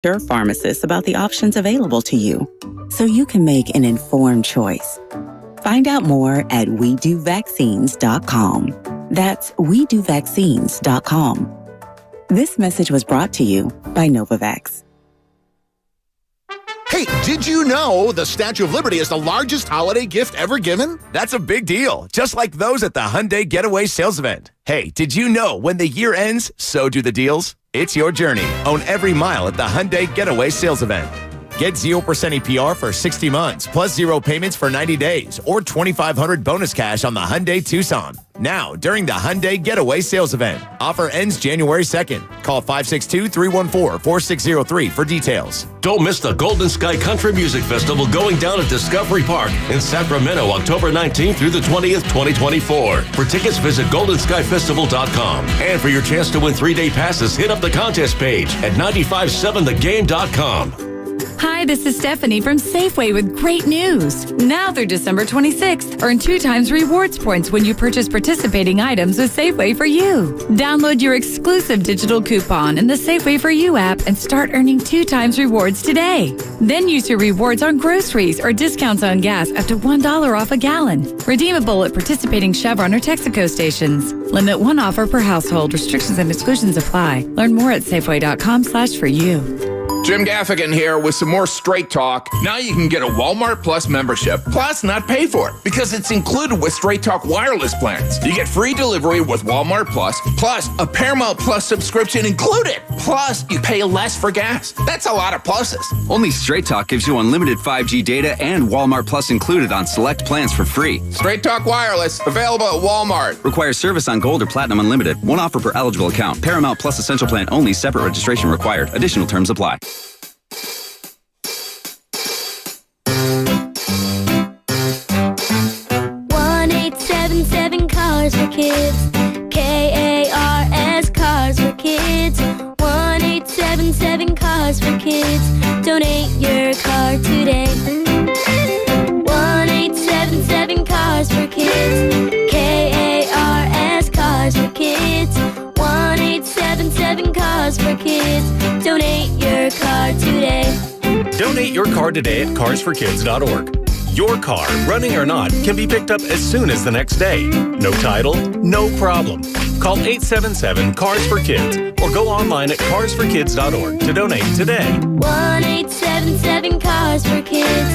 your pharmacist about the options available to you so you can make an informed choice. Find out more at WeDoVaccines.com. That's WeDoVaccines.com. This message was brought to you by Novavax. Hey, did you know the Statue of Liberty is the largest holiday gift ever given? That's a big deal, just like those at the Hyundai Getaway Sales Event. Hey, did you know when the year ends, so do the deals? It's your journey. Own every mile at the Hyundai Getaway Sales Event. Get 0% APR for 60 months, plus 0 payments for 90 days, or $2,500 bonus cash on the Hyundai Tucson. Now, during the Hyundai Getaway Sales Event. Offer ends January 2nd. Call 562-314-4603 for details. Don't miss the Golden Sky Country Music Festival going down at Discovery Park in Sacramento, October 19th through the 20th, 2024. For tickets, visit GoldenSkyFestival.com. And for your chance to win 3-day passes, hit up the contest page at 957thegame.com. Hi, this is Stephanie from Safeway with great news. Now through December 26th, earn 2 times rewards points when you purchase participating items with Safeway for You. Download your exclusive digital coupon in the Safeway for You app and start earning 2 times rewards today. Then use your rewards on groceries or discounts on gas up to $1 off a gallon. Redeemable at participating Chevron or Texaco stations. Limit 1 offer per household. Restrictions and exclusions apply. Learn more at Safeway.com/for-you. Jim Gaffigan here with some more Straight Talk. Now you can get a Walmart Plus membership, plus not pay for it, because it's included with Straight Talk wireless plans. You get free delivery with Walmart Plus a Paramount Plus subscription included. Plus, you pay less for gas. That's a lot of pluses. Only Straight Talk gives you unlimited 5G data and Walmart Plus included on select plans for free. Straight Talk wireless, available at Walmart. Requires service on Gold or Platinum Unlimited. 1 offer per eligible account. Paramount Plus Essential Plan only. Separate registration required. Additional terms apply. 1-877 Cars for Kids. KARS Cars for Kids. 1-877 Cars for Kids. Donate your car today. 1-877 Cars for Kids. KARS Cars for Kids. 1-877 Cars for Kids. Donate your car today. Donate your car today at carsforkids.org. Your car, running or not, can be picked up as soon as the next day. No title, no problem. Call 877-CARS-FOR-KIDS or go online at carsforkids.org to donate today. 1-877 Cars for Kids.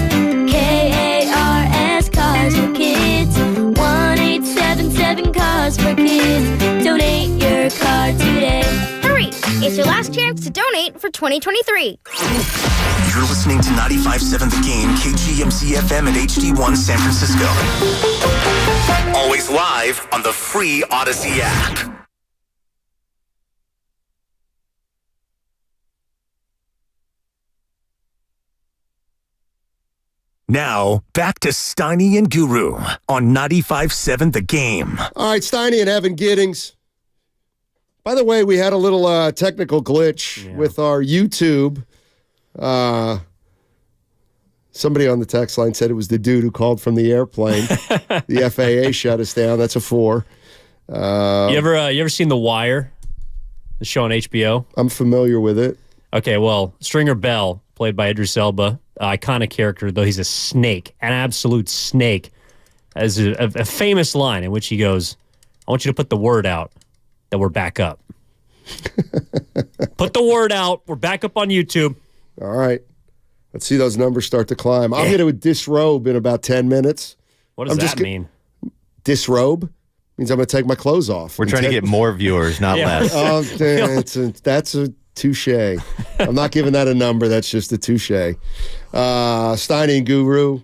KARS Cars for Kids. 1-877 Cars for Kids. Donate your car today. Hurry! It's your last chance to donate for 2023. You're listening to 95.7 The Game, KGMC FM and HD1 San Francisco. Always live on the free Odyssey app. Now, back to Steiny and Guru on 95.7 The Game. All right, Steiny and Evan Giddings. By the way, we had a little technical glitch with our YouTube. Somebody on the text line said it was the dude who called from the airplane. The FAA shut us down. That's a 4. You ever seen The Wire, the show on HBO? I'm familiar with it. Okay, well, Stringer Bell, played by Idris Elba, iconic character, though he's a snake, an absolute snake, has a famous line in which he goes, I want you to put the word out that we're back up. Put the word out. We're back up on YouTube. All right. Let's see those numbers start to climb. I'll hit it with disrobe in about 10 minutes. What does that mean? Disrobe means I'm going to take my clothes off. We're trying to get more viewers, not less. Oh, that's a touche. I'm not giving that a number. That's just a touche. Steiny and Guru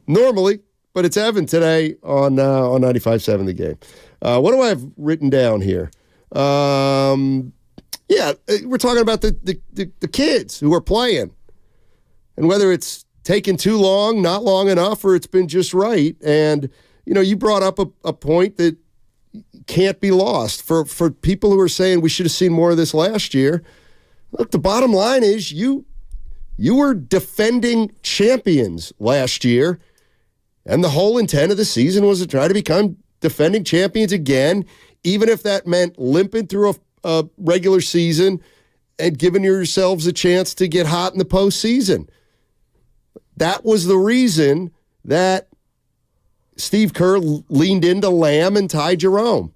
normally, but it's Evan today on 95.7 The Game. What do I have written down here? We're talking about the kids who are playing and whether it's taken too long, not long enough, or it's been just right. And, you brought up a point that can't be lost for people who are saying we should have seen more of this last year. Look, the bottom line is you were defending champions last year, and the whole intent of the season was to try to become defending champions again, even if that meant limping through a regular season and giving yourselves a chance to get hot in the postseason. That was the reason that Steve Kerr leaned into Lamb and Ty Jerome.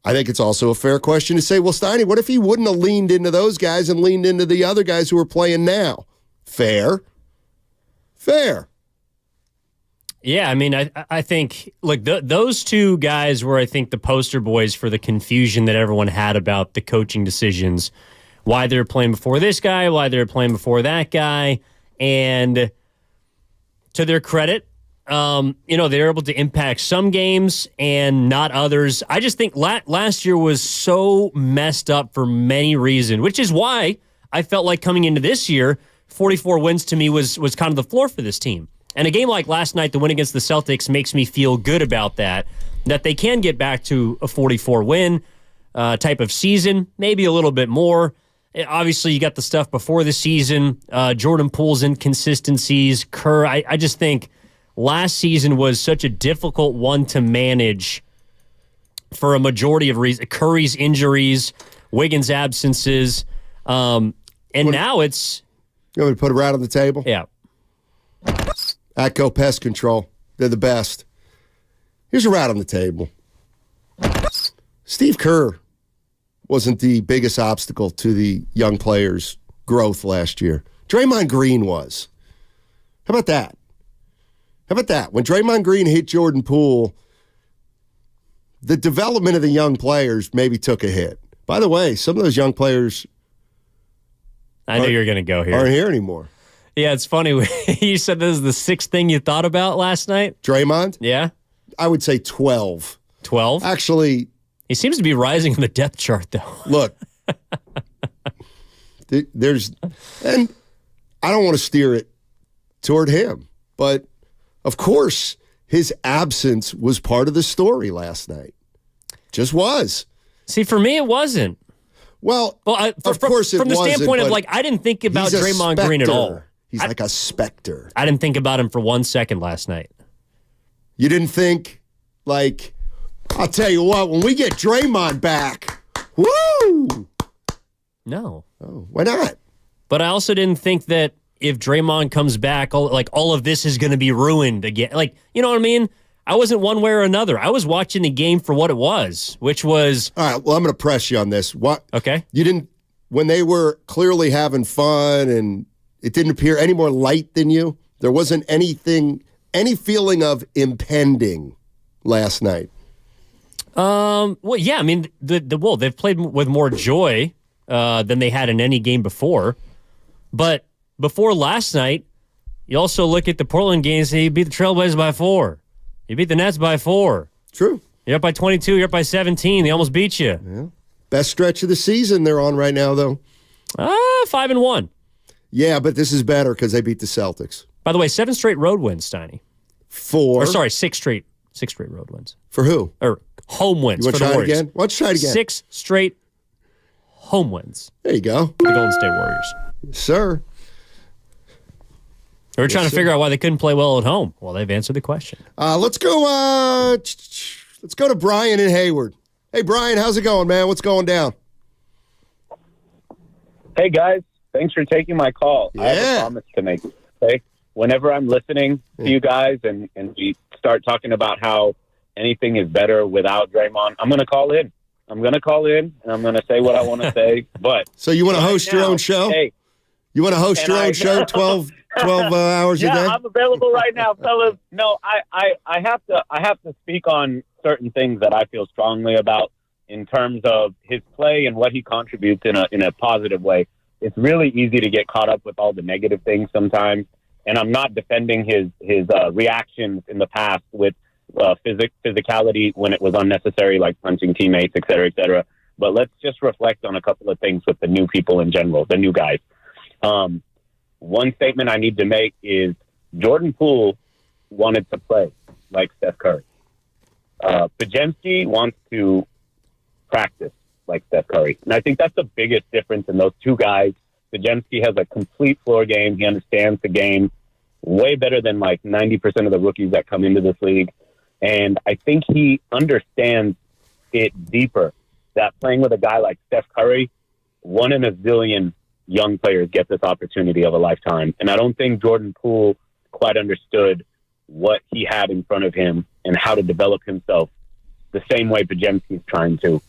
I think it's also a fair question to say, well, Steiny, what if he wouldn't have leaned into those guys and leaned into the other guys who are playing now? Fair. Yeah, I mean, I think, look, those two guys were, I think, the poster boys for the confusion that everyone had about the coaching decisions, why they're playing before this guy, why they're playing before that guy. And to their credit, they're able to impact some games and not others. I just think last year was so messed up for many reasons, which is why I felt like coming into this year, 44 wins to me was kind of the floor for this team. And a game like last night, the win against the Celtics, makes me feel good about that they can get back to a 44-win type of season, maybe a little bit more. Obviously, you got the stuff before the season, Jordan Poole's inconsistencies, Kerr. I just think last season was such a difficult one to manage for a majority of reasons. Curry's injuries, Wiggins' absences, and now it's... You want me to put it right on the table? Yeah. Atco Pest Control. They're the best. Here's a rat on the table. Steve Kerr wasn't the biggest obstacle to the young players' growth last year. Draymond Green was. How about that? When Draymond Green hit Jordan Poole, the development of the young players maybe took a hit. By the way, some of those young players... I knew you were going to go here. Aren't here anymore. Yeah, it's funny. You said this is the sixth thing you thought about last night? Draymond? Yeah? I would say 12. 12? Actually... He seems to be rising in the depth chart, though. Look, there's... And I don't want to steer it toward him, but of course his absence was part of the story last night. Just was. See, for me, it wasn't. Well, of course it from the wasn't, standpoint of, but like, I didn't think about he's a Draymond Green at all. He's like a specter. I didn't think about him for 1 second last night. You didn't think, like, I'll tell you what, when we get Draymond back, woo! No. Oh, why not? But I also didn't think that if Draymond comes back, all of this is going to be ruined again. Like, you know what I mean? I wasn't one way or another. I was watching the game for what it was, which was... All right, well, I'm going to press you on this. What? Okay. You didn't... When they were clearly having fun and it didn't appear any more light than you, there wasn't any feeling of impending last night. Well, yeah, I mean, they've played with more joy than they had in any game before. But before last night, you also look at the Portland games and you beat the Trailblazers by 4. You beat the Nets by 4. True. You're up by 22. You're up by 17. They almost beat you. Yeah. Best stretch of the season they're on right now, though. 5-1. Yeah, but this is better because they beat the Celtics. By the way, 7 straight road wins, Steiny. 6 straight road wins. For who? Or home wins for the Warriors. Again? Why don't you try it again? 6 straight home wins. There you go. For the Golden State Warriors. Sir. They were trying to figure out why they couldn't play well at home. Well, they've answered the question. Let's go to Brian in Hayward. Hey, Brian, how's it going, man? What's going down? Hey, guys. Thanks for taking my call. Yeah. I have a promise to make. Okay? Whenever I'm listening to you guys and we start talking about how anything is better without Draymond, I'm going to call in. I'm going to call in, and I'm going to say what I want to say. But so you want to host your own show? Hey. You want to host your own show 12 hours a day? Yeah, I'm available right now, fellas. No, I have to speak on certain things that I feel strongly about in terms of his play and what he contributes in a positive way. It's really easy to get caught up with all the negative things sometimes, and I'm not defending his reactions in the past with physicality when it was unnecessary, like punching teammates, et cetera, et cetera. But let's just reflect on a couple of things with the new people in general, the new guys. One statement I need to make is Jordan Poole wanted to play like Steph Curry. Podziemski wants to practice like Steph Curry. And I think that's the biggest difference in those two guys. Podziemski has a complete floor game. He understands the game way better than like 90% of the rookies that come into this league. And I think he understands it deeper, that playing with a guy like Steph Curry one in a zillion young players get this opportunity of a lifetime. And I don't think Jordan Poole quite understood what he had in front of him and how to develop himself the same way Podziemski's trying to.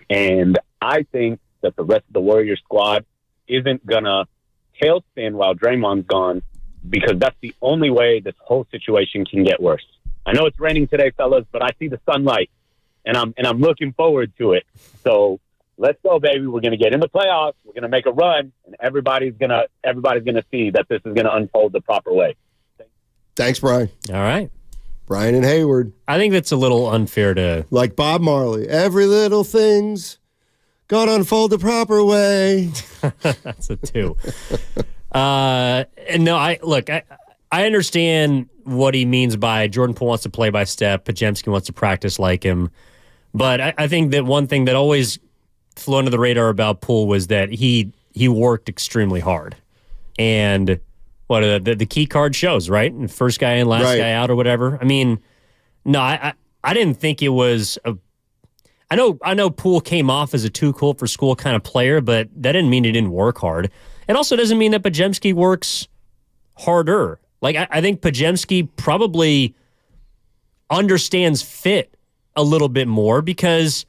And I think that the rest of the Warriors squad isn't going to tailspin while Draymond's gone, because that's the only way this whole situation can get worse. I know it's raining today, fellas, but I see the sunlight, and I'm looking forward to it. So let's go, baby. We're going to get in the playoffs. We're going to make a run, and everybody's going to see that this is going to unfold the proper way. Thanks, Brian. All right. Brian and Hayward. I think that's a little unfair to... Like Bob Marley, every little thing's gonna unfold the proper way. That's a 2. And no, I understand what he means by Jordan Poole wants to play by step, Podziemski wants to practice like him. But I think that one thing that always flew under the radar about Poole was that he worked extremely hard. And... what the key card shows, right? And first guy in, last guy out, or whatever. I mean, no, I didn't think it was a. I know Poole came off as a too cool for school kind of player, but that didn't mean he didn't work hard. It also doesn't mean that Podziemski works harder. Like I think Podziemski probably understands fit a little bit more because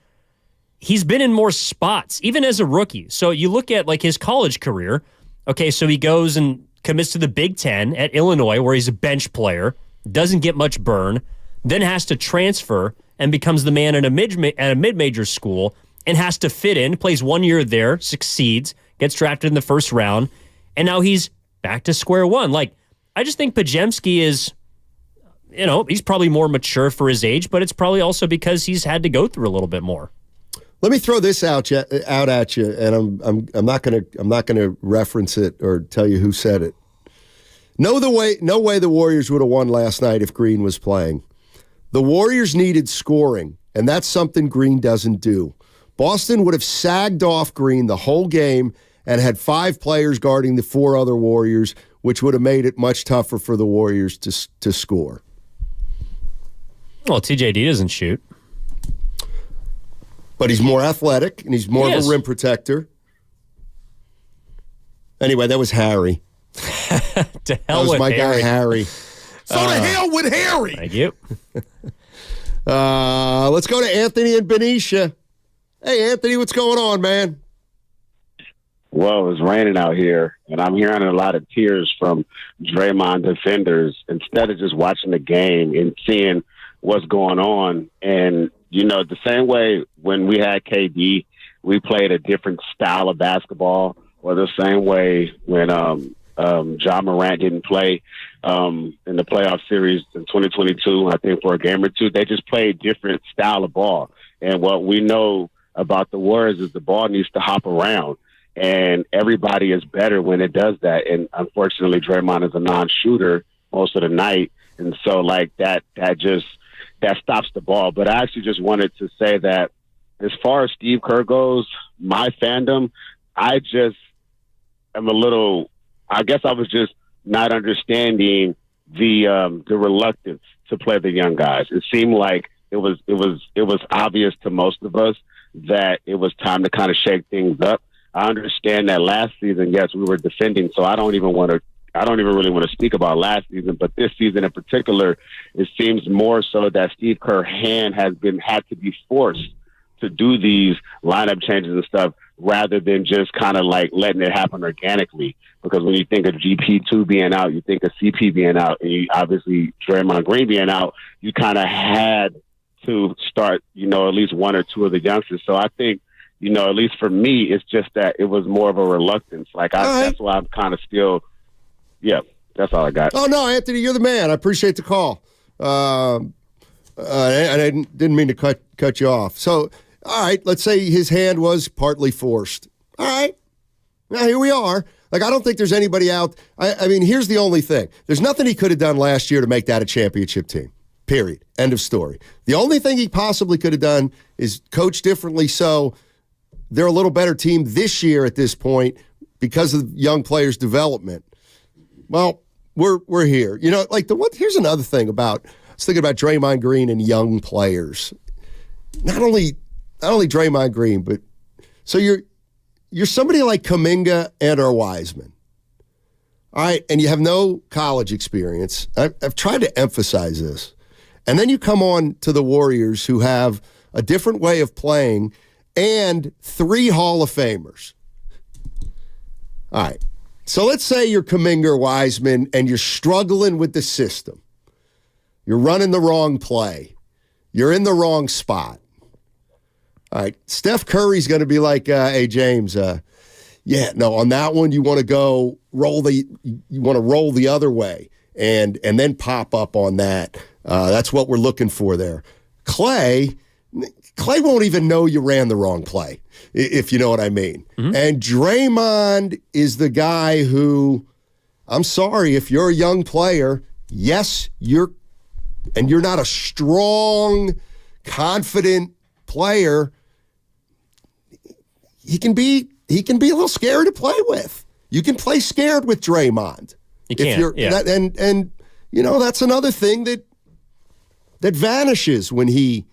he's been in more spots, even as a rookie. So you look at like his college career. Okay, so he goes and commits to the Big Ten at Illinois, where he's a bench player, doesn't get much burn, then has to transfer and becomes the man at a mid-major school and has to fit in, plays 1 year there, succeeds, gets drafted in the first round, and now he's back to square one. Like, I just think Podziemski is, he's probably more mature for his age, but it's probably also because he's had to go through a little bit more. Let me throw this out at you, and I'm not gonna reference it or tell you who said it. No way the Warriors would have won last night if Green was playing. The Warriors needed scoring, and that's something Green doesn't do. Boston would have sagged off Green the whole game and had 5 players guarding the 4 other Warriors, which would have made it much tougher for the Warriors to score. Well, TJD doesn't shoot. But he's more athletic, and he's more of a rim protector. Anyway, that was Harry. To hell that was with my Harry. guy, Harry. So to hell with Harry. Thank you. Let's go to Anthony and Benicia. Hey, Anthony, what's going on, man? Well, it's raining out here, and I'm hearing a lot of tears from Draymond defenders instead of just watching the game and seeing what's going on. And the same way when we had KD, we played a different style of basketball, or the same way when John Morant didn't play in the playoff series in 2022, I think for a game or two, they just played different style of ball. And what we know about the Warriors is the ball needs to hop around, and everybody is better when it does that. And unfortunately, Draymond is a non-shooter most of the night, and so that stops the ball. But I actually just wanted to say that as far as Steve Kerr goes, my fandom, I just am I guess I was just not understanding the reluctance to play the young guys. It seemed like it was obvious to most of us that it was time to kind of shake things up. I understand that last season, yes, we were defending, so I don't even really want to speak about last season, but this season in particular, it seems more so that Steve Kerr's hand had to be forced to do these lineup changes and stuff rather than just kind of like letting it happen organically. Because when you think of GP2 being out, you think of CP being out, and you obviously Draymond Green being out, you kind of had to start, at least 1 or 2 of the youngsters. So I think, at least for me, it's just that it was more of a reluctance. That's why I'm kind of still. Yeah, that's all I got. Oh, no, Anthony, you're the man. I appreciate the call. I didn't mean to cut you off. So, all right, let's say his hand was partly forced. All right. Now, here we are. I don't think there's anybody out. I mean, here's the only thing. There's nothing he could have done last year to make that a championship team. Period. End of story. The only thing he possibly could have done is coach differently so they're a little better team this year at this point because of young players' development. Well, we're here. Here's another thing I was thinking about Draymond Green and young players. Not only Draymond Green, but so you're somebody like Kuminga and or Wiseman. All right, and you have no college experience. I've tried to emphasize this. And then you come on to the Warriors who have a different way of playing and 3 Hall of Famers. All right. So let's say you're Kuminga or Wiseman and you're struggling with the system. You're running the wrong play. You're in the wrong spot. All right. Steph Curry's going to be like, hey, James, on that one, you want to go roll the other way and then pop up on that. That's what we're looking for there. Clay won't even know you ran the wrong play, if you know what I mean. Mm-hmm. And Draymond is the guy who, I'm sorry, if you're a young player, yes, you're not a strong, confident player, he can be a little scary to play with. You can play scared with Draymond. You can, and that's another thing that vanishes when he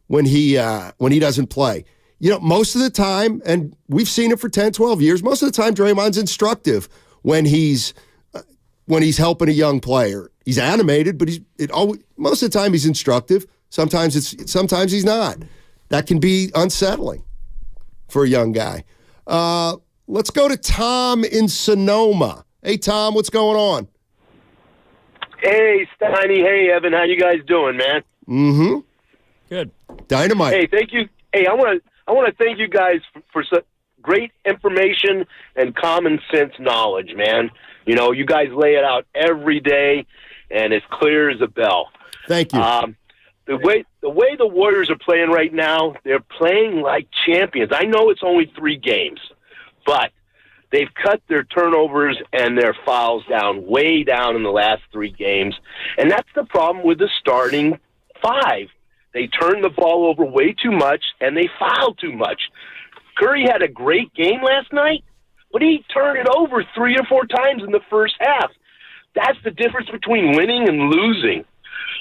doesn't play. Most of the time, and we've seen it for 10, 12 years, most of the time Draymond's instructive when he's helping a young player. He's animated, but most of the time he's instructive. Sometimes he's not. That can be unsettling for a young guy. Let's go to Tom in Sonoma. Hey, Tom, what's going on? Hey, Steiny. Hey, Evan. How you guys doing, man? Mm-hmm. Good. Dynamite. Hey, thank you. Hey, I want to thank you guys for such great information and common sense knowledge, man. You guys lay it out every day, and it's clear as a bell. Thank you. The way the Warriors are playing right now, they're playing like champions. I know it's only 3 games, but they've cut their turnovers and their fouls way down in the last 3 games. And that's the problem with the starting 5. They turn the ball over way too much, and they foul too much. Curry had a great game last night, but he turned it over 3 or 4 times in the first half. That's the difference between winning and losing.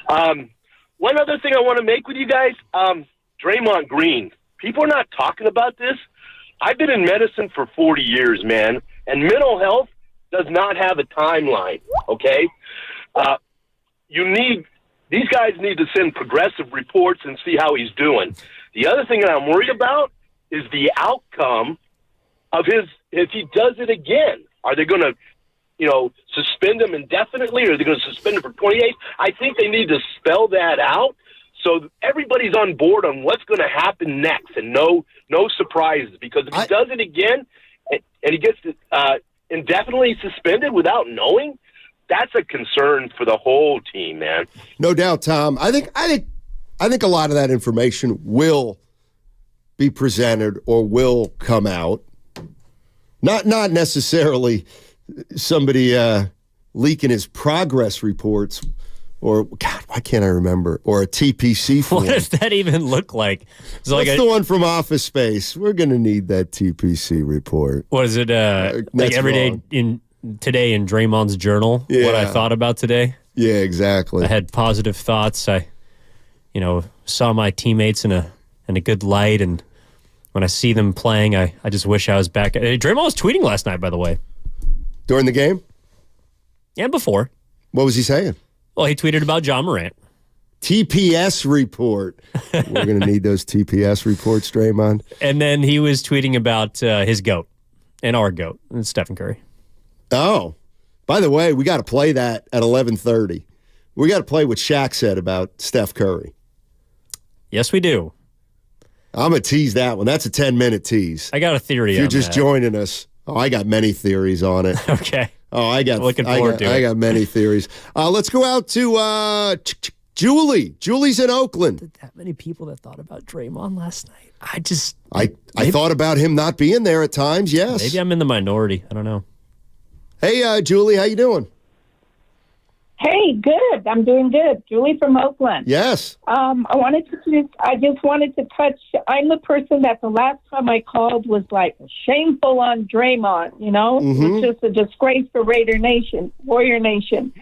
One other thing I want to make with you guys, Draymond Green. People are not talking about this. I've been in medicine for 40 years, man, and mental health does not have a timeline, okay? These guys need to send progressive reports and see how he's doing. The other thing that I'm worried about is the outcome of if he does it again. Are they going to, suspend him indefinitely, or are they going to suspend him for 28? I think they need to spell that out so everybody's on board on what's going to happen next, and no surprises. Because if he does it again and he gets indefinitely suspended without knowing, that's a concern for the whole team, man. No doubt, Tom. I think a lot of that information will be presented or will come out. Not necessarily somebody leaking his progress reports, or God, why can't I remember? Or a TPC form. What does that even look like? It's That's the one from Office Space. We're going to need that TPC report. What is it? Like every day today in Draymond's journal? Yeah. What I thought about today? Yeah, exactly. I had positive thoughts. I, saw my teammates in a good light, and when I see them playing, I just wish I was back. Draymond was tweeting last night, by the way. During the game? Yeah, before. What was he saying? Well, he tweeted about John Morant. TPS report. We're going to need those TPS reports, Draymond. And then he was tweeting about his GOAT and our GOAT, and Stephen Curry. Oh, by the way, we got to play that at 11:30. We got to play what Shaq said about Steph Curry. Yes, we do. I'm going to tease that one. That's a 10-minute tease. I got a theory if you're on just that. joining us. Oh, I got many theories on it. Okay. Oh, Looking forward to it. I got many theories. Let's go out to Julie. Julie's in Oakland. That many people that thought about Draymond last night. I thought about him not being there at times, yes. Maybe I'm in the minority. I don't know. Hey, Julie, how you doing? Hey, good. I'm doing good. Julie from Oakland. Yes. I just wanted to touch. I'm the person that the last time I called was like shameful on Draymond. Mm-hmm. It was just a disgrace for Raider Nation, Warrior Nation.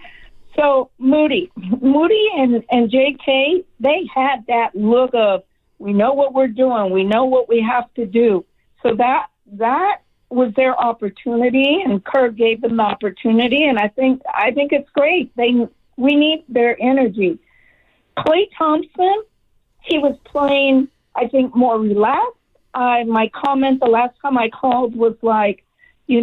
So Moody and JK, they had that look of, we know what we're doing, we know what we have to do. So that that was their opportunity, and Kerr gave them the opportunity, and I think it's great. We need their energy. Klay Thompson, he was playing, I think, more relaxed. My comment the last time I called was like, you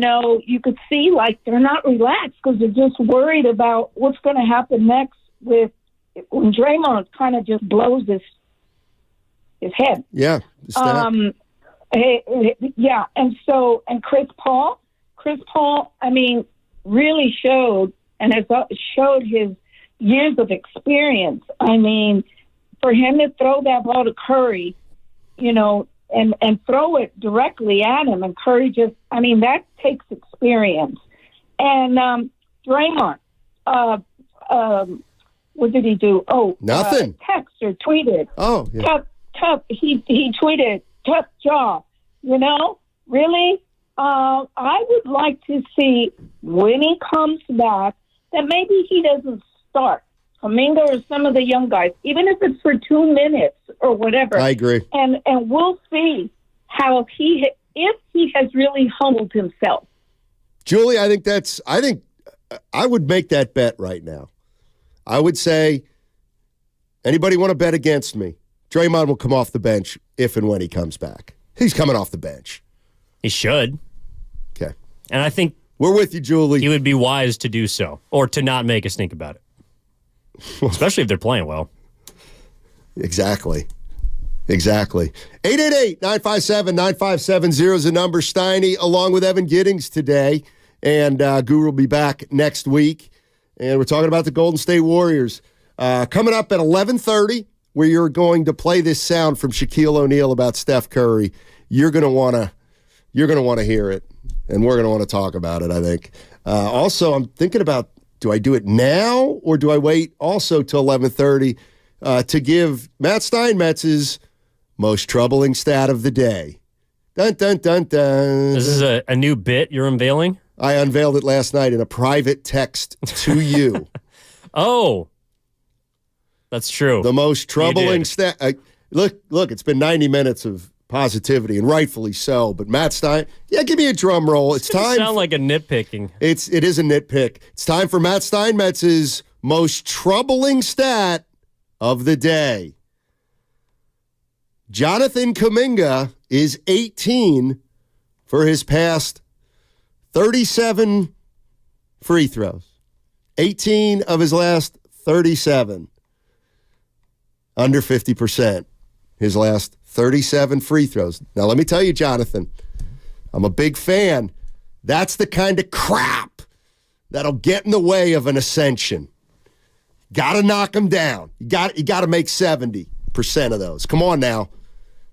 could see like they're not relaxed because they're just worried about what's going to happen next when Draymond kind of just blows his head. Yeah. Yeah, and Chris Paul, I mean, really showed and has showed his years of experience. I mean, for him to throw that ball to Curry, and throw it directly at him, and Curry that takes experience. And Draymond, what did he do? Oh, nothing. Text or tweeted. Oh, yeah. Tough. He tweeted, tough job. Really? I would like to see when he comes back that maybe he doesn't start. Kuminga or some of the young guys, even if it's for 2 minutes or whatever. I agree. And we'll see how if he has really humbled himself. Julie, I think I would make that bet right now. I would say, anybody want to bet against me? Draymond will come off the bench if and when he comes back. He's coming off the bench. He should. Okay. And I think we're with you, Julie. He would be wise to do so, or to not make a stink about it. Especially if they're playing well. Exactly. 888-957-9570 is the number. Steiny, along with Evan Giddings today. And Guru will be back next week. And we're talking about the Golden State Warriors. Coming up at 11:30, where you're going to play this sound from Shaquille O'Neal about Steph Curry. You're going to want to hear it. And we're going to want to talk about it, I think. Also, I'm thinking about, do I do it now or do I wait also till 11:30 to give Matt Steinmetz's most troubling stat of the day? Dun, dun, dun, dun. This is a new bit you're unveiling? I unveiled it last night in a private text to you. Oh, that's true. The most troubling stat. Look, it's been 90 minutes of positivity, and rightfully so. But Matt Stein, give me a drum roll. It's time. Sound like a nitpicking. It is a nitpick. It's time for Matt Steinmetz's most troubling stat of the day. Jonathan Kuminga is 18 for his past 37 free throws. 18 of his last 37. Under 50%. His last 37 free throws. Now, let me tell you, Jonathan, I'm a big fan. That's the kind of crap that'll get in the way of an ascension. Got to knock them down. You got to make 70% of those. Come on now.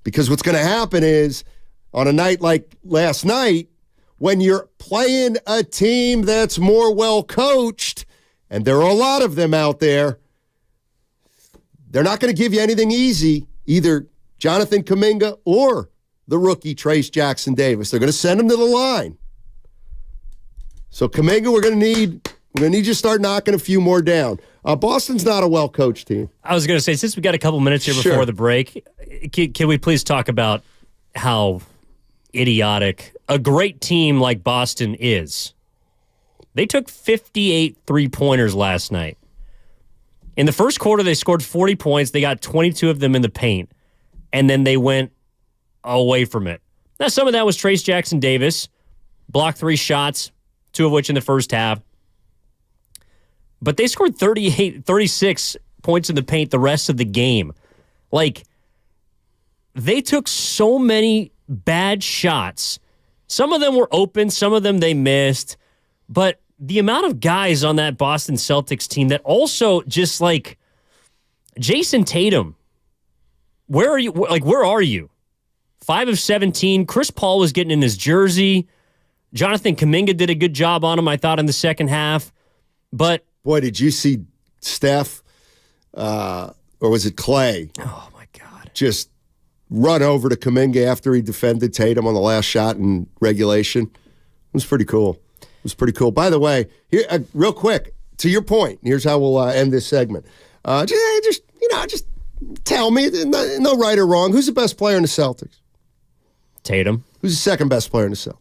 Because what's going to happen is, on a night like last night, when you're playing a team that's more well-coached, and there are a lot of them out there, they're not going to give you anything easy, either Jonathan Kuminga or the rookie Trace Jackson Davis. They're going to send him to the line. So Kuminga, we're going to need you to start knocking a few more down. Boston's not a well-coached team. I was going to say, since we got a couple minutes here before the break, can we please talk about how idiotic a great team like Boston is? They took 58 three-pointers last night. In the first quarter, they scored 40 points. They got 22 of them in the paint, and then they went away from it. Now, some of that was Trace Jackson Davis, blocked 3 shots, 2 of which in the first half. But they scored 36 points in the paint the rest of the game. Like, they took so many bad shots. Some of them were open, some of them they missed. But the amount of guys on that Boston Celtics team that also just like Jason Tatum, where are you? Like, where are you? 5 of 17. Chris Paul was getting in his jersey. Jonathan Kuminga did a good job on him, I thought, in the second half. But boy, did you see Steph, or was it Clay? Oh, my God. Just run over to Kuminga after he defended Tatum on the last shot in regulation. It was pretty cool. By the way, here, real quick, to your point, here's how we'll end this segment. Just tell me, no right or wrong, who's the best player in the Celtics? Tatum. Who's the second best player in the Celtics?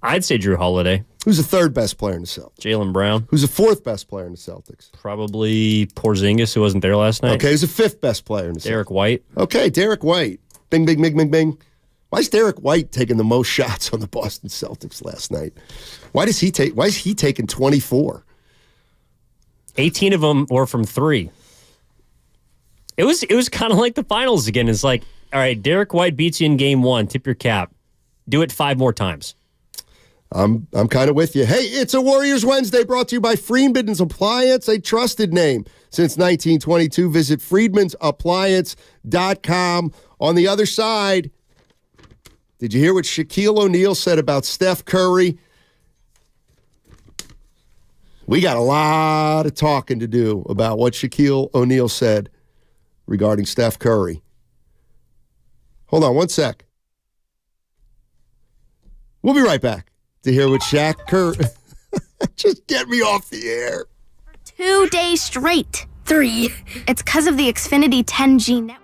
I'd say Drew Holiday. Who's the third best player in the Celtics? Jaylen Brown. Who's the fourth best player in the Celtics? Probably Porzingis, who wasn't there last night. Okay, who's the fifth best player in the Celtics? Derek White. Okay, Derek White. Bing, bing, bing, bing, bing. Why is Derek White taking the most shots on the Boston Celtics last night? Why is he taking 24? 18 of them were from 3. It was kind of like the finals again. It's like, all right, Derek White beats you in game 1. Tip your cap. Do it 5 more times. I'm kind of with you. Hey, it's a Warriors Wednesday brought to you by Freedman's Appliance, a trusted name since 1922. Visit freedmansappliance.com. On the other side, did you hear what Shaquille O'Neal said about Steph Curry? We got a lot of talking to do about what Shaquille O'Neal said regarding Steph Curry. Hold on one sec. We'll be right back to hear what Shaq Curry... Just get me off the air. 2 days straight. 3. It's because of the Xfinity 10G network.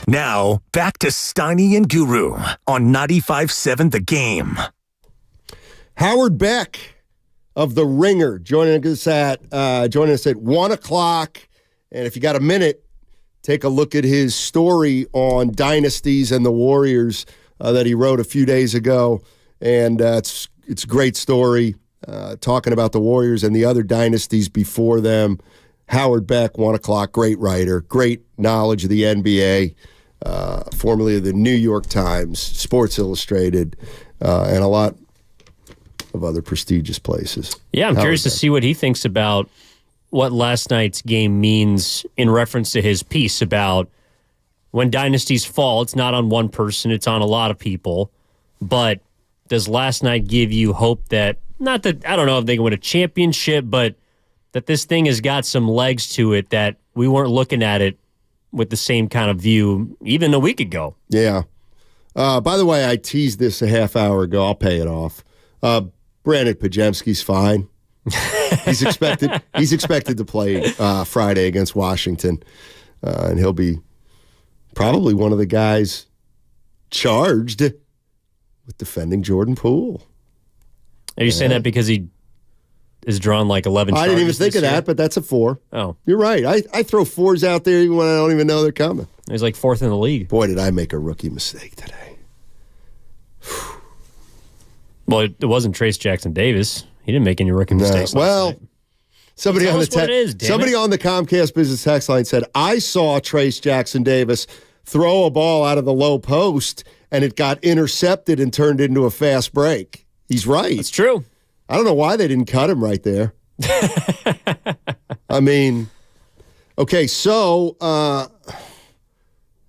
Now, back to Steiny and Guru on 95.7 The Game. Howard Beck of The Ringer joining us at 1 o'clock. And if you got a minute, take a look at his story on dynasties and the Warriors that he wrote a few days ago. And it's a great story talking about the Warriors and the other dynasties before them. Howard Beck, 1 o'clock, great writer, great knowledge of the NBA. Formerly of the New York Times, Sports Illustrated, and a lot of other prestigious places. Yeah, I'm curious to see what he thinks about what last night's game means in reference to his piece about when dynasties fall, it's not on one person, it's on a lot of people. But does last night give you hope that, not that, I don't know if they can win a championship, but that this thing has got some legs to it, that we weren't looking at it with the same kind of view even a week ago. Yeah. By the way, I teased this a half hour ago. I'll pay it off. Brandon Pajemski's fine. He's expected to play Friday against Washington, and he'll be probably one of the guys charged with defending Jordan Poole. Are you saying that because he is drawn like 11 charges? I didn't even think of that, but that's a 4. Oh. You're right. I throw 4s out there even when I don't even know they're coming. He's like 4th in the league. Boy, did I make a rookie mistake today. Well, it wasn't Trace Jackson Davis. He didn't make any rookie mistakes. Well, somebody on the on the Comcast Business Text line said, I saw Trace Jackson Davis throw a ball out of the low post, and it got intercepted and turned into a fast break. He's right. It's true. I don't know why they didn't cut him right there. I mean, okay, so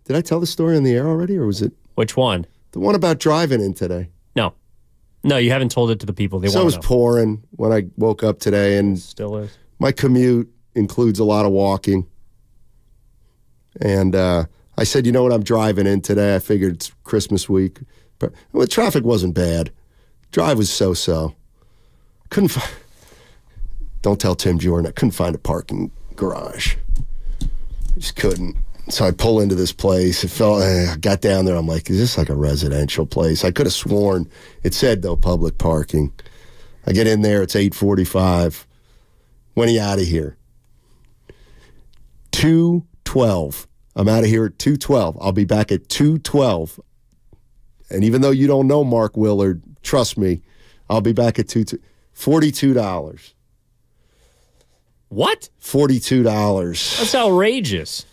did I tell the story on the air already, or was it? Which one? The one about driving in today. No, you haven't told it to the people. They so it was pouring when I woke up today, and still is. My commute includes a lot of walking. And I said, you know what, I'm driving in today. I figured it's Christmas week. But the traffic wasn't bad. Drive was so-so. Couldn't find... Don't tell Tim Jordan. I couldn't find a parking garage. I just couldn't. So I pull into this place. I got down there. I'm like, is this like a residential place? I could have sworn it said, though, public parking. I get in there. It's 8:45. When are you out of here? 2:12. I'm out of here at 2:12. I'll be back at 2:12. And even though you don't know Mark Willard, trust me, I'll be back at $42. What? $42. That's outrageous.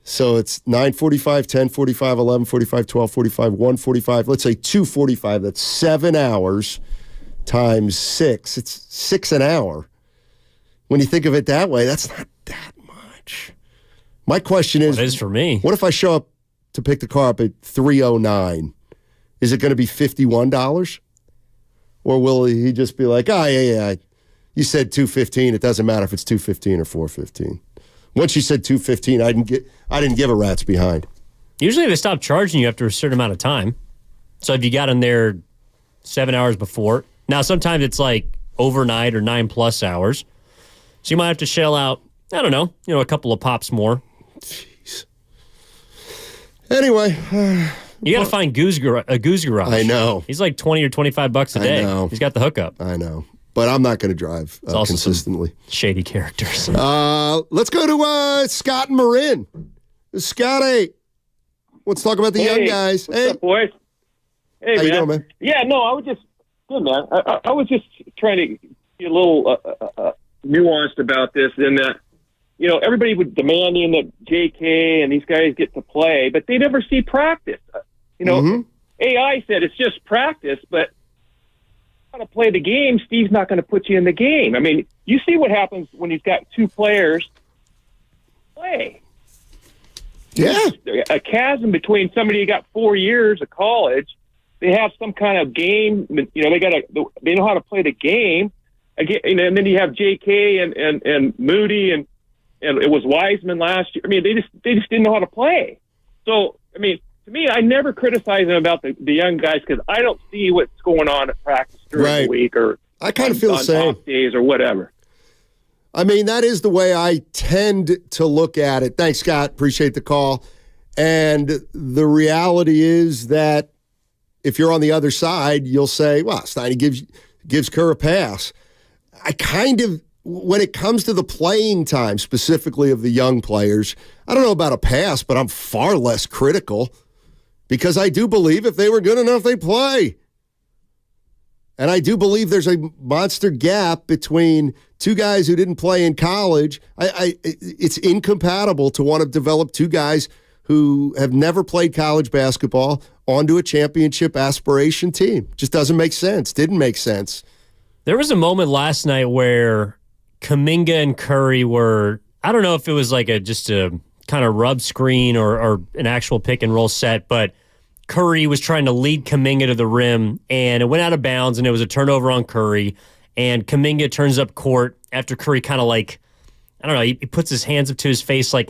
So it's 9:45, 10:45, 11:45, 12:45, 1:45. Let's say 2:45. That's 7 hours times 6. It's 6 an hour. When you think of it that way, that's not that much. My question is, it is for me. What if I show up to pick the car up at 3:09? Is it going to be $51? Or will he just be like, yeah, you said 2:15. It doesn't matter if it's 2:15 or 4:15. Once you said 2:15, I didn't give a rat's behind. Usually they stop charging you after a certain amount of time. So if you got in there 7 hours before, now sometimes it's like overnight or 9+ hours. So you might have to shell out, I don't know, a couple of pops more. Jeez. Anyway, you got to find Goose Garage. I know. He's like $20 or $25 a day. I know. He's got the hookup. I know. But I'm not going to drive consistently. Shady characters. Let's go to Scott and Marin. Scotty, let's talk about the young guys. What's up, boys? Hey, how you doing, man? Yeah, no, I was just good, man. I was just trying to be a little nuanced about this, in that everybody would demanding that JK and these guys get to play, but they never see practice. AI said it's just practice, but to play the game, Steve's not going to put you in the game. I mean, you see what happens when he's got two players play. Yeah. There's a chasm between somebody who got 4 years of college. They have some kind of game. They know how to play the game. Again, and then you have JK and Moody and it was Wiseman last year. I mean, they just didn't know how to play. So, I mean, to me, I never criticize them about the young guys because I don't see what's going on at practice during the week or I kind of feel the same. Off days or whatever. I mean, that is the way I tend to look at it. Thanks, Scott. Appreciate the call. And the reality is that if you're on the other side, you'll say, well, Steiny gives Kerr a pass. I kind of, when it comes to the playing time, specifically of the young players, I don't know about a pass, but I'm far less critical because I do believe if they were good enough, they'd play. And I do believe there's a monster gap between two guys who didn't play in college. It's incompatible to want to develop two guys who have never played college basketball onto a championship aspiration team. Just doesn't make sense. Didn't make sense. There was a moment last night where Kuminga and Curry were, I don't know if it was like just a kind of rub screen or an actual pick and roll set, but Curry was trying to lead Kuminga to the rim, and it went out of bounds, and it was a turnover on Curry, and Kuminga turns up court after Curry kind of like, I don't know, he puts his hands up to his face like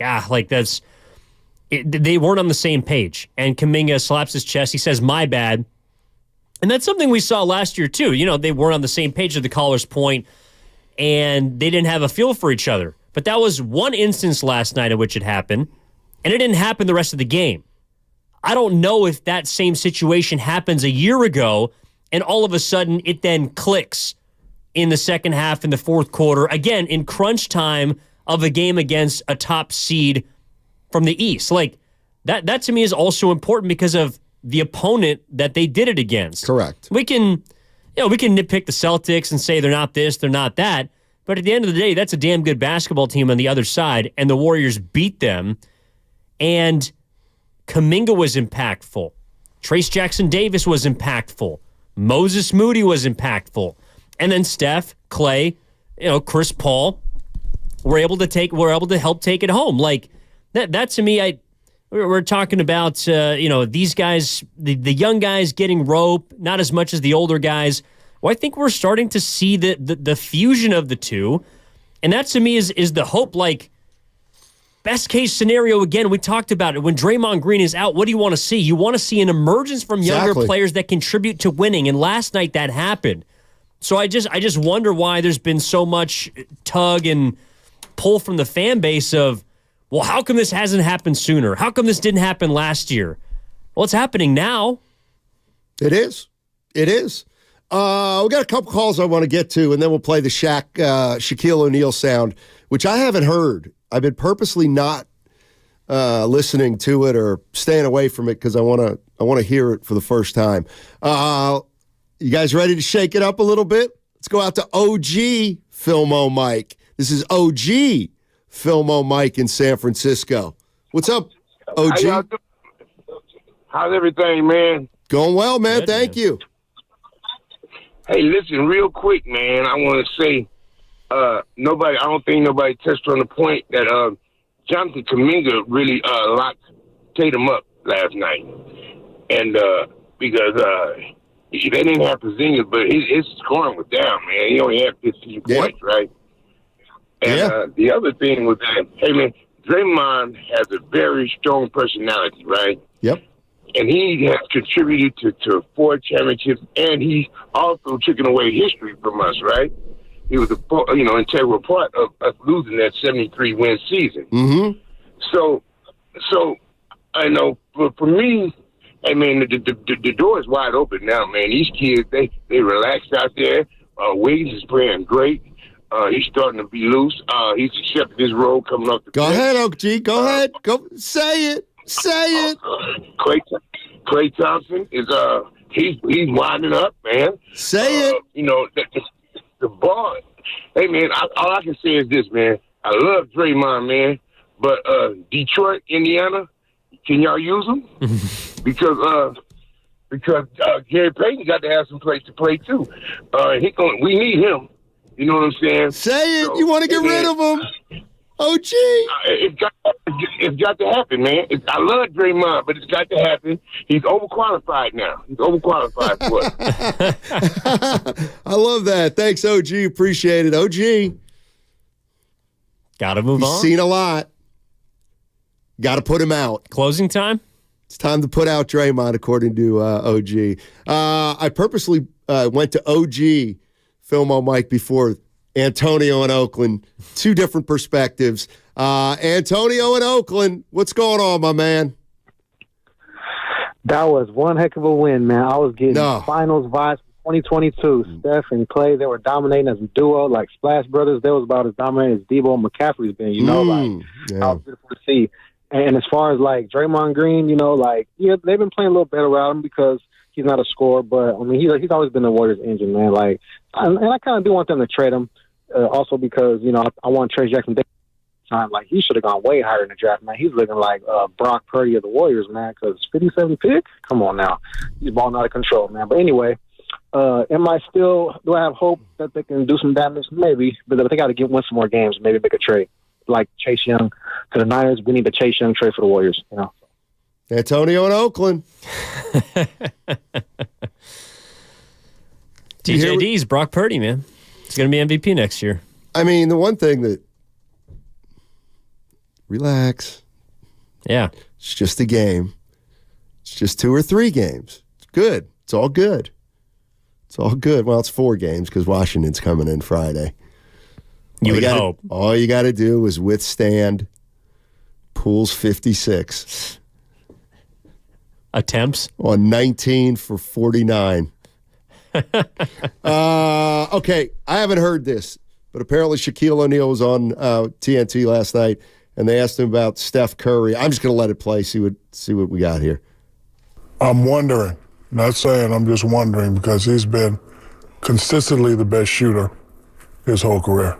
that's, they weren't on the same page, and Kuminga slaps his chest. He says, my bad. And that's something we saw last year, too. You know, they weren't on the same page at the caller's point, and they didn't have a feel for each other. But that was one instance last night in which it happened, and it didn't happen the rest of the game. I don't know if that same situation happens a year ago, and all of a sudden it then clicks in the second half, in the fourth quarter, again, in crunch time of a game against a top seed from the East. Like, that to me is also important because of the opponent that they did it against. Correct. We can nitpick the Celtics and say they're not this, they're not that, but at the end of the day, that's a damn good basketball team on the other side, and the Warriors beat them, and Kuminga was impactful. Trace Jackson-Davis was impactful. Moses Moody was impactful. And then Steph, Clay, Chris Paul were able to help take it home. Like, that to me, we're talking about, these guys, the young guys getting rope, not as much as the older guys. Well, I think we're starting to see the fusion of the two. And that to me is the hope. Like, best case scenario, again, we talked about it. When Draymond Green is out, what do you want to see? You want to see an emergence from younger players that contribute to winning. And last night that happened. So I just wonder why there's been so much tug and pull from the fan base of, well, how come this hasn't happened sooner? How come this didn't happen last year? Well, it's happening now. It is. It is. We got a couple calls I want to get to, and then we'll play the Shaquille O'Neal sound, which I haven't heard. I've been purposely not listening to it or staying away from it because I want to hear it for the first time. You guys ready to shake it up a little bit? Let's go out to OG Filmo Mike. This is OG Filmo Mike in San Francisco. What's up, OG? How's everything, man? Going well, man. Thank you. Hey, listen, real quick, man. I want to say, I don't think nobody touched on the point that Jonathan Kuminga really locked Tatum up last night, and because they didn't have Porzingis, but his scoring was down, man. He only had 15 points, right? And the other thing was that, hey, man, Draymond has a very strong personality, right? Yep. And he has contributed to 4 championships, and he's also taken away history from us, right? He was an integral part of us losing that 73-win season. Mm-hmm. So I know for me, I mean, the door is wide open now, man. These kids, they relaxed out there. Wiggins is playing great. He's starting to be loose. He's accepted his role coming up. Go ahead, OG. Go ahead. Go say it. Say it. Klay Thompson is he's winding up, man. Say it. The ball. Hey, man, all I can say is this, man. I love Draymond, man, but Detroit, Indiana, can y'all use them? because Gary Payton got to have some place to play too. We need him. You know what I'm saying? Say it. So, you want to get rid of him? OG. It's got to happen, man. I love Draymond, but it's got to happen. He's overqualified now. He's overqualified for it. I love that. Thanks, OG. Appreciate it. OG. Got to move on. He's seen a lot. Got to put him out. Closing time? It's time to put out Draymond, according to OG. I purposely went to OG Filmo Mike before Antonio in Oakland. 2 different perspectives. Antonio in Oakland, what's going on, my man? That was one heck of a win, man. I was getting finals vibes from 2022. Steph and Clay, they were dominating as a duo, like Splash Brothers. They was about as dominant as Debo and McCaffrey's been, that was beautiful to see. And as far as, like, Draymond Green, they've been playing a little better without him because he's not a scorer, but, I mean, he's always been the Warriors' engine, man. Like, and I kind of do want them to trade him, also because, I want Trey Jackson time. Like, he should have gone way higher in the draft, man. He's looking like Brock Purdy of the Warriors, man, because 57 pick? Come on now. He's balling out of control, man. But anyway, do I have hope that they can do some damage? Maybe, but they got to win some more games, maybe make a trade. Like Chase Young to the Niners, we need the Chase Young trade for the Warriors, Antonio in Oakland. TJD's Brock Purdy, man. He's going to be MVP next year. I mean, the one thing that relax. Yeah. It's just a game. It's just 2 or 3 games. It's good. It's all good. It's all good. Well, it's 4 games because Washington's coming in Friday. You would hope. All you got to do is withstand Poole's 56. Attempts? On 19 for 49. Okay, I haven't heard this, but apparently Shaquille O'Neal was on TNT last night, and they asked him about Steph Curry. I'm just going to let it play, see what we got here. I'm wondering, not saying, I'm just wondering, because he's been consistently the best shooter his whole career.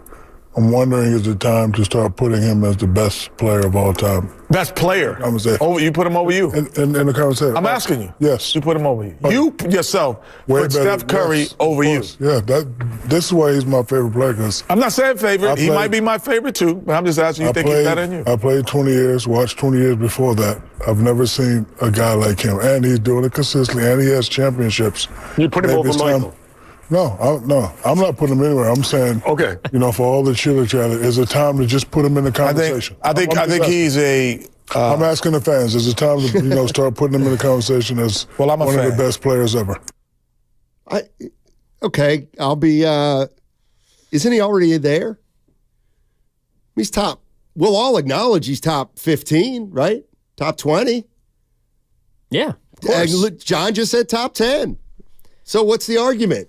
I'm wondering, is it time to start putting him as the best player of all time? Best player? I'm gonna say. Over, you put him over you? In the conversation. I'm asking you. Yes. You put him over you. You yourself put Steph Curry over you. Yeah, this is why he's my favorite player. Cause I'm not saying favorite. He might be my favorite too, but I'm just asking you think he's better than you. I played 20 years, watched 20 years before that. I've never seen a guy like him. And he's doing it consistently, and he has championships. You put him over Michael. No, I'm not putting him anywhere. I'm saying, okay, for all the chitter-chatter, is it time to just put him in the conversation? I think he's a. I'm asking the fans, is it time to start putting him in the conversation as one of the best players ever? Okay, I'll be. Isn't he already there? He's top. We'll all acknowledge he's top 15, right? Top 20. Yeah, of course. John just said top 10. So what's the argument?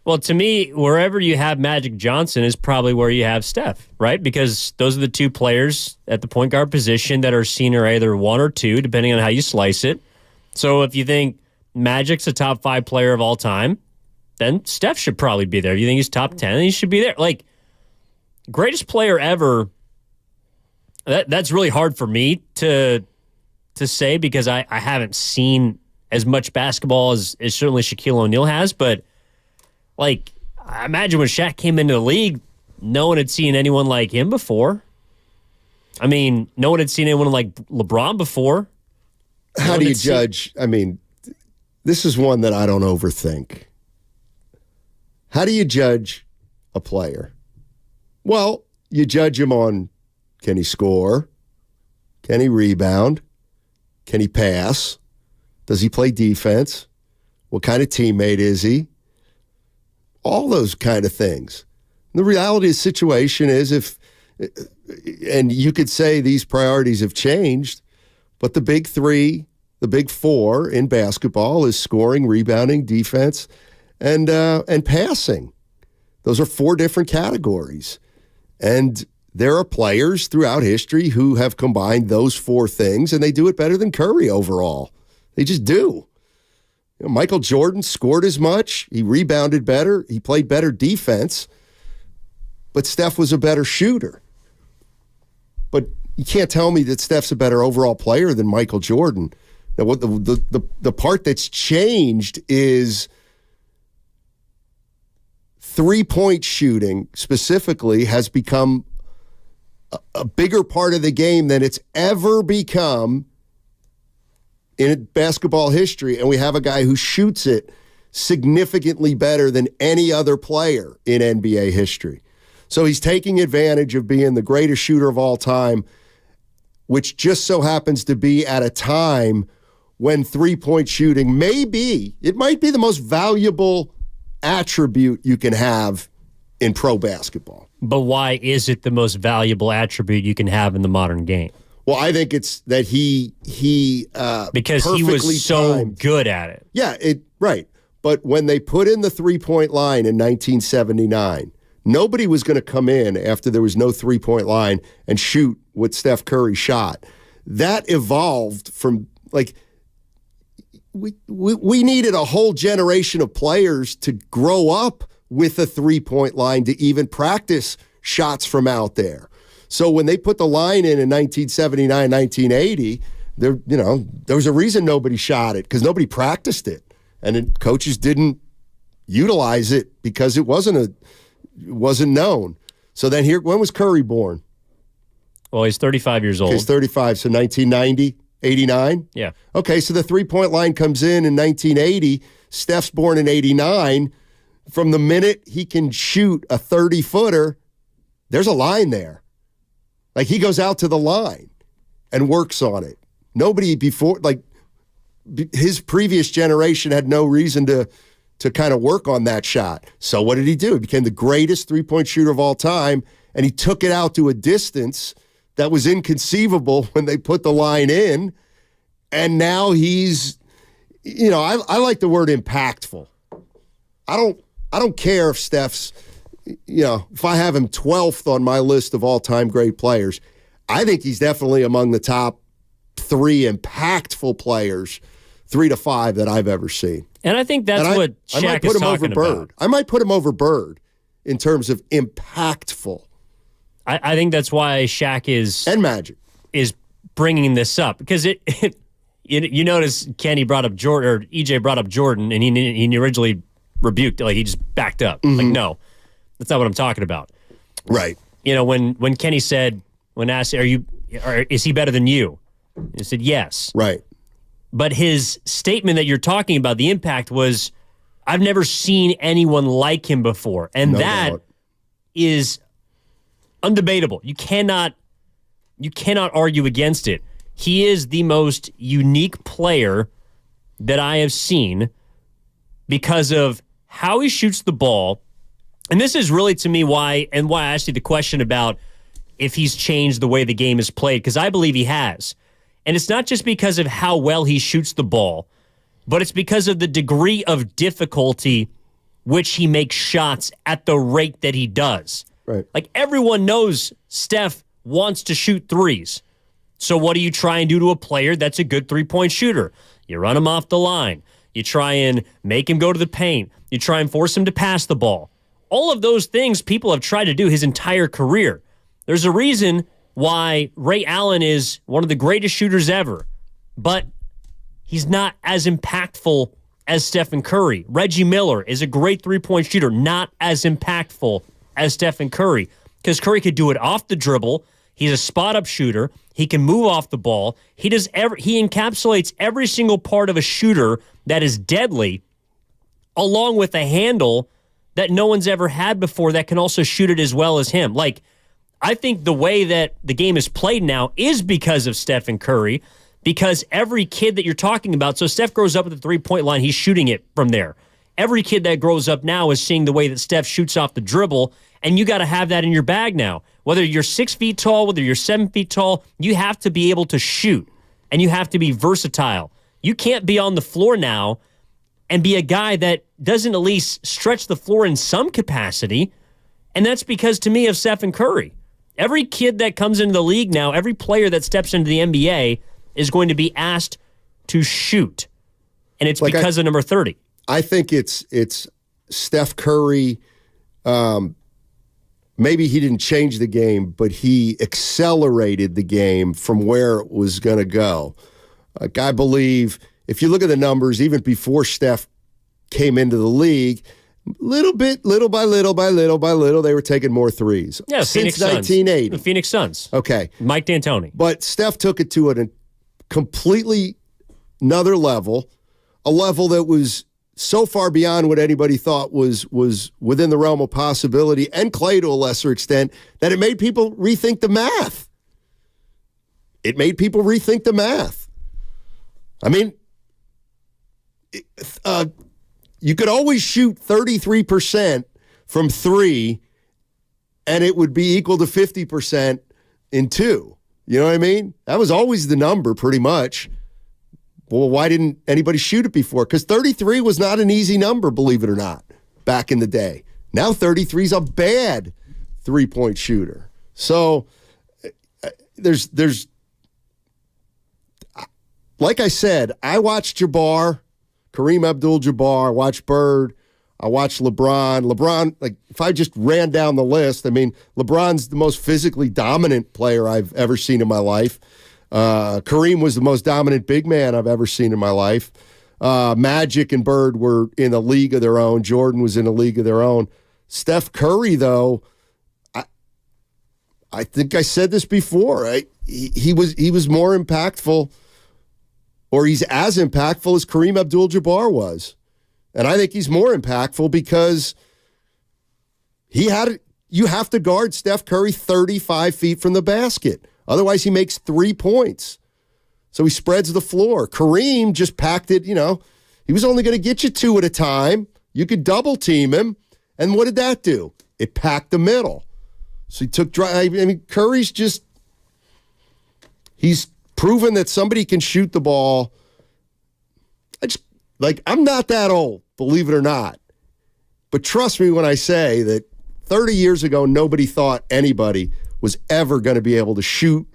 Well, to me, wherever you have Magic Johnson is probably where you have Steph, right? Because those are the 2 players at the point guard position that are seen are either 1 or 2, depending on how you slice it. So if you think Magic's a top 5 player of all time, then Steph should probably be there. If you think he's top 10, he should be there. Like, greatest player ever, that's really hard for me to say because I haven't seen as much basketball as certainly Shaquille O'Neal has, but like, I imagine when Shaq came into the league, no one had seen anyone like him before. I mean, no one had seen anyone like LeBron before. How do you judge? I mean, this is one that I don't overthink. How do you judge a player? Well, you judge him on, can he score? Can he rebound? Can he pass? Does he play defense? What kind of teammate is he? All those kind of things. The reality of the situation is and you could say these priorities have changed, but the big 3, the big 4 in basketball is scoring, rebounding, defense, and passing. Those are 4 different categories. And there are players throughout history who have combined those 4 things, and they do it better than Curry overall. They just do. Michael Jordan scored as much. He rebounded better. He played better defense. But Steph was a better shooter. But you can't tell me that Steph's a better overall player than Michael Jordan. Now, what the part that's changed is 3-point shooting specifically has become a bigger part of the game than it's ever become in basketball history, and we have a guy who shoots it significantly better than any other player in NBA history. So he's taking advantage of being the greatest shooter of all time, which just so happens to be at a time when 3-point shooting might be the most valuable attribute you can have in pro basketball. But why is it the most valuable attribute you can have in the modern game? Well, I think it's that he because he was so good at it. Yeah, right. But when they put in the 3-point line in 1979, nobody was going to come in after there was no 3-point line and shoot what Steph Curry shot. That evolved from we needed a whole generation of players to grow up with a 3-point line to even practice shots from out there. So when they put the line in 1979, 1980, there was a reason nobody shot it because nobody practiced it, and coaches didn't utilize it because it wasn't known. So then when was Curry born? Well, he's 35 years old. He's 35, so 1990, 89? Yeah. Okay, so the 3-point line comes in 1980. Steph's born in 89. From the minute he can shoot a 30-footer, there's a line there. Like, he goes out to the line and works on it. Nobody before, his previous generation had no reason to kind of work on that shot. So what did he do? He became the greatest 3-point shooter of all time, and he took it out to a distance that was inconceivable when they put the line in. And now he's, I like the word impactful. I don't care if Steph's, if I have him 12th on my list of all-time great players. I think he's definitely among the top 3 impactful players, 3 to 5 that I've ever seen. And I think that's what Shaq is talking about. I might put him over Bird in terms of impactful. I think that's why Shaq and Magic is bringing this up because you notice Kenny brought up Jordan or EJ brought up Jordan and he originally rebuked he just backed up no, that's not what I'm talking about. Right. When Kenny said when asked is he better than you? He said yes. Right. But his statement that you're talking about, the impact was, I've never seen anyone like him before. And that is undebatable. You cannot argue against it. He is the most unique player that I have seen because of how he shoots the ball. And this is really, to me, why I asked you the question about if he's changed the way the game is played, because I believe he has. And it's not just because of how well he shoots the ball, but it's because of the degree of difficulty which he makes shots at the rate that he does. Right. Like, everyone knows Steph wants to shoot threes. So what do you try and do to a player that's a good 3-point shooter? You run him off the line. You try and make him go to the paint. You try and force him to pass the ball. All of those things people have tried to do his entire career. There's a reason why Ray Allen is one of the greatest shooters ever, but he's not as impactful as Stephen Curry. Reggie Miller is a great 3-point shooter, not as impactful as Stephen Curry, because Curry could do it off the dribble. He's a spot-up shooter. He can move off the ball. He encapsulates every single part of a shooter that is deadly, along with a handle that no one's ever had before that can also shoot it as well as him. I think the way that the game is played now is because of Stephen Curry, because every kid that you're talking about, so Steph grows up at the 3-point line, he's shooting it from there. Every kid that grows up now is seeing the way that Steph shoots off the dribble, and you got to have that in your bag now. Whether you're 6 feet tall, whether you're 7 feet tall, you have to be able to shoot, and you have to be versatile. You can't be on the floor now and be a guy that doesn't at least stretch the floor in some capacity, and that's because, to me, of Stephen Curry. Every kid that comes into the league now, every player that steps into the NBA is going to be asked to shoot, and it's because of number 30. I think it's Steph Curry. Maybe he didn't change the game, but he accelerated the game from where it was going to go. I believe if you look at the numbers, even before Steph came into the league, little by little, they were taking more threes. Yeah, since 1980. The Phoenix Suns. Okay. Mike D'Antoni. But Steph took it to a completely another level, a level that was so far beyond what anybody thought was within the realm of possibility, and Klay to a lesser extent, that it made people rethink the math. I mean, you could always shoot 33% from 3, and it would be equal to 50% in 2. You know what I mean? That was always the number, pretty much. Well, why didn't anybody shoot it before? Because 33 was not an easy number, believe it or not, back in the day. Now 33 is a bad three-point shooter. So there's like I said, I watched Jabbar, Kareem Abdul-Jabbar, I watched Bird, I watched LeBron. LeBron, like, if I just ran down the list, I mean, LeBron's the most physically dominant player I've ever seen in my life. Kareem was the most dominant big man I've ever seen in my life. Magic and Bird were in a league of their own. Jordan was in a league of their own. Steph Curry, though, I think I said this before, right? He was more impactful, or he's as impactful as Kareem Abdul-Jabbar was. And I think he's more impactful because you have to guard Steph Curry 35 feet from the basket. Otherwise, he makes 3 points. So he spreads the floor. Kareem just packed it, he was only going to get you 2 at a time. You could double team him. And what did that do? It packed the middle. So he took Curry's he's proven that somebody can shoot the ball. I'm not that old, believe it or not. But trust me when I say that 30 years ago, nobody thought anybody was ever going to be able to shoot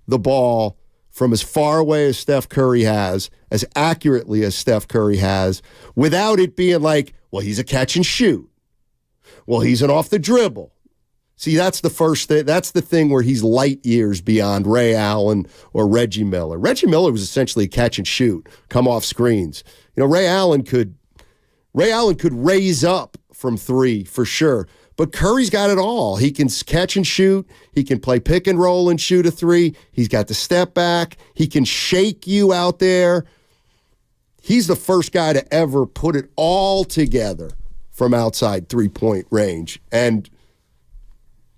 the ball from as far away as Steph Curry has, as accurately as Steph Curry has, without it being like, well, he's a catch and shoot. Well, he's an off the dribble. See, that's the first thing. That's the thing where he's light years beyond Ray Allen or Reggie Miller. Reggie Miller was essentially a catch and shoot, come off screens. Ray Allen could raise up from 3 for sure. But Curry's got it all. He can catch and shoot. He can play pick and roll and shoot a 3. He's got the step back. He can shake you out there. He's the first guy to ever put it all together from outside 3-point range. And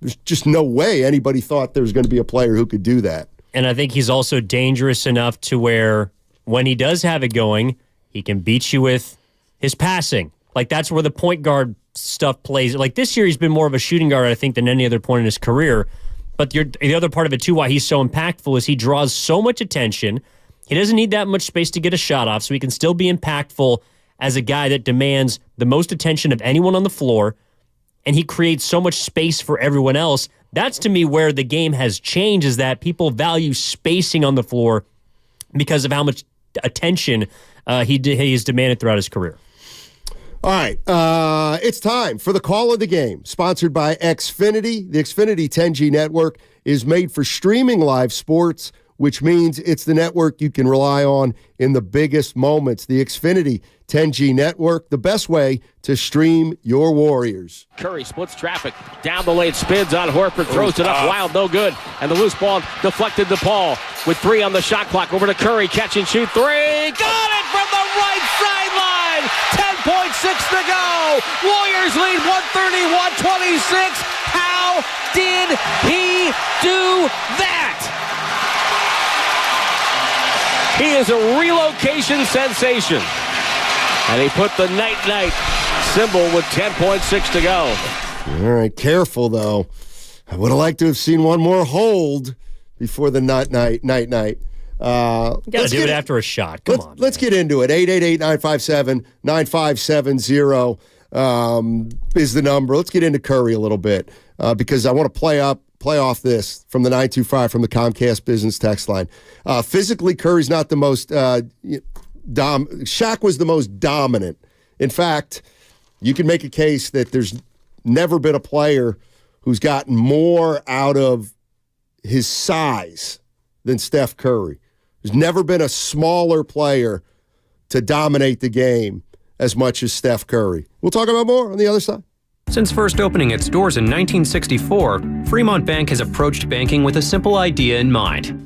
there's just no way anybody thought there was going to be a player who could do that. And I think he's also dangerous enough to where when he does have it going, he can beat you with his passing. Like, that's where the point guard stuff plays. Like, this year he's been more of a shooting guard, I think, than any other point in his career. But the other part of it, too, why he's so impactful is he draws so much attention. He doesn't need that much space to get a shot off, so he can still be impactful as a guy that demands the most attention of anyone on the floor, and he creates so much space for everyone else. That's, to me, where the game has changed, is that people value spacing on the floor because of how much attention he's demanded throughout his career. All right, it's time for the call of the game, sponsored by Xfinity. The Xfinity 10G network is made for streaming live sports, which means it's the network you can rely on in the biggest moments. The Xfinity 10G network, the best way to stream your Warriors. Curry splits traffic. Down the lane, spins on Horford, throws it up wild, no good. And the loose ball deflected to Paul with 3 on the shot clock. Over to Curry, catch and shoot 3. Got it from the right sideline. 10.6 to go. Warriors lead 131-26. How did he do that? He is a relocation sensation. And he put the night-night symbol with 10.6 to go. All right, careful, though. I would have liked to have seen one more hold before the night-night. You got to do it after a shot. Come on. Let's get into it. 888-957-9570 is the number. Let's get into Curry a little bit because I want to play off this from the 925 from the Comcast Business text line. Physically, Curry's not the most Shaq was the most dominant. In fact, you can make a case that there's never been a player who's gotten more out of his size than Steph Curry. There's never been a smaller player to dominate the game as much as Steph Curry. We'll talk about more on the other side. Since first opening its doors in 1964, Fremont Bank has approached banking with a simple idea in mind.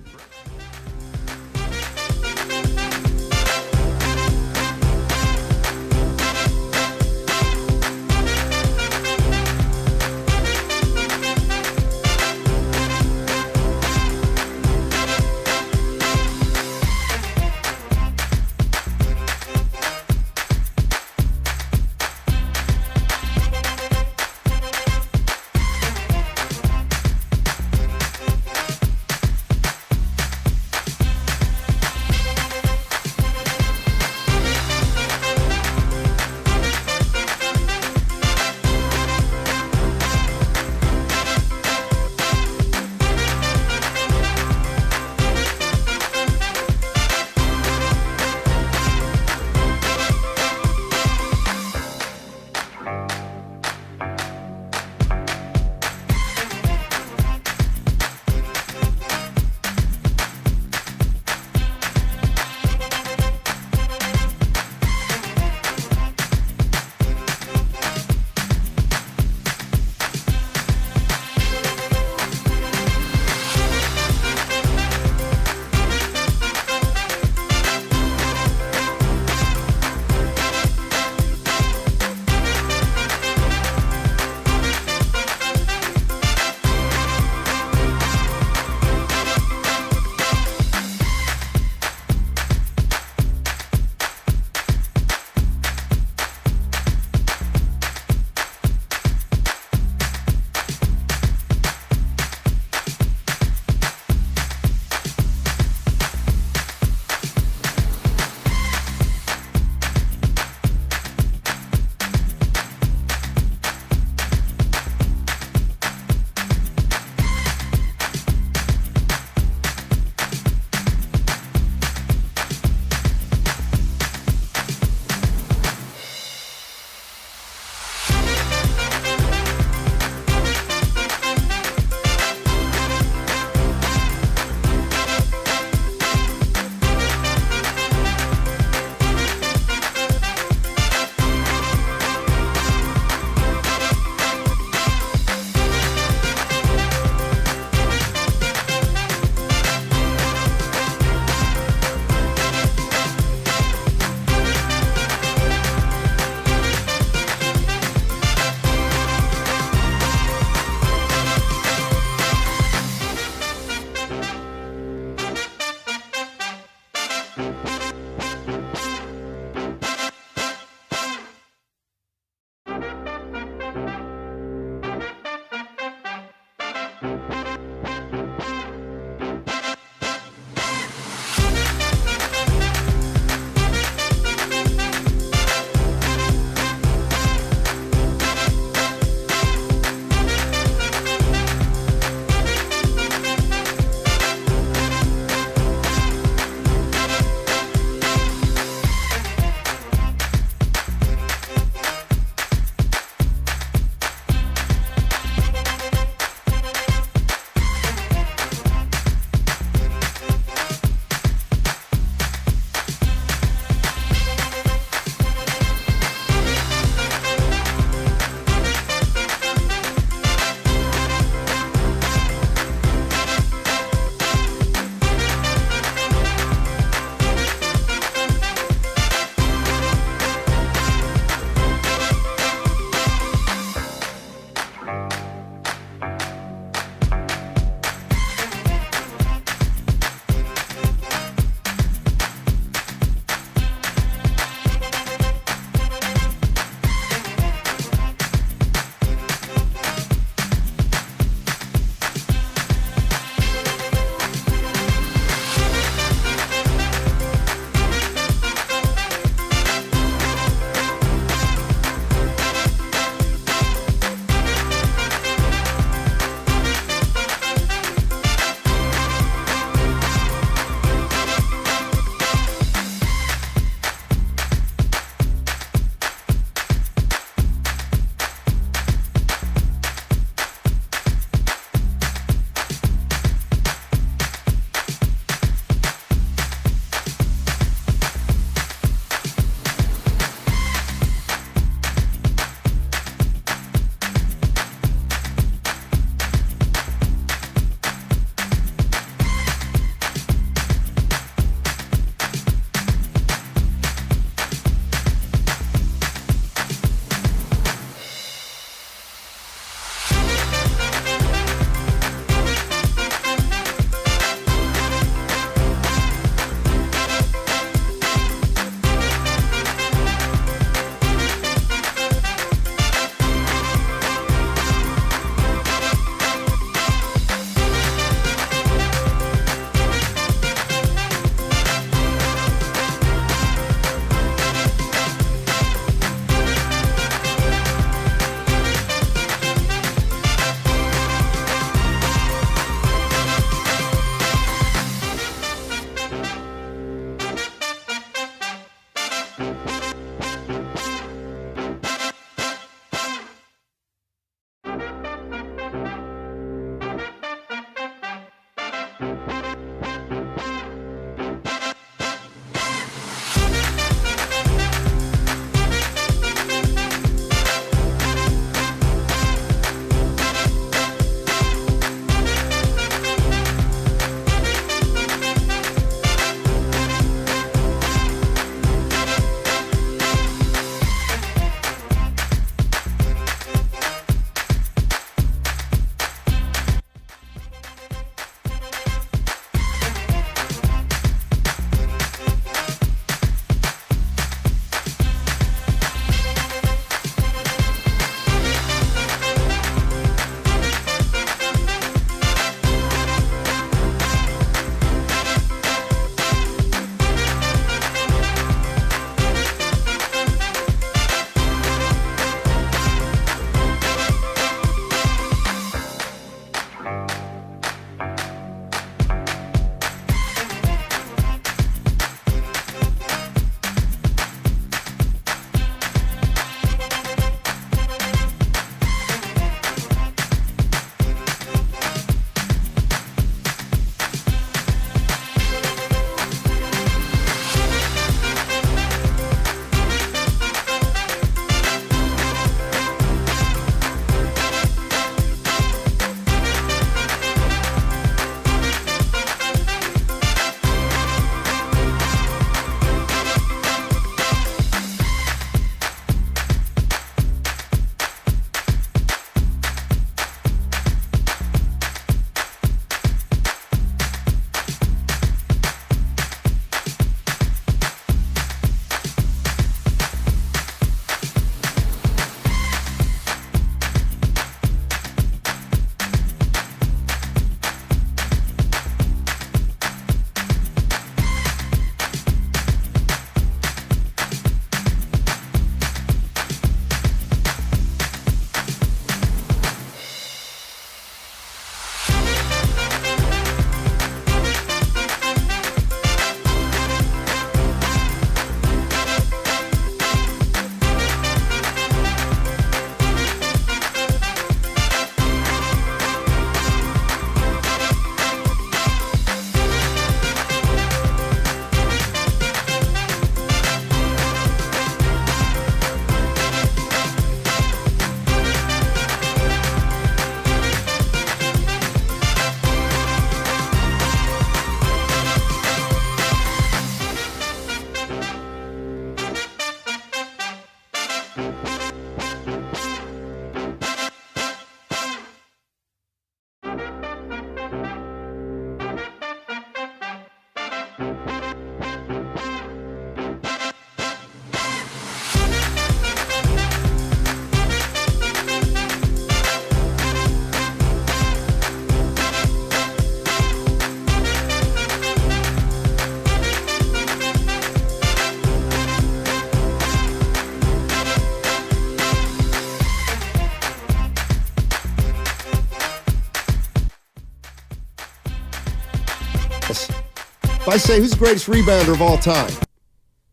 If I say who's the greatest rebounder of all time,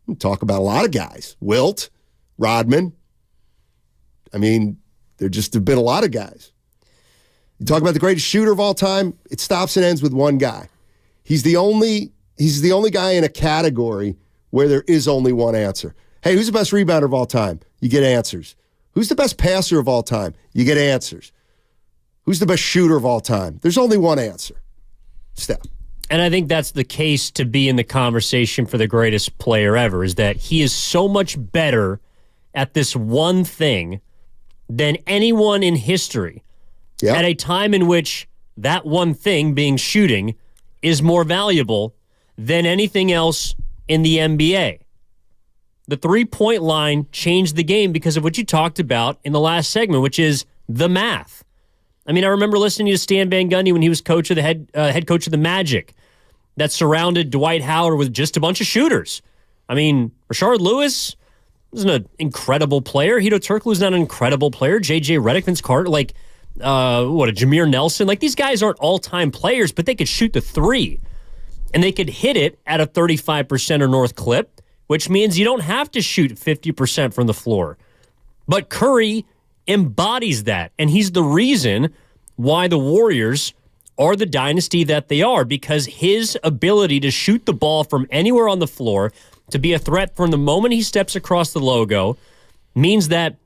we talk about a lot of guys. Wilt, Rodman. I mean, there just have been a lot of guys. You talk about the greatest shooter of all time, it stops and ends with one guy. He's the only guy in a category where there is only one answer. Hey, who's the best rebounder of all time? You get answers. Who's the best passer of all time? You get answers. Who's the best shooter of all time? There's only one answer. Steph. And I think that's the case to be in the conversation for the greatest player ever, is that he is so much better at this one thing than anyone in history. Yep. At a time in which that one thing, being shooting, is more valuable than anything else in the NBA. The three-point line changed the game because of what you talked about in the last segment, which is the math. I mean, I remember listening to Stan Van Gundy when he was coach of the head coach of the Magic, that surrounded Dwight Howard with just a bunch of shooters. I mean, Rashard Lewis wasn't an incredible player. Hedo Turkoglu's not an incredible player. J.J. Redick, Vince Carter, Jameer Nelson. Like, these guys aren't all-time players, but they could shoot the three. And they could hit it at a 35% or north clip, which means you don't have to shoot 50% from the floor. But Curry embodies that, and he's the reason why the Warriors are the dynasty that they are because his ability to shoot the ball from anywhere on the floor, to be a threat from the moment he steps across the logo, means that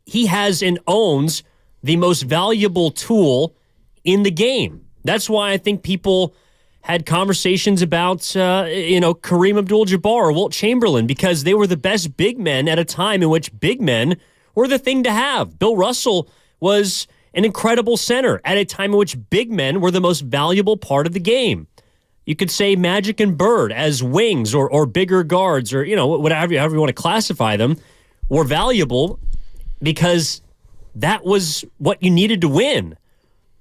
he has and owns the most valuable tool in the game. That's why I think people had conversations about, Kareem Abdul-Jabbar or Wilt Chamberlain, because they were the best big men at a time in which big men were the thing to have. Bill Russell was an incredible center at a time in which big men were the most valuable part of the game. You could say Magic and Bird as wings or bigger guards or, whatever you want to classify them, were valuable because that was what you needed to win.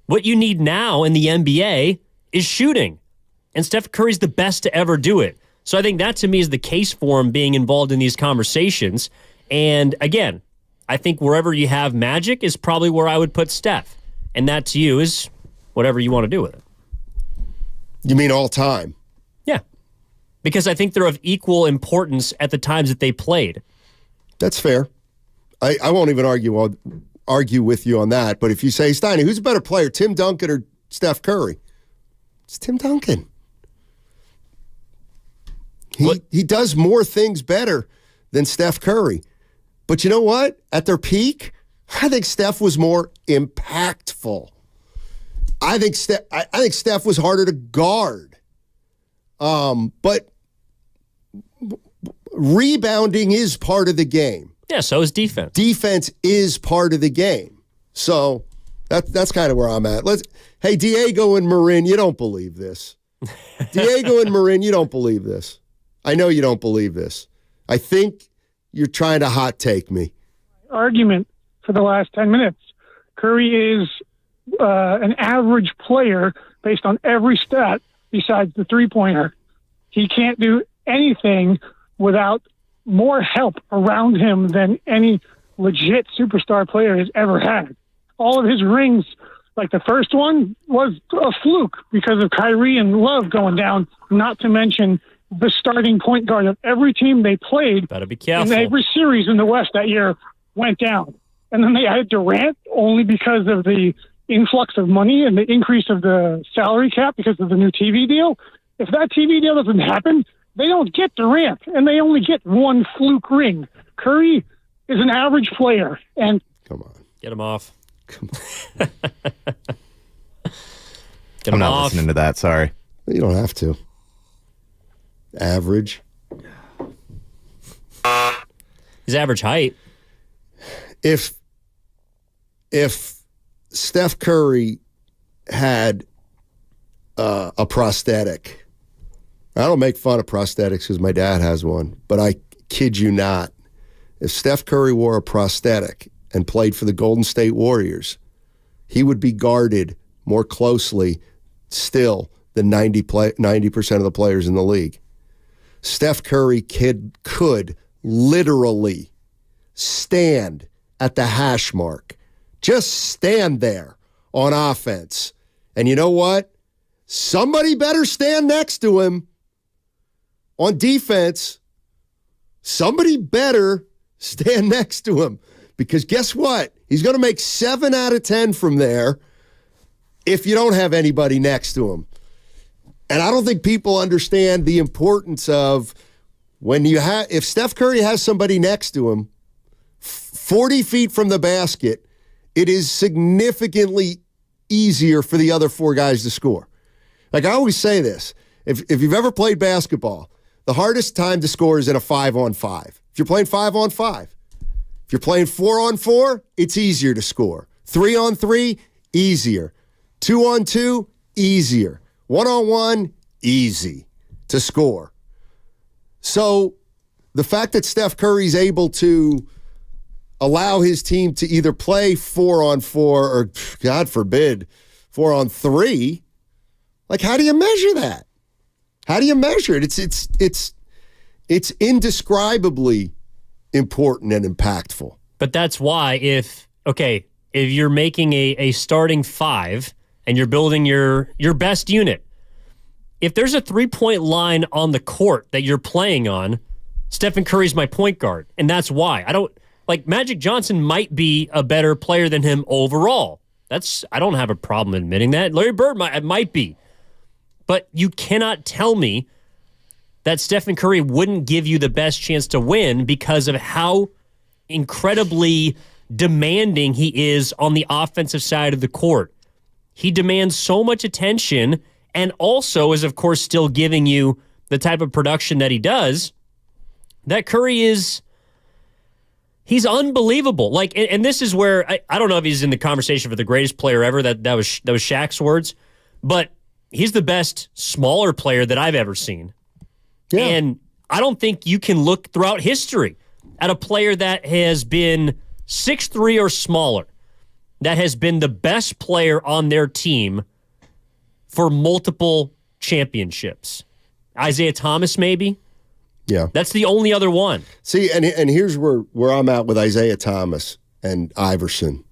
What you need now in the NBA is shooting. And Steph Curry's the best to ever do it. So I think that to me is the case for him being involved in these conversations. And again, I think wherever you have Magic is probably where I would put Steph. And that to you is whatever you want to do with it. You mean all time? Yeah. Because I think they're of equal importance at the times that they played. That's fair. I won't even argue with you on that. But if you say, Steiny, who's a better player, Tim Duncan or Steph Curry? It's Tim Duncan. He does more things better than Steph Curry. But you know what? At their peak, I think Steph was more impactful. I think Steph was harder to guard. But rebounding is part of the game. Yeah, so is defense. Defense is part of the game. So that's kind of where I'm at. Hey, Diego and Marin, you don't believe this. Diego and Marin, you don't believe this. I know you don't believe this. I think you're trying to hot take me. Argument for the last 10 minutes. Curry is an average player based on every stat besides the three-pointer. He can't do anything without more help around him than any legit superstar player has ever had. All of his rings, like the first one, was a fluke because of Kyrie and Love going down, not to mention the starting point guard of every team they played. Better be careful. In every series in the West that year went down. And then they added Durant only because of the influx of money and the increase of the salary cap because of the new TV deal. If that TV deal doesn't happen, they don't get Durant, and they only get one fluke ring. Curry is an average player. And come on. Get him off. Come on. I'm not listening to that, sorry. You don't have to. Average. His average height. If Steph Curry had a prosthetic, I don't make fun of prosthetics because my dad has one, but I kid you not, if Steph Curry wore a prosthetic and played for the Golden State Warriors, he would be guarded more closely still than 90% of the players in the league. Steph Curry could literally stand at the hash mark. Just stand there on offense. And you know what? Somebody better stand next to him on defense. Somebody better stand next to him. Because guess what? He's going to make 7 out of 10 from there if you don't have anybody next to him. And I don't think people understand the importance of if Steph Curry has somebody next to him, 40 feet from the basket, it is significantly easier for the other 4 guys to score. Like I always say this, if you've ever played basketball, the hardest time to score is in a 5-on-5. If you're playing 5-on-5. If you're playing 4-on-4, it's easier to score. 3-on-3, easier. 2-on-2, easier. 1-on-1, easy to score. So the fact that Steph Curry's able to allow his team to either play 4-on-4 or, God forbid, 4-on-3, like how do you measure that? How do you measure it? It's indescriibably important and impactful. But that's why if you're making a starting 5 and you're building your best unit, if there's a 3-point line on the court that you're playing on, Stephen Curry's my point guard. And that's why. Magic Johnson might be a better player than him overall. I don't have a problem admitting that. Larry Bird might be. But you cannot tell me that Stephen Curry wouldn't give you the best chance to win because of how incredibly demanding he is on the offensive side of the court. He demands so much attention and also is, of course, still giving you the type of production that he does, that Curry he's unbelievable. Like, and this is where, I don't know if he's in the conversation for the greatest player ever, that was Shaq's words, but he's the best smaller player that I've ever seen. Yeah. And I don't think you can look throughout history at a player that has been 6'3" or smaller, that has been the best player on their team for multiple championships. Isaiah Thomas, maybe? Yeah. That's the only other one. See, and here's where I'm at with Isaiah Thomas and Iverson.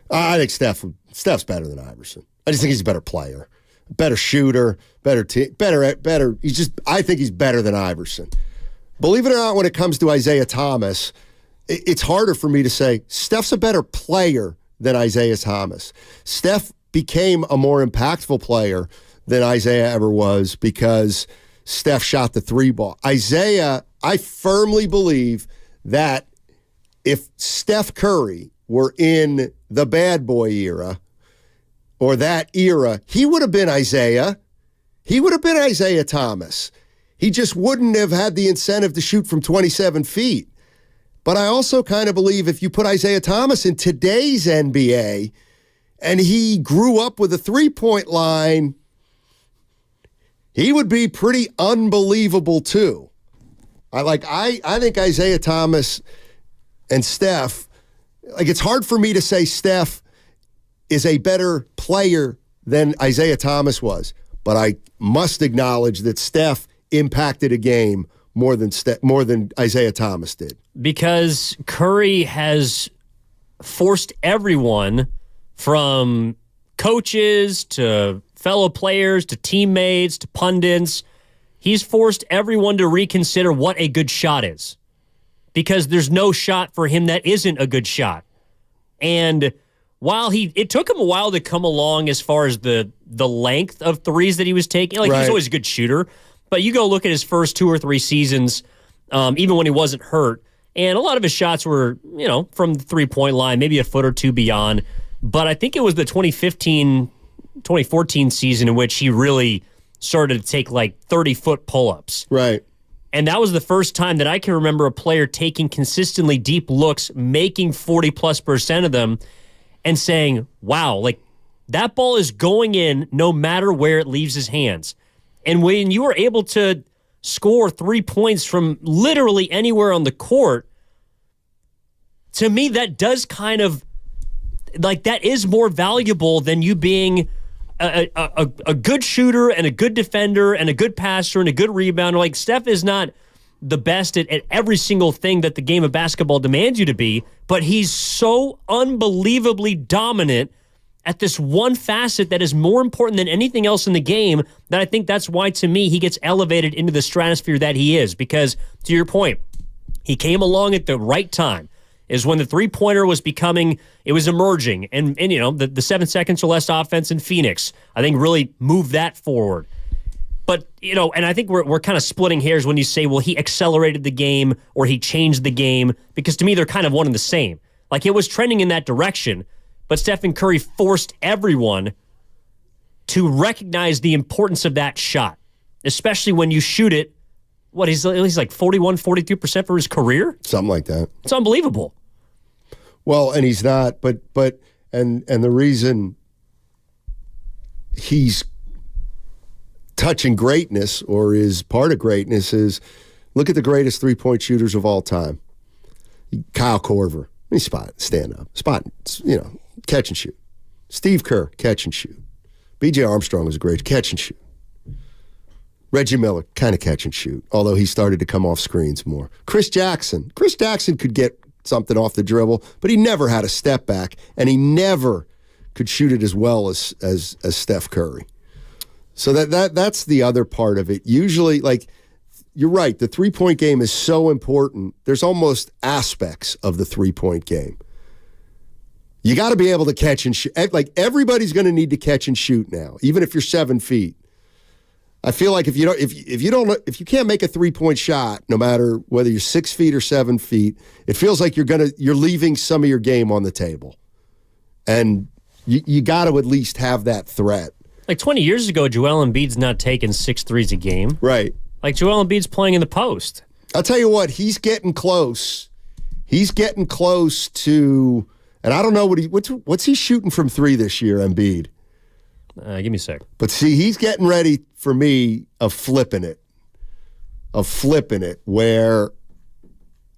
I think Steph's better than Iverson. I just think he's a better player, better shooter, better. I think he's better than Iverson. Believe it or not, when it comes to Isaiah Thomas, it's harder for me to say Steph's a better player than Isaiah Thomas. Steph became a more impactful player than Isaiah ever was because Steph shot the 3 ball. Isaiah, I firmly believe that if Steph Curry were in the bad boy era or that era, he would have been Isaiah. He would have been Isaiah Thomas. He just wouldn't have had the incentive to shoot from 27 feet. But I also kind of believe if you put Isaiah Thomas in today's NBA and he grew up with a 3-point line, he would be pretty unbelievable too. I think Isaiah Thomas and Steph, it's hard for me to say Steph is a better player than Isaiah Thomas was, but I must acknowledge that Steph impacted a game more than Isaiah Thomas did. Because Curry has forced everyone from coaches to fellow players to teammates to pundits, he's forced everyone to reconsider what a good shot is. Because there's no shot for him that isn't a good shot. And while it took him a while to come along as far as the length of threes that he was taking. He was always a good shooter. But you go look at his first 2 or 3 seasons, even when he wasn't hurt, and a lot of his shots were, from the 3-point line, maybe a foot or two beyond. But I think it was the 2014 season in which he really started to take 30-foot pull-ups. Right. And that was the first time that I can remember a player taking consistently deep looks, making 40+% of them, and saying, wow, that ball is going in no matter where it leaves his hands. And when you are able to score 3 points from literally anywhere on the court, to me, that does kind of, that is more valuable than you being a good shooter and a good defender and a good passer and a good rebounder. Steph is not the best at every single thing that the game of basketball demands you to be, but he's so unbelievably dominant at this one facet that is more important than anything else in the game, that I think that's why, to me, he gets elevated into the stratosphere that he is. Because, to your point, he came along at the right time, is when the three-pointer was emerging. And the 7 seconds or less offense in Phoenix, I think, really moved that forward. But, and I think we're kind of splitting hairs when you say, well, he accelerated the game or he changed the game, because to me, they're kind of one and the same. It was trending in that direction, but Stephen Curry forced everyone to recognize the importance of that shot, especially when you shoot it. What, he's 41, 42% for his career? Something like that. It's unbelievable. Well, and he's not, but the reason he's touching greatness or is part of greatness is, look at the greatest three-point shooters of all time. Kyle Korver, stand up, catch and shoot. Steve Kerr, catch and shoot. B.J. Armstrong was a great catch and shoot. Reggie Miller, kind of catch and shoot, although he started to come off screens more. Chris Jackson could get something off the dribble, but he never had a step back, and he never could shoot it as well as Steph Curry. So that's the other part of it. Usually, you're right, the three-point game is so important. There's almost aspects of the three-point game. You got to be able to catch and shoot. Like, everybody's going to need to catch and shoot now, even if you're 7 feet. I feel like if you can't make a 3-point shot, no matter whether you're 6 feet or 7 feet, it feels like you're leaving some of your game on the table, and you got to at least have that threat. Like 20 years ago, Joel Embiid's not taking 6 threes a game. Right. Like Joel Embiid's playing in the post. I'll tell you what, he's getting close. He's getting close to, and I don't know what's he shooting from 3 this year, Embiid. Give me a sec. But see, he's getting ready for me of flipping it, where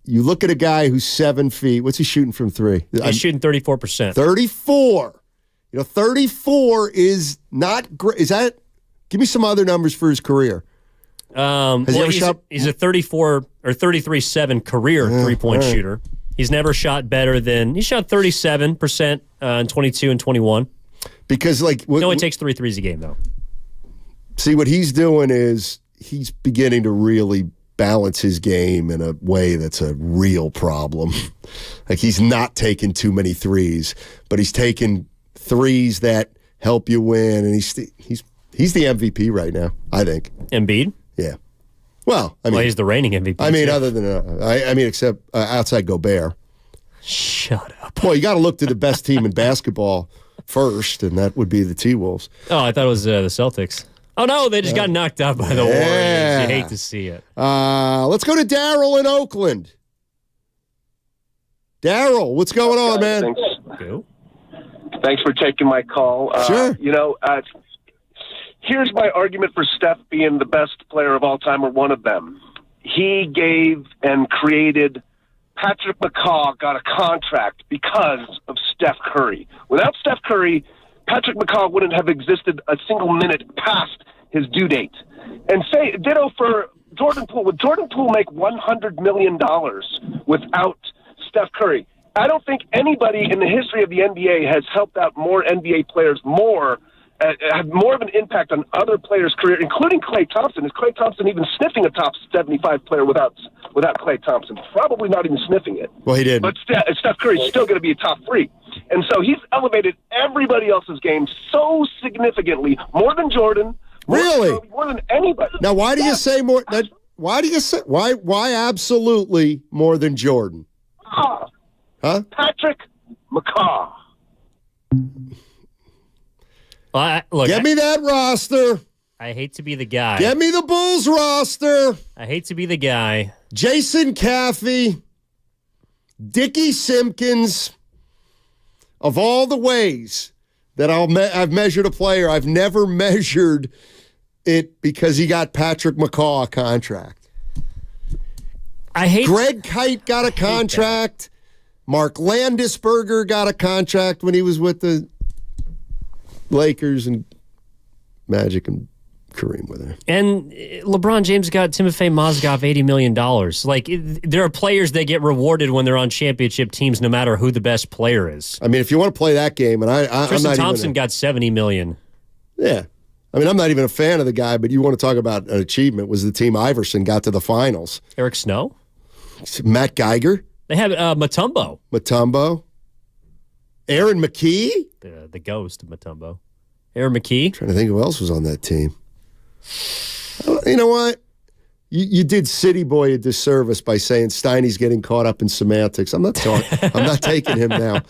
you look at a guy who's 7 feet. What's he shooting from 3? He's shooting 34%. 34. 34 is not great. Is that? Give me some other numbers for his career. He's a 34 or 33.7 career 3-point shooter. He's never shot better than he shot 37% in 22 and 21. Because he only takes 3 threes a game though. See, what he's doing is he's beginning to really balance his game in a way that's a real problem. Like, he's not taking too many threes, but he's taking threes that help you win, and he's the MVP right now, I think. Embiid? Yeah. Well, I mean, he's the reigning MVP. I mean, other than except outside Gobert. Shut up. Well, you got to look to the best team in basketball first, and that would be the T-Wolves. Oh, I thought it was the Celtics. Oh, no, they just got knocked out by the Warriors. You hate to see it. Let's go to Daryl in Oakland. Daryl, what's going on, man? Thanks for taking my call. Sure. Here's my argument for Steph being the best player of all time, or one of them. He gave and created. Patrick McCaw got a contract because of Steph Curry. Without Steph Curry, Patrick McCaw wouldn't have existed a single minute past his due date. And say ditto for Jordan Poole. Would Jordan Poole make $100 million without Steph Curry? I don't think anybody in the history of the NBA has helped out more NBA players have more of an impact on other players' career, including Klay Thompson. Is Klay Thompson even sniffing a top 75 player without Klay Thompson? Probably not even sniffing it. Well, he did. But Steph Curry's still going to be a top 3. And so he's elevated everybody else's game so significantly, more than Jordan. Really? More than anybody. Now, why do you say more? Why do you say why absolutely more than Jordan? Huh? Patrick McCaw. Get me that roster. I hate to be the guy. Get me the Bulls roster. I hate to be the guy. Jason Caffey, Dickie Simpkins. Of all the ways that I've measured a player, I've never measured it because he got Patrick McCaw a contract. Greg Kite got a contract. Mark Landisberger got a contract when he was with the Lakers, and Magic and Kareem with her. And LeBron James got Timofey Mozgov $80 million. Like, there are players that get rewarded when they're on championship teams, no matter who the best player is. I mean, if you want to play that game, and Tristan Thompson got $70 million. Yeah. I mean, I'm not even a fan of the guy, but you want to talk about an achievement, was the team Iverson got to the finals. Eric Snow? Matt Geiger? They have Mutombo. Aaron McKee? The ghost of Mutombo. Aaron McKee? Trying to think who else was on that team. You know what? You did City Boy a disservice by saying Steiny's getting caught up in semantics. I'm not taking him now.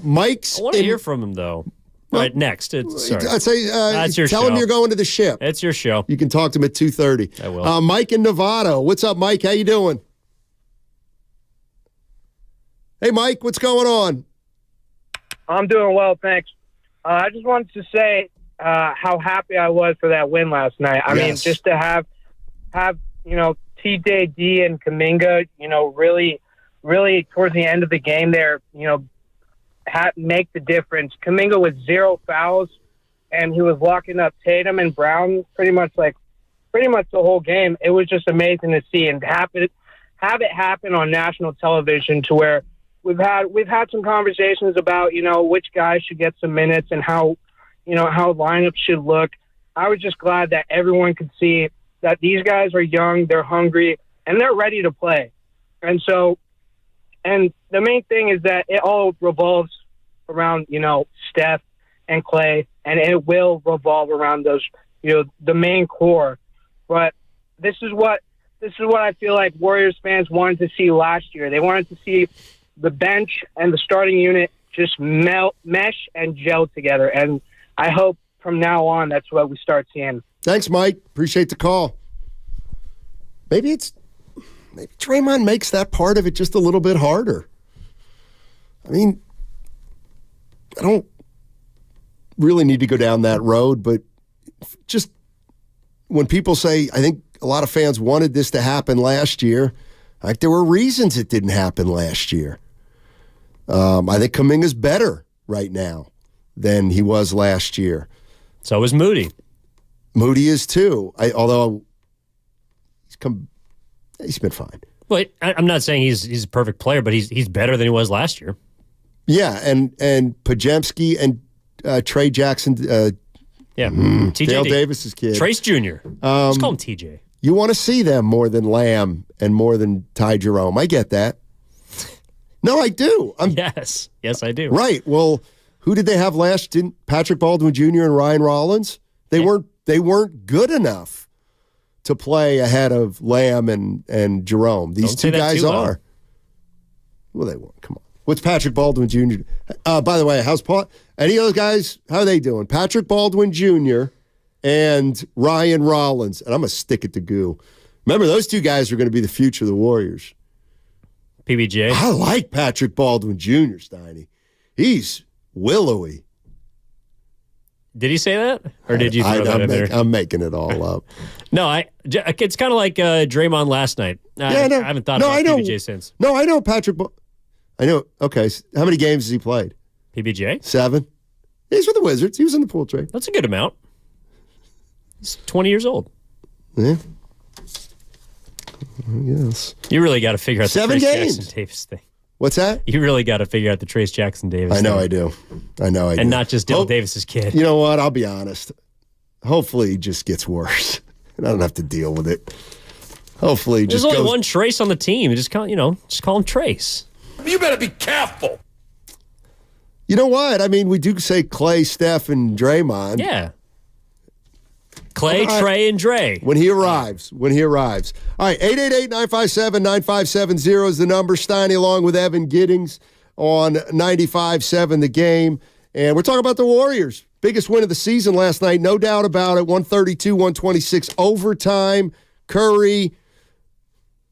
Mike's. I want to hear from him, though. All right, next. Sorry. I'd say That's your tell show. him you're going to the ship. It's your show. You can talk to him at 2:30. I will. Mike in Novato. What's up, Mike? How you doing? Hey, Mike, what's going on? I'm doing well, thanks. I just wanted to say how happy I was for that win last night. I mean, just to have TJD and Kuminga, really towards the end of the game there, make the difference. Kuminga with 0 fouls, and he was locking up Tatum and Brown pretty much the whole game. It was just amazing to see, and have it happen on national television, to where we've had some conversations about, which guys should get some minutes and how lineups should look. I was just glad that everyone could see that these guys are young, they're hungry, and they're ready to play. And the main thing is that it all revolves around, Steph and Clay, and it will revolve around those, the main core. But this is what I feel like Warriors fans wanted to see last year. They wanted to see the bench and the starting unit just mesh and gel together. And I hope from now on that's what we start seeing. Thanks, Mike. Appreciate the call. Maybe Draymond makes that part of it just a little bit harder. I mean, I don't really need to go down that road, but just when people say, I think a lot of fans wanted this to happen last year, like there were reasons it didn't happen last year. I think Kuminga's better right now than he was last year. So is Moody. Moody is too. Although he's been fine. But I'm not saying he's a perfect player, but he's better than he was last year. Yeah, and Podziemski and Trey Jackson. TJ Dale Davis's kid. Trace Jr. Let's call him TJ. You want to see them more than Lamb and more than Ty Jerome. I get that. No, I do. Yes, I do. Right. Well, who did they have last? Didn't Patrick Baldwin Jr. and Ryan Rollins? They weren't good enough to play ahead of Lamb and Jerome. These two guys are. Well, they weren't. Come on. What's Patrick Baldwin Jr.? By the way, how's Paul? Any of those guys? How are they doing? Patrick Baldwin Jr. and Ryan Rollins. And I'm gonna stick it to Goo. Remember, those two guys are going to be the future of the Warriors. PBJ. I like Patrick Baldwin Jr., Steiny. He's willowy. Did he say that? Or did you throw that in there? I'm making it all up. No, it's kind of like Draymond last night. I haven't thought about PBJ since. No, I know Patrick. I know. Okay. How many games has he played? PBJ? 7. He's with the Wizards. He was in the pool trade. That's a good amount. He's 20 years old. Yeah. Yes. You really got to figure out the 7 Trace games. Jackson Davis thing. What's that? You really got to figure out the Trace Jackson Davis I know thing. I do. I know I do. And not just Dale Davis's kid. You know what? I'll be honest. Hopefully, he just gets worse, and I don't have to deal with it. Hopefully, There's only one Trace on the team. Just call him Trace. You better be careful. You know what? I mean, we do say Clay, Steph, and Draymond. Yeah. Clay, Trey, and Dre. When he arrives. All right, 888-957-9570 is the number. Steiny along with Evan Giddings on 95.7 The Game. And we're talking about the Warriors. Biggest win of the season last night, no doubt about it. 132-126 overtime. Curry,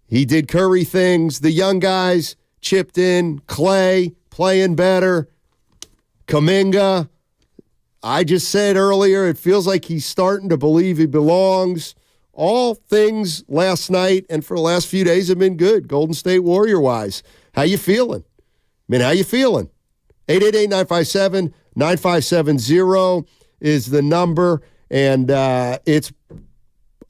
he did Curry things. The young guys chipped in. Clay playing better. Kuminga. I just said earlier, it feels like he's starting to believe he belongs. All things last night and for the last few days have been good, Golden State Warrior-wise. How you feeling? 888-957-9570 is the number, and it's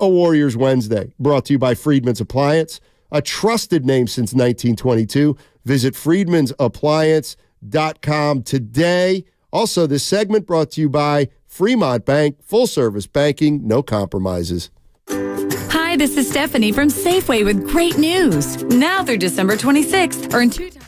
a Warriors Wednesday, brought to you by Friedman's Appliance, a trusted name since 1922. Visit friedmansappliance.com today. Also, this segment brought to you by Fremont Bank, full-service banking, no compromises. Hi, this is Stephanie from Safeway with great news. Now through December 26th, earn 2 times.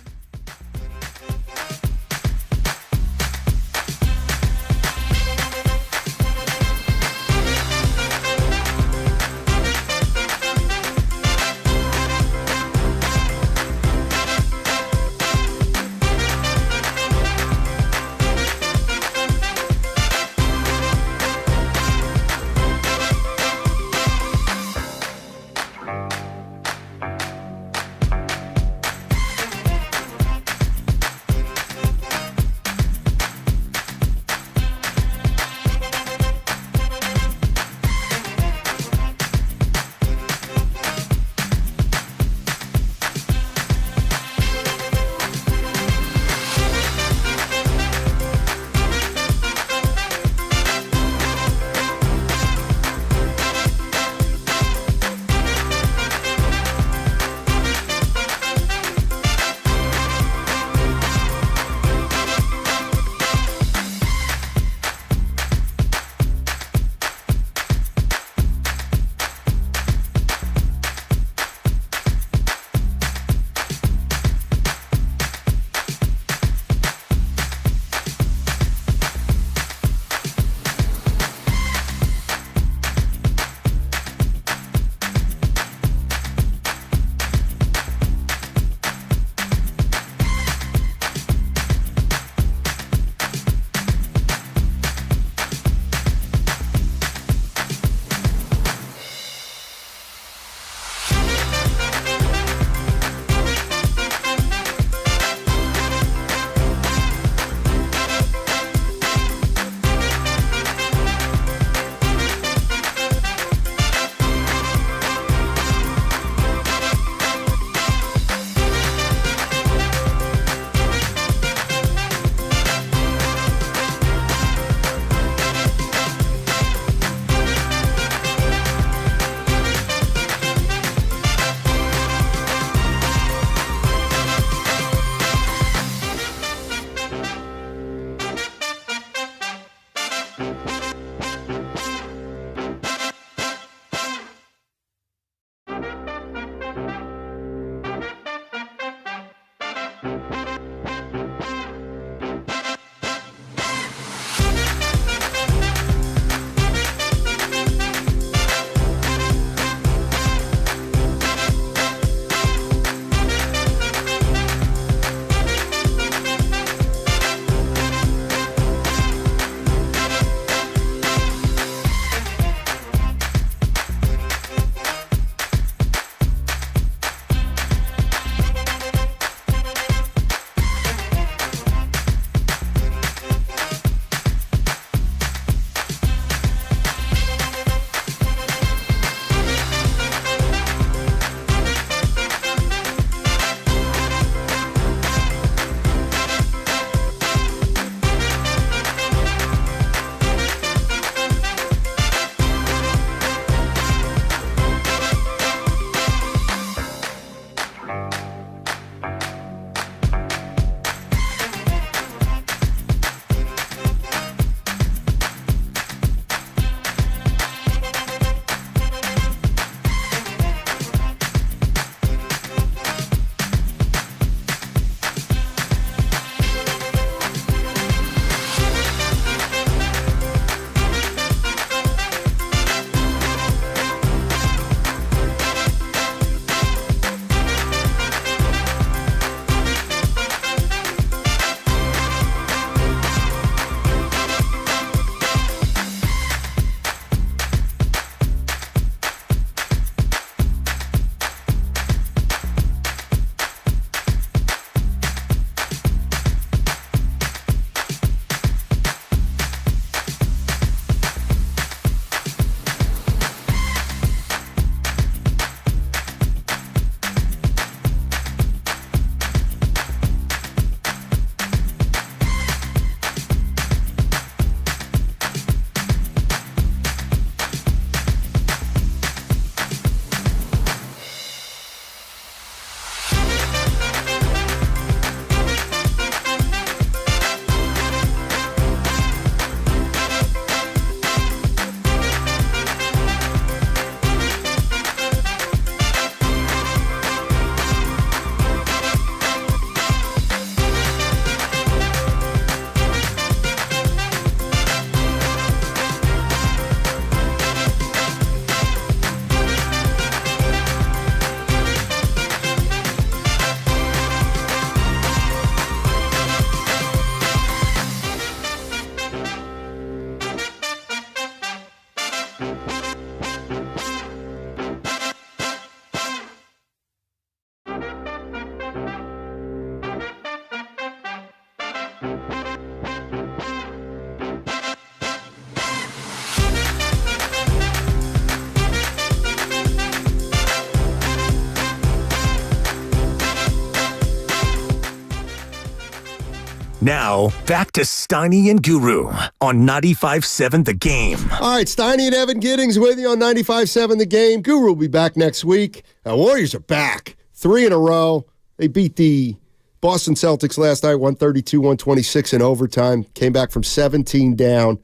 Now, back to Steiny and Guru on 95.7 The Game. All right, Steiny and Evan Giddings with you on 95.7 The Game. Guru will be back next week. Warriors are back. 3 in a row. They beat the Boston Celtics last night, 132-126 in overtime. Came back from 17 down.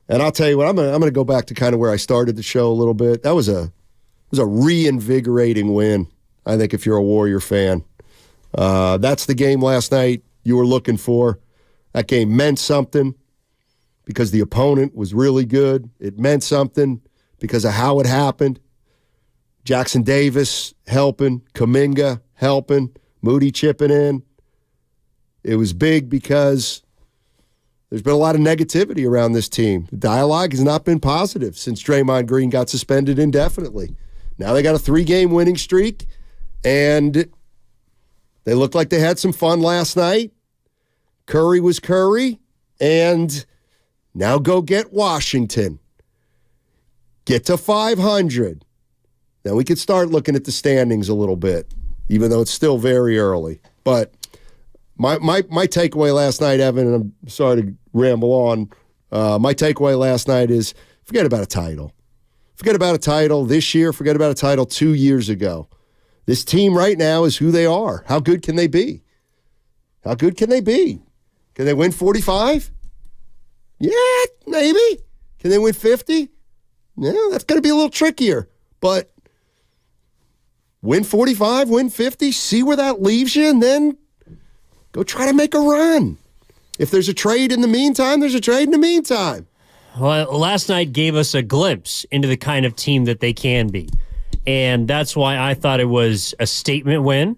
And I'll tell you what, I'm going to go back to kind of where I started the show a little bit. That was a reinvigorating win, I think, if you're a Warrior fan. That's the game last night you were looking for. That game meant something because the opponent was really good. It meant something because of how it happened. Jackson Davis helping, Kuminga helping, Moody chipping in. It was big because there's been a lot of negativity around this team. The dialogue has not been positive since Draymond Green got suspended indefinitely. Now they got a 3-game winning streak, and they looked like they had some fun last night. Curry was Curry, and now go get Washington. Get to 500. Then we could start looking at the standings a little bit, even though it's still very early. But my takeaway last night, Evan, and I'm sorry to ramble on, my takeaway last night is forget about a title. Forget about a title this year. Forget about a title 2 years ago. This team right now is who they are. How good can they be? How good can they be? Can they win 45? Yeah, maybe. Can they win 50? Yeah, that's going to be a little trickier. But win 45, win 50, see where that leaves you, and then go try to make a run. If there's a trade in the meantime, there's a trade in the meantime. Well, last night gave us a glimpse into the kind of team that they can be. And that's why I thought it was a statement win,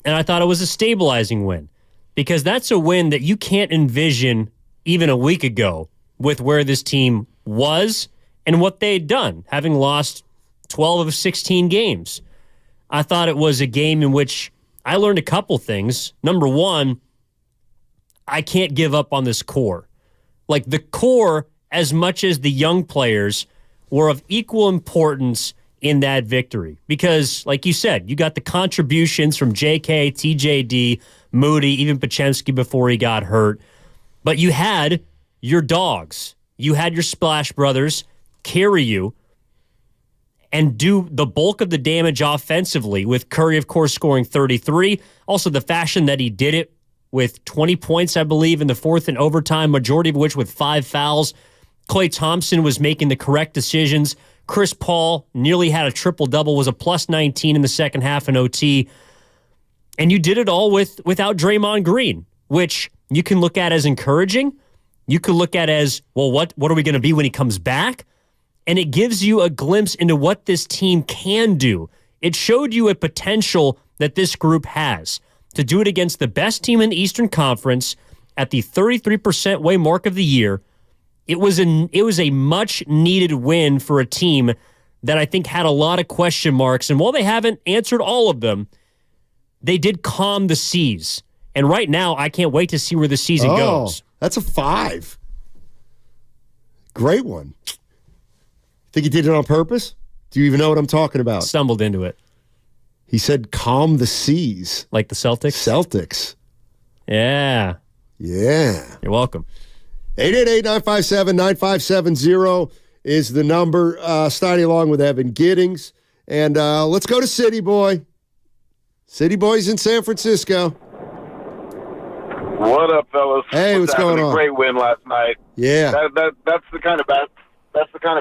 and I thought it was a stabilizing win. Because that's a win that you can't envision even a week ago with where this team was and what they'd done, having lost 12 of 16 games. I thought it was a game in which I learned a couple things. Number one, I can't give up on this core. Like the core, as much as the young players, were of equal importance in that victory. Because, like you said, you got the contributions from JK, TJD, Moody, even Podziemski before he got hurt. But you had your dogs. You had your Splash Brothers carry you and do the bulk of the damage offensively, with Curry, of course, scoring 33. Also, the fashion that he did it with 20 points, I believe, in the fourth in overtime, majority of which with 5 fouls. Klay Thompson was making the correct decisions. Chris Paul nearly had a triple-double, was a plus 19 in the second half in OT. And you did it all without Draymond Green, which you can look at as encouraging. You could look at as, well, what are we going to be when he comes back? And it gives you a glimpse into what this team can do. It showed you a potential that this group has to do it against the best team in the Eastern Conference at the 33% way mark of the year. It was a much-needed win for a team that I think had a lot of question marks. And while they haven't answered all of them, they did calm the seas. And right now, I can't wait to see where the season goes. That's a 5. Great one. Think he did it on purpose? Do you even know what I'm talking about? Stumbled into it. He said calm the seas. Like the Celtics? Celtics. Yeah. Yeah. You're welcome. 888-957-9570 is the number. Steiny along with Evan Giddings. And let's go to City Boy. City Boy's in San Francisco. What up, fellas? Hey, what's going on? Great win last night. Yeah. That's the kind of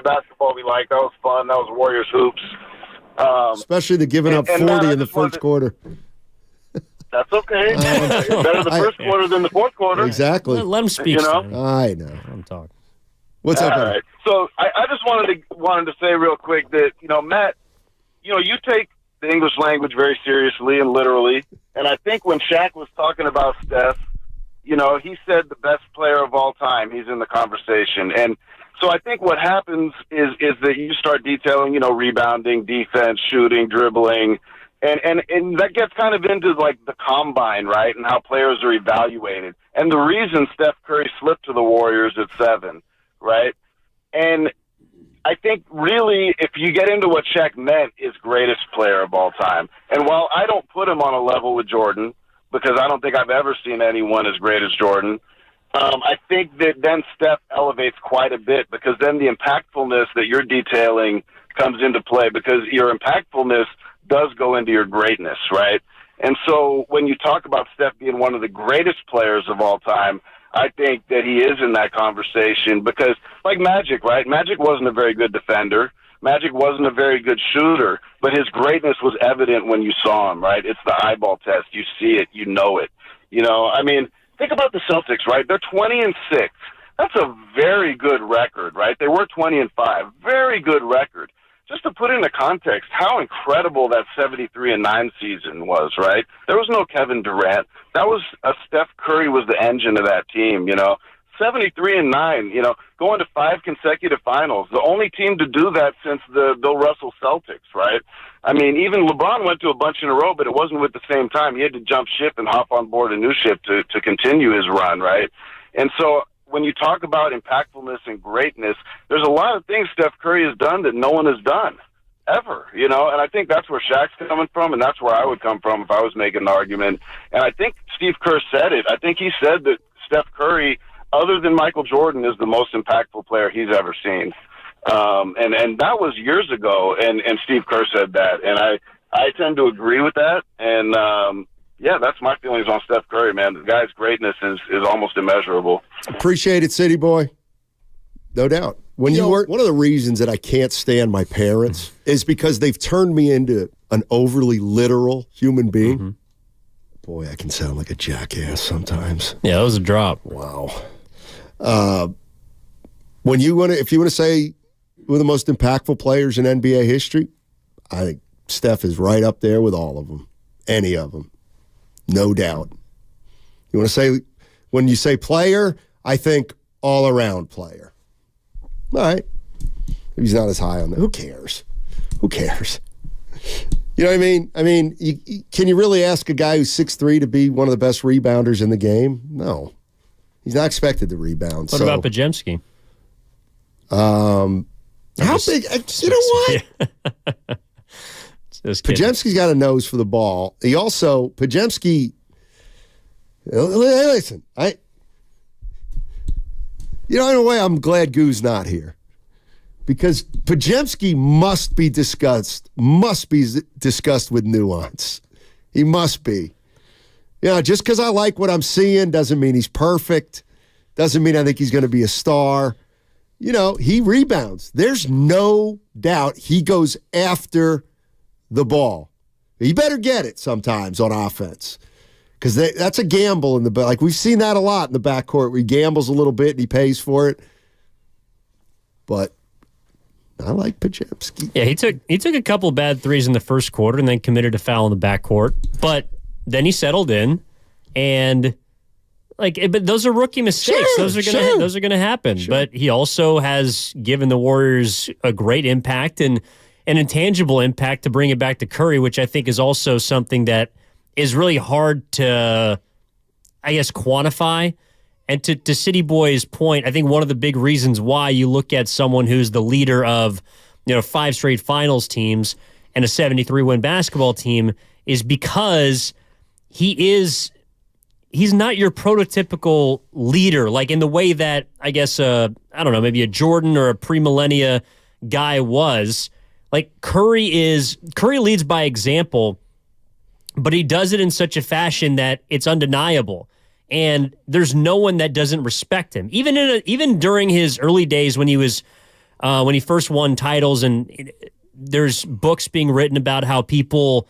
basketball we like. That was fun. That was Warriors hoops. Especially the giving up 40 in the first quarter. That's okay. Better the first quarter than the fourth quarter. Exactly. Let him speak. I know. I'm talking. What's up, All right. So I just wanted to say real quick that, Matt, you take the English language very seriously and literally. And I think when Shaq was talking about Steph, he said the best player of all time. He's in the conversation. And So I think what happens is that you start detailing, rebounding, defense, shooting, dribbling, and that gets kind of into like the combine, right, and how players are evaluated. And the reason Steph Curry slipped to the Warriors at 7, right? And I think really if you get into what Shaq meant is greatest player of all time. And while I don't put him on a level with Jordan, because I don't think I've ever seen anyone as great as Jordan, I think that then Steph elevates quite a bit, because then the impactfulness that you're detailing comes into play, because your impactfulness does go into your greatness, right? And so when you talk about Steph being one of the greatest players of all time, I think that he is in that conversation, because like Magic, right? Magic wasn't a very good defender. Magic wasn't a very good shooter, but his greatness was evident when you saw him, right? It's the eyeball test. You see it, you know it. Think about the Celtics, right? They're 20-6. That's a very good record, right? They were 20-5. Very good record. Just to put into context how incredible that 73-9 season was, right? There was no Kevin Durant. That was Steph Curry was the engine of that team, 73-9, going to 5 consecutive finals. The only team to do that since the Bill Russell Celtics, right? I mean, even LeBron went to a bunch in a row, but it wasn't with the same time. He had to jump ship and hop on board a new ship to continue his run, right? And so when you talk about impactfulness and greatness, there's a lot of things Steph Curry has done that no one has done ever, and I think that's where Shaq's coming from, and that's where I would come from if I was making an argument. And I think Steve Kerr said it. I think he said that Steph Curry, other than Michael Jordan, is the most impactful player he's ever seen. And that was years ago, and Steve Kerr said that, and I tend to agree with that. And that's my feelings on Steph Curry, man. The guy's greatness is almost immeasurable. Appreciate it, City Boy. No doubt. One of the reasons that I can't stand my parents is because they've turned me into an overly literal human being. Mm-hmm. Boy, I can sound like a jackass sometimes. Yeah, that was a drop. Wow. If you want to say who are the most impactful players in NBA history, I think Steph is right up there with all of them. Any of them. No doubt. You want to say, when you say player, I think all-around player. All right. He's not as high on that. Who cares? You know what I mean? I mean, can you really ask a guy who's 6'3" to be one of the best rebounders in the game? No. He's not expected to rebound. What about Podziemski? How big? You know what? Podziemski's got a nose for the ball. He also, Podziemski, listen, in a way, I'm glad Goo's not here, because Podziemski must be discussed with nuance. He must be. Just because I like what I'm seeing doesn't mean he's perfect. Doesn't mean I think he's going to be a star. He rebounds. There's no doubt he goes after the ball. He better get it sometimes on offense, because that's a gamble in the back. Like, we've seen that a lot in the backcourt, where he gambles a little bit and he pays for it. But I like Podziemski. Yeah, he took a couple bad threes in the first quarter and then committed a foul in the backcourt. But then he settled in, and but those are rookie mistakes. Sure, those are gonna happen. Sure. But he also has given the Warriors a great impact and an intangible impact, to bring it back to Curry, which I think is also something that is really hard to, quantify. And to City Boy's point, I think one of the big reasons why you look at someone who's the leader of 5 straight finals teams and a 73-win basketball team is because he's not your prototypical leader, like in the way that, maybe a Jordan or a pre-millennia guy was. Like, Curry leads by example, but he does it in such a fashion that it's undeniable. And there's no one that doesn't respect him. Even during his early days when he first won titles, and there's books being written about how people,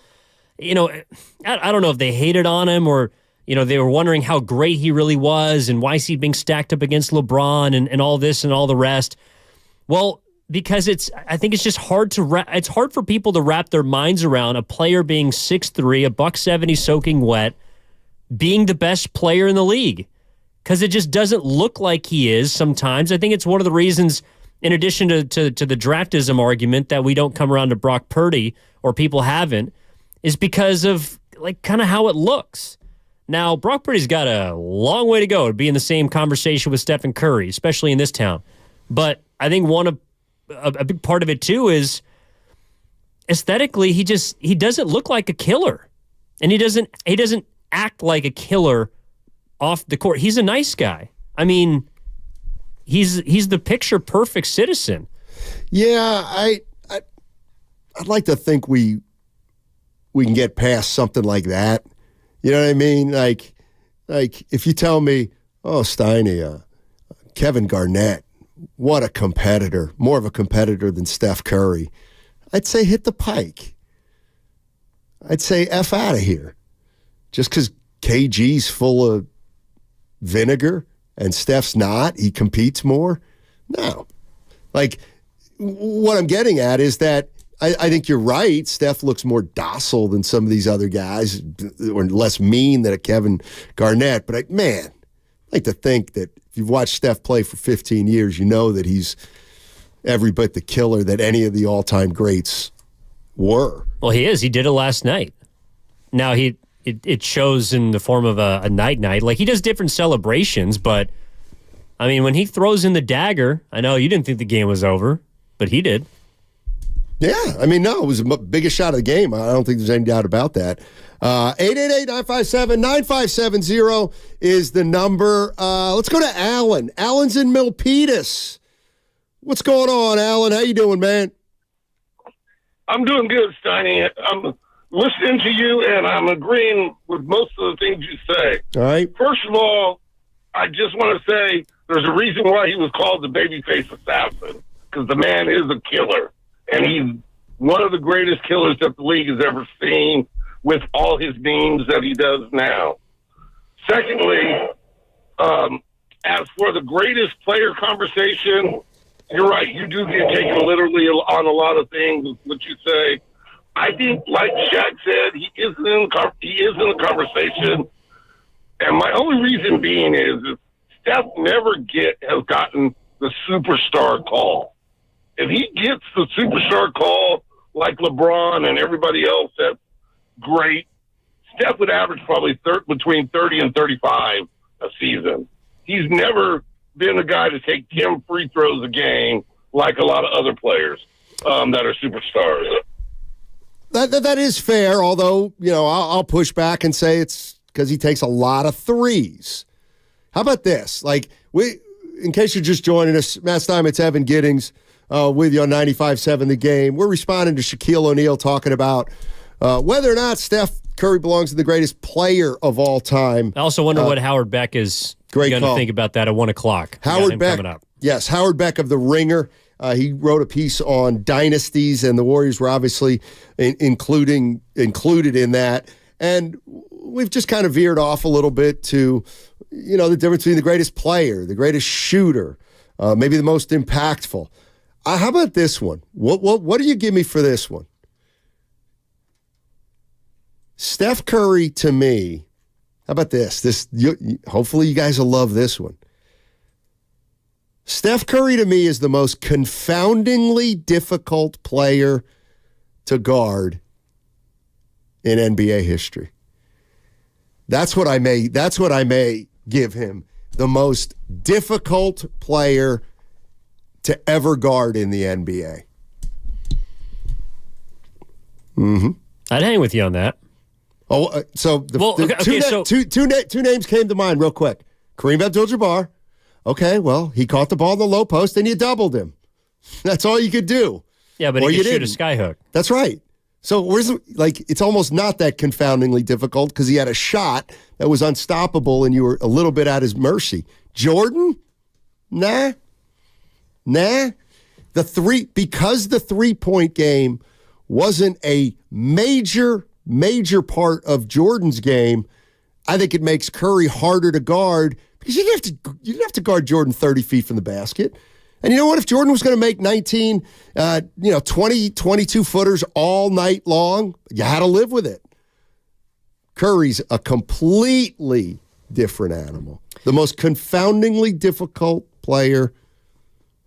I don't know if they hated on him or, they were wondering how great he really was and why is he being stacked up against LeBron and all this and all the rest. Well, because I think it's just hard it's hard for people to wrap their minds around a player being 6'3", $170 soaking wet, being the best player in the league, because it just doesn't look like he is sometimes. I think it's one of the reasons in addition to the draftism argument that we don't come around to Brock Purdy, or people haven't, is because of like kind of how it looks. Now, Brock Purdy's got a long way to go to be in the same conversation with Stephen Curry, especially in this town. But I think a big part of it too is aesthetically, he doesn't look like a killer, and he doesn't act like a killer off the court. He's a nice guy. I mean, he's the picture perfect citizen. Yeah, I'd like to think we can get past something like that. You know what I mean? Like if you tell me, oh, Steiny, Kevin Garnett, what a competitor, more of a competitor than Steph Curry, I'd say hit the pike. I'd say F out of here. Just because KG's full of vinegar and Steph's not, he competes more? No. Like, what I'm getting at is that I think you're right. Steph looks more docile than some of these other guys, or less mean than a Kevin Garnett. But, I'd like to think that if you've watched Steph play for 15 years, you know that he's every bit the killer that any of the all-time greats were. Well, he is. He did it last night. Now, it shows in the form of a night-night. Like, he does different celebrations, but, I mean, when he throws in the dagger, I know you didn't think the game was over, but he did. Yeah, I mean, no, it was the biggest shot of the game. I don't think there's any doubt about that. 888-957-9570 is the number. Let's go to Alan. Alan's in Milpitas. What's going on, Alan? How you doing, man? I'm doing good, Steiny. I'm listening to you, and I'm agreeing with most of the things you say. All right. First of all, I just want to say there's a reason why he was called the babyface assassin, because the man is a killer. And he's one of the greatest killers that the league has ever seen, with all his memes that he does now. Secondly, as for the greatest player conversation, you're right. You do get taken literally on a lot of things, what you say. I think, like Shaq said, he is in the conversation. And my only reason being is Steph never has gotten the superstar call. If he gets the superstar call like LeBron and everybody else, that's great. Steph would average probably between 30 and 35 a season. He's never been a guy to take 10 free throws a game like a lot of other players that are superstars. That is fair, although, I'll push back and say it's because he takes a lot of threes. How about this? Like, in case you're just joining us, Matt Steinmetz, Evan Giddings, with you on 95.7 The Game. We're responding to Shaquille O'Neal talking about whether or not Steph Curry belongs to the greatest player of all time. I also wonder what Howard Beck is going to think about that at 1 o'clock. Howard Beck, coming up. Yes, Howard Beck of The Ringer. He wrote a piece on dynasties, and the Warriors were obviously included in that. And we've just kind of veered off a little bit to, the difference between the greatest player, the greatest shooter, maybe the most impactful. How about this one? What do you give me for this one? Steph Curry, to me, how about this? Hopefully you guys will love this one. Steph Curry, to me, is the most confoundingly difficult player to guard in NBA history. That's what I may give him. The most difficult player to ever guard in the NBA. Mm-hmm. I'd hang with you on that. Oh, two names came to mind real quick. Kareem Abdul-Jabbar. Okay, well, he caught the ball in the low post and you doubled him. That's all you could do. Yeah, but he could shoot a skyhook. That's right. So it's almost not that confoundingly difficult because he had a shot that was unstoppable and you were a little bit at his mercy. Jordan? Nah. Because the three-point game wasn't a major part of Jordan's game, I think it makes Curry harder to guard because you didn't have to guard Jordan 30 feet from the basket. And you know what? If Jordan was going to make 19, 20, 22-footers all night long, you had to live with it. Curry's a completely different animal. The most confoundingly difficult player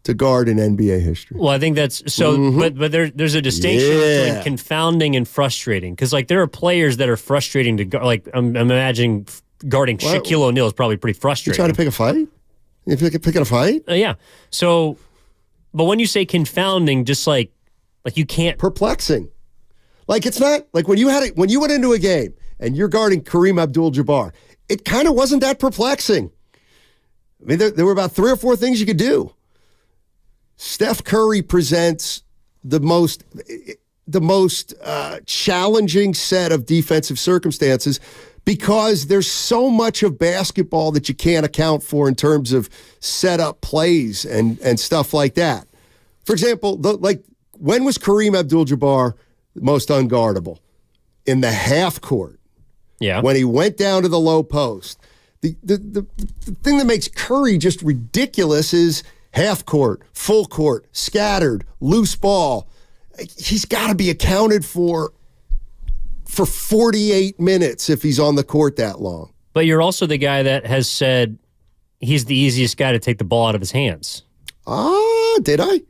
to guard in NBA history. Well, I think that's so, but there's a distinction between confounding and frustrating, because like there are players that are frustrating to guard. Like I'm imagining guarding Shaquille O'Neal is probably pretty frustrating. You trying to pick a fight? You picking a fight? Yeah. So, but when you say confounding, just like you can't perplexing. Like it's not like when you went into a game and you're guarding Kareem Abdul-Jabbar, it kind of wasn't that perplexing. I mean, there were about 3 or 4 things you could do. Steph Curry presents the most challenging set of defensive circumstances because there's so much of basketball that you can't account for in terms of setup plays and stuff like that. For example, when was Kareem Abdul-Jabbar most unguardable? In the half court. Yeah. When he went down to the low post. The thing that makes Curry just ridiculous is half court, full court, scattered, loose ball. He's got to be accounted for 48 minutes if he's on the court that long. But you're also the guy that has said he's the easiest guy to take the ball out of his hands. Did I?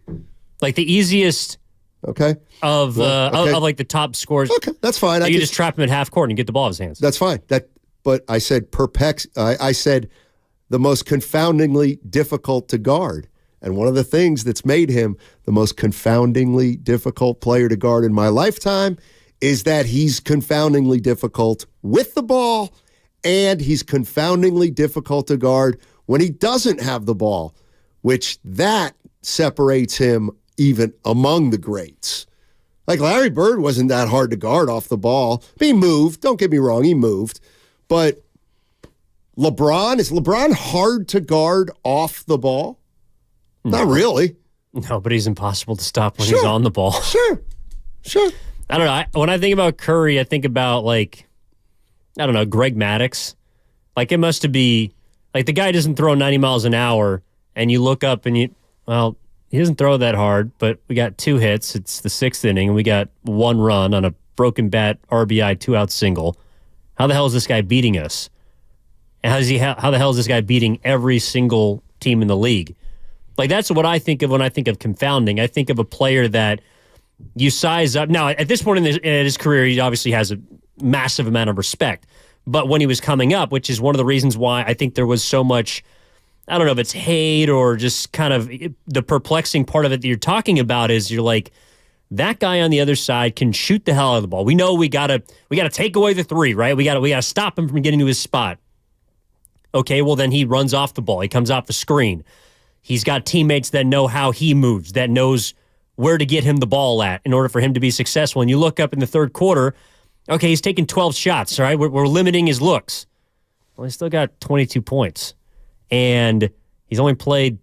Like the easiest of like the top scorers. Okay, that's fine. You just trap him at half court and get the ball out of his hands. That's fine. But I said I said the most confoundingly difficult to guard. And one of the things that's made him the most confoundingly difficult player to guard in my lifetime is that he's confoundingly difficult with the ball, and he's confoundingly difficult to guard when he doesn't have the ball, which that separates him even among the greats. Like Larry Bird wasn't that hard to guard off the ball. He moved. Don't get me wrong, he moved. But LeBron, is LeBron hard to guard off the ball? No. Not really. No, but he's impossible to stop when he's on the ball. Sure. I don't know. When I think about Curry, I think about Greg Maddux. Like it must be like the guy doesn't throw 90 miles an hour, and you look up and he doesn't throw that hard, but we got 2 hits. It's the 6th inning, and we got 1 run on a broken bat RBI 2-out single. How the hell is this guy beating us? And how the hell is this guy beating every single team in the league? Like that's what I think of when I think of confounding. I think of a player that you size up. Now, at this point in his career, he obviously has a massive amount of respect. But when he was coming up, which is one of the reasons why I think there was so much, I don't know if it's hate or just kind of the perplexing part of it that you're talking about is you're like, that guy on the other side can shoot the hell out of the ball. We know we gotta take away the 3, right? We gotta stop him from getting to his spot. Okay, well then he runs off the ball. He comes off the screen. He's got teammates that know how he moves, that knows where to get him the ball at in order for him to be successful. And you look up in the third quarter, okay, he's taking 12 shots, all right? We're limiting his looks. Well, he's still got 22 points. And he's only played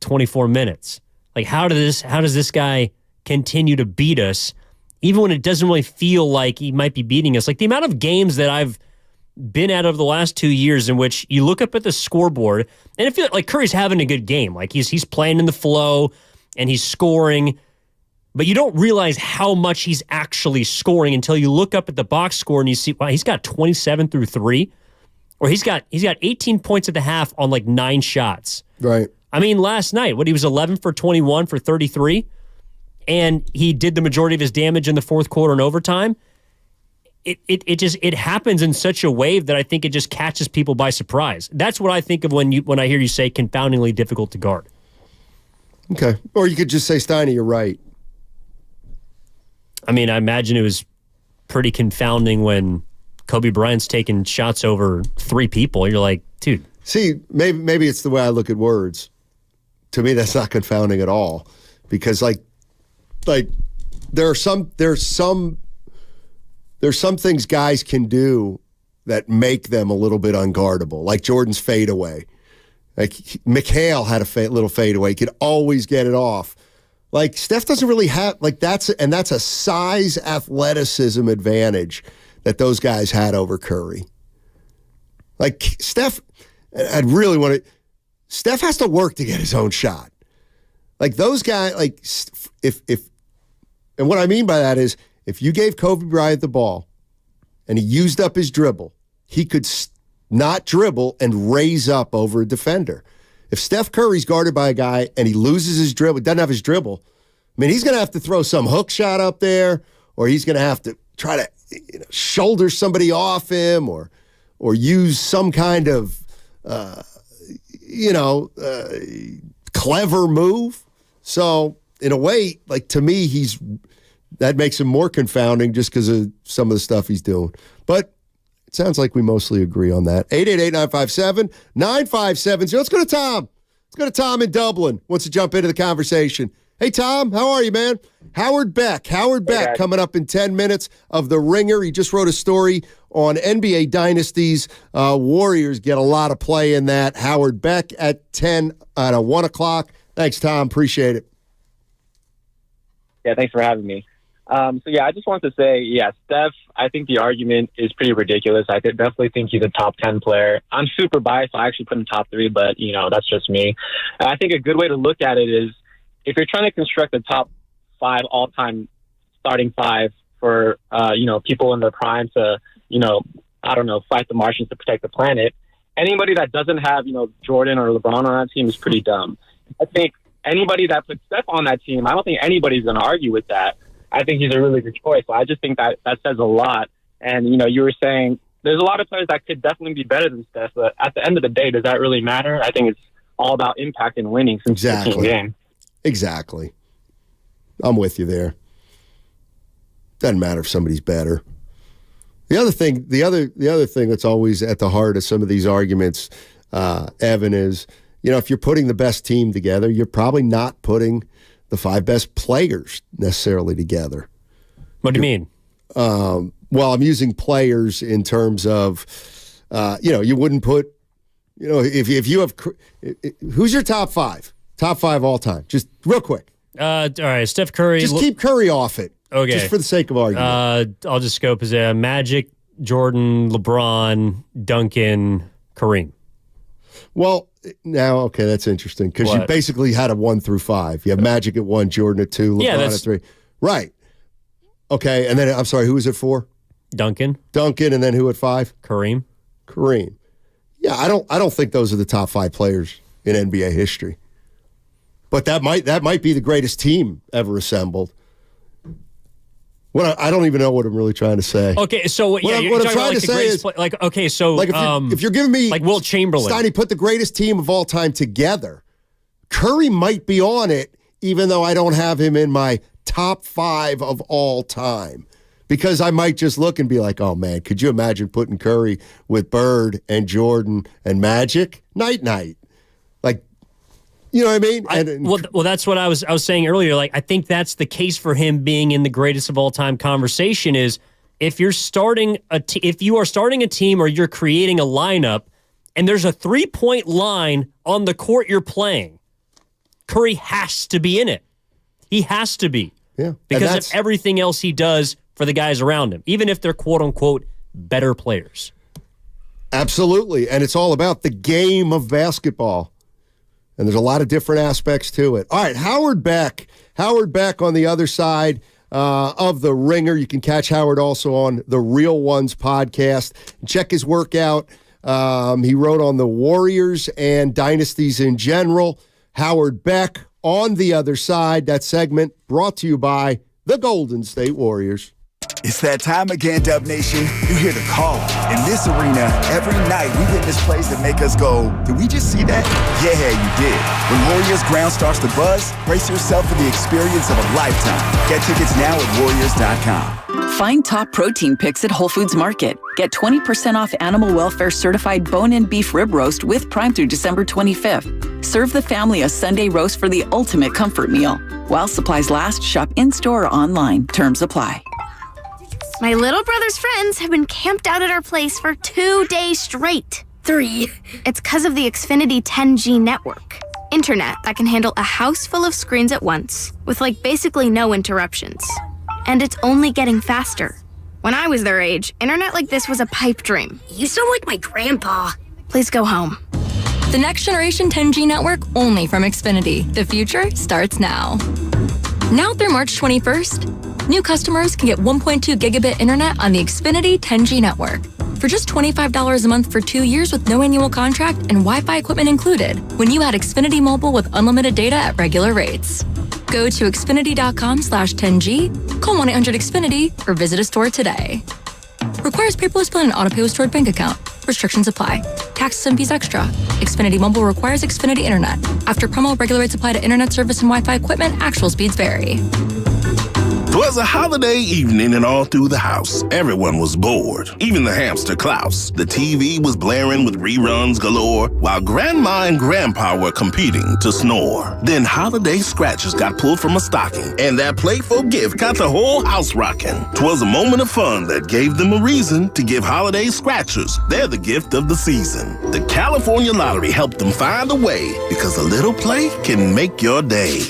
24 minutes. Like, how does this guy continue to beat us, even when it doesn't really feel like he might be beating us? Like, the amount of games that I've been at over the last 2 years in which you look up at the scoreboard, and it feels like Curry's having a good game. Like, he's playing in the flow, and he's scoring, but you don't realize how much he's actually scoring until you look up at the box score and you see, wow, he's got 27 through 3, or he's got 18 points at the half on like 9 shots. Right. I mean, last night, he was 11 for 21 for 33, and he did the majority of his damage in the fourth quarter and overtime. It happens in such a wave that I think it just catches people by surprise. That's what I think of when I hear you say confoundingly difficult to guard. Okay. Or you could just say, Steiny, you're right. I mean, I imagine it was pretty confounding when Kobe Bryant's taking shots over 3 people. You're like, dude. See, maybe it's the way I look at words. To me, that's not confounding at all. Because like there's some things guys can do that make them a little bit unguardable. Like Jordan's fadeaway. Like McHale had a little fadeaway. He could always get it off. Like Steph doesn't really have that's a size athleticism advantage that those guys had over Curry. Like Steph, Steph has to work to get his own shot. Like those guys, like and what I mean by that is if you gave Kobe Bryant the ball and he used up his dribble, he could not dribble and raise up over a defender. If Steph Curry's guarded by a guy and he loses his dribble, doesn't have his dribble, I mean, he's going to have to throw some hook shot up there, or he's going to have to try to shoulder somebody off him, or use some kind of clever move. So in a way, like, to me, that makes him more confounding just because of some of the stuff he's doing. But it sounds like we mostly agree on that. 888-957-9570. Let's go to Tom. Let's go to Tom in Dublin. Wants to jump into the conversation. Hey, Tom, how are you, man? Howard Beck coming up in 10 minutes of The Ringer. He just wrote a story on NBA dynasties. Warriors get a lot of play in that. Howard Beck at 1 o'clock. Thanks, Tom. Appreciate it. Yeah, thanks for having me. I just want to say, Steph, I think the argument is pretty ridiculous. I definitely think he's a top 10 player. I'm super biased. I actually put him top 3, but, that's just me. I think a good way to look at it is, if you're trying to construct a top 5 all-time starting 5 for, people in their prime to, fight the Martians to protect the planet, anybody that doesn't have, Jordan or LeBron on that team is pretty dumb. I think anybody that puts Steph on that team, I don't think anybody's going to argue with that. I think he's a really good choice. So I just think that says a lot. And, you were saying there's a lot of players that could definitely be better than Steph, but at the end of the day, does that really matter? I think it's all about impact and winning since it's a team game. Exactly. I'm with you there. Doesn't matter if somebody's better. The other thing that's always at the heart of some of these arguments, Evan, is, if you're putting the best team together, you're probably not putting the 5 best players necessarily together. What do you mean? Well, I'm using players in terms of, you wouldn't put, if you have, who's your top 5? Top 5 all time. Just real quick. All right, Steph Curry. Just keep Curry off it. Okay. Just for the sake of argument. I'll just go Magic, Jordan, LeBron, Duncan, Kareem. Well, now, okay, that's interesting because you basically had a 1 through 5. You have Magic at 1, Jordan at 2, LeBron at 3. Right. Okay, and then, I'm sorry, who was it 4? Duncan, and then who at 5? Kareem. Yeah, I don't think those are the top 5 players in NBA history. But that might be the greatest team ever assembled. I don't even know what I'm really trying to say. Okay, so what I'm trying to say is, if you're giving me like Wilt Chamberlain, Steiny put the greatest team of all time together, Curry might be on it, even though I don't have him in my top 5 of all time, because I might just look and be like, oh man, could you imagine putting Curry with Bird and Jordan and Magic? Night. Like, you know what I mean? Well, that's what I was saying earlier. Like, I think that's the case for him being in the greatest of all time conversation is if you're starting if you are starting a team or you're creating a lineup and there's a 3-point line on the court you're playing, Curry has to be in it. He has to be. Yeah. Because of everything else he does for the guys around him, even if they're quote unquote better players. Absolutely. And it's all about the game of basketball. And there's a lot of different aspects to it. All right, Howard Beck on the other side of The Ringer. You can catch Howard also on the Real Ones podcast. Check his work out. He wrote on the Warriors and dynasties in general. Howard Beck on the other side. That segment brought to you by the Golden State Warriors. It's that time again, Dub Nation. You hear the call. In this arena, every night we witness plays that make us go, did we just see that? Yeah, you did. When Warriors ground starts to buzz, brace yourself for the experience of a lifetime. Get tickets now at Warriors.com. Find top protein picks at Whole Foods Market. Get 20% off animal welfare certified bone-in beef rib roast with Prime through December 25th. Serve the family a Sunday roast for the ultimate comfort meal. While supplies last, shop in-store or online. Terms apply. My little brother's friends have been camped out at our place for 2 days straight. 3. It's because of the Xfinity 10G network. Internet that can handle a house full of screens at once, with basically no interruptions. And it's only getting faster. When I was their age, internet like this was a pipe dream. You sound like my grandpa. Please go home. The next generation 10G network only from Xfinity. The future starts now. Now through March 21st, new customers can get 1.2 gigabit internet on the Xfinity 10G network. For just $25 a month for 2 years with no annual contract and Wi-Fi equipment included when you add Xfinity Mobile with unlimited data at regular rates. Go to Xfinity.com/10G, call 1-800-XFINITY, or visit a store today. Requires paperless bill and auto-pay with stored bank account. Restrictions apply. Taxes and fees extra. Xfinity Mobile requires Xfinity Internet. After promo, regular rates apply to internet service and Wi-Fi equipment. Actual speeds vary. 'Twas a holiday evening and all through the house, everyone was bored. Even the hamster Klaus. The TV was blaring with reruns galore, while Grandma and Grandpa were competing to snore. Then holiday scratchers got pulled from a stocking, and that playful gift got the whole house rocking. 'Twas a moment of fun that gave them a reason to give holiday scratchers. They're the gift of the season. The California Lottery helped them find a way, because a little play can make your day.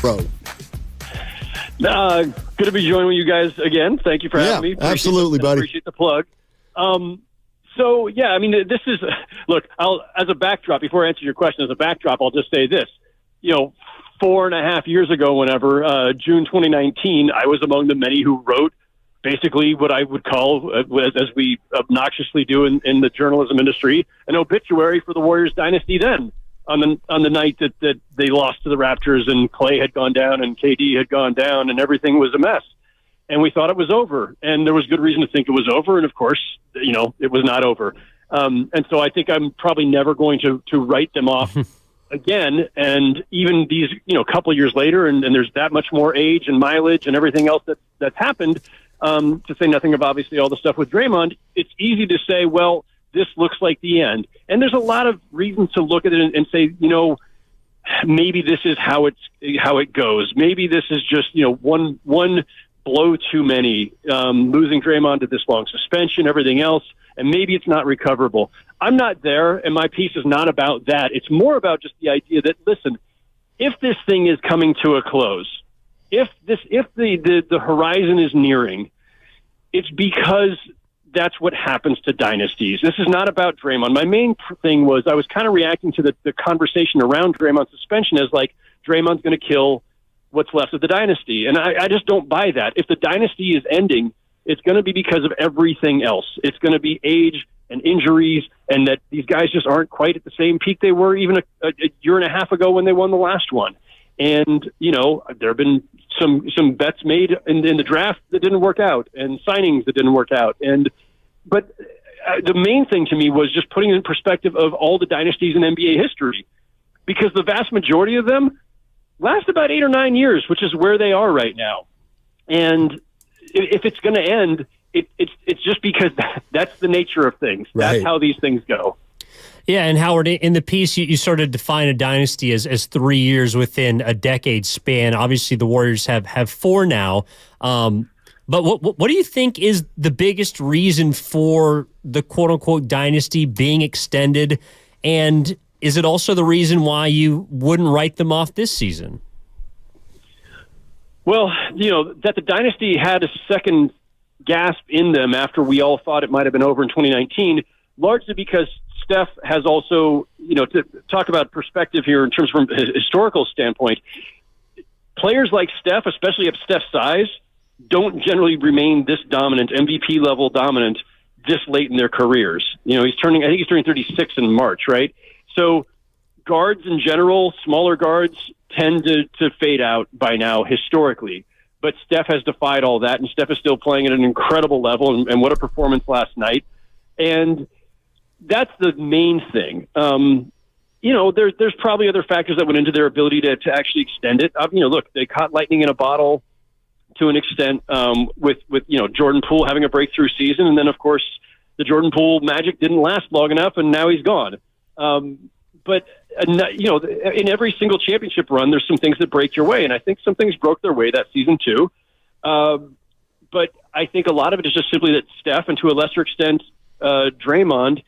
Bro. Good to be joining with you guys again. Thank you for having me. Absolutely, buddy. Appreciate the plug. This is look. As a backdrop, before I answer your question, as a backdrop, I'll just say this. 4.5 years ago, whenever June 2019, I was among the many who wrote basically what I would call, as we obnoxiously do in the journalism industry, an obituary for the Warriors dynasty. Then on the night that they lost to the Raptors and Clay had gone down and KD had gone down and everything was a mess. And we thought it was over, and there was good reason to think it was over. And of course, it was not over. And so I think I'm probably never going to write them off again. And even these, couple of years later, and there's that much more age and mileage and everything else that's happened, to say nothing of obviously all the stuff with Draymond, it's easy to say, well, this looks like the end. And there's a lot of reasons to look at it and say, maybe this is how it goes. Maybe this is just, one blow too many, losing Draymond to this long suspension, everything else, and maybe it's not recoverable. I'm not there, and my piece is not about that. It's more about just the idea that, listen, if this thing is coming to a close, if the horizon is nearing, it's because that's what happens to dynasties. This is not about Draymond. My main thing was I was kind of reacting to the conversation around Draymond's suspension as like Draymond's going to kill what's left of the dynasty. And I just don't buy that. If the dynasty is ending, it's going to be because of everything else. It's going to be age and injuries, and that these guys just aren't quite at the same peak they were even a year and a half ago when they won the last one. And, there have been some bets made in the draft that didn't work out and signings that didn't work out. But the main thing to me was just putting in perspective of all the dynasties in NBA history, because the vast majority of them last about 8 or 9 years, which is where they are right now. And if it's going to end, it's just because that's the nature of things. Right. That's how these things go. Yeah, and Howard, in the piece, you sort of define a dynasty as 3 years within a decade span. Obviously, the Warriors have 4 now. But what do you think is the biggest reason for the quote-unquote dynasty being extended? And is it also the reason why you wouldn't write them off this season? Well, that the dynasty had a second gasp in them after we all thought it might have been over in 2019, largely because Steph has also, to talk about perspective here in terms from a historical standpoint, players like Steph, especially of Steph's size, don't generally remain this dominant, MVP level dominant, this late in their careers. He's turning 36 in March, right? So guards in general, smaller guards, tend to fade out by now historically. But Steph has defied all that, and Steph is still playing at an incredible level, and what a performance last night. And that's the main thing. There's probably other factors that went into their ability to actually extend it. Look, they caught lightning in a bottle to an extent with Jordan Poole having a breakthrough season. And then, of course, the Jordan Poole magic didn't last long enough, and now he's gone. But in every single championship run, there's some things that break your way. And I think some things broke their way that season too. But I think a lot of it is just simply that Steph, and to a lesser extent, Draymond,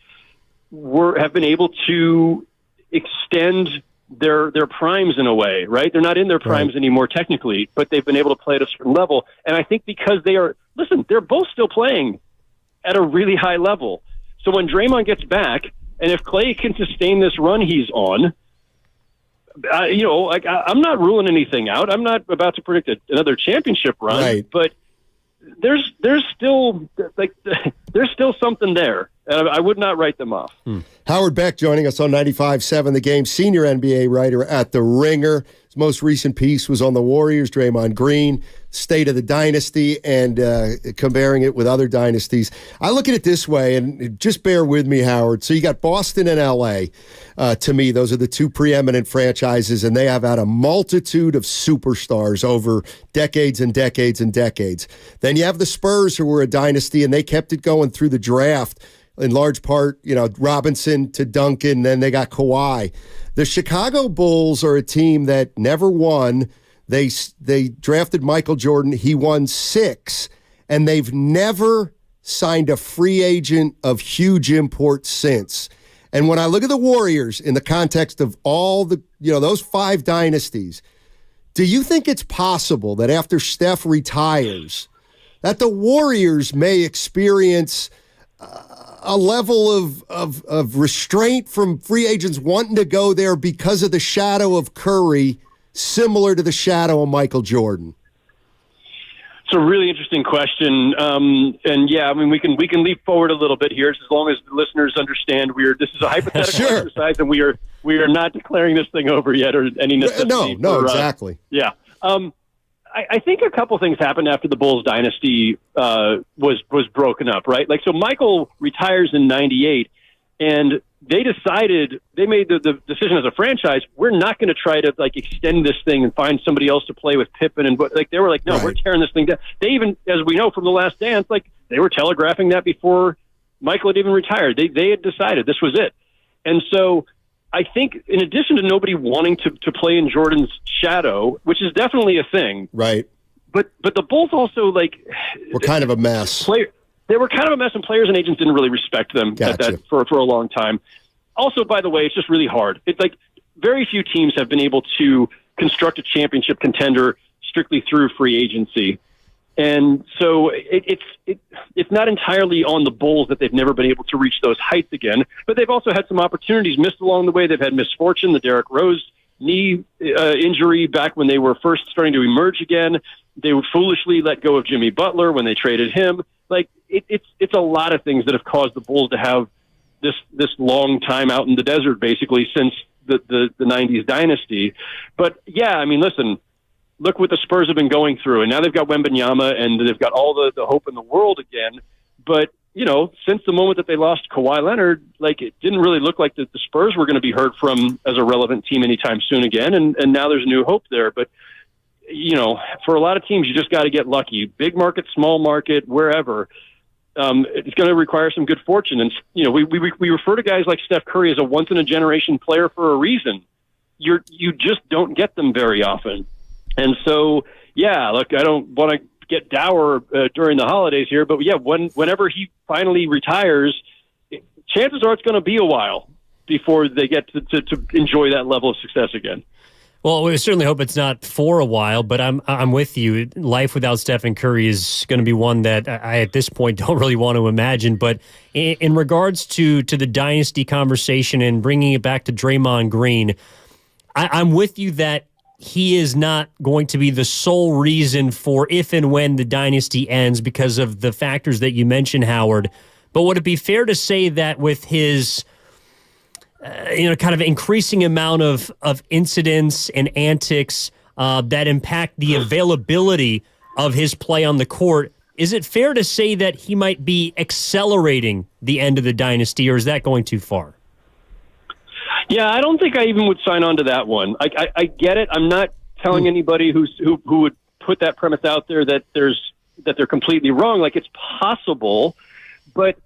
have been able to extend their primes in a way, right? They're not in their primes anymore technically, but they've been able to play at a certain level. And I think because they're both still playing at a really high level. So when Draymond gets back, and if Clay can sustain this run he's on, I'm not ruling anything out. I'm not about to predict another championship run, but there's still something there. I would not write them off. Howard Beck joining us on 95.7 The Game, senior NBA writer at The Ringer. His most recent piece was on the Warriors, Draymond Green, state of the dynasty, and comparing it with other dynasties. I look at it this way, and just bear with me, Howard. So you got Boston and L.A. To me, those are the two preeminent franchises, and they have had a multitude of superstars over decades and decades and decades. Then you have the Spurs, who were a dynasty, and they kept it going through the draft. In large part, Robinson to Duncan, then they got Kawhi. The Chicago Bulls are a team that never won. They drafted Michael Jordan. He won 6, and they've never signed a free agent of huge import since. And when I look at the Warriors in the context of all the, those 5 dynasties, Do you think it's possible that after Steph retires, that the Warriors may experience a level of restraint from free agents wanting to go there because of the shadow of Curry, similar to the shadow of Michael Jordan? It's a really interesting question, and yeah, I mean we can leap forward a little bit here, as long as the listeners understand this is a hypothetical exercise, and we are not declaring this thing over yet or any necessity. No, exactly. Yeah, I think a couple things happened after the Bulls dynasty was broken up, right? Like, so Michael retires in '98, and they made the decision as a franchise, we're not going to try to like extend this thing and find somebody else to play with Pippen. And like, they were like, no, We're tearing this thing down. They even, as we know from The Last Dance, like they were telegraphing that before Michael had even retired. They had decided this was it. And so I think in addition to nobody wanting to play in Jordan's shadow, which is definitely a thing. Right. But the Bulls also were kind of a mess. They were kind of a mess, and players and agents didn't really respect them for a long time. Also, by the way, it's just really hard. It's like very few teams have been able to construct a championship contender strictly through free agency. And so it's not entirely on the Bulls that they've never been able to reach those heights again, but they've also had some opportunities missed along the way. They've had misfortune, the Derrick Rose knee injury back when they were first starting to emerge again. They would foolishly let go of Jimmy Butler when they traded him. Like it's a lot of things that have caused the Bulls to have this long time out in the desert, basically since the 90s dynasty. But yeah, I mean, listen, look what the Spurs have been going through, and now they've got Wembanyama, and they've got all the hope in the world again. But you know, since the moment that they lost Kawhi Leonard, like it didn't really look like the Spurs were going to be heard from as a relevant team anytime soon again. And now there's new hope there. But you know, for a lot of teams, you just got to get lucky. Big market, small market, wherever. It's going to require some good fortune. And, you know, we refer to guys like Steph Curry as a once-in-a-generation player for a reason. You just don't get them very often. And so, yeah, look, I don't want to get dour during the holidays here, but, yeah, whenever he finally retires, chances are it's going to be a while before they get to enjoy that level of success again. Well, we certainly hope it's not for a while, but I'm with you. Life without Stephen Curry is going to be one that I, at this point, don't really want to imagine. But in regards to the dynasty conversation and bringing it back to Draymond Green, I'm with you that he is not going to be the sole reason for if and when the dynasty ends because of the factors that you mentioned, Howard. But would it be fair to say that with his kind of increasing amount of incidents and antics that impact the availability of his play on the court, is it fair to say that he might be accelerating the end of the dynasty, or is that going too far? Yeah, I don't think I even would sign on to that one. I get it. I'm not telling anybody who would put that premise out there that they're completely wrong. Like, it's possible, but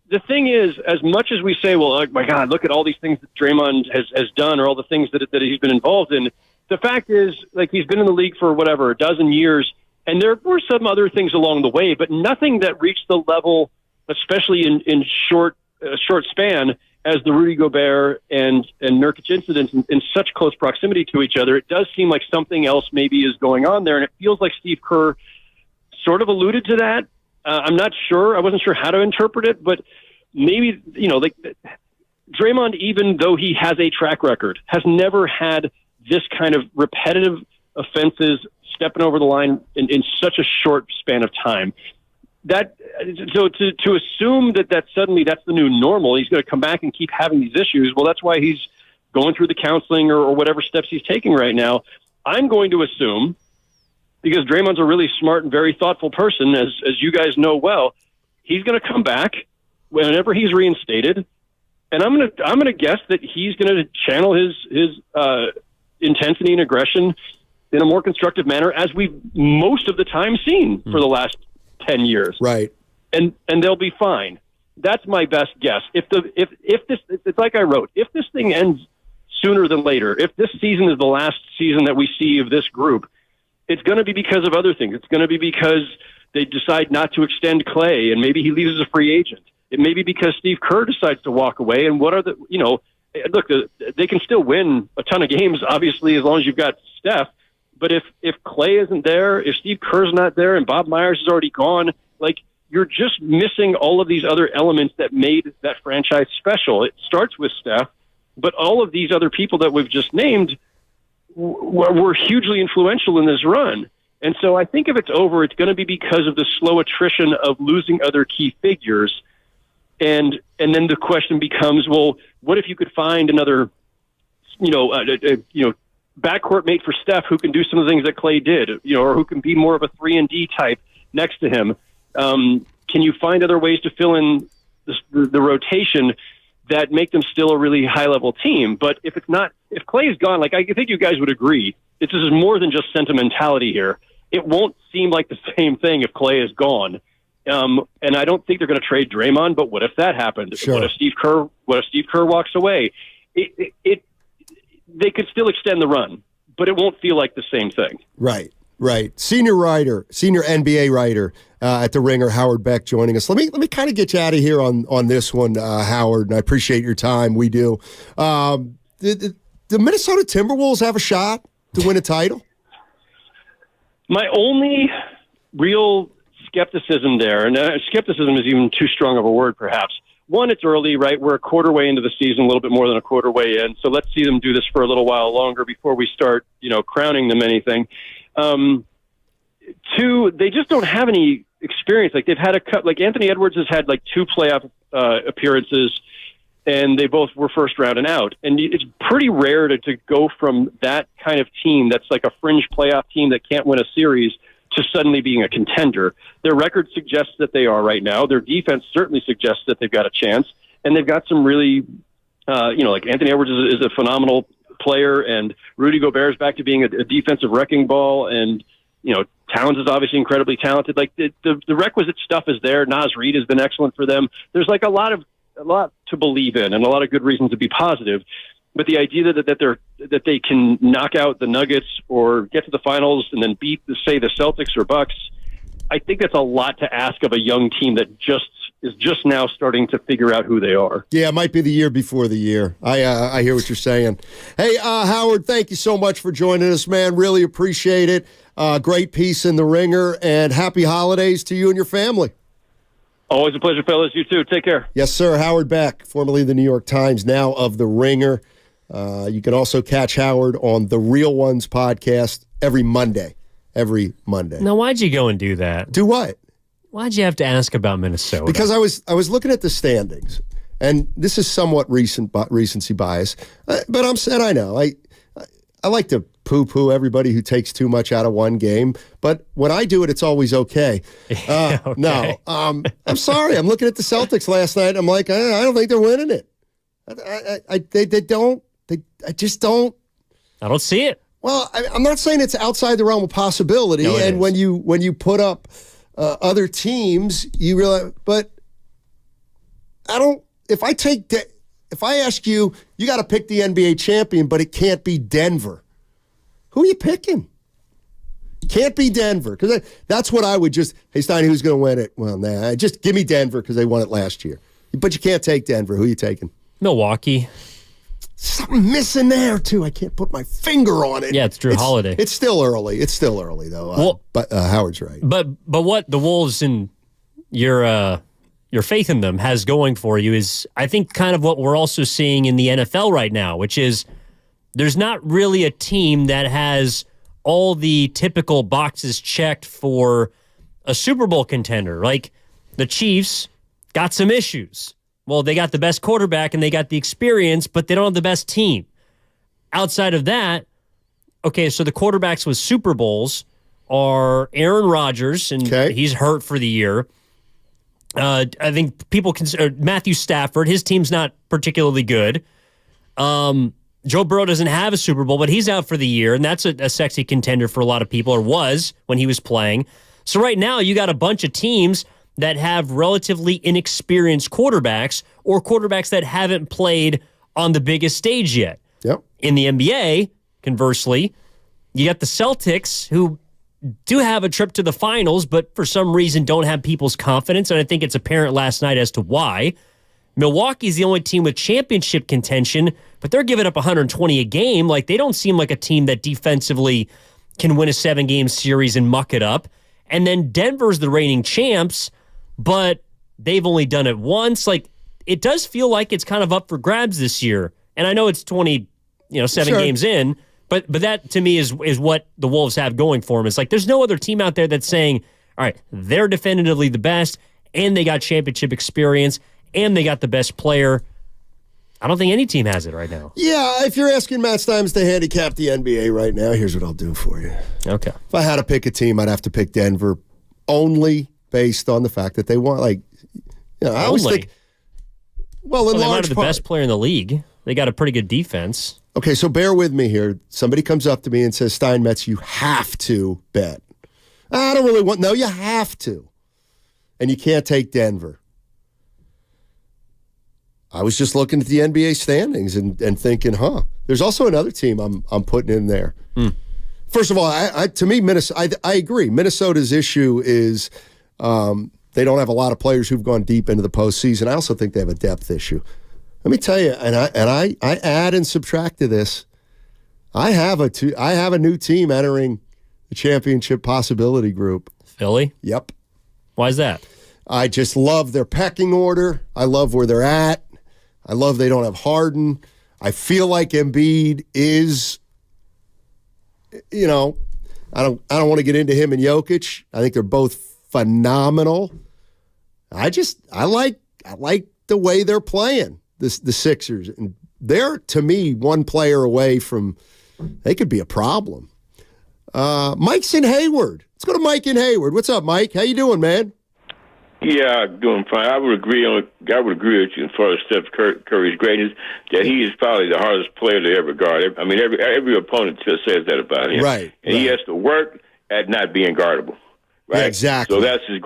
the thing is, as much as we say, well, oh my God, look at all these things that Draymond has done, or all the things that he's been involved in. The fact is, like, he's been in the league for a dozen years, and there were some other things along the way, but nothing that reached the level, especially in short span, as the Rudy Gobert and Nurkic incidents in such close proximity to each other. It does seem like something else maybe is going on there, and it feels like Steve Kerr sort of alluded to that. I'm not sure. I wasn't sure how to interpret it, but maybe, like Draymond, even though he has a track record, has never had this kind of repetitive offenses, stepping over the line in such a short span of time. So to assume that suddenly that's the new normal, he's going to come back and keep having these issues. Well, that's why he's going through the counseling or whatever steps he's taking right now. I'm going to assume, because Draymond's a really smart and very thoughtful person, as you guys know well, he's going to come back whenever he's reinstated, and I'm going to guess that he's going to channel his intensity and aggression in a more constructive manner, as we've most of the time seen for the last 10 years. Right. And they'll be fine. That's my best guess. If this, it's like I wrote, if this thing ends sooner than later, if this season is the last season that we see of this group, it's going to be because of other things. It's going to be because they decide not to extend Clay, and maybe he leaves as a free agent. It may be because Steve Kerr decides to walk away. And what are look, they can still win a ton of games, obviously, as long as you've got Steph. But if Clay isn't there, if Steve Kerr's not there, and Bob Myers is already gone, like, you're just missing all of these other elements that made that franchise special. It starts with Steph, but all of these other people that we've just named were hugely influential in this run. And so I think if it's over, it's going to be because of the slow attrition of losing other key figures. And then the question becomes, well, what if you could find another, backcourt mate for Steph who can do some of the things that Clay did, or who can be more of a 3-and-D type next to him? Can you find other ways to fill in the rotation that make them still a really high-level team? But if Clay's gone, like, I think you guys would agree, this is more than just sentimentality here. It won't seem like the same thing if Clay is gone. And I don't think they're going to trade Draymond, but what if that happened? Sure. What if Steve Kerr walks away? They could still extend the run, but it won't feel like the same thing. Right. Senior NBA writer at The Ringer, Howard Beck, joining us. Let me kind of get you out of here on this one, Howard, and I appreciate your time. We do. The Minnesota Timberwolves have a shot to win a title? My only real skepticism there, and skepticism is even too strong of a word, perhaps. One, it's early, right? We're a quarter way into the season, a little bit more than a quarter way in. So let's see them do this for a little while longer before we start, crowning them anything. Two, they just don't have any experience. Like, they've had Anthony Edwards has had 2 playoff appearances, and they both were first round and out. And it's pretty rare to go from that kind of team that's like a fringe playoff team that can't win a series to suddenly being a contender. Their record suggests that they are right now. Their defense certainly suggests that they've got a chance. And they've got some really, like Anthony Edwards is a phenomenal player, and Rudy Gobert is back to being a defensive wrecking ball. And, Towns is obviously incredibly talented. Like, the requisite stuff is there. Naz Reid has been excellent for them. There's a lot to believe in and a lot of good reasons to be positive. But the idea that they can knock out the Nuggets or get to the finals and then beat, say, the Celtics or Bucks, I think that's a lot to ask of a young team that is just now starting to figure out who they are. Yeah, it might be the year before the year. I hear what you're saying. Hey, Howard, thank you so much for joining us, man. Really appreciate it. Great piece in The Ringer, and happy holidays to you and your family. Always a pleasure, fellas. You too. Take care. Yes, sir. Howard Beck, formerly of the New York Times, now of The Ringer. You can also catch Howard on the Real Ones podcast every Monday. Now, why'd you go and do that? Do what? Why'd you have to ask about Minnesota? Because I was looking at the standings, and this is somewhat recency bias, but I know. I like to poo-poo everybody who takes too much out of one game, but when I do it, it's always okay. Okay. No, I'm sorry. I'm looking at the Celtics last night. I'm like, I don't think they're winning it. I just don't. I don't see it. Well, I'm not saying it's outside the realm of possibility. No, and when you put up other teams, you realize. But I don't. If I ask you, you got to pick the NBA champion, but it can't be Denver. Who are you picking? Can't be Denver, because that's what I would just. Hey, Stein, who's going to win it? Well, nah, just give me Denver because they won it last year. But you can't take Denver. Who are you taking? Milwaukee. Something missing there, too. I can't put my finger on it. Yeah, it's Drew Holiday. It's still early. Though. But Howard's right. But what the Wolves and your faith in them has going for you is, I think, kind of what we're also seeing in the NFL right now, which is there's not really a team that has all the typical boxes checked for a Super Bowl contender. Like, the Chiefs got some issues. Well, they got the best quarterback and they got the experience, but they don't have the best team. Outside of that, okay, so the quarterbacks with Super Bowls are Aaron Rodgers, and he's hurt for the year. I think people consider Matthew Stafford. His team's not particularly good. Joe Burrow doesn't have a Super Bowl, but he's out for the year, and that's a sexy contender for a lot of people, or was when he was playing. So right now, you got a bunch of teams that have relatively inexperienced quarterbacks, or quarterbacks that haven't played on the biggest stage yet. Yep. In the NBA, conversely, you got the Celtics, who do have a trip to the finals, but for some reason don't have people's confidence, and I think it's apparent last night as to why. Milwaukee's the only team with championship contention, but they're giving up 120 a game. Like, they don't seem like a team that defensively can win a 7-game series and muck it up. And then Denver's the reigning champs, but they've only done it once. Like, it does feel like it's kind of up for grabs this year. And I know it's 7 games in, but that to me is what the Wolves have going for them. It's like there's no other team out there that's saying, all right, they're definitively the best, and they got championship experience, and they got the best player. I don't think any team has it right now. Yeah, if you're asking Matt Stimes to handicap the NBA right now, here's what I'll do for you. Okay. If I had to pick a team, I'd have to pick Denver only based on the fact that they want, I always think, in they might large have the part. best player in the league. They got a pretty good defense. Okay, so bear with me here. Somebody comes up to me and says, Steinmetz, you have to bet. I don't really want, no, you have to. And you can't take Denver. I was just looking at the NBA standings and thinking, there's also another team I'm putting in there. First of all, to me, Minnesota, I agree. Minnesota's issue is they don't have a lot of players who've gone deep into the postseason. I also think they have a depth issue. Let me tell you, and I add and subtract to this. I have a new team entering the championship possibility group. Philly? Yep. Why is that? I just love their pecking order. I love where they're at. I love they don't have Harden. I feel like Embiid is, I don't want to get into him and Jokic. I think they're both phenomenal. I like the way they're playing, the Sixers. And they're, to me, one player away from, they could be a problem. Mike's in Hayward. Let's go to Mike in Hayward. What's up, Mike? How you doing, man? Yeah, doing fine. I would agree with you as far as Steph Curry's greatness, that he is probably the hardest player to ever guard. I mean, every opponent just says that about him. Right. And he has to work at not being guardable. Right? Yeah, exactly. So that's his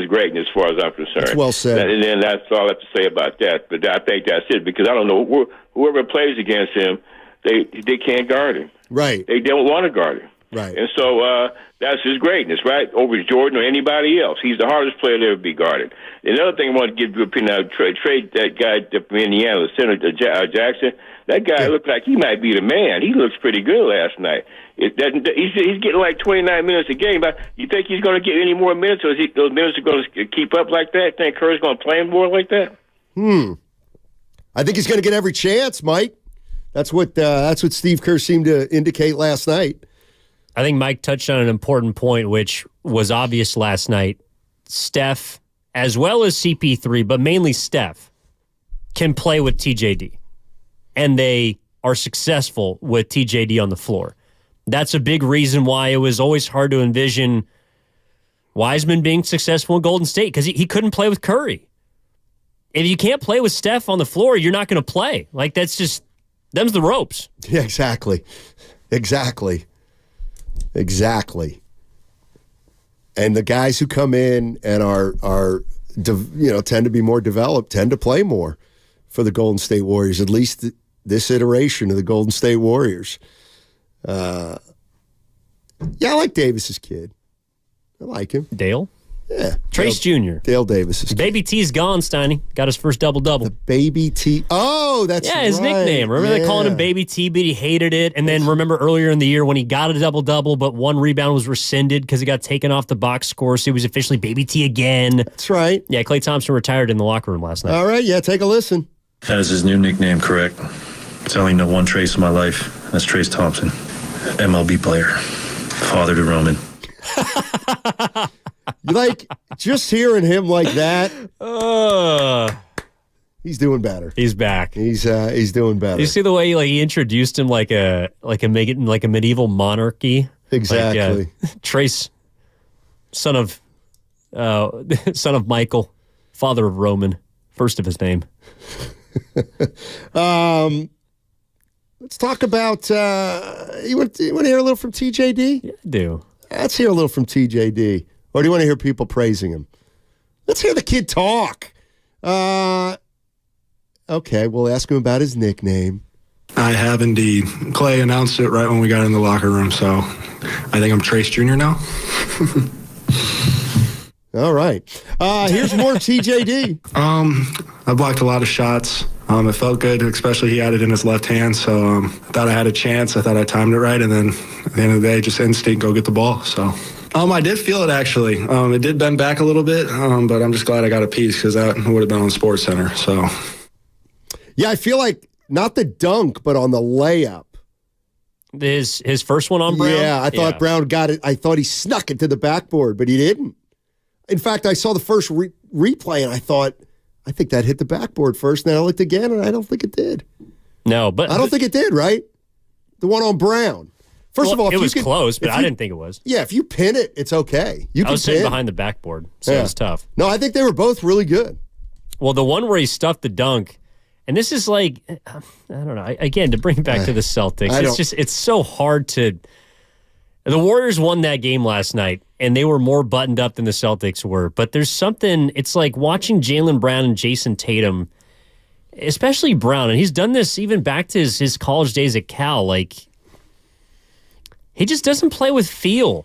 greatness as far as I'm concerned. That's well said. And then that's all I have to say about that. But I think that's it, because I don't know, whoever plays against him, they can't guard him. Right. They don't want to guard him. Right. And so that's his greatness, right? Over Jordan or anybody else. He's the hardest player to ever be guarded. Another thing I want to give you an opinion on, trade that guy from Indiana, the center, Jackson. That guy looked like he might be the man. He looks pretty good last night. He's getting like 29 minutes a game. But you think he's going to get any more minutes, or those minutes are going to keep up like that? Think Curry's going to play him more like that? I think he's going to get every chance, Mike. That's what Steve Kerr seemed to indicate last night. I think Mike touched on an important point, which was obvious last night. Steph, as well as CP3, but mainly Steph, can play with TJD. And they are successful with TJD on the floor. That's a big reason why it was always hard to envision Wiseman being successful in Golden State, because he couldn't play with Curry. If you can't play with Steph on the floor, you're not going to play. Like, that's just, them's the ropes. Yeah, exactly. And the guys who come in and are tend to be more developed, tend to play more for the Golden State Warriors, at least this iteration of the Golden State Warriors. I like Davis's kid. I like him. Dale? Yeah. Trace Jr. Dale Davis's kid. Baby T's gone, Steiny. Got his first double-double. The Baby T. Oh, that's right. Yeah, his nickname. Remember they calling him Baby T, but he hated it. And then remember earlier in the year when he got a double-double, but one rebound was rescinded because he got taken off the box score, so he was officially Baby T again. That's right. Yeah, Klay Thompson retired in the locker room last night. All right, yeah, take a listen. That is his new nickname, correct? It's only know one Trace in my life. That's Trace Thompson, MLB player, father to Roman. Like, just hearing him like that, he's doing better. He's back. He's doing better. You see the way he introduced him like a medieval monarchy? Exactly. Like, Trace, son of Michael, father of Roman, first of his name. Let's talk about. You want to hear a little from TJD? Yeah, I do. Let's hear a little from TJD. Or do you want to hear people praising him? Let's hear the kid talk. Okay, we'll ask him about his nickname. I have indeed. Klay announced it right when we got in the locker room, so I think I'm Trace Jr. now. All right. Here's more TJD. I blocked a lot of shots. It felt good, especially he had it in his left hand. So I thought I had a chance. I thought I timed it right. And then at the end of the day, just instinct, go get the ball. So I did feel it, actually. It did bend back a little bit, but I'm just glad I got a piece because that would have been on Sports Center. So, yeah, I feel like not the dunk, but on the layup. His first one on Brown? Yeah, I thought Brown got it. I thought he snuck it to the backboard, but he didn't. In fact, I saw the first replay, and I think that hit the backboard first. And then I looked again, and I don't think it did. No, but I don't think it did, right? The one on Brown. First of all, it was close, but I didn't think it was. Yeah, if you pin it, it's okay. I was sitting behind the backboard, so it was tough. No, I think they were both really good. Well, the one where he stuffed the dunk, and this is like, I don't know, again, to bring it back to the Celtics, it's so hard to. The Warriors won that game last night, and they were more buttoned up than the Celtics were. But there's something, it's like watching Jaylen Brown and Jason Tatum, especially Brown, and he's done this even back to his college days at Cal, like, he just doesn't play with feel.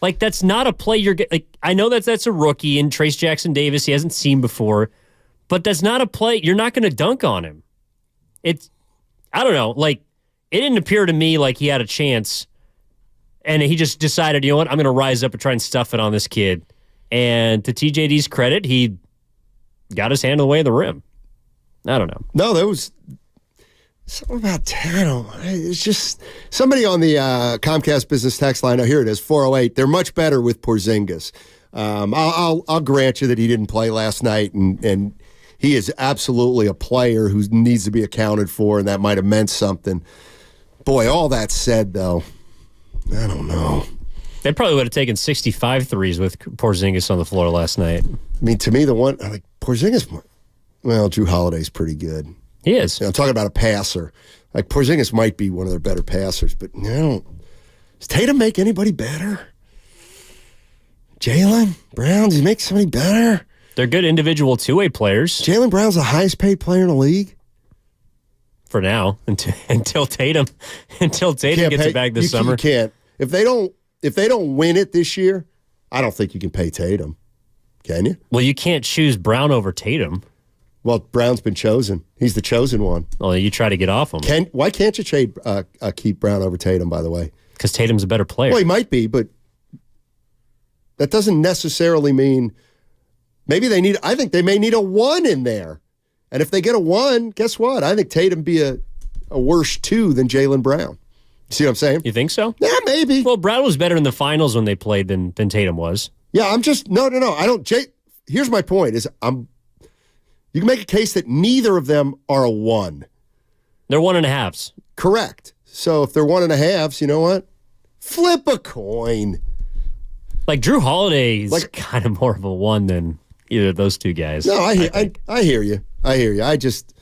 Like, that's not a play you're like. I know that's a rookie, and Trace Jackson Davis he hasn't seen before, but that's not a play. You're not going to dunk on him. I don't know. Like, it didn't appear to me like he had a chance, and he just decided, you know what, I'm going to rise up and try and stuff it on this kid. And to TJD's credit, he got his hand in the way of the rim. I don't know. No, there was something about Tatum. It's just somebody on the Comcast business text line. Oh, here it is, 408. They're much better with Porzingis. I'll grant you that he didn't play last night, and he is absolutely a player who needs to be accounted for, and that might have meant something. Boy, all that said, though, I don't know. They probably would have taken 65 threes with Porzingis on the floor last night. I mean, to me, the one, like, Porzingis, well, Drew Holiday's pretty good. He is. You know, I'm talking about a passer. Like, Porzingis might be one of their better passers, but does Tatum make anybody better? Jaylen Brown, does he make somebody better? They're good individual two-way players. Jaylen Brown's the highest paid player in the league. For now, until Tatum gets it back this summer. You can't. If they don't win it this year, I don't think you can pay Tatum. Can you? Well, you can't choose Brown over Tatum. Well, Brown's been chosen. He's the chosen one. Well, you try to get off him. Why can't you keep Brown over Tatum, by the way? Because Tatum's a better player. Well, he might be, but that doesn't necessarily mean I think they may need a 1 in there. And if they get a 1, guess what? I think Tatum be a worse 2 than Jaylen Brown. You see what I'm saying? You think so? Yeah, maybe. Well, Brown was better in the finals when they played than Tatum was. Yeah, I'm just no. I don't. Here's my point: you can make a case that neither of them are a 1. They're 1.5s. Correct. So if they're 1.5s, you know what? Flip a coin. Like Drew Holiday is kind of more of a 1 than either of those two guys. No, I hear you. I just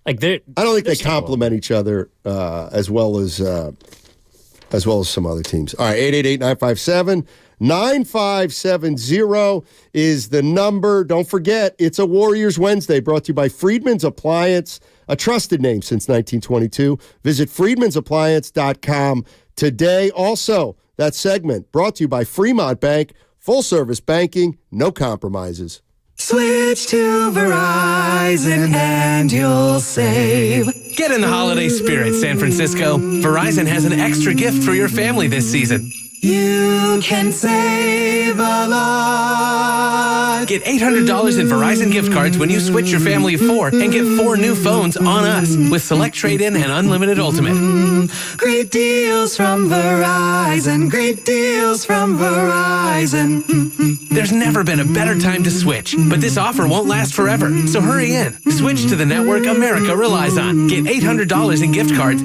I don't think they complement each other as well as some other teams. All right, 888-957-9570 is the number. Don't forget, it's a Warriors Wednesday brought to you by Friedman's Appliance, a trusted name since 1922. Visit friedmansappliance.com today. Also, that segment brought to you by Fremont Bank, full service banking, no compromises. Switch to Verizon and you'll save. Get in the holiday spirit, San Francisco. Verizon has an extra gift for your family this season. You can save a lot. Get $800 in Verizon gift cards when you switch your family of 4 and get 4 new phones on us with Select Trade-In and Unlimited Ultimate. Great deals from Verizon. Great deals from Verizon. There's never been a better time to switch, but this offer won't last forever. So hurry in. Switch to the network America relies on. Get $800 in gift cards.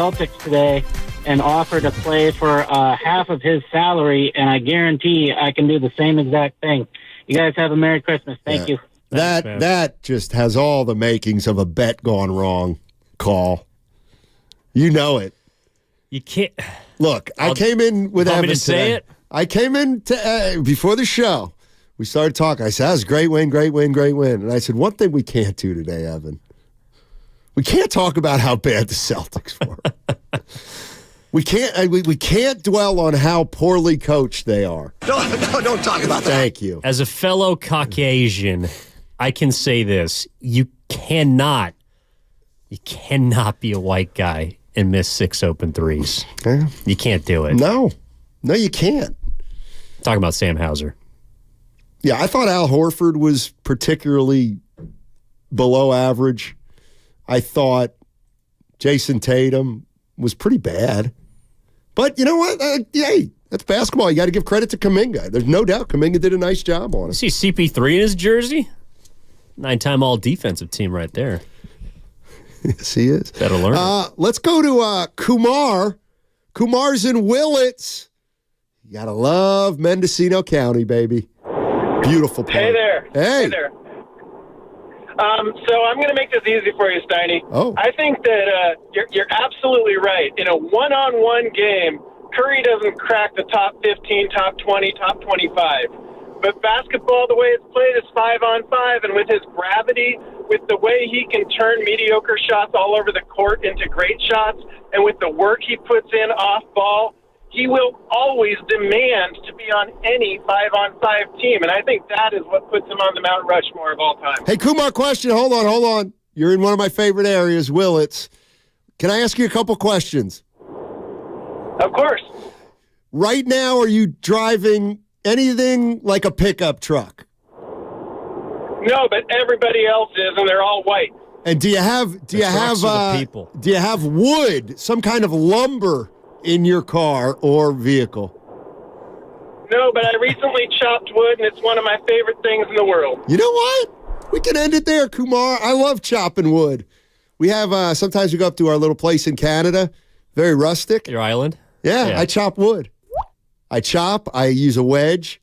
Celtics today and offer to play for half of his salary, and I guarantee I can do the same exact thing. You guys have a Merry Christmas. Thank you. That just has all the makings of a bet gone wrong call. You know it. You can't. Look, I came in with want me Evan to say today. it? I came in to, before the show. We started talking. I said, that was a great win, great win, great win. And I said, one thing we can't do today, Evan. We can't talk about how bad the Celtics were. We can't dwell on how poorly coached they are. Don't talk about that. Thank you. As a fellow Caucasian, I can say this. You cannot be a white guy and miss 6 open threes. Yeah. You can't do it. No, you can't. Talking about Sam Hauser. Yeah, I thought Al Horford was particularly below average. I thought Jason Tatum was pretty bad. But you know what? Hey, that's basketball. You got to give credit to Kuminga. There's no doubt Kuminga did a nice job on it. You see CP3 in his jersey? 9-time all-defensive team right there. Yes, he is. Better learn. Let's go to Kumar. Kumar's in Willits. You got to love Mendocino County, baby. Beautiful place. Hey there. Hey there. So I'm going to make this easy for you, Steiny. Oh. I think that you're absolutely right. In a one-on-one game, Curry doesn't crack the top 15, top 20, top 25. But basketball, the way it's played, is 5-on-5, and with his gravity, with the way he can turn mediocre shots all over the court into great shots, and with the work he puts in off ball, he will always demand to be on any 5-on-5 team. And I think that is what puts him on the Mount Rushmore of all time. Hey, Kumar, question. Hold on. You're in one of my favorite areas, Willits. Can I ask you a couple questions? Of course. Right now, are you driving anything like a pickup truck? No, but everybody else is, and they're all white. And do you have wood, some kind of lumber in your car or vehicle? No, but I recently chopped wood, and it's one of my favorite things in the world. You know what? We can end it there, Kumar. I love chopping wood. We have, sometimes we go up to our little place in Canada, very rustic. Your island? Yeah, I chop wood. I use a wedge.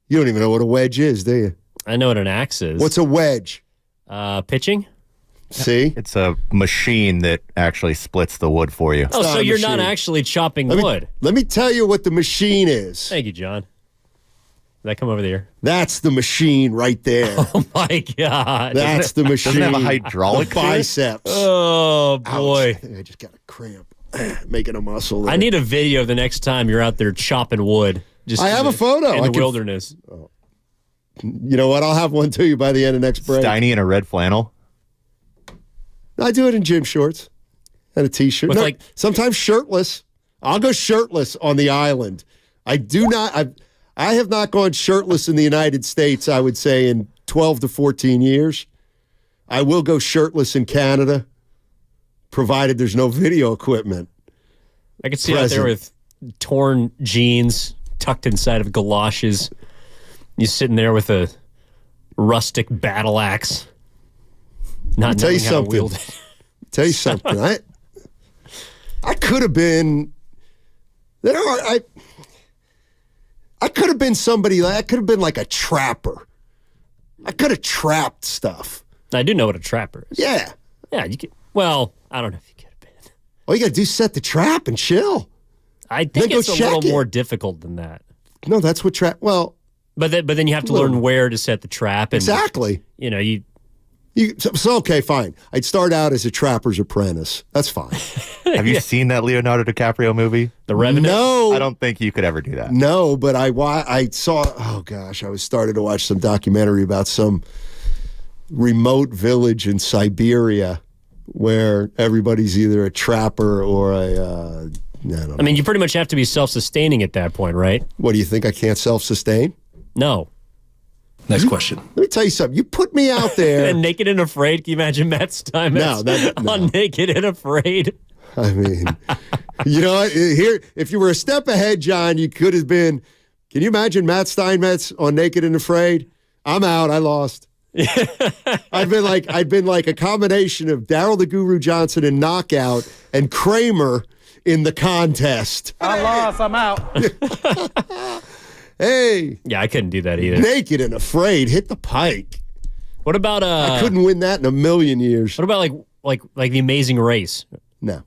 You don't even know what a wedge is, do you? I know what an axe is. What's a wedge? Pitching? See? It's a machine that actually splits the wood for you. Oh, so you're not actually chopping wood. Let me tell you what the machine is. Thank you, John. Did that come over the ear? That's the machine right there. Oh, my God. That's the machine. Doesn't it have a hydraulic The biceps. Oh, boy. Ouch. I just got a cramp. Making a muscle there. I need a video the next time you're out there chopping wood. I have a photo. In the wilderness. You know what? I'll have one to you by the end of next break. Steiny in a red flannel? I do it in gym shorts and a T-shirt. No, sometimes shirtless. I'll go shirtless on the island. I have not gone shirtless in the United States, I would say, in 12 to 14 years. I will go shirtless in Canada, provided there's no video equipment. I could see you out there with torn jeans tucked inside of galoshes. You sitting there with a rustic battle axe. Not knowing how to wield it. Tell you something. I could have been. I could have been somebody. I could have been like a trapper. I could have trapped stuff. I do know what a trapper is. Yeah. Yeah. You could. Well, I don't know if you could have been. All you got to do is set the trap and chill. I think it's a little more difficult than that. No, that's what trap. Well, but then you have to learn where to set the trap. And, exactly. You know So okay, fine. I'd start out as a trapper's apprentice. That's fine. Have you seen that Leonardo DiCaprio movie? The Revenant? No. I don't think you could ever do that. No, but I saw, oh gosh, I was starting to watch some documentary about some remote village in Siberia where everybody's either a trapper or I don't know. I mean, you pretty much have to be self-sustaining at that point, right? What, do you think I can't self-sustain? No. Next question. Let me tell you something. You put me out there. And Naked and Afraid. Can you imagine Matt Steinmetz on Naked and Afraid? I mean, you know what? Here, if you were a step ahead, John, you could have been. Can you imagine Matt Steinmetz on Naked and Afraid? I'm out. I lost. I've been like a combination of Daryl the Guru Johnson in Knockout and Kramer in the contest. I lost. I'm out. Hey. Yeah, I couldn't do that either. Naked and Afraid hit the pike. What about I couldn't win that in a million years. What about like The Amazing Race? No.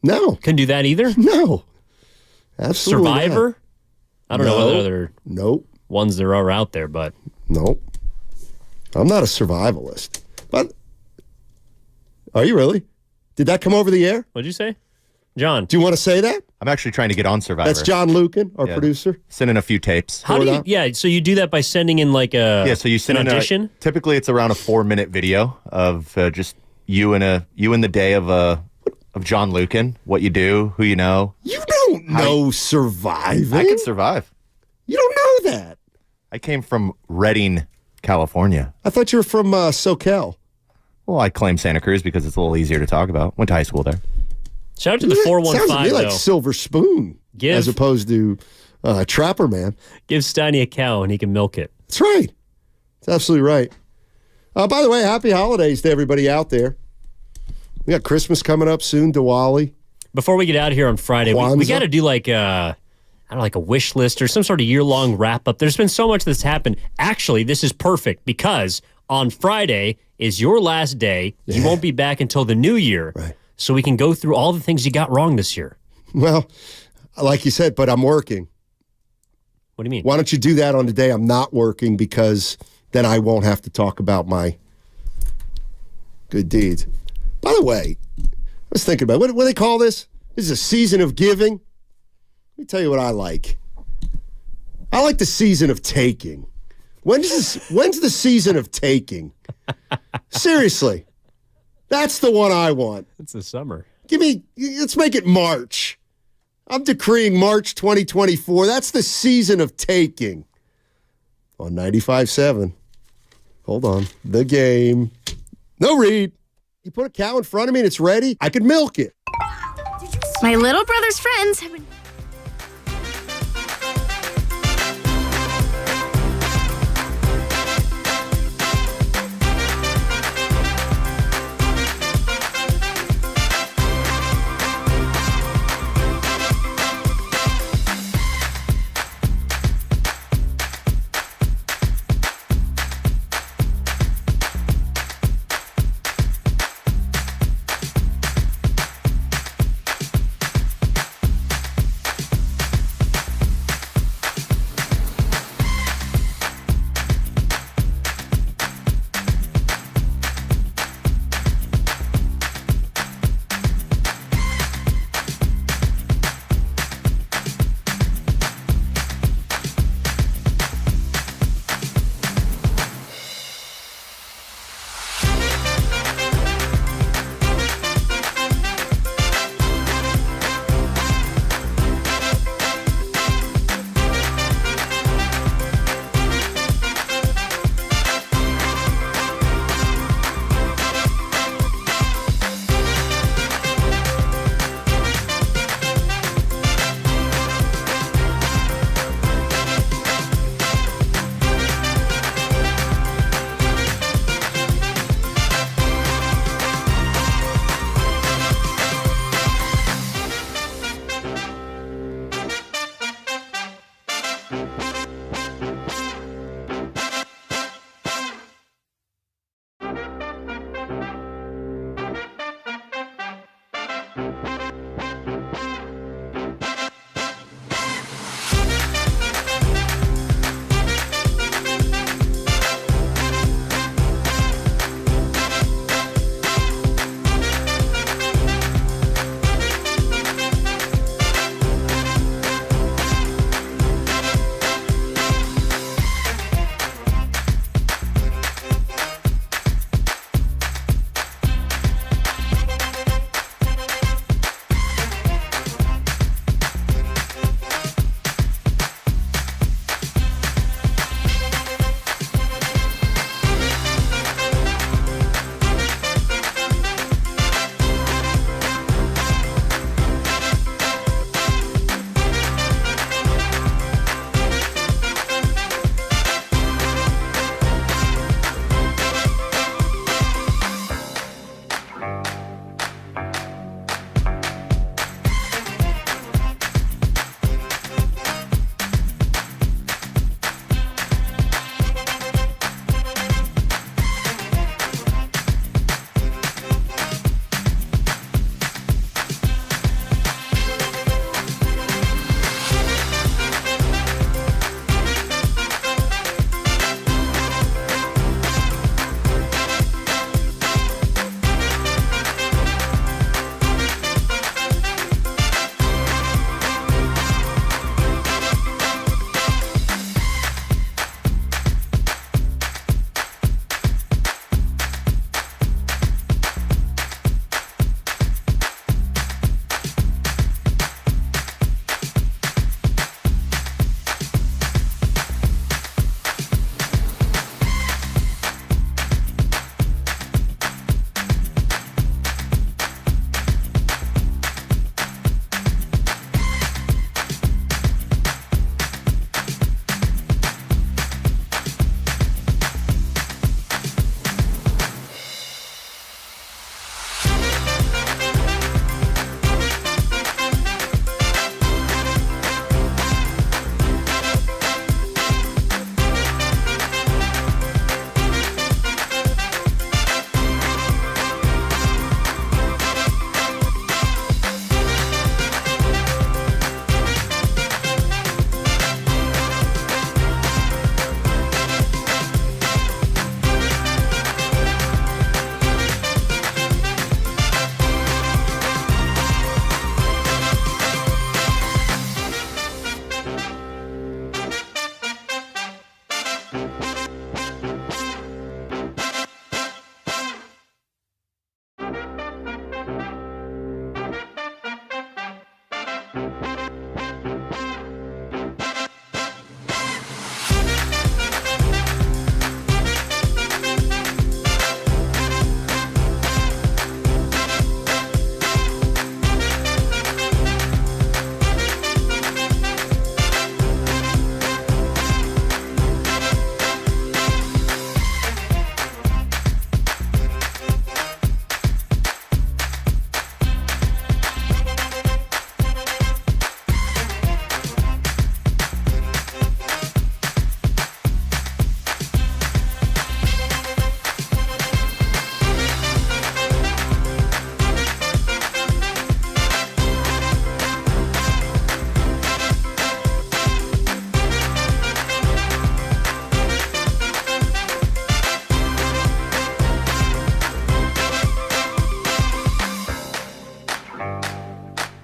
Couldn't do that either? No. Absolutely Survivor? not. I don't know whether there are ones there are out there, but nope. I'm not a survivalist. But are you really? Did that come over the air? What'd you say? John. Do you want to say that? I'm actually trying to get on Survivor. That's John Lucan, our producer. Send in a few tapes. How do you? Yeah, so you do that by sending in like a so you send an in audition. Typically, it's around a 4-minute video of just you in the day of John Lucan, what you do, who you know. You don't know surviving. I can survive. You don't know that. I came from Redding, California. I thought you were from SoCal. Well, I claim Santa Cruz because it's a little easier to talk about. Went to high school there. Shout out to the 415. Sounds to me like Silver Spoon as opposed to Trapper Man. Give Steiny a cow and he can milk it. That's right. That's absolutely right. By the way, happy holidays to everybody out there. We got Christmas coming up soon, Diwali. Before we get out of here on Friday, we got to do like a wish list or some sort of year-long wrap-up. There's been so much that's happened. Actually, this is perfect because on Friday is your last day. Yeah. You won't be back until the new year. Right. So we can go through all the things you got wrong this year. Well, like you said, but I'm working. What do you mean? Why don't you do that on the day I'm not working, because then I won't have to talk about my good deeds. By the way, I was thinking about what do they call this? This is a season of giving. Let me tell you what I like. I like the season of taking. When's the season of taking? Seriously. That's the one I want. It's the summer. Let's make it March. I'm decreeing March 2024. That's the season of taking. On 95.7. Hold on. The game. No read. You put a cow in front of me and it's ready, I could milk it. My little brother's friends have been...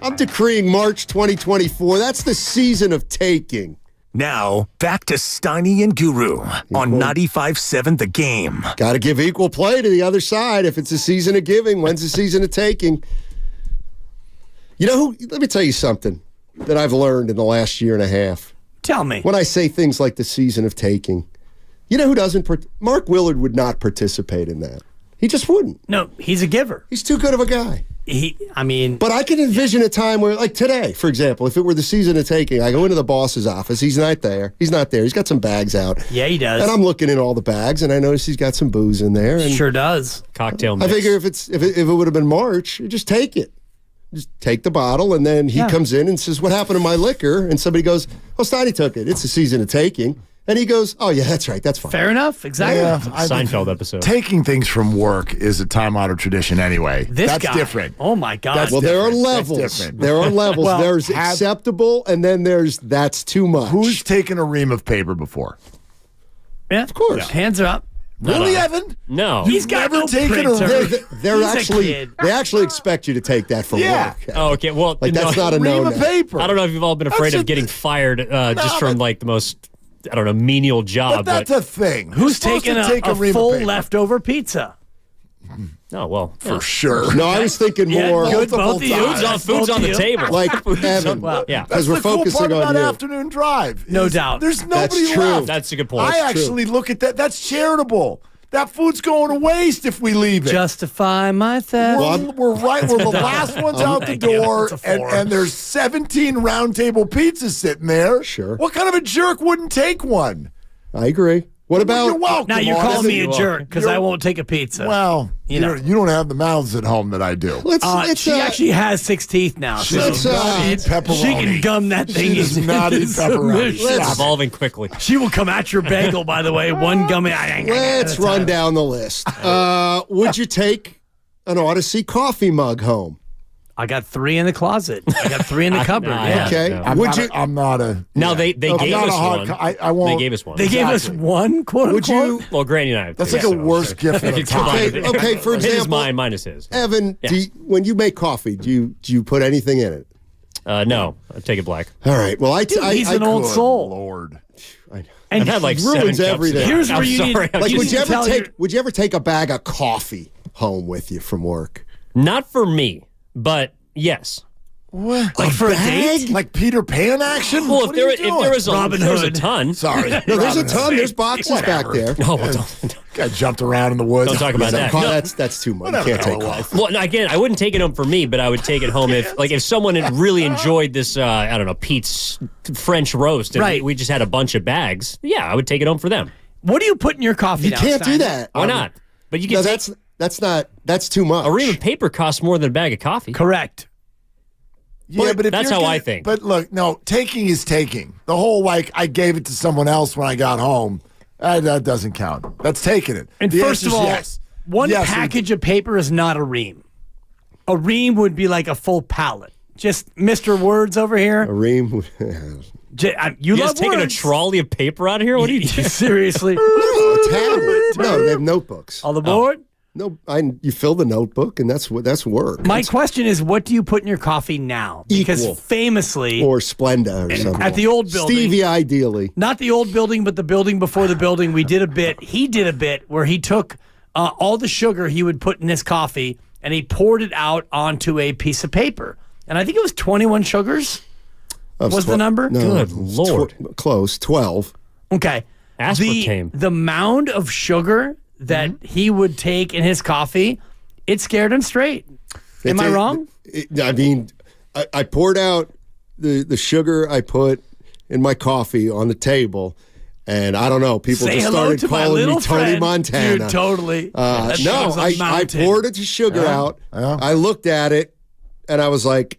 I'm decreeing March 2024. That's the season of taking. Now, back to Steiny and Guru on 95.7 The Game. Got to give equal play to the other side. If it's a season of giving, when's the season of taking? You know who? Let me tell you something that I've learned in the last year and a half. Tell me. When I say things like the season of taking, you know who doesn't? Mark Willard would not participate in that. He just wouldn't. No, he's a giver. He's too good of a guy. But I can envision a time where, like today, for example, if it were the season of taking, I go into the boss's office. He's not there. He's got some bags out. Yeah, he does. And I'm looking in all the bags, and I notice he's got some booze in there. And sure does. Cocktail mix. I figure if it would have been March, you just take it. Just take the bottle, and then he comes in and says, "What happened to my liquor?" And somebody goes, "Oh, Steiny took it. It's the season of taking." And he goes, "Oh, yeah, that's right. That's fine." Fair enough. Exactly. Yeah, Seinfeld episode. Taking things from work is a time-honored tradition anyway. That's different. Oh, my God. There are levels. There are levels. Well, there's acceptable, and then there's that's too much. Who's taken a ream of paper before? Yeah, of course. Hands are up. Really, Evan? No. He's got never no taken a printer. They're He's a actually kid. they actually expect you to take that from work. Oh, okay. Well, Like, that's not a ream no. of paper. I don't know if you've all been afraid That's of getting fired just from like the most, I don't know, menial job. But that's a thing. Who's taking a ream full of paper? leftover pizza? Oh, well. For sure. No, I was thinking Yeah, more. good, multiple both of you. times. Food's on the table. Like Evan, Yeah. because That's we're the cool focusing part on about you. afternoon drive. No is doubt. There's nobody That's true. left. That's a good point. I actually look at that. That's charitable. That food's going to waste if we leave it. Justify my theft. We're right. We're the last ones out the Thank you. door, It's a 4. and there's 17 round table pizzas sitting there. Sure. What kind of a jerk wouldn't take one? I agree. What about? You're welcome. Now you're on calling it. me a jerk because I won't take a pizza. Well, You know. you don't have the mouths at home that I do. She actually has 6 teeth now. She so does not eat pepperoni. She can gum that thing. She does into not eat pepperoni. submission. It's evolving quickly. She will come at your bagel, by the way. One gummy. Let's run down the list. Would you take an Odyssey coffee mug home? I got 3 in the closet. I got 3 in the cupboard. Yeah. Okay. I'm not a. Now, they gave us one. I won't. They gave us one. They gave us one, quote Would unquote. you? Well, Granny and I have That's two, like a so- worse gift than a Okay, okay, for His is example, mine, mine is his. Evan, Yeah. when you make coffee, do you put anything in it? No, I take it black. All right. Well, He's an old Good soul. Lord. And I've had like ruins 7 cups. everything. Here's I'm where you need- sorry. Like, You would need you to ever tell take? your- Would you ever take a bag of coffee home with you from work? Not for me, but yes. What? Like for a date? Like Peter Pan action? Well, What if there are you was doing? there was a ton. Sorry. No, there's a Robin ton. Hood. There's boxes back there. Oh, well, don't Got jumped around in the woods. talk about that. No. That's too much. Whatever You can't the take hell it coffee. Well, no, again, I wouldn't take it home for me, but I would take it home if someone had really enjoyed this, I don't know, Pete's French roast, and Right. we just had a bunch of bags. Yeah, I would take it home for them. What do you put in your coffee You now, can't do Steiner? that. Why not? But you can No, take that's too much. a ream of paper costs more than a bag of coffee. Correct. Yeah, but if that's you're how I getting- think. But look, no, taking is taking. The whole like I gave it to someone else when I got home. That doesn't count. That's taking it. And The first of answer's all, yes. one Yes, package of paper is not a ream. A ream would be like a full pallet. Just Mr. Words over A here. ream. You You love just taking a words. trolley of paper out of here? What are you doing? Seriously? No, a tablet. No, they have notebooks. All aboard? No, you fill the notebook, and that's work. My question is, what do you put in your coffee now? Because Equal. famously, Or Splenda or something. at the old building, Stevie, ideally. not the old building, but the building before the building, we did a bit. He did a bit where he took all the sugar he would put in his coffee and he poured it out onto a piece of paper. and I think it was 21 sugars. Was the number? No, Good Lord. Close, 12. Okay. Aspartame. The mound of sugar that he would take in his coffee, it scared him straight. Am I wrong? I mean, I poured out the sugar I put in my coffee on the table, and I don't know, people Say just hello started to my calling little me Tony friend. Montana. Dude, totally. That No, was a I mountain. poured the sugar out. I looked at it, and I was like,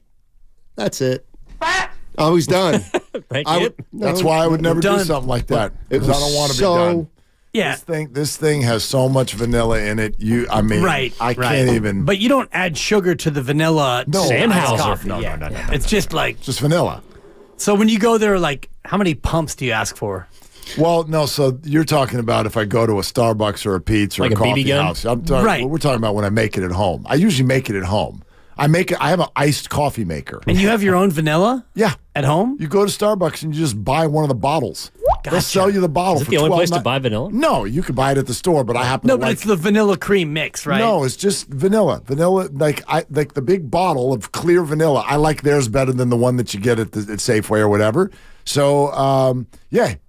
that's it. I was done. That's why I would never do something like that. Because I don't want to be done. Yeah. This thing has so much vanilla in it. I can't even. But you don't add sugar to the vanilla. Sennheiser. Coffee. No. It's just like just vanilla. So when you go there, like, how many pumps do you ask for? Well, no. So you're talking about if I go to a Starbucks or a Pizza Like or a a coffee BB gun? house. We're talking about when I make it at home. I usually make it at home. I have an iced coffee maker. And you have your own vanilla? Yeah. At home? You go to Starbucks and you just buy one of the bottles. They'll sell you the bottle Is it for the only place to $12.99. buy vanilla? No, you can buy it at the store, but I happen No, to but like it's the vanilla cream mix, right? No, it's just vanilla. Vanilla, like the big bottle of clear vanilla. I like theirs better than the one that you get at Safeway or whatever. So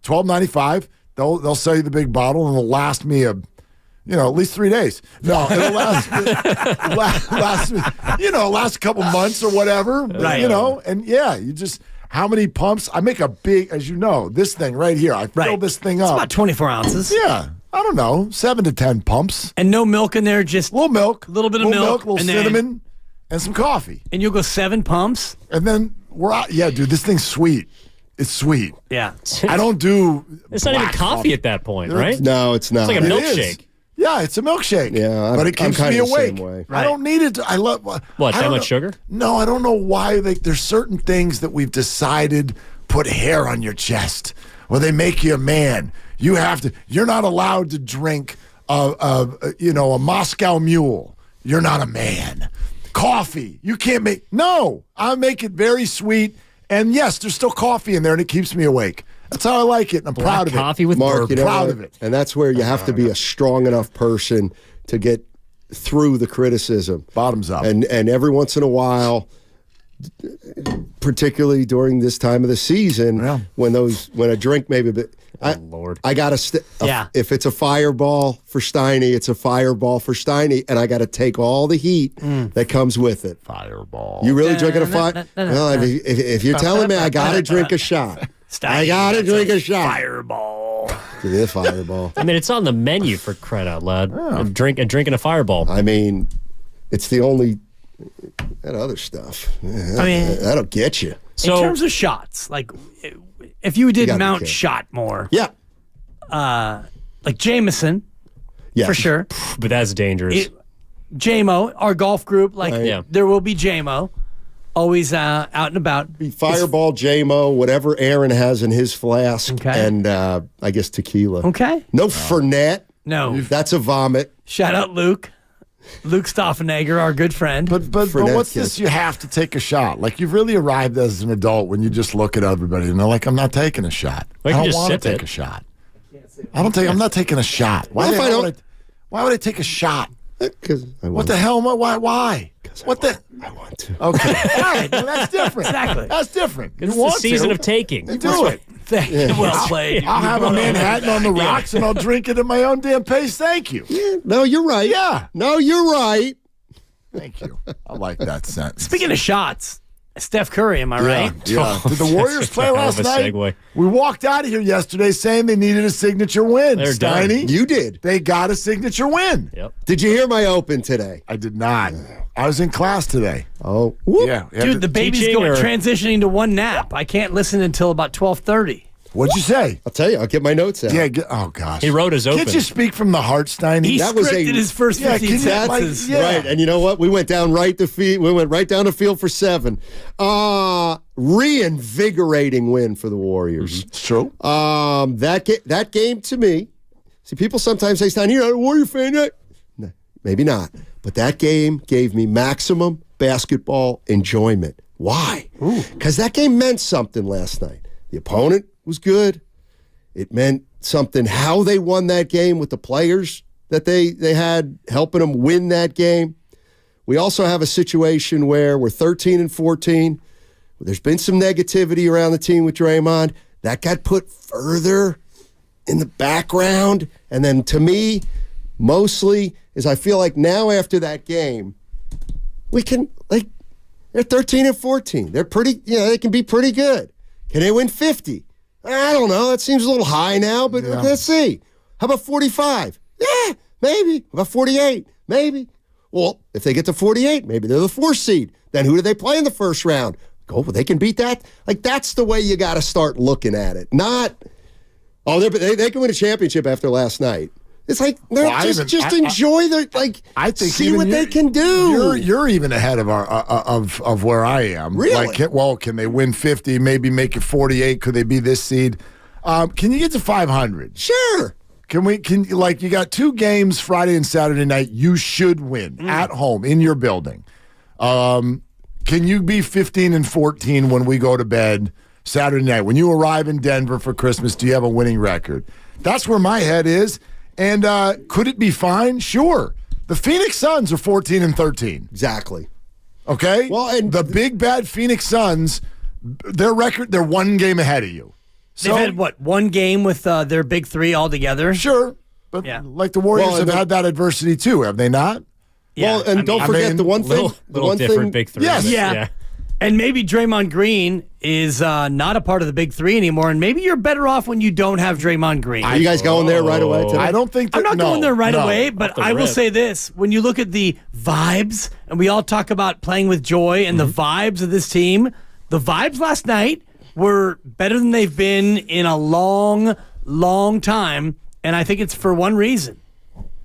$12.95. They'll sell you the big bottle and it'll last me at least 3 days. No, it'll last last a couple months or whatever. Right. And you just. How many pumps? I make a big, as you know, this thing right here. I fill this thing It's up. about 24 ounces. Yeah. I don't know, 7 to 10 pumps. And no milk in there, just a little milk. A little bit of milk. A little and then- cinnamon, and some coffee. And you'll go 7 pumps? And then we're out. Yeah, dude, this thing's sweet. It's sweet. Yeah. I don't do It's not even black coffee at that point, right? No, it's not. It's like a It is. milkshake. Yeah, it's a milkshake. Yeah, but it I'm keeps me kinda the awake. same way. I don't need it. I love What, I that don't much know- sugar? No, I don't know why. There's certain things that we've decided put hair on your chest, or they make you a man. You have to. You're not allowed to drink a Moscow Mule. You're not a man. Coffee. You can't make. No, I make it very sweet. And yes, there's still coffee in there, and it keeps me awake. That's how I like it, and I'm proud of it. Coffee with Mark, bourbon. proud of it. And that's where you have to be a strong enough person to get through the criticism. Bottoms up. And every once in a while, particularly during this time of the season, when a drink maybe, Lord, I gotta if it's a fireball for Steiny, it's a fireball for Steiny, and I gotta take all the heat that comes with it. Fireball. You really drinking a fire? Well, if you're telling me I gotta drink a shot, I gotta drink a shot. Fireball. Give me a fireball. I mean, it's on the menu for crying out loud. Drinking a fireball. I mean, it's the only that other stuff. I mean, that'll get you. In terms of shots, like if you did gotta be Mount careful. Shot more, Yeah. like Jameson, Yeah. for sure. But that's dangerous. JMO, our golf group, like Yeah. there will be JMO, always out and about. Fireball, JMO, whatever Aaron has in his flask, and I guess tequila. Okay. No Fernet. No. That's a vomit. Shout out Luke Stoffenegger, our good friend. But Fernet what's kid. this? You have to take a shot. Like you've really arrived as an adult when you just look at everybody and they're like, "I'm not taking a shot. Well, I you can don't just want to sip take it. a shot. I'm not taking a shot. Why? Well, if I don't- Why would I take a shot? Because What the hell? Why? What the? I want to. Okay. All right. Well, that's different. Exactly. That's different. It's You want the season to. of taking. You do it. Thank you. Well played. I'll have a Manhattan on the rocks and I'll drink it at my own damn pace. Thank you. No, you're right. Yeah. No, you're right. Thank you. I like that sentence. Speaking of shots, Steph Curry, am I right? Yeah. Did the Warriors play Hell of last a night? segue. We walked out of here yesterday saying they needed a signature win. They're done. Steiny. You did. They got a signature win. Yep. Did you hear my open today? I did not. I was in class today. Oh, Yeah. Dude, the baby's Teaching or- transitioning to one nap. I can't listen until about 12:30. What'd you say? I'll tell you. I'll get my notes out. Yeah. Oh gosh. He wrote his open. Can't you speak from the heart, Steiny? He That was scripted his first Yeah, 15 can you, like, sentences. yeah. Right, and you know what? We went down right the field. We went right down the field for 7. Reinvigorating win for the Warriors. It's true. That game to me. See, people sometimes say, "Stein, you're not a Warrior fan yet." No, maybe not, but that game gave me maximum basketball enjoyment. Why? Because that game meant something last night. The opponent was good. It meant something how they won that game with the players that they had helping them win that game. We also have a situation where we're 13 and 14. There's been some negativity around the team with Draymond. That got put further in the background. And then to me, mostly, is I feel like now after that game, we can, they're 13 and 14. They're pretty, they can be pretty good. Can they win 50? I don't know. That seems a little high now, but let's see. How about 45? Yeah, maybe. How about 48? Maybe. Well, if they get to 48, maybe they're the 4th seed. Then who do they play in the first round? Well, they can beat that. That's the way you got to start looking at it. Not, they can win a championship after last night. It's like, enjoy their, I think see what they can do. You're even ahead of of where I am. Really? Can they win 50, maybe make it 48? Could they be this seed? Can you get to 500? Sure. You got 2 games Friday and Saturday night you should win at home in your building. Can you be 15 and 14 when we go to bed Saturday night? When you arrive in Denver for Christmas, do you have a winning record? That's where my head is. And could it be fine? Sure. The Phoenix Suns are 14 and 13. Exactly. Okay? Well, and the big bad Phoenix Suns, their record, they're 1 game ahead of you. They've had, one game with their big 3 all together? Sure. But the Warriors have had that adversity too, have they not? Yeah. Well, and don't forget the one thing. The one different big 3. Yes. Yeah. And maybe Draymond Green is not a part of the big 3 anymore, and maybe you're better off when you don't have Draymond Green. Are you guys going there right away today? I don't think that, I'm not going there right away, but I will rip. say this. When you look at the vibes, and we all talk about playing with joy and the vibes of this team, the vibes last night were better than they've been in a long, long time, and I think it's for one reason.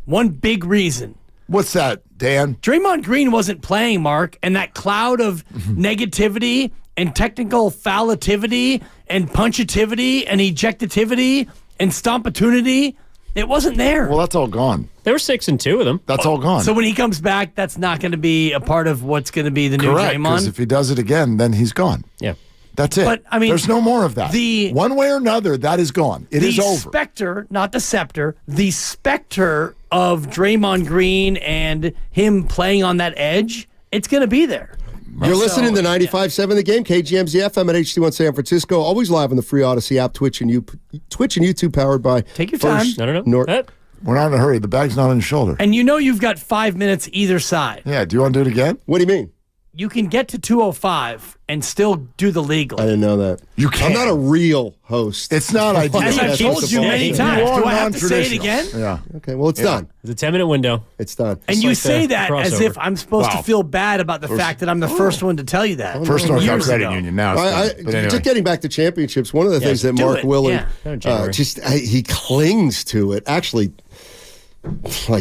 One big reason. What's that, Dan? Draymond Green wasn't playing, Mark, and that cloud of negativity and technical foulativity and punchativity and ejectivity and stompatunity, it wasn't there. Well, that's all gone. There were 6 and 2 of them. That's all gone. So when he comes back, that's not going to be a part of what's going to be the new Correct, because Draymond. if he does it again, then he's gone. Yeah. That's it. But, I mean, there's no more of that. One way or another, that is gone. It is over. The specter, not the scepter, the specter of Draymond Green and him playing on that edge, it's going to be there. You're listening to 95.7 The Game, KGMZ FM at HD1 San Francisco. Always live on the free Odyssey app, Twitch and YouTube, powered by Take your time. We're not in a hurry. The bag's not on your shoulder. And you know you've got 5 minutes either side. Yeah, do you want to do it again? What do you mean? You can get to 205 and still do the legal. I didn't know that. You can't. I'm not a real host. It's not ideal. As I've told you many times. Do I have to say it again? Yeah. Okay, well, it's done. It's a 10-minute window. It's done. And Just you like say the that as crossover. if I'm supposed to feel bad about the fact that I'm the first one to tell you that. First North Carolina Years Credit ago. Union now. But anyway. Just getting back to championships, one of the things that do Mark it. Willen Yeah. he clings to it. Actually,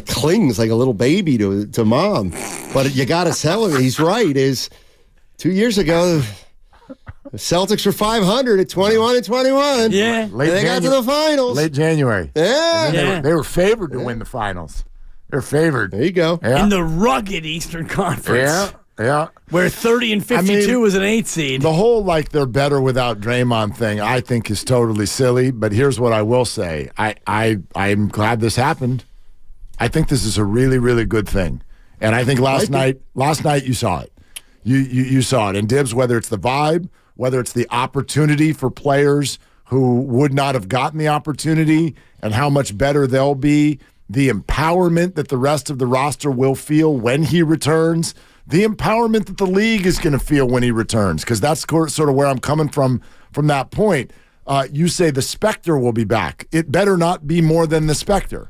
clings like a little baby to mom. But you got to tell him he's right. Is 2 years ago, the Celtics were 500 at 21 and 21. Yeah. And they got to the finals. Late January. Yeah. They were favored to win the finals. They're favored. There you go. Yeah. In the rugged Eastern Conference. Yeah. Where 30 and 52 was an 8 seed. The whole they're better without Draymond thing, I think, is totally silly. But here's what I will say. I'm glad this happened. I think this is a really, really good thing. And I think last night you saw it. You saw it. And Dibs, whether it's the vibe, whether it's the opportunity for players who would not have gotten the opportunity and how much better they'll be, the empowerment that the rest of the roster will feel when he returns, the empowerment that the league is going to feel when he returns, because that's sort of where I'm coming from that point. You say the Spectre will be back. It better not be more than the Spectre.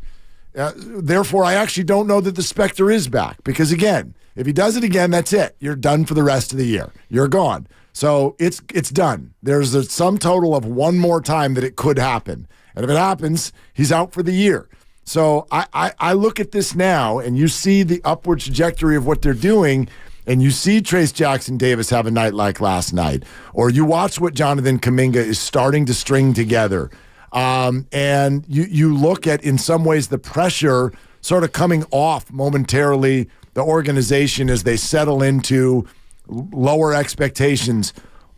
Therefore, I actually don't know that the Spectre is back, because, again, if he does it again, that's it. You're done for the rest of the year. You're gone. So it's done. There's a sum total of one more time that it could happen. And if it happens, he's out for the year. So I look at this now, and you see the upward trajectory of what they're doing, and you see Trayce Jackson-Davis have a night like last night, or you watch what Jonathan Kuminga is starting to string together. And you look at, in some ways, the pressure sort of coming off momentarily the organization as they settle into lower expectations.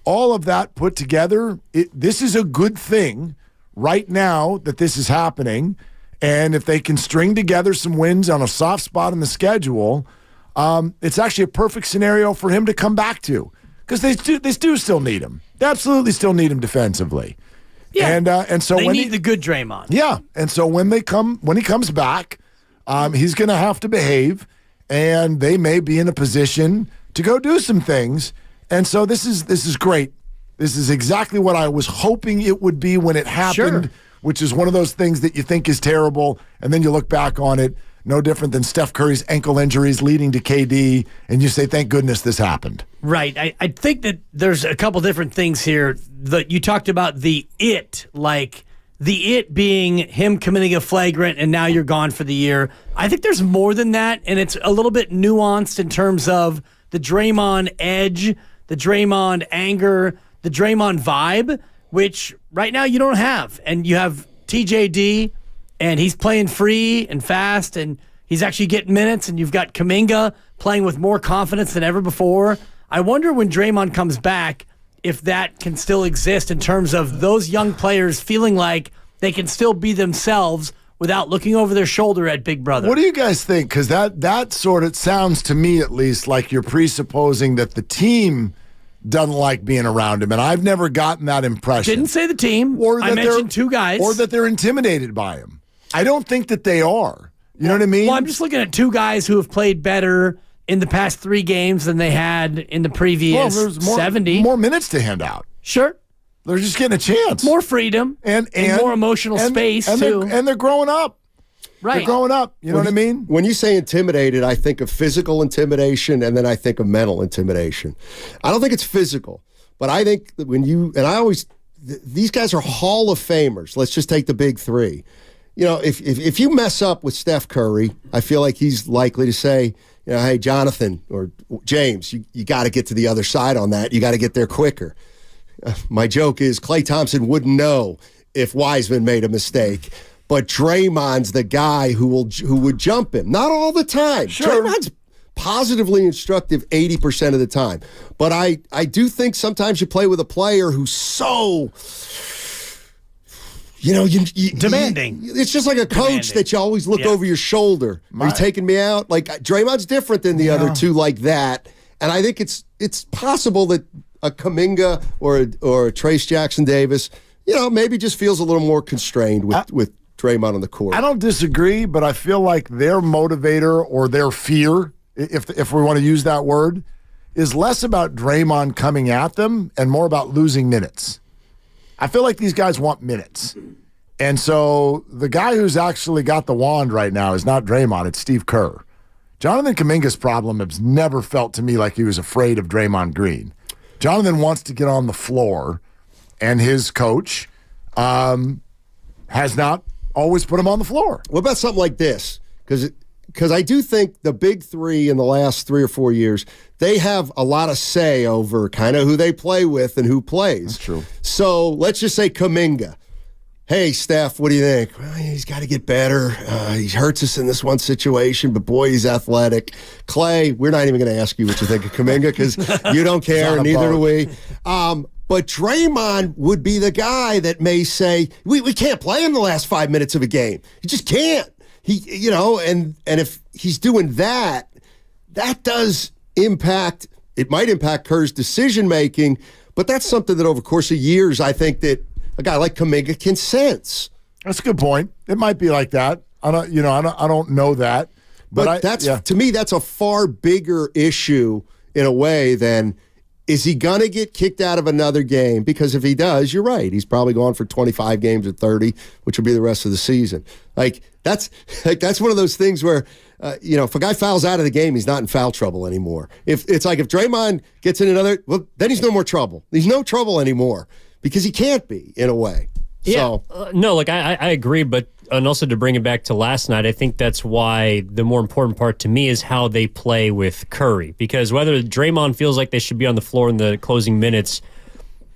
All of that put together, this is a good thing right now that this is happening. And if they can string together some wins on a soft spot in the schedule, it's actually a perfect scenario for him to come back to because they do still need him. They absolutely still need him defensively. Yeah, and so they when need the good Draymond. Yeah, and so when he comes back, he's going to have to behave, and they may be in a position to go do some things. And so this is great. This is exactly what I was hoping it would be when it happened, which is one of those things that you think is terrible, and then you look back on it, no different than Steph Curry's ankle injuries leading to KD, and you say, thank goodness this happened. Right. I think that there's a couple different things here. That you talked about the it being him committing a flagrant and now you're gone for the year. I think there's more than that, and it's a little bit nuanced in terms of the Draymond edge, the Draymond anger, the Draymond vibe, which right now you don't have. And you have TJD, and he's playing free and fast, and he's actually getting minutes, and you've got Kuminga playing with more confidence than ever before. I wonder when Draymond comes back if that can still exist in terms of those young players feeling like they can still be themselves without looking over their shoulder at Big Brother. What do you guys think? Because that sort of sounds to me, at least, like you're presupposing that the team doesn't like being around him, and I've never gotten that impression. Didn't say the team. I mentioned two guys. Or that they're intimidated by him. I don't think that they are. You know what I mean? Well, I'm just looking at two guys who have played better in the past 3 games than they had in the previous 70. More minutes to hand out. Sure. They're just getting a chance. More freedom and more emotional space, too. And they're growing up. Right. They're growing up. You know what I mean? When you say intimidated, I think of physical intimidation, and then I think of mental intimidation. I don't think it's physical, but I think that these guys are Hall of Famers. Let's just take the big 3. You know, if you mess up with Steph Curry, I feel like he's likely to say, you know, hey, Jonathan or James, you got to get to the other side on that. You got to get there quicker. My joke is Klay Thompson wouldn't know if Wiseman made a mistake, but Draymond's the guy who would jump him. Not all the time. Sure. Draymond's positively instructive 80% of the time. But I do think sometimes you play with a player who's so... demanding. It's just like a coach that you always look over your shoulder. Are you taking me out? Like Draymond's different than the other two like that. And I think it's possible that a Kuminga or a Trayce Jackson-Davis, maybe just feels a little more constrained with Draymond on the court. I don't disagree, but I feel like their motivator or their fear, if we want to use that word, is less about Draymond coming at them and more about losing minutes. I feel like these guys want minutes. And so the guy who's actually got the wand right now is not Draymond, it's Steve Kerr. Jonathan Kuminga's problem has never felt to me like he was afraid of Draymond Green. Jonathan wants to get on the floor, and his coach has not always put him on the floor. What about something like this? Because I do think the big 3 in the last 3 or 4 years, they have a lot of say over kind of who they play with and who plays. That's true. So let's just say Kuminga. Hey, Steph, what do you think? Well, he's got to get better. He hurts us in this one situation, but boy, he's athletic. Klay, we're not even going to ask you what you think of Kuminga because you don't care, and neither do we. But Draymond would be the guy that may say, we can't play him the last 5 minutes of a game. You just can't. And if he's doing that, that does impact, it might impact Kerr's decision-making, but that's something that over the course of years, I think that a guy like Kuminga can sense. That's a good point. It might be like that. I don't know that. But to me, that's a far bigger issue in a way than, is he going to get kicked out of another game? Because if he does, you're right. He's probably gone for 25 games or 30, which will be the rest of the season. That's one of those things where, if a guy fouls out of the game, he's not in foul trouble anymore. If Draymond gets in another, well, then he's no more trouble. He's no trouble anymore because he can't be, in a way. Yeah. I agree, but and also to bring it back to last night, I think that's why the more important part to me is how they play with Curry. Because whether Draymond feels like they should be on the floor in the closing minutes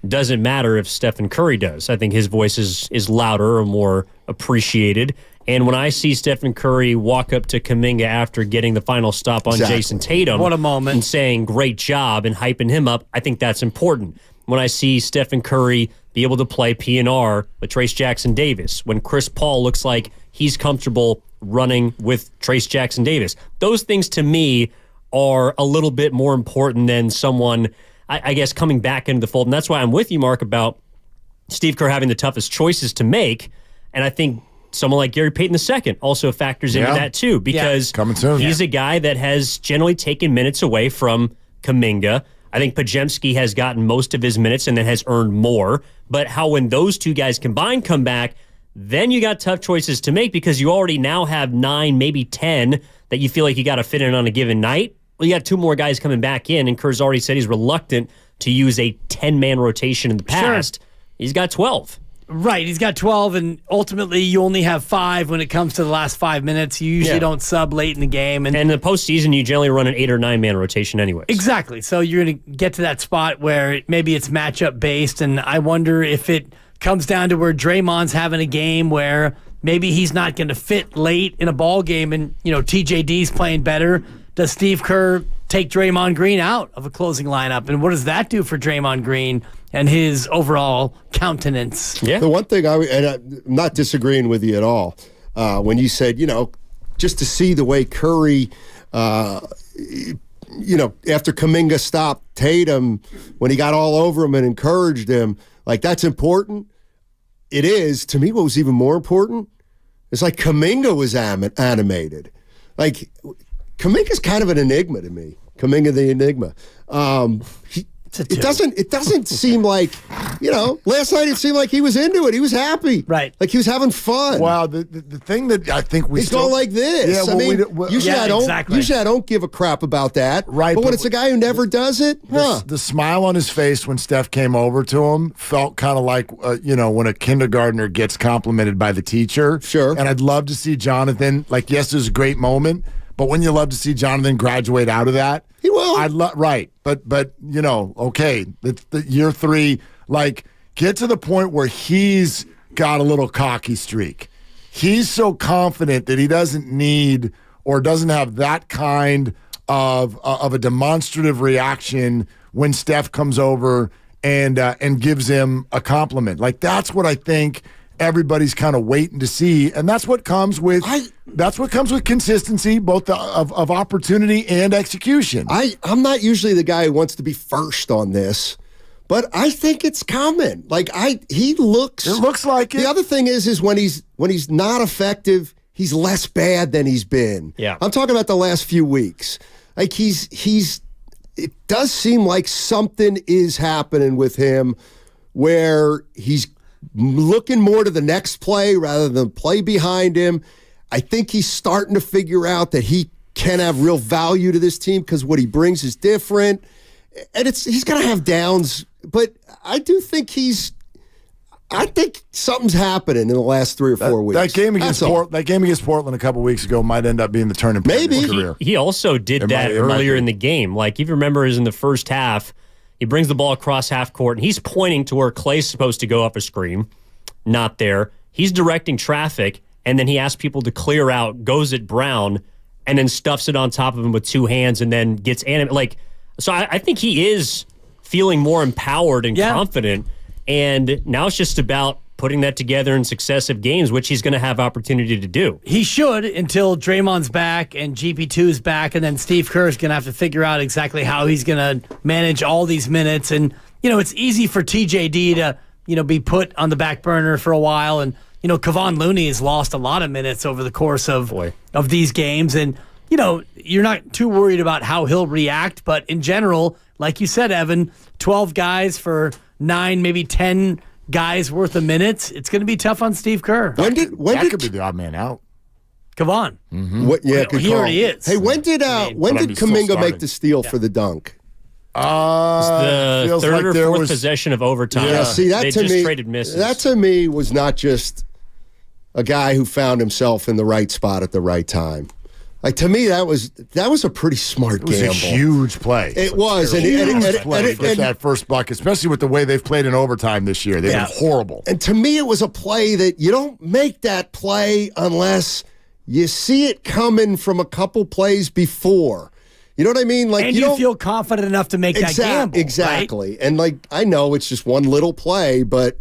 doesn't matter if Stephen Curry does. I think his voice is louder or more appreciated. And when I see Stephen Curry walk up to Kuminga after getting the final stop on Jason Tatum, what a moment, and saying great job and hyping him up, I think that's important. When I see Stephen Curry be able to play P&R with Trayce Jackson-Davis, when Chris Paul looks like he's comfortable running with Trayce Jackson-Davis, those things to me are a little bit more important than someone, I guess, coming back into the fold. And that's why I'm with you, Mark, about Steve Kerr having the toughest choices to make. And I think someone like Gary Payton II also factors into that too, because coming soon. He's a guy that has generally taken minutes away from Kuminga. I think Podziemski has gotten most of his minutes and then has earned more. But how when those two guys combined come back, then you got tough choices to make because you already now have 9, maybe 10 that you feel like you got to fit in on a given night. Well, you got 2 more guys coming back in, and Kerr's already said he's reluctant to use a 10-man rotation in the past. Sure. He's got 12. Right, he's got 12, and ultimately you only have 5 when it comes to the last 5 minutes. You usually don't sub late in the game. And in the postseason, you generally run an 8 or 9-man rotation anyway. Exactly. So you're going to get to that spot where maybe it's matchup-based, and I wonder if it comes down to where Draymond's having a game where maybe he's not going to fit late in a ball game, and TJD's playing better. Does Steve Kerr take Draymond Green out of a closing lineup? And what does that do for Draymond Green and his overall countenance? Yeah. The one thing I'm not disagreeing with you at all. When you said, just to see the way Curry, after Kuminga stopped Tatum, when he got all over him and encouraged him, like that's important. It is. To me, what was even more important is like Kuminga was animated. Like Kuminga's kind of an enigma to me. Kuminga the Enigma. It doesn't seem like, last night it seemed like he was into it. He was happy. Right. Like he was having fun. Wow, the thing that I think we He's going like this. Yeah, usually I don't give a crap about that. Right. But when it's a guy who never does it, the smile on his face when Steph came over to him felt kind of like, when a kindergartner gets complimented by the teacher. Sure. And I'd love to see Jonathan, like, yes, there's a great moment, but when you love to see Jonathan graduate out of that, he will. Right. But okay, the year 3, like, get to the point where he's got a little cocky streak. He's so confident that he doesn't need or doesn't have that kind of a demonstrative reaction when Steph comes over and gives him a compliment. Like, that's what I think everybody's kind of waiting to see, and that's what comes with consistency, both of opportunity and execution. I'm not usually the guy who wants to be first on this, but I think it's coming. Like it looks like it. The other thing is when he's not effective, he's less bad than he's been. Yeah, I'm talking about the last few weeks. Like it does seem like something is happening with him where he's looking more to the next play rather than play behind him. I think he's starting to figure out that he can have real value to this team because what he brings is different. And he's going to have downs, but I do think I think something's happening in the last 3 or 4 weeks. That game against Portland a couple weeks ago might end up being the turning point of his career. He also did that earlier in the game. Like, if you remember, is in the first half, he brings the ball across half court, and he's pointing to where Clay's supposed to go up a screen. Not there. He's directing traffic, and then he asks people to clear out, goes at Brown, and then stuffs it on top of him with 2 hands, and then gets animated. So I think he is feeling more empowered and confident, and now it's just about putting that together in successive games, which he's going to have opportunity to do. He should until Draymond's back and GP2's back, and then Steve Kerr is going to have to figure out exactly how he's going to manage all these minutes. And, it's easy for TJD to, be put on the back burner for a while. And, Kevon Looney has lost a lot of minutes over the course of these games. And, you're not too worried about how he'll react. But in general, like you said, Evan, 12 guys for 9, maybe 10 guys worth of minutes. It's going to be tough on Steve Kerr. That could be the odd man out. Kevon. Mm-hmm. He already is. Hey, when did Kuminga make the steal for the dunk? The third or fourth possession of overtime. Yeah, see, they just traded misses. That to me was not just a guy who found himself in the right spot at the right time. Like, to me, that was a pretty smart gamble. It was a huge play. It was. And that first bucket, especially with the way they've played in overtime this year. They've been horrible. And to me, it was a play that you don't make that play unless you see it coming from a couple plays before. You know what I mean? Like, and you feel confident enough to make that gamble. Exactly. Right? And, like, I know it's just one little play, but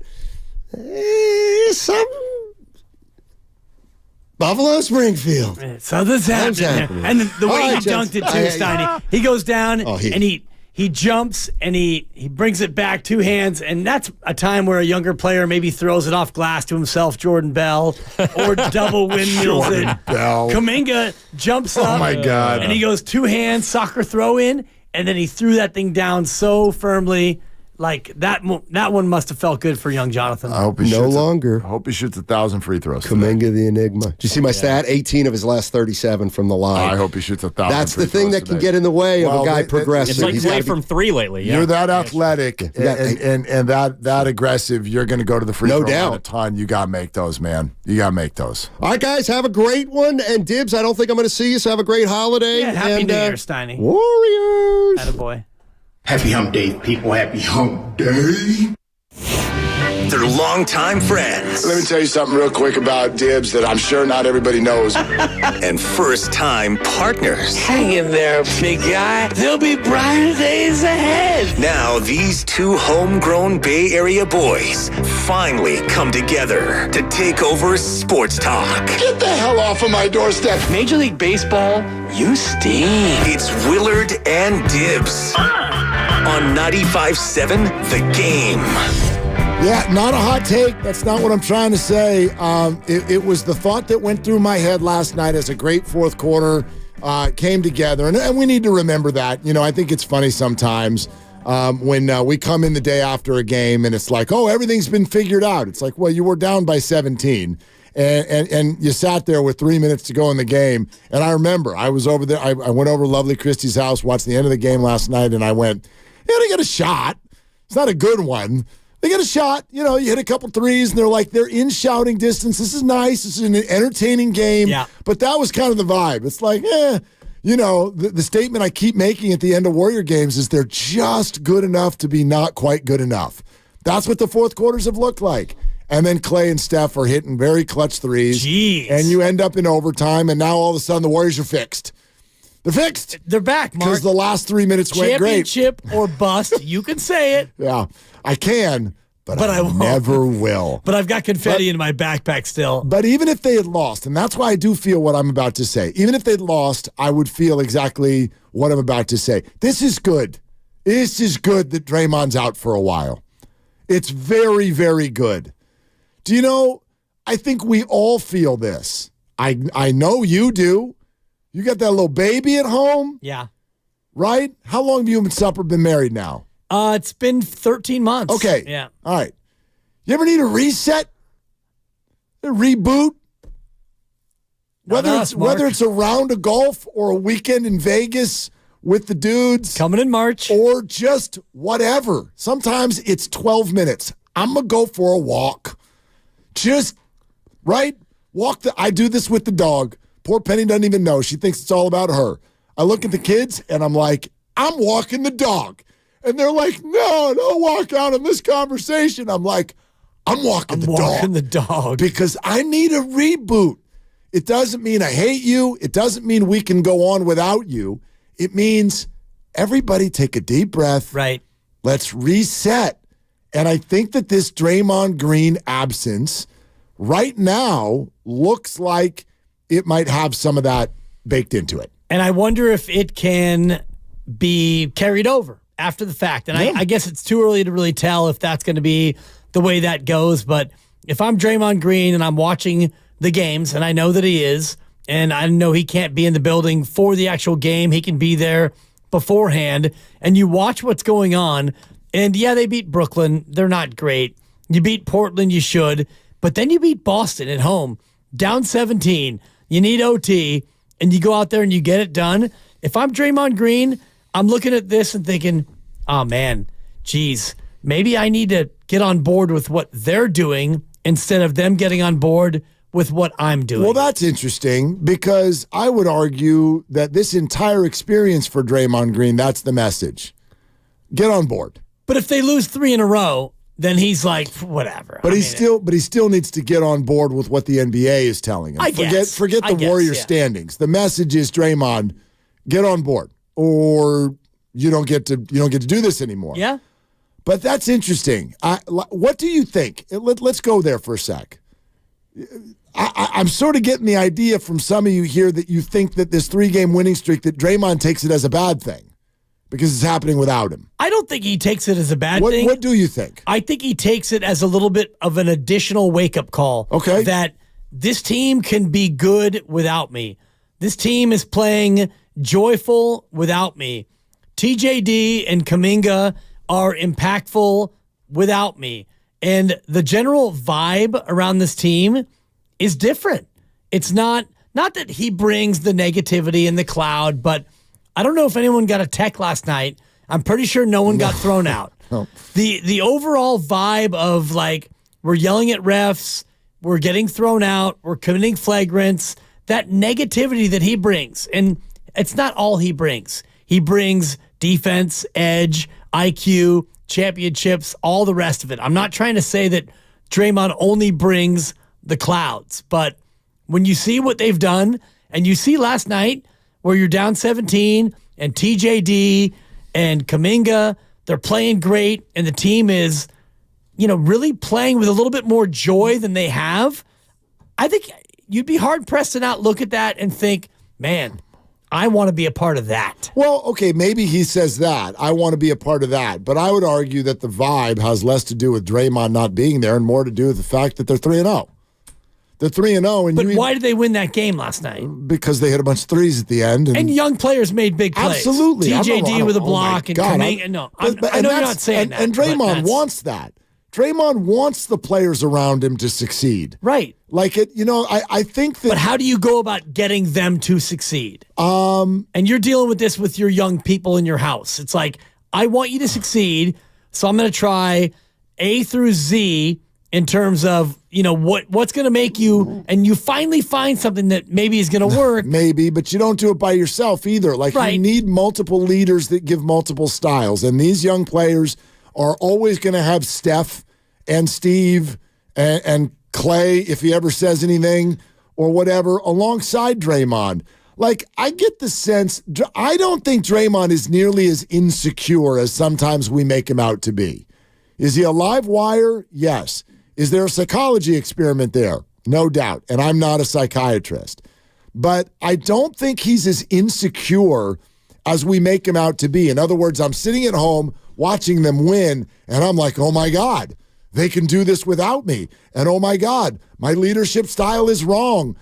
Buffalo Springfield. So this happened. And the way he dunked it too, Steiny. He goes down and he jumps and he brings it back 2 hands, and that's a time where a younger player maybe throws it off glass to himself, Jordan Bell, or double windmills it. Kuminga jumps up. Oh my God. And he goes 2 hands, soccer throw in, and then he threw that thing down so firmly. Like that one must have felt good for young Jonathan. I hope he No longer. I hope he shoots 1,000 free throws. Kuminga the Enigma. Did you see my stat? 18 of his last 37 from the line. I hope he shoots 1,000. That's the thing that can get in the way of a guy progressing. It's like He's play gotta be- from 3 lately. Yeah. You're that athletic and that aggressive. You're going to go to the free throw line a ton. You got to make those, man. You got to make those. All right, guys, have a great one. And Dibs, I don't think I'm going to see you, so have a great holiday. Yeah, happy New Year, Steiny. Warriors. Attaboy. Happy hump day, people. Happy hump day. They're longtime friends. Let me tell you something real quick about Dibs that I'm sure not everybody knows. And first-time partners. Hang in there, big guy. There'll be brighter days ahead. Now, these 2 homegrown Bay Area boys finally come together to take over sports talk. Get the hell off of my doorstep. Major League Baseball, you stink. It's Willard and Dibs on 95.7 The Game. Yeah, not a hot take. That's not what I'm trying to say. It was the thought that went through my head last night as a great fourth quarter came together. And we need to remember that. You know, I think it's funny sometimes when we come in the day after a game and it's like, oh, everything's been figured out. It's like, well, you were down by 17. And you sat there with 3 minutes to go in the game. And I remember I was over there. I went over to Lovely Christie's house, watched the end of the game last night, and I went, yeah, they got a shot. It's not a good one. They get a shot. You know, you hit a couple threes, and they're in shouting distance. This is nice. This is an entertaining game. Yeah. But that was kind of the vibe. It's like, you know, the statement I keep making at the end of Warrior games is they're just good enough to be not quite good enough. That's what the fourth quarters have looked like. And then Clay and Steph are hitting very clutch threes. Jeez. And you end up in overtime, and now all of a sudden the Warriors are fixed. They're fixed. They're back, Mark. Because the last 3 minutes went great. Championship or bust. You can say it. Yeah, I can, but I never will. But I've got confetti in my backpack still. But even if they had lost, and that's why I do feel what I'm about to say, even if they'd lost, I would feel exactly what I'm about to say. This is good. This is good that Draymond's out for a while. It's very, very good. Do you know, I think we all feel this. I know you do. You got that little baby at home? Yeah. Right? How long have you and Supper been married now? It's been 13 months. Okay. Yeah. All right. You ever need a reset? A reboot? Whether it's a round of golf or a weekend in Vegas with the dudes. Coming in March. Or just whatever. Sometimes it's 12 minutes. I'm going to go for a walk. Just, right? I do this with the dog. Poor Penny doesn't even know. She thinks it's all about her. I look at the kids and I'm like, I'm walking the dog. And they're like, no, don't walk out in this conversation. I'm like, I'm walking the dog. Because I need a reboot. It doesn't mean I hate you. It doesn't mean we can go on without you. It means everybody take a deep breath. Right. Let's reset. And I think that this Draymond Green absence right now looks like it might have some of that baked into it. And I wonder if it can be carried over after the fact. And I guess it's too early to really tell if that's going to be the way that goes. But if I'm Draymond Green and I'm watching the games, and I know that he is, and I know he can't be in the building for the actual game, he can be there beforehand, and you watch what's going on, and yeah, they beat Brooklyn. They're not great. You beat Portland, you should. But then you beat Boston at home, down 17. You need OT, and you go out there and you get it done. If I'm Draymond Green, I'm looking at this and thinking, oh, man, geez, maybe I need to get on board with what they're doing instead of them getting on board with what I'm doing. Well, that's interesting because I would argue that this entire experience for Draymond Green, that's the message. Get on board. But if they lose 3 in a row, then he's like, whatever. But he still needs to get on board with what the NBA is telling him. Forget the Warrior standings. The message is, Draymond, get on board, or you don't get to do this anymore. Yeah. But that's interesting. What do you think? Let's go there for a sec. I'm sort of getting the idea from some of you here that you think that this 3-game winning streak, that Draymond takes it as a bad thing because it's happening without him. I don't think he takes it as a bad thing. What do you think? I think he takes it as a little bit of an additional wake-up call. Okay. That this team can be good without me. This team is playing joyful without me. TJD and Kuminga are impactful without me. And the general vibe around this team is different. It's not that he brings the negativity and the cloud, but I don't know if anyone got a tech last night. I'm pretty sure no one got thrown out. No. The overall vibe of like, we're yelling at refs, we're getting thrown out, we're committing flagrants, that negativity that he brings. And it's not all he brings. He brings defense, edge, IQ, championships, all the rest of it. I'm not trying to say that Draymond only brings the clouds, but when you see what they've done, and you see last night where you're down 17 and TJD and Kuminga, they're playing great, and the team is, really playing with a little bit more joy than they have. I think you'd be hard-pressed to not look at that and think, man, I want to be a part of that. Well, okay, maybe he says that. I want to be a part of that. But I would argue that the vibe has less to do with Draymond not being there and more to do with the fact that they're 3-0. They're 3-0. But why did they win that game last night? Because they hit a bunch of threes at the end. And young players made big plays. Absolutely. TJD with a block and Kuminga. No, I know you're not saying that. And Draymond wants that. Draymond wants the players around him to succeed. Right. Like it, I think that. But how do you go about getting them to succeed? And you're dealing with this with your young people in your house. It's like, I want you to succeed, so I'm going to try A through Z in terms of, what's going to make you, and you finally find something that maybe is going to work. Maybe, but you don't do it by yourself either. Like, you need multiple leaders that give multiple styles. And these young players are always going to have Steph and Steve and Clay, if he ever says anything or whatever, alongside Draymond. Like, I get the sense, I don't think Draymond is nearly as insecure as sometimes we make him out to be. Is he a live wire? Yes. Is there a psychology experiment there? No doubt. And I'm not a psychiatrist. But I don't think he's as insecure as we make him out to be. In other words, I'm sitting at home watching them win, and I'm like, oh my God, they can do this without me. And oh my God, my leadership style is wrong.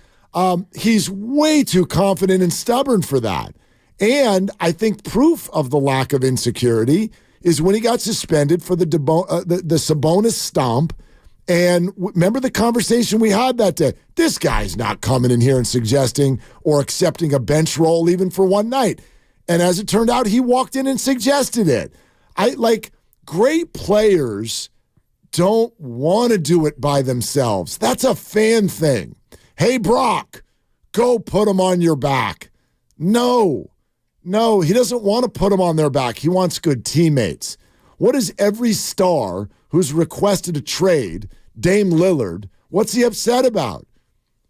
He's way too confident and stubborn for that. And I think proof of the lack of insecurity is when he got suspended for the Sabonis stomp. And remember the conversation we had that day? This guy's not coming in here and suggesting or accepting a bench role even for one night. And as it turned out, he walked in and suggested it. Great players don't want to do it by themselves. That's a fan thing. Hey, Brock, go put him on your back. No, he doesn't want to put him on their back. He wants good teammates. What is every star who's requested a trade, Dame Lillard, what's he upset about?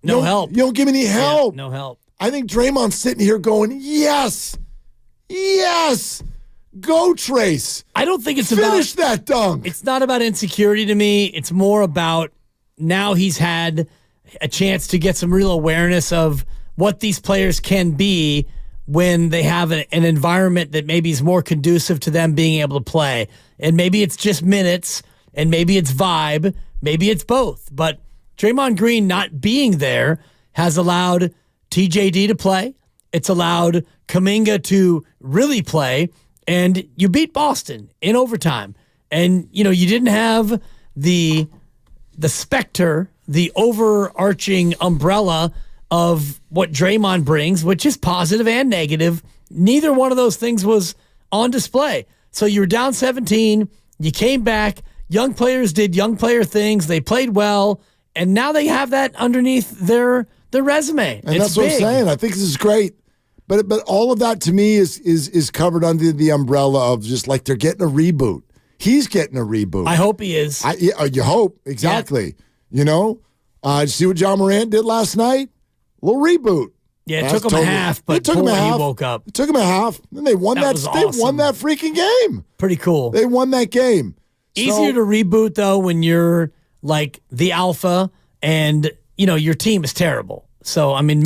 No help. You don't give any help. Yeah, no help. I think Draymond's sitting here going, yes, go Trace. I don't think it's Finish that dunk. It's not about insecurity to me. It's more about now he's had a chance to get some real awareness of what these players can be when they have an environment that maybe is more conducive to them being able to play. And maybe it's just minutes, and maybe it's vibe, maybe it's both. But Draymond Green not being there has allowed TJD to play. It's allowed Kuminga to really play. And you beat Boston in overtime. And, you didn't have the specter, the overarching umbrella of what Draymond brings, which is positive and negative. Neither one of those things was on display. So you were down 17, you came back, young players did young player things, they played well, and now they have that underneath their resume. And that's what I'm saying. I think this is great. But all of that to me is covered under the umbrella of just like they're getting a reboot. He's getting a reboot. I hope he is. You hope. Exactly. Yeah. Did you see what John Morant did last night? A little reboot. Yeah, it took him a half, but he woke up. It took him a half. Then they won that. They won that freaking game. Pretty cool. They won that game. Easier to reboot though when you're like the alpha and your team is terrible. So, I mean,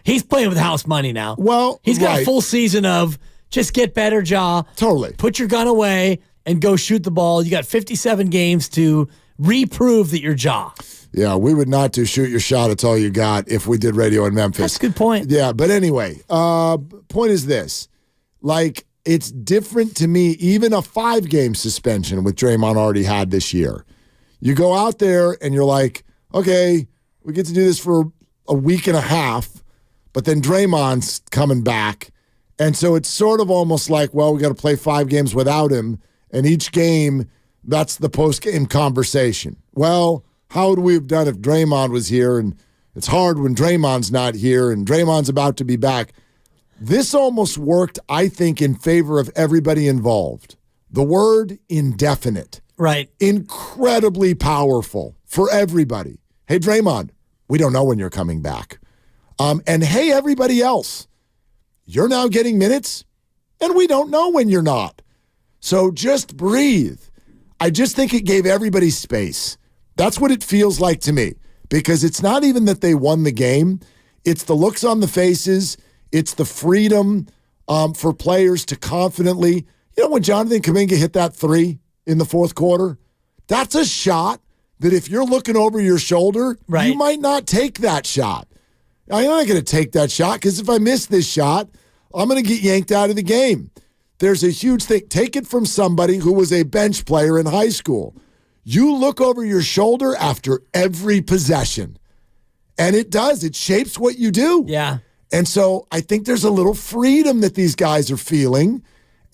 he's playing with house money now. Well, he's got a full season of just get better, Ja. Totally. Put your gun away and go shoot the ball. You got 57 games to reprove that you're Ja. Yeah, we would not do shoot your shot. It's all you got if we did radio in Memphis. That's a good point. Yeah, but anyway, point is this. Like, it's different to me, even a 5-game suspension with Draymond already had this year. You go out there and you're like, okay, we get to do this for a week and a half, but then Draymond's coming back. And so it's sort of almost like, well, we got to play 5 games without him. And each game, that's the post-game conversation. Well, how would we have done if Draymond was here? And it's hard when Draymond's not here and Draymond's about to be back. This almost worked, I think, in favor of everybody involved. The word indefinite. Right. Incredibly powerful for everybody. Hey, Draymond, we don't know when you're coming back. And hey, everybody else, you're now getting minutes, and we don't know when you're not. So just breathe. I just think it gave everybody space. That's what it feels like to me, because it's not even that they won the game. It's the looks on the faces. It's the freedom for players to confidently, when Jonathan Kuminga hit that 3 in the fourth quarter, that's a shot that if you're looking over your shoulder, you might not take that shot. I'm not going to take that shot because if I miss this shot, I'm going to get yanked out of the game. There's a huge thing. Take it from somebody who was a bench player in high school. You look over your shoulder after every possession, and it does. It shapes what you do. Yeah. And so I think there's a little freedom that these guys are feeling,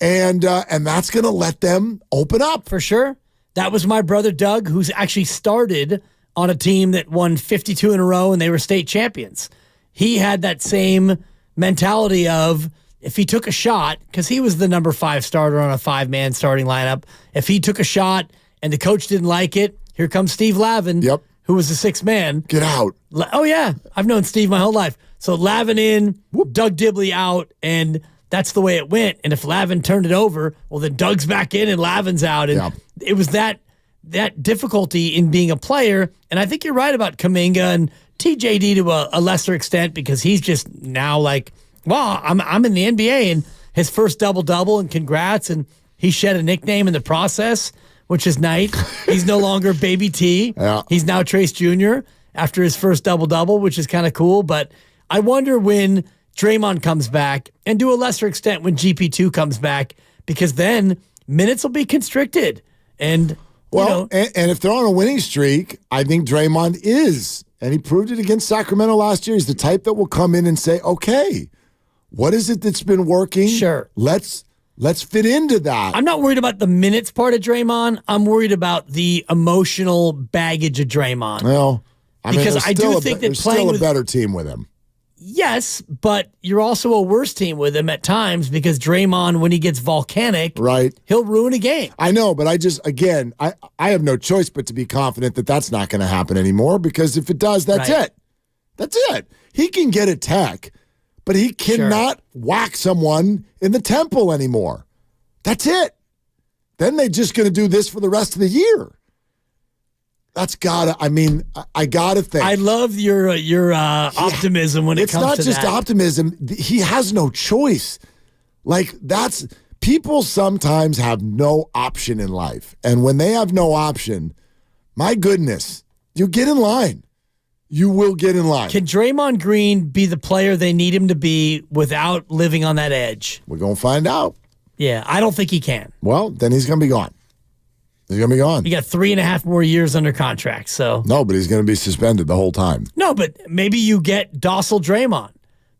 and that's going to let them open up. For sure. That was my brother Doug, who's actually started on a team that won 52 in a row, and they were state champions. He had that same mentality of if he took a shot, because he was the number 5 starter on a 5-man starting lineup, if he took a shot and the coach didn't like it, here comes Steve Lavin, who was the 6th man. Get out. Oh, yeah. I've known Steve my whole life. So Lavin in, Doug Dibley out, and that's the way it went. And if Lavin turned it over, well, then Doug's back in and Lavin's out. And it was that difficulty in being a player. And I think you're right about Kuminga and TJD to a lesser extent, because he's just now like, well, I'm in the NBA, and his first double-double, and congrats. And he shed a nickname in the process, which is nice. He's no longer Baby T. Yeah. He's now Trace Jr. after his first double-double, which is kind of cool. But I wonder when Draymond comes back, and to a lesser extent when GP2 comes back, because then minutes will be constricted. And and if they're on a winning streak, I think Draymond is. And he proved it against Sacramento last year. He's the type that will come in and say, okay, what is it that's been working? Sure. Let's fit into that. I'm not worried about the minutes part of Draymond. I'm worried about the emotional baggage of Draymond. Well, because I do think that there's playing still with a better team with him. Yes, but you're also a worse team with him at times, because Draymond, when he gets volcanic, he'll ruin a game. I know, but I have no choice but to be confident that that's not going to happen anymore, because if it does, that's it. That's it. He can get a tech, but he cannot whack someone in the temple anymore. That's it. Then they're just going to do this for the rest of the year. That's I gotta think. I love your optimism when it comes to that. It's not just optimism. He has no choice. People sometimes have no option in life. And when they have no option, my goodness, you get in line. You will get in line. Can Draymond Green be the player they need him to be without living on that edge? We're going to find out. Yeah, I don't think he can. Well, then he's going to be gone. He's going to be gone. He got 3.5 more years under contract, so. No, but he's going to be suspended the whole time. No, but maybe you get docile Draymond.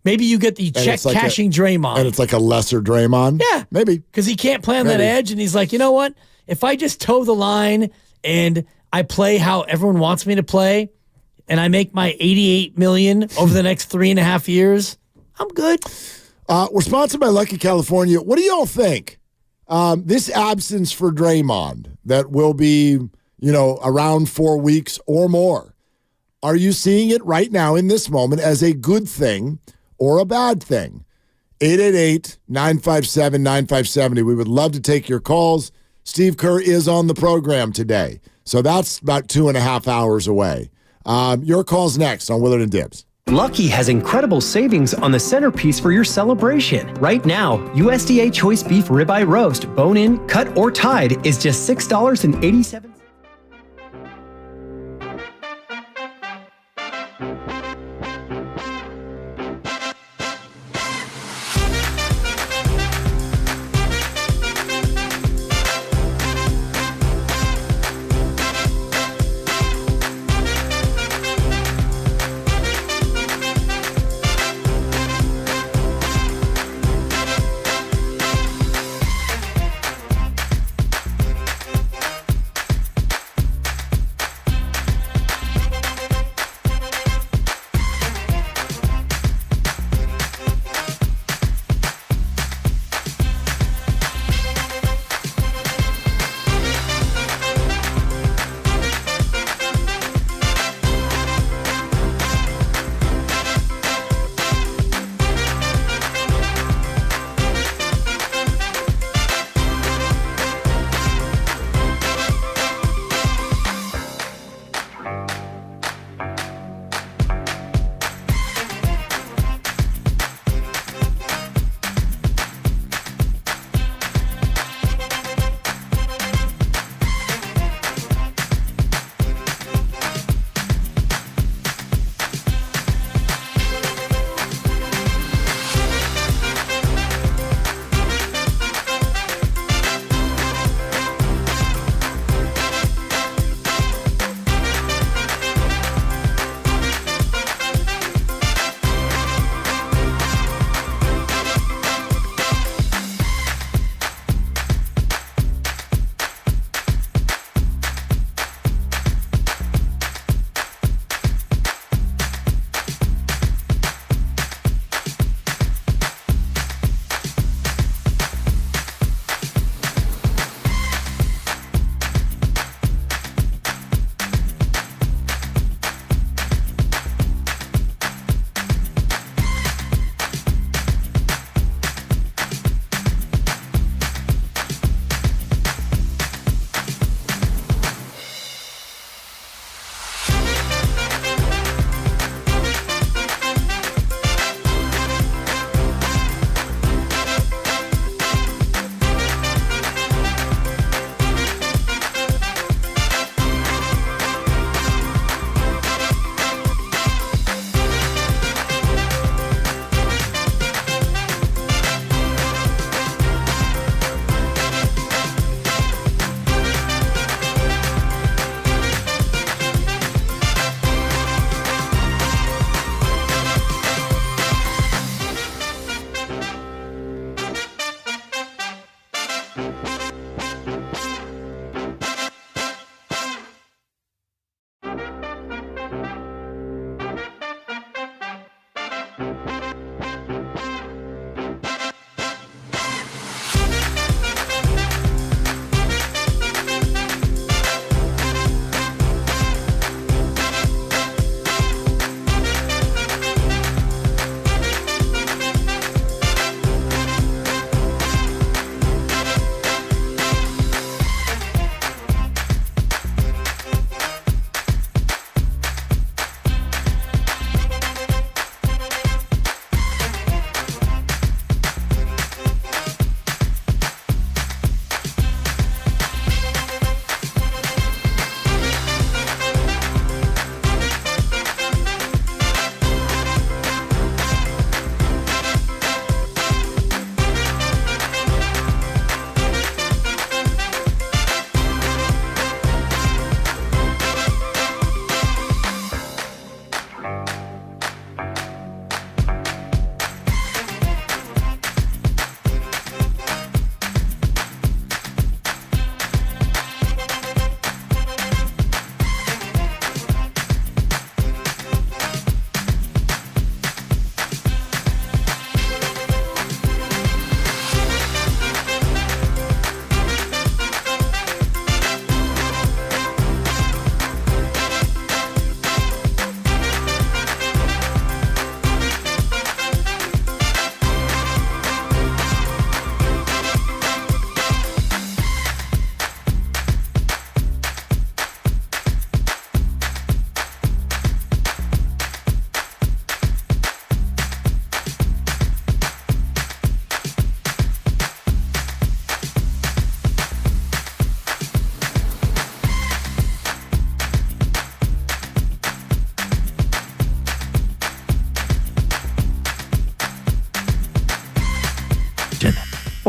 Maybe you get the check-cashing Draymond. And it's like a lesser Draymond? Yeah. Maybe. Because he can't play on that edge, and he's like, you know what? If I just toe the line and I play how everyone wants me to play, and I make my $88 million over the next 3.5 years, I'm good. We're sponsored by Lucky California. What do y'all think? This absence for Draymond that will be, around 4 weeks or more. Are you seeing it right now in this moment as a good thing or a bad thing? 888-957-9570. We would love to take your calls. Steve Kerr is on the program today, so that's about 2.5 hours away. Your call's next on Willard and Dibs. Lucky has incredible savings on the centerpiece for your celebration. Right now, USDA Choice Beef Ribeye Roast, bone-in, cut, or tied is just $6.87.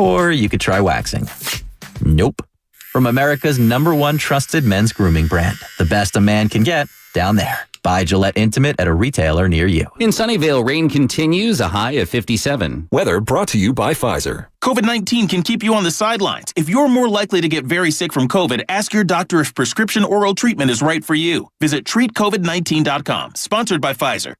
Or you could try waxing. Nope. From America's #1 trusted men's grooming brand. The best a man can get, down there. Buy Gillette Intimate at a retailer near you. In Sunnyvale, rain continues, a high of 57. Weather brought to you by Pfizer. COVID-19 can keep you on the sidelines. If you're more likely to get very sick from COVID, ask your doctor if prescription oral treatment is right for you. Visit treatcovid19.com. Sponsored by Pfizer.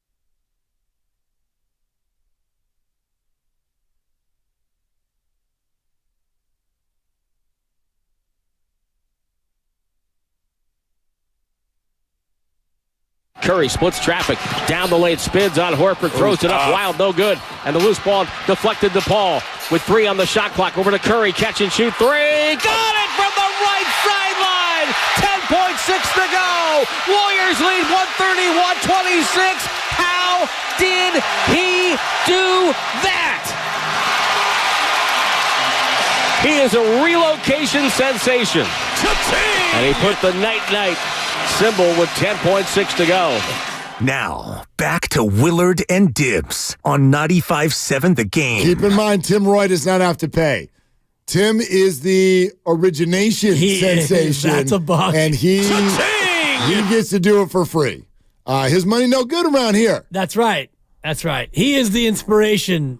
Curry splits traffic. Down the lane, spins on Horford, throws it up wild, no good. And the loose ball deflected to Paul. With 3 on the shot clock, over to Curry, catch and shoot 3. Got it from the right sideline! 10.6 to go! Warriors lead 130-126. How did he do that? He is a relocation sensation. And he put the night-night symbol with 10.6 to go. Now, back to Willard and Dibs on 95.7 The Game. Keep in mind, Tim Roy does not have to pay. Tim is the origination sensation. That's a buck. And he gets to do it for free. His money no good around here. That's right. That's right. He is the inspiration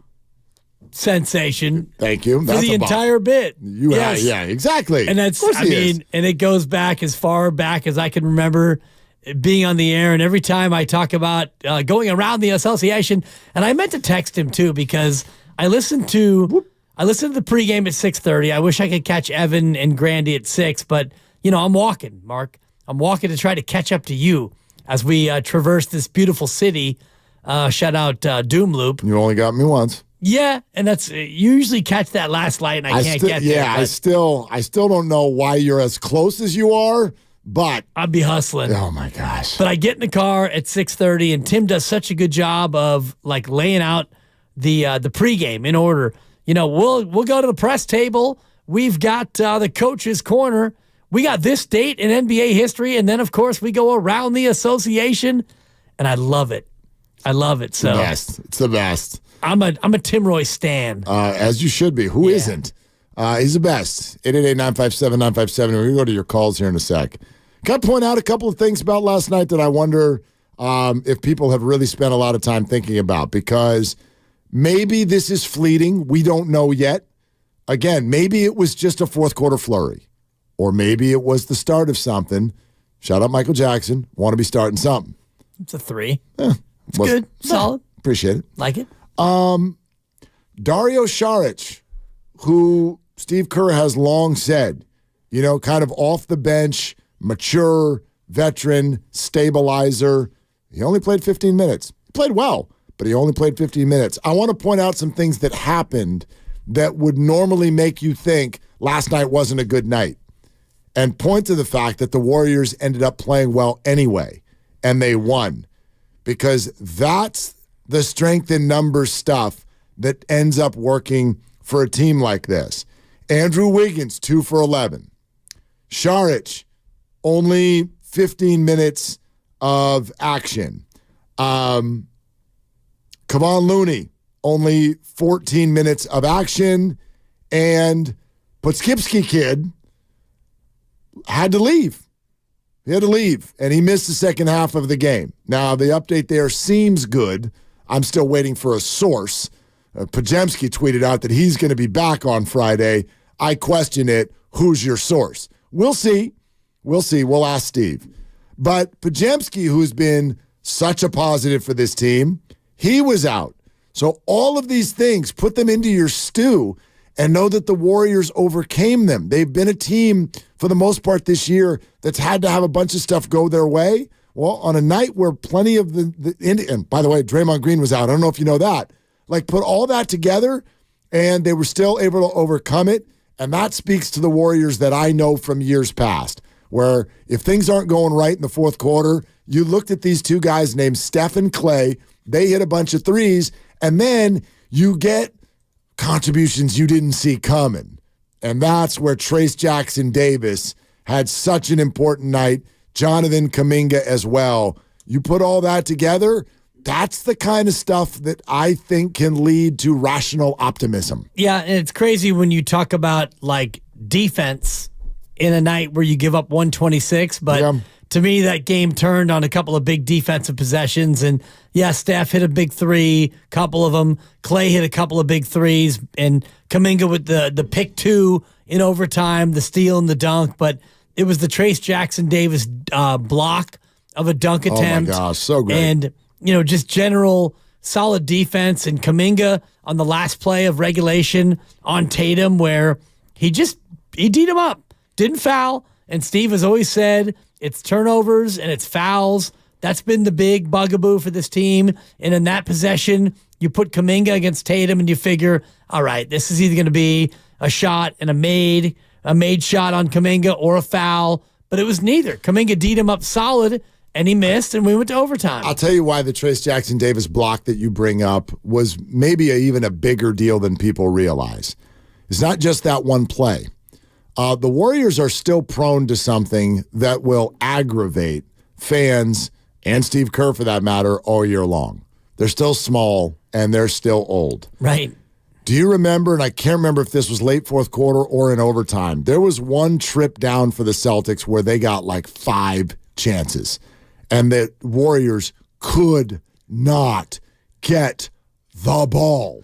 sensation. Thank you. For the entire bit. Yeah, exactly. And that's, and it goes back as far back as I can remember being on the air. And every time I talk about going around the association, and I meant to text him too, because I listened to the pregame at 6:30. I wish I could catch Evan and Grandy at 6, but I'm walking, Mark. I'm walking to try to catch up to you as we traverse this beautiful city. Shout out Doom Loop. You only got me once. Yeah, and that's you usually catch that last light, and I can't get there. Yeah, I still don't know why you're as close as you are, but I'd be hustling. Oh my gosh! But I get in the car at 6:30, and Tim does such a good job of like laying out the pregame in order. We'll go to the press table. We've got the coach's corner. We got this date in NBA history, and then of course we go around the association, and I love it. I love it. So it's the best. I'm a Tim Roy stan. As you should be. Who isn't? He's the best. 888-957-957. We're going to go to your calls here in a sec. Got to point out a couple of things about last night that I wonder if people have really spent a lot of time thinking about, because maybe this is fleeting. We don't know yet. Again, maybe it was just a fourth quarter flurry, or maybe it was the start of something. Shout out Michael Jackson. Want to be starting something. It's a 3. It's good. Solid. Appreciate it. Like it. Dario Saric, who Steve Kerr has long said, kind of off the bench, mature, veteran, stabilizer. He only played 15 minutes. He played well, but he only played 15 minutes. I want to point out some things that happened that would normally make you think last night wasn't a good night, and point to the fact that the Warriors ended up playing well anyway, and they won, because that's the strength in numbers stuff that ends up working for a team like this. Andrew Wiggins, 2 for 11. Saric, only 15 minutes of action. Kevon Looney, only 14 minutes of action. And Podzimski kid had to leave. He had to leave, and he missed the second half of the game. Now, the update there seems good. I'm still waiting for a source. Podziemski tweeted out that he's going to be back on Friday. I question it. Who's your source? We'll see. We'll see. We'll ask Steve. But Podziemski, who's been such a positive for this team, he was out. So all of these things, put them into your stew and know that the Warriors overcame them. They've been a team, for the most part this year, that's had to have a bunch of stuff go their way. Well, on a night where plenty of and by the way, Draymond Green was out. I don't know if you know that. Like, put all that together, and they were still able to overcome it. And that speaks to the Warriors that I know from years past, where if things aren't going right in the fourth quarter, you looked at these two guys named Steph and Clay. They hit a bunch of threes, and then you get contributions you didn't see coming. And that's where Trayce Jackson-Davis had such an important night. Jonathan Kuminga as well. You put all that together, that's the kind of stuff that I think can lead to rational optimism. Yeah, and it's crazy when you talk about like defense in a night where you give up 126, but to me that game turned on a couple of big defensive possessions, and yeah, Steph hit a big three, couple of them. Clay hit a couple of big threes, and Kuminga with the pick 2 in overtime, the steal and the dunk, but it was the Trace Jackson-Davis block of a dunk attempt. Oh my gosh, so great. And just general solid defense, and Kuminga on the last play of regulation on Tatum where he D'd him up, didn't foul, and Steve has always said it's turnovers and it's fouls. That's been the big bugaboo for this team, and in that possession, you put Kuminga against Tatum and you figure, all right, this is either going to be a shot and a made shot on Kuminga or a foul, but it was neither. Kuminga D'd him up solid, and he missed, and we went to overtime. I'll tell you why the Trace Jackson-Davis block that you bring up was maybe even a bigger deal than people realize. It's not just that one play. The Warriors are still prone to something that will aggravate fans and Steve Kerr, for that matter, all year long. They're still small, and they're still old. Right. Do you remember, and I can't remember if this was late fourth quarter or in overtime, there was one trip down for the Celtics where they got like 5 chances. And the Warriors could not get the ball,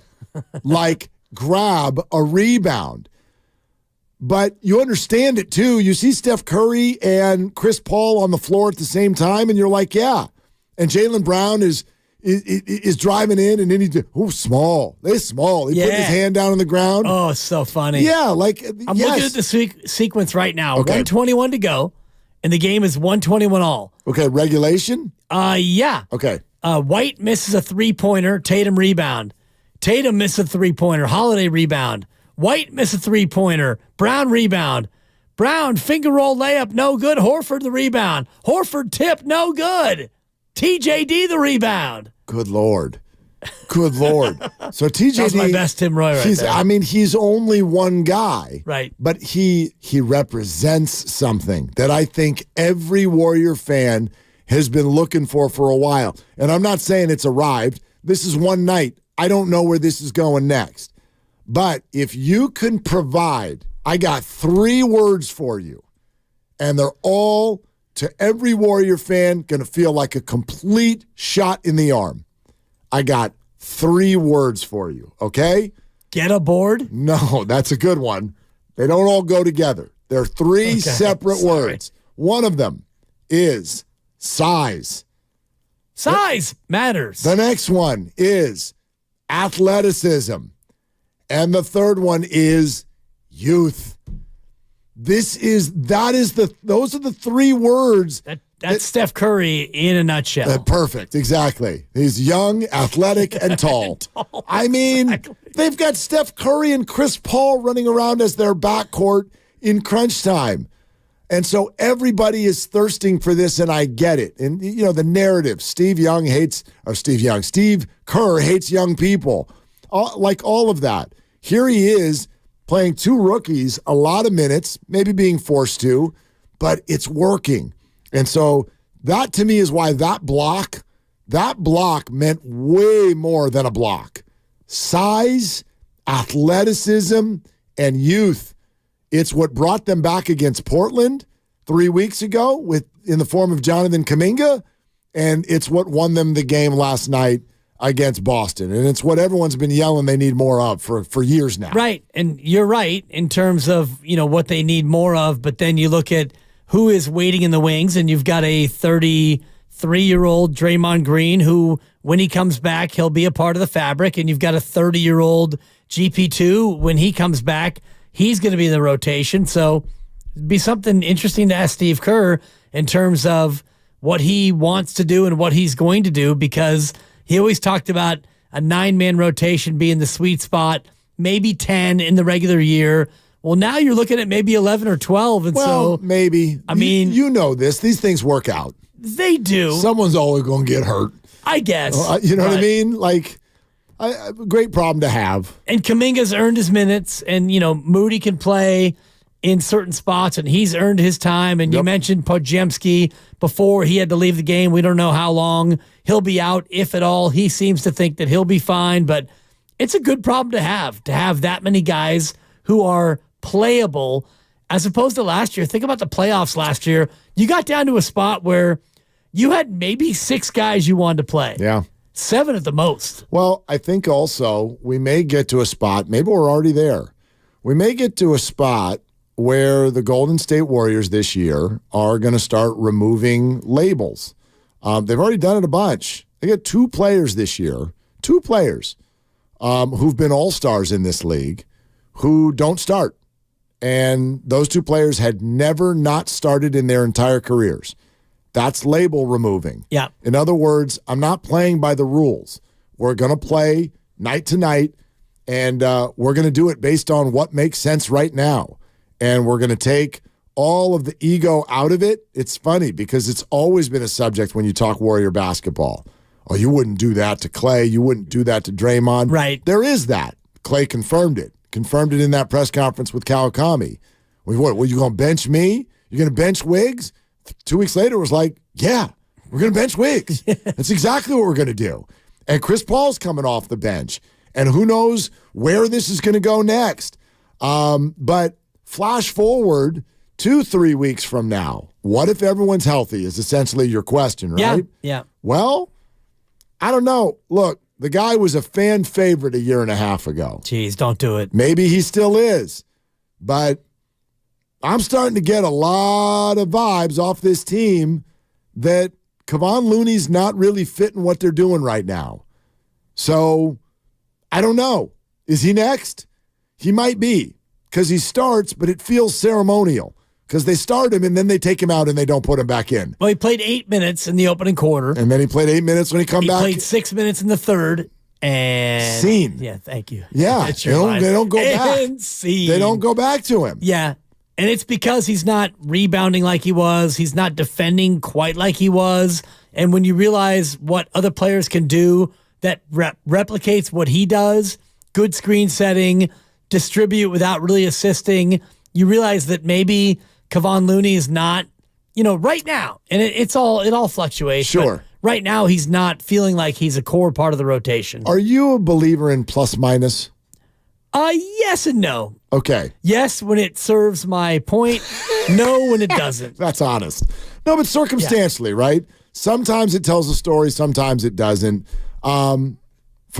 like grab a rebound. But you understand it too. You see Steph Curry and Chris Paul on the floor at the same time, and you're like, yeah. And Jaylen Brown is driving in, and then small. They're small. He put his hand down on the ground. Oh, it's so funny. Yeah, like I'm looking at the sequence right now. Okay. 121 to go. And the game is 121 all. Okay, regulation? Yeah. Okay. White misses a three-pointer. Tatum rebound. Tatum misses a three-pointer. Holiday rebound. White misses a three-pointer. Brown rebound. Brown finger roll layup, no good. Horford the rebound. Horford tip, no good. TJD the rebound. Good Lord. Good Lord. So TJD. That's my best Tim Roy right there. I mean, he's only one guy. Right. But he represents something that I think every Warrior fan has been looking for a while. And I'm not saying it's arrived. This is one night. I don't know where this is going next. But if you can provide, I got 3 words for you, and they're all, to every Warrior fan, going to feel like a complete shot in the arm. I got 3 words for you, okay? Get aboard? No, that's a good one. They don't all go together. They're 3 separate words. One of them is size. Size matters. The next one is athleticism. And the third one is youth. Those are the 3 words. That's Steph Curry in a nutshell. Perfect, exactly. He's young, athletic, and tall. I mean, they've got Steph Curry and Chris Paul running around as their backcourt in crunch time. And so everybody is thirsting for this, and I get it. And, the narrative, Steve Kerr hates young people. All of that. Here he is playing 2 rookies, a lot of minutes, maybe being forced to, but it's working. And so that to me is why that block meant way more than a block. Size, athleticism, and youth. It's what brought them back against Portland 3 weeks ago in the form of Jonathan Kuminga, and it's what won them the game last night against Boston. And it's what everyone's been yelling they need more of for years now. Right. And you're right in terms of, what they need more of, but then you look at who is waiting in the wings, and you've got a 33-year-old Draymond Green who, when he comes back, he'll be a part of the fabric, and you've got a 30-year-old GP2. When he comes back, he's going to be in the rotation. So it'd be something interesting to ask Steve Kerr in terms of what he wants to do and what he's going to do, because he always talked about a 9-man rotation being the sweet spot, maybe 10 in the regular year. Well, now you're looking at maybe 11 or 12. And maybe. I mean, you know this. These things work out. They do. Someone's always going to get hurt. I guess. You know what I mean? Like, great problem to have. And Kuminga's earned his minutes, and, Moody can play in certain spots, and he's earned his time. And you mentioned Podziemski before. He had to leave the game. We don't know how long he'll be out, if at all. He seems to think that he'll be fine, but it's a good problem to have that many guys who are playable as opposed to last year. Think about the playoffs last year. You got down to a spot where you had maybe 6 guys you wanted to play. Yeah. 7 at the most. Well, I think also we may get to a spot, maybe we're already there. We may get to a spot where the Golden State Warriors this year are going to start removing labels. They've already done it a bunch. They got 2 players this year, 2 players who've been all-stars in this league who don't start. And those 2 players had never not started in their entire careers. That's label removing. Yeah. In other words, I'm not playing by the rules. We're going to play night to night, and we're going to do it based on what makes sense right now. And we're going to take all of the ego out of it. It's funny because it's always been a subject when you talk Warrior basketball. Oh, you wouldn't do that to Clay. You wouldn't do that to Draymond. Right. There is that. Clay confirmed it in that press conference with Kawakami. What, you going to bench me? You're going to bench Wiggs? 2 weeks later, it was like, yeah, we're going to bench Wiggs. That's exactly what we're going to do. And Chris Paul's coming off the bench. And who knows where this is going to go next. But flash forward 2-3 weeks from now. What if everyone's healthy is essentially your question, right? Yeah. Well, I don't know. Look, the guy was a fan favorite a year and a half ago. Jeez, don't do it. Maybe he still is. But I'm starting to get a lot of vibes off this team that Kevon Looney's not really fitting what they're doing right now. So, I don't know. Is he next? He might be because he starts, but it feels ceremonial because they start him and then they take him out and they don't put him back in. Well, he played 8 minutes in the opening quarter. And then he played 8 minutes when he come back. He played 6 minutes in the third. And Scene. Yeah, thank you. Yeah, they don't go back. And scene. They don't go back to him. Yeah. And it's because he's not rebounding like he was. He's not defending quite like he was. And when you realize what other players can do that replicates what he does, good screen setting, distribute without really assisting, you realize that maybe Kevon Looney is not, right now. And it all fluctuates. Sure. Right now, he's not feeling like he's a core part of the rotation. Are you a believer in plus minus? Yes and no. Okay. Yes, when it serves my point. No, when it doesn't. That's honest. No, but circumstantially, right? Sometimes it tells a story, sometimes it doesn't. For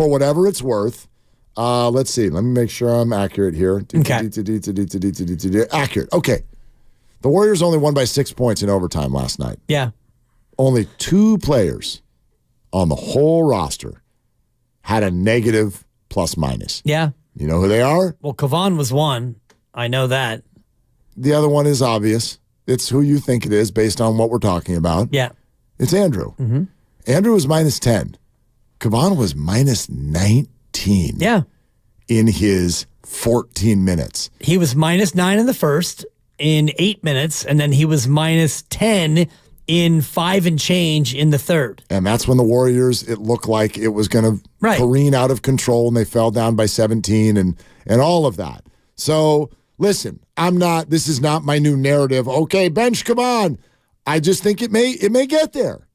whatever it's worth, let's see. Let me make sure I'm accurate here. Okay. Accurate. Okay. The Warriors only won by 6 points in overtime last night. Yeah. Only 2 players on the whole roster had a negative plus minus. Yeah. You know who they are? Well, Kevon was one. I know that. The other one is obvious. It's who you think it is based on what we're talking about. Yeah. It's Andrew. Mm-hmm. Andrew was minus 10. Kevon was minus 19. Yeah. In his 14 minutes. He was minus 9 in the first in 8 minutes, and then he was minus 10 in 5 and change in the third. And that's when the Warriors, it looked like it was going to careen out of control, and they fell down by 17 and all of that. So, listen, this is not my new narrative. Okay, bench, come on. I just think it may get there.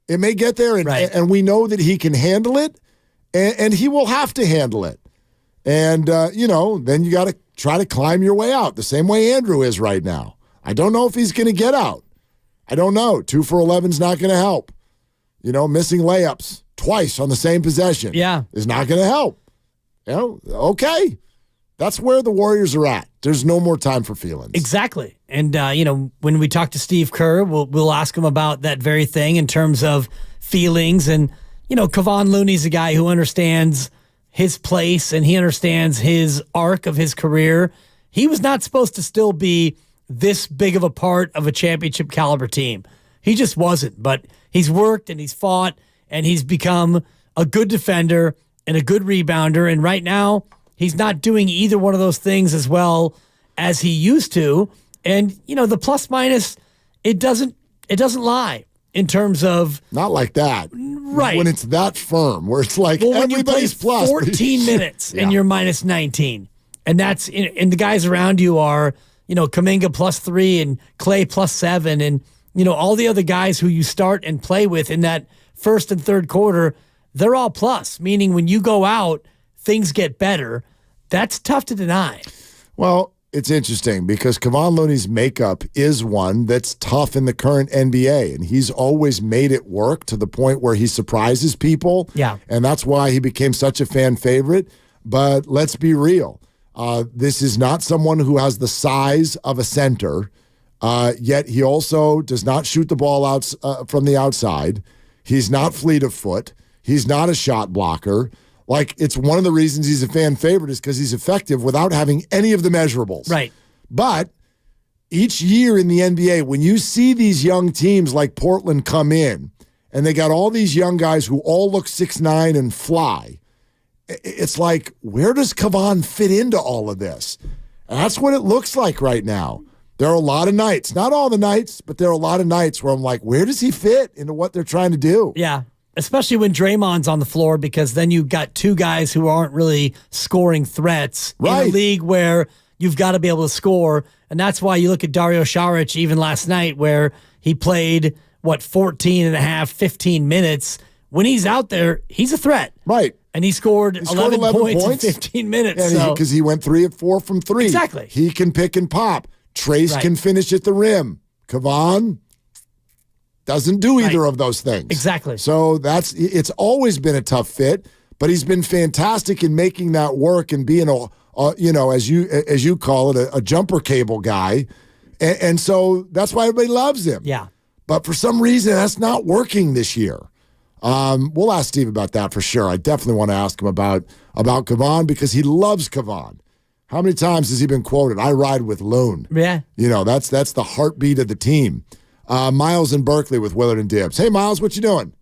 It may get there, and we know that he can handle it, and he will have to handle it. And, then you got to try to climb your way out, the same way Andrew is right now. I don't know if he's going to get out. I don't know. 2 for 11 is not going to help. Missing layups twice on the same possession is not going to help. Okay. That's where the Warriors are at. There's no more time for feelings. Exactly. And, when we talk to Steve Kerr, we'll ask him about that very thing in terms of feelings. And, Kevon Looney's a guy who understands his place and he understands his arc of his career. He was not supposed to still be this big of a part of a championship caliber team. He just wasn't, but he's worked and he's fought and he's become a good defender and a good rebounder. And right now he's not doing either one of those things as well as he used to. And, the plus minus, it doesn't lie in terms of not like that. Right. When it's that firm where it's like everybody's when you play plus 14 minutes and you're minus 19. And that's and the guys around you are Kuminga +3 and Clay +7 and, all the other guys who you start and play with in that first and third quarter, they're all plus, meaning when you go out, things get better. That's tough to deny. Well, it's interesting because Kevon Looney's makeup is one that's tough in the current NBA, and he's always made it work to the point where he surprises people. Yeah. And that's why he became such a fan favorite. But let's be real. This is not someone who has the size of a center, yet he also does not shoot the ball out from the outside. He's not fleet of foot. He's not a shot blocker. Like, it's one of the reasons he's a fan favorite is because he's effective without having any of the measurables. Right. But each year in the NBA, when you see these young teams like Portland come in, and they got all these young guys who all look 6'9" and fly, it's like, where does Kevon fit into all of this? And that's what it looks like right now. There are a lot of nights, not all the nights, but there are a lot of nights where I'm like, where does he fit into what they're trying to do? Yeah, especially when Draymond's on the floor, because then you've got two guys who aren't really scoring threats in a league where you've got to be able to score. And that's why you look at Dario Saric even last night where he played, 14 and a half, 15 minutes. When he's out there, he's a threat. Right. And he scored 11 points in 15 minutes. Because he went 3 of 4 from 3. Exactly. He can pick and pop. Trace Right. can finish at the rim. Kevon doesn't do either of those things. Exactly. So it's always been a tough fit, but he's been fantastic in making that work and being as you call it, a jumper cable guy. And so that's why everybody loves him. Yeah. But for some reason, that's not working this year. We'll ask Steve about that for sure. I definitely want to ask him about Kevon because he loves Kevon. How many times has he been quoted? I ride with Loon. Yeah. That's the heartbeat of the team. Miles in Berkeley with Willard and Dibbs. Hey, Miles, what you doing?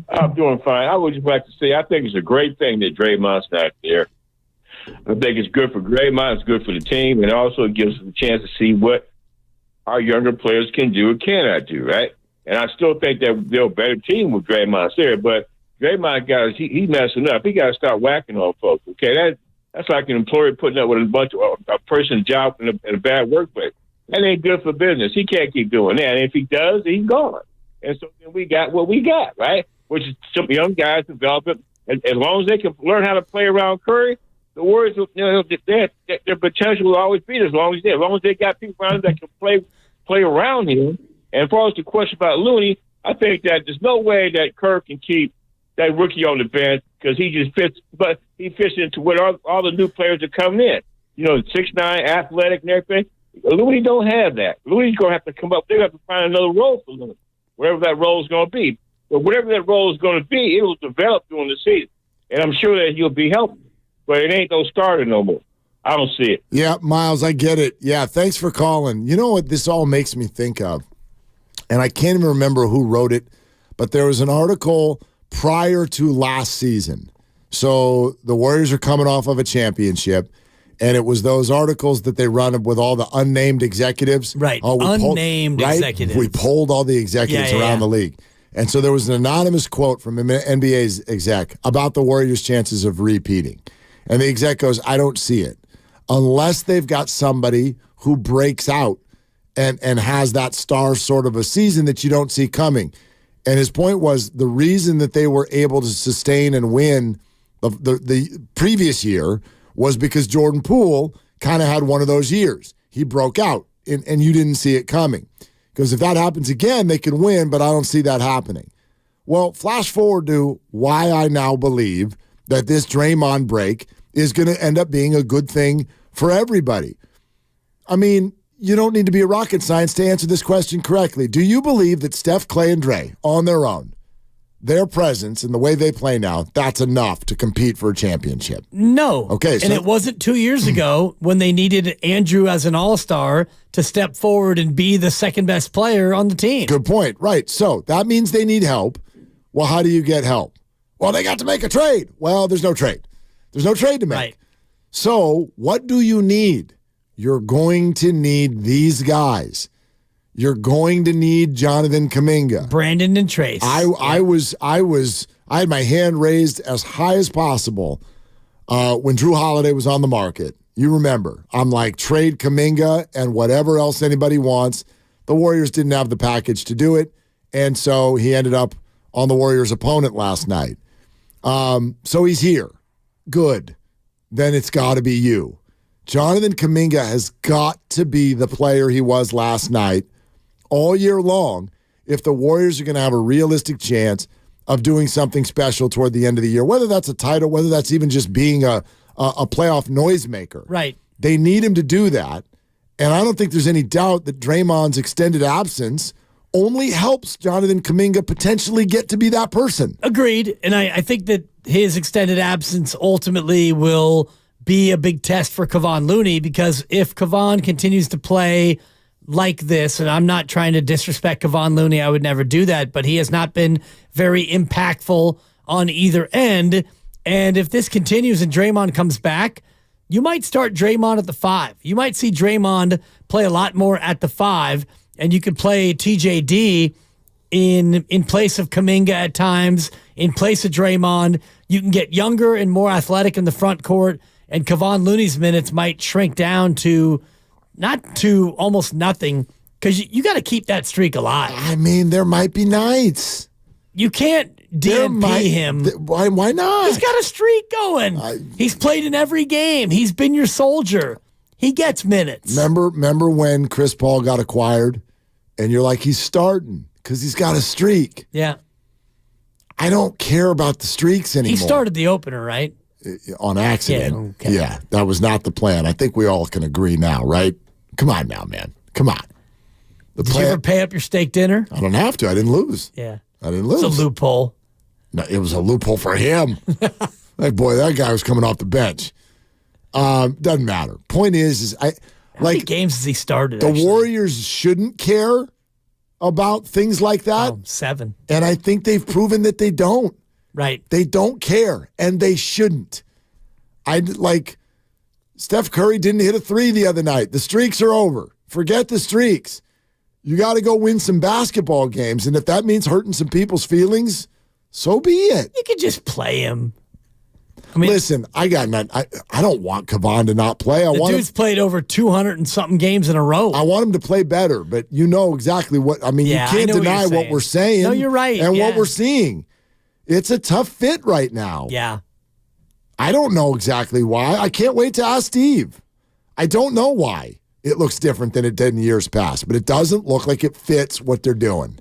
I'm doing fine. I would just like to say I think it's a great thing that Draymond's not there. I think it's good for Draymond. It's good for the team. And also it gives us a chance to see what our younger players can do or cannot do, right? And I still think that they're a better team with Draymond there. But Draymond, guys, he's messing up. He got to start whacking on folks, okay? That's like an employer putting up with a person's job in a bad workplace. That ain't good for business. He can't keep doing that. And if he does, he's gone. And so then we got what we got, right? Which is some young guys developing. And as long as they can learn how to play around Curry, the Warriors, their potential will always be there as long as they got people around that can play around him. And as far as the question about Looney, I think that there's no way that Kerr can keep that rookie on the bench because he just fits. But he fits into what all the new players are coming in. 6'9", athletic, and everything. Looney don't have that. Looney's going to have to come up. They're going to have to find another role for Looney, wherever that role is going to be. But whatever that role is going to be, it will develop during the season, and I'm sure that he'll be helpful. But it ain't no starter no more. I don't see it. Yeah, Miles, I get it. Yeah, thanks for calling. You know what this all makes me think of? And I can't even remember who wrote it, but there was an article prior to last season. So the Warriors are coming off of a championship, and it was those articles that they run with all the unnamed executives. Right, unnamed executives. We polled all the executives around the league. And so there was an anonymous quote from an NBA's exec about the Warriors' chances of repeating. And the exec goes, I don't see it. Unless they've got somebody who breaks out and has that star sort of a season that you don't see coming. And his point was the reason that they were able to sustain and win the previous year was because Jordan Poole kind of had one of those years. He broke out, and you didn't see it coming. Because if that happens again, they can win, but I don't see that happening. Well, flash forward to why I now believe that this Draymond break is going to end up being a good thing for everybody. I mean, you don't need to be a rocket science to answer this question correctly. Do you believe that Steph, Clay, and Dre, on their own, their presence and the way they play now, that's enough to compete for a championship? No. Okay. And it wasn't 2 years ago when they needed Andrew as an all-star to step forward and be the second best player on the team. Good point. Right. So that means they need help. Well, how do you get help? Well, they got to make a trade. Well, there's no trade. There's no trade to make. Right. So what do you need? You're going to need these guys. You're going to need Jonathan Kuminga, Brandon and Trace. I had my hand raised as high as possible when Drew Holiday was on the market, You remember, I'm like, trade Kuminga and whatever else anybody wants. The Warriors didn't have the package to do it, and so he ended up on the Warriors' opponent last night. So he's here. Good. Then it's got to be you. Jonathan Kuminga has got to be the player he was last night all year long if the Warriors are going to have a realistic chance of doing something special toward the end of the year, whether that's a title, whether that's even just being a playoff noisemaker. Right. They need him to do that. And I don't think there's any doubt that Draymond's extended absence only helps Jonathan Kuminga potentially get to be that person. Agreed. And I think that his extended absence ultimately will be a big test for Kevon Looney, because if Kevon continues to play like this, and I'm not trying to disrespect Kevon Looney, I would never do that, but he has not been very impactful on either end. And if this continues and Draymond comes back, you might start Draymond at the 5. You might see Draymond play a lot more at the 5, and you could play TJD in place of Kuminga at times, in place of Draymond. You can get younger and more athletic in the front court, and Kevon Looney's minutes might shrink down to almost nothing, because you got to keep that streak alive. I mean, there might be nights. You can't DNP him. Why not? He's got a streak going. He's played in every game. He's been your soldier. He gets minutes. Remember when Chris Paul got acquired, and you're like, he's starting because he's got a streak. Yeah. I don't care about the streaks anymore. He started the opener, right? On accident. Yeah, okay. Yeah, that was not the plan. I think we all can agree now, right? Come on now, man. Come on. Did you ever pay up your steak dinner? I don't have to. I didn't lose. Yeah. I didn't lose. It's a loophole. No, it was a loophole for him. Like, boy, that guy was coming off the bench. Doesn't matter. Point is how many games has he started? The Warriors shouldn't care about things like that. 7. And I think they've proven that they don't. Right. They don't care, and they shouldn't. Steph Curry didn't hit a 3 the other night. The streaks are over. Forget the streaks. You got to go win some basketball games, and if that means hurting some people's feelings, so be it. You could just play him. Listen, I don't want Kevon to not play. The dude's played over 200 and something games in a row. I want him to play better, but you know exactly what. I mean, you can't deny what we're saying. No, you're right. And what we're seeing. It's a tough fit right now. Yeah. I don't know exactly why. I can't wait to ask Steve. I don't know why it looks different than it did in years past, but it doesn't look like it fits what they're doing.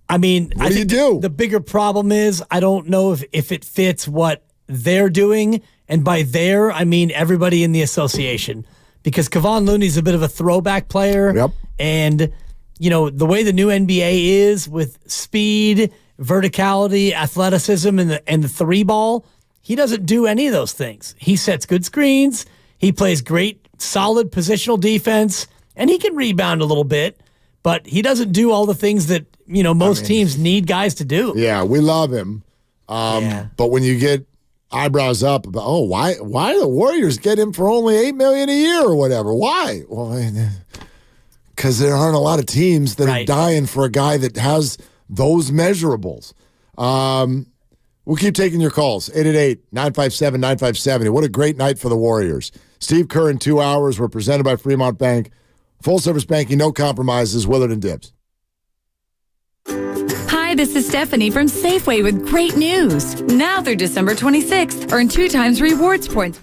I mean, what do you do? The bigger problem is I don't know if it fits what they're doing, and by there I mean everybody in the association, because Kevon Looney's a bit of a throwback player. Yep. And you know, the way the new NBA is with speed, verticality, athleticism, and the 3 ball, he doesn't do any of those things. He sets good screens, he plays great, solid positional defense, and he can rebound a little bit, but he doesn't do all the things that, you know, most teams need guys to do. Yeah, we love him. But when you get eyebrows up about, why do the Warriors get him for only $8 million a year or whatever? Why? Well, because there aren't a lot of teams that are dying for a guy that has those measurables. We'll keep taking your calls. 888-957-9570. What a great night for the Warriors. Steve Kerr in 2 hours. We're presented by Fremont Bank. Full service banking, no compromises. Willard and Dibbs. Hi, this is Stephanie from Safeway with great news. Now through December 26th, earn 2 times rewards points.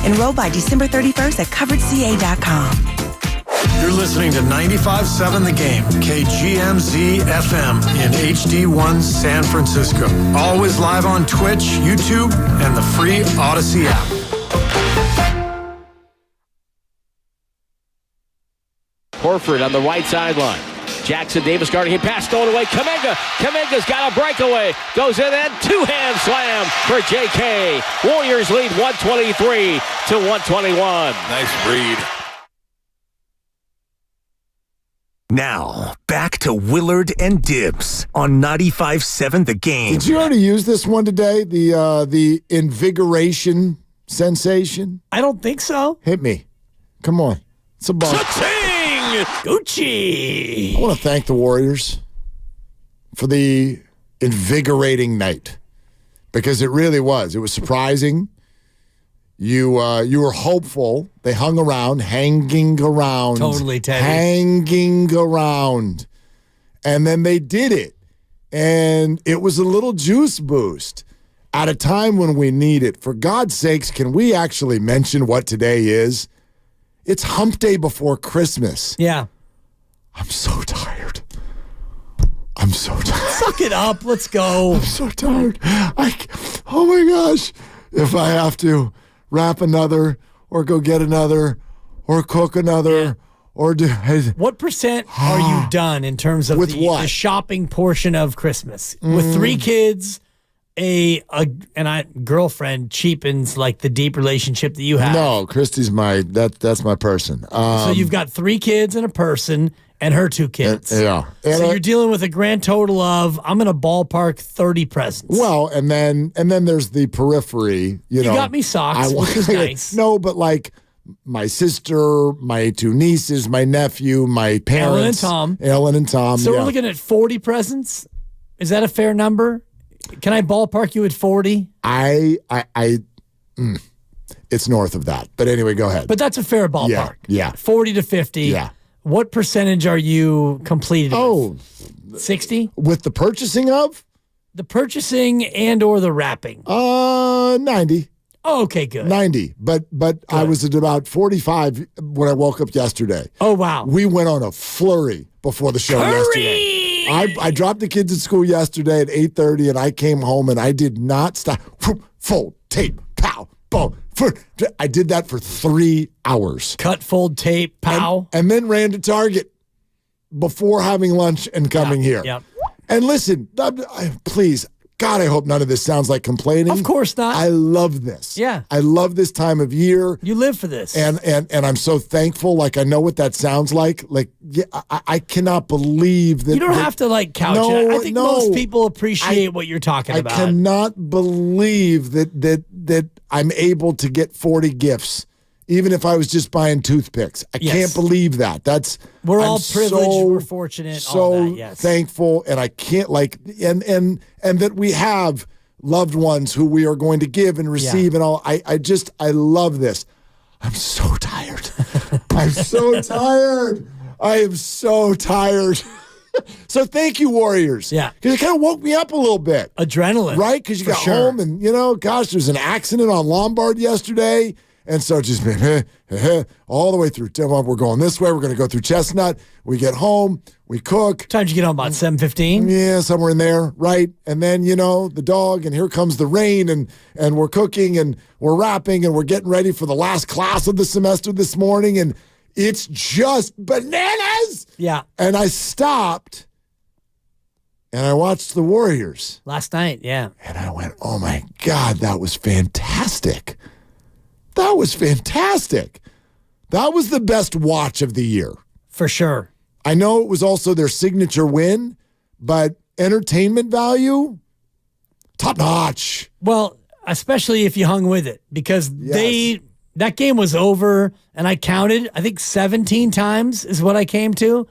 Enroll by December 31st at coveredca.com. You're listening to 95.7 The Game, KGMZ FM in HD1 San Francisco. Always live on Twitch, YouTube, and the free Odyssey app. Horford on the right sideline. Jackson Davis guarding him. Pass stolen away. Kaminga's got a breakaway. Goes in and two-hand slam for J.K. Warriors lead 123 to 121. Nice read. Now, back to Willard and Dibs on 95.7 The Game. Did you already use this one today? The invigoration sensation? I don't think so. Hit me. Come on. It's a bump. Cha-ching! Gucci! I want to thank the Warriors for the invigorating night because it really was. It was surprising. You were hopeful. They hung around, hanging around. Totally, Teddy. Hanging around. And then they did it. And it was a little juice boost at a time when we need it. For God's sakes, can we actually mention what today is? It's hump day before Christmas. Yeah. I'm so tired. I'm so tired. Suck it up. Let's go. I'm so tired. Oh my gosh. If I have to wrap another or go get another or cook another or do... What percent are you done in terms of the shopping portion of Christmas? With 3 kids, a girlfriend cheapens like the deep relationship that you have. No, Christy's that's my person. So you've got 3 kids and a person and her 2 kids. Yeah. So you're dealing with a grand total of, I'm going to ballpark 30 presents. Well, and then there's the periphery. You know, got me socks, which is nice. No, but like my sister, my 2 nieces, my nephew, my parents. Ellen and Tom. So we're looking at 40 presents? Is that a fair number? Can I ballpark you at 40? It's north of that. But anyway, go ahead. But that's a fair ballpark. Yeah. 40 to 50. Yeah. What percentage are you completed with? 60? With the purchasing of? The purchasing and or the wrapping? 90. Oh, okay, good. 90. But I was at about 45 when I woke up yesterday. Oh, wow. We went on a flurry before the show yesterday. I dropped the kids at school yesterday at 8:30 and I came home and I did not stop. Fold, tape, pow, boom. I did that for 3 hours. Cut, fold, tape, pow. And then ran to Target before having lunch and coming here. Yep. And listen, please, God, I hope none of this sounds like complaining. Of course not. I love this. Yeah. I love this time of year. You live for this. And I'm so thankful. Like, I know what that sounds like. Like, yeah, I cannot believe that. You don't have to, like, couch it. I think most people appreciate what you're talking about. I cannot believe that I'm able to get 40 gifts, even if I was just buying toothpicks. I can't believe that. We're all privileged. We're fortunate. So all that, yes. thankful, and I can't and that we have loved ones who we are going to give and receive and all. I love this. I'm so tired. I'm so tired. I am so tired. So thank you, Warriors. Yeah. Because it kind of woke me up a little bit. Adrenaline. Right? Because you got home and, gosh, there's an accident on Lombard yesterday. And so it's just been all the way through. We're going this way. We're going to go through Chestnut. We get home. We cook. Time did you get home? About 7:15? Yeah, somewhere in there, right? And then, the dog, and here comes the rain, and we're cooking, and we're wrapping, and we're getting ready for the last class of the semester this morning, and it's just bananas. Yeah. And I stopped, and I watched the Warriors. Last night, yeah. And I went, oh, my God, that was fantastic. That was fantastic. That was the best watch of the year. For sure. I know it was also their signature win, but entertainment value, top notch. Well, especially if you hung with it, because that game was over, and I counted, I think 17 times is what I came to.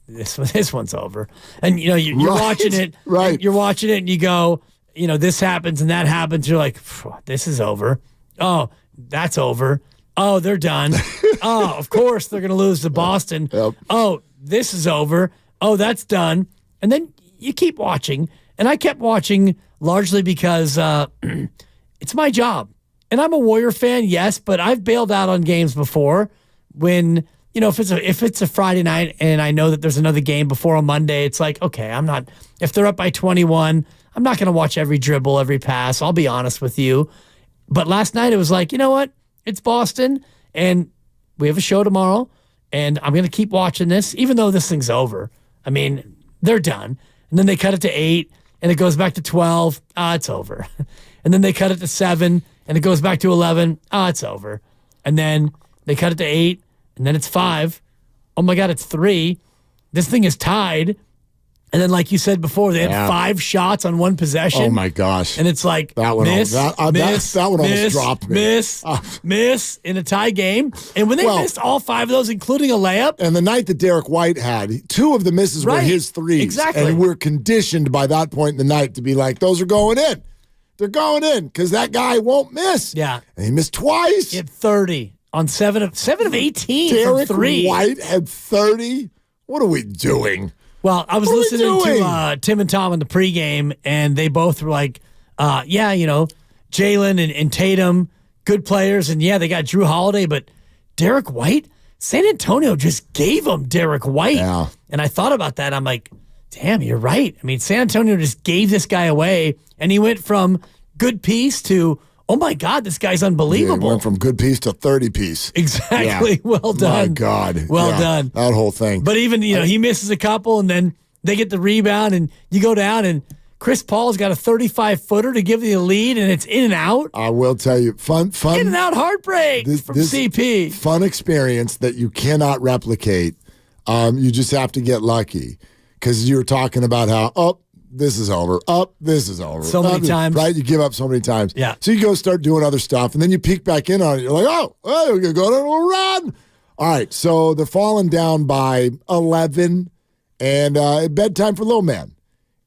This one's over. And, you're watching it. Right. You're watching it, and you go, this happens and that happens. You're like, this is over. Oh, that's over. Oh, they're done. Oh, of course they're going to lose to Boston. Yep. Oh, this is over. Oh, that's done. And then you keep watching. And I kept watching largely because it's my job. and I'm a Warrior fan, yes, but I've bailed out on games before when, if it's a Friday night and I know that there's another game before a Monday, it's like, okay, if they're up by 21, I'm not going to watch every dribble, every pass. I'll be honest with you. But last night it was like, you know what? It's Boston and we have a show tomorrow and I'm going to keep watching this, even though this thing's over. I mean, they're done. And then they cut it to 8 and it goes back to 12. It's over. And then they cut it to 7 and it goes back to 11. It's over. And then they cut it to 8 and then it's 5. Oh my God, it's 3. This thing is tied. And then, like you said before, they had 5 shots on one possession. Oh my gosh! And it's like that one, miss, that one almost dropped me. Miss in a tie game. And when they missed all 5 of those, including a layup, and the night that Derek White had, 2 of the misses were his threes. Exactly. And we're conditioned by that point in the night to be like, those are going in. They're going in because that guy won't miss. Yeah, and he missed twice. He had 30 on 7 of 18 Derek from 3. White had 30. What are we doing? Well, I was listening to Tim and Tom in the pregame, and they both were like, Jalen and Tatum, good players, and they got Drew Holiday, but Derek White, San Antonio just gave him Derek White. Yeah. And I thought about that. I'm like, damn, you're right. I mean, San Antonio just gave this guy away, and he went from good piece to, oh my God, this guy's unbelievable. Yeah, went from good piece to 30 piece. Exactly. Yeah. Well done. My God. Well done. That whole thing. But even, he misses a couple and then they get the rebound and you go down and Chris Paul's got a 35-footer to give the lead and it's in and out. I will tell you, fun. In and out heartbreak from CP. Fun experience that you cannot replicate. You just have to get lucky because you were talking about how, this is over. This is over. So many times. Right? You give up so many times. Yeah. So you go start doing other stuff, and then you peek back in on it. You're like, we're going to go on a little run. All right, so they're falling down by 11, and bedtime for little man.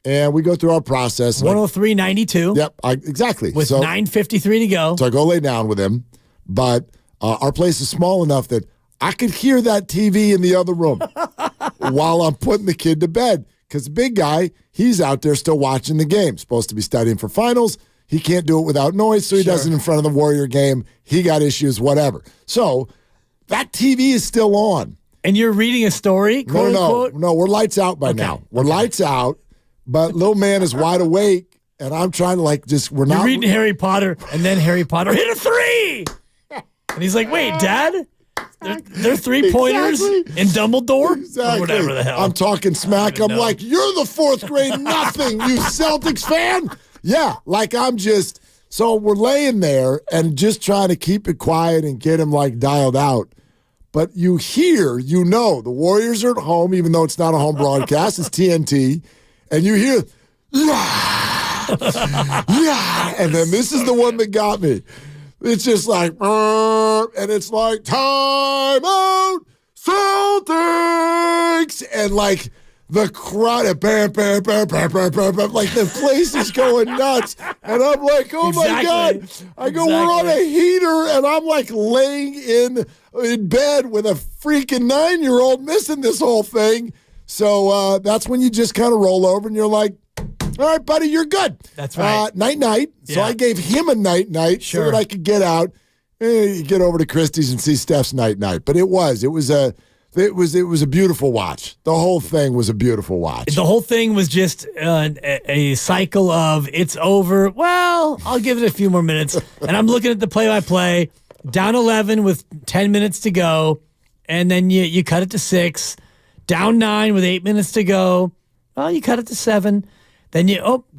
And we go through our process. 103-92. Yep, exactly. With 9:53 to go. So I go lay down with him, but our place is small enough that I could hear that TV in the other room while I'm putting the kid to bed. Because the big guy, he's out there still watching the game. Supposed to be studying for finals. He can't do it without noise, so he does it in front of the Warrior game. He got issues, whatever. So that TV is still on. And you're reading a story, quote unquote? No, we're lights out by now. We're lights out, but little man is wide awake, and I'm trying to we're not. You're reading Harry Potter, and then Harry Potter hit a 3! And he's like, wait, Dad? They're 3-pointers in Dumbledore? Exactly. Or whatever the hell. I'm talking smack. I'm like, you're the 4th grade nothing, you Celtics fan? Yeah, like I'm just... So we're laying there and just trying to keep it quiet and get him dialed out. But you hear, the Warriors are at home, even though it's not a home broadcast, it's TNT. And you hear, yeah. And then this is the one that got me. It's just like, and it's like, time out, Celtics! And the crowd, bam, bam, bam, bam, bam, bam, bam, the place is going nuts. And I'm like, oh my God. I go, we're on a heater, and I'm laying in bed with a freaking 9-year-old missing this whole thing. So that's when you just kind of roll over and you're like, all right, buddy, you're good. That's right. Night-night. Yeah. So I gave him a night-night so that I could get out, get over to Christie's and see Steph's night-night. But it was a beautiful watch. The whole thing was a beautiful watch. The whole thing was just a cycle of it's over. Well, I'll give it a few more minutes. And I'm looking at the play-by-play, down 11 with 10 minutes to go, and then you cut it to 6, down 9 with 8 minutes to go. Well, you cut it to 7. Then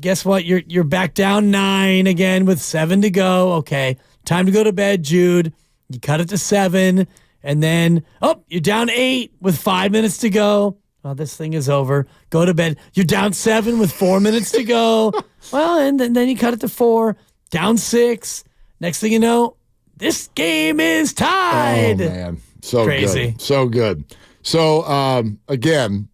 guess what? You're back down 9 again with 7 to go. Okay, time to go to bed, Jude. You cut it to 7, and then you're down 8 with 5 minutes to go. Oh, this thing is over. Go to bed. You're down 7 with 4 minutes to go. Well, and then you cut it to 4, down 6. Next thing you know, this game is tied. Oh man, so crazy, good. So good. So again.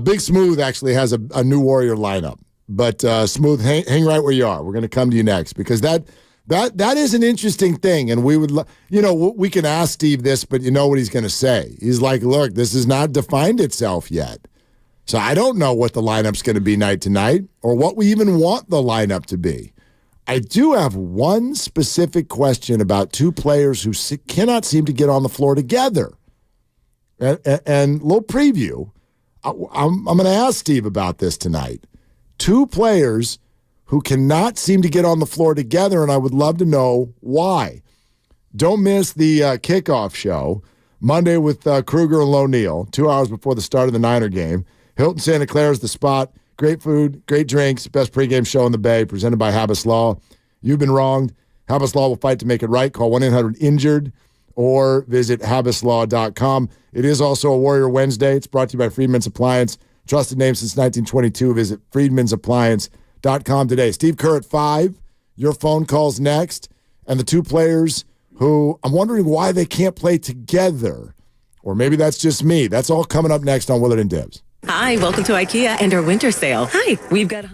Big Smooth actually has a new Warrior lineup, but Smooth, hang right where you are. We're going to come to you next because that is an interesting thing, and we would, we can ask Steve this, but you know what he's going to say. He's like, "Look, this has not defined itself yet, so I don't know what the lineup's going to be night to night, or what we even want the lineup to be. I do have one specific question about two players who cannot seem to get on the floor together. And little preview, I'm going to ask Steve about this tonight. Two players who cannot seem to get on the floor together, and I would love to know why. Don't miss the kickoff show, Monday with Kruger and Loneal, 2 hours before the start of the Niner game. Hilton Santa Clara is the spot. Great food, great drinks, best pregame show in the Bay, presented by Habas Law. You've been wronged. Habas Law will fight to make it right. Call 1-800-INJURED or visit habaslaw.com. It is also a Warrior Wednesday. It's brought to you by Freedman's Appliance. Trusted name since 1922. Visit freedmansappliance.com today. Steve Kerr at 5. Your phone calls next. And the two players who I'm wondering why they can't play together. Or maybe that's just me. That's all coming up next on Willard and Dibs. Hi, welcome to IKEA and our winter sale. Hi, we've got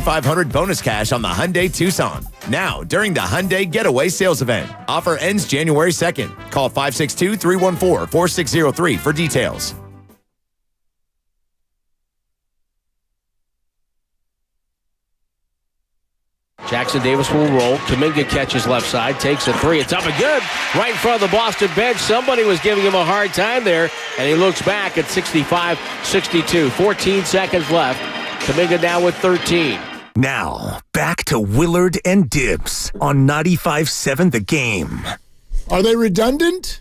$2,500 bonus cash on the Hyundai Tucson. Now, during the Hyundai Getaway Sales Event. Offer ends January 2nd. Call 562-314-4603 for details. Jackson Davis will roll. Kuminga catches left side, takes a three. It's up and good. Right in front of the Boston bench. Somebody was giving him a hard time there, and he looks back at 65-62. 14 seconds left. Kuminga now with 13. Now, back to Willard and Dibs on 95.7 The Game. Are they redundant?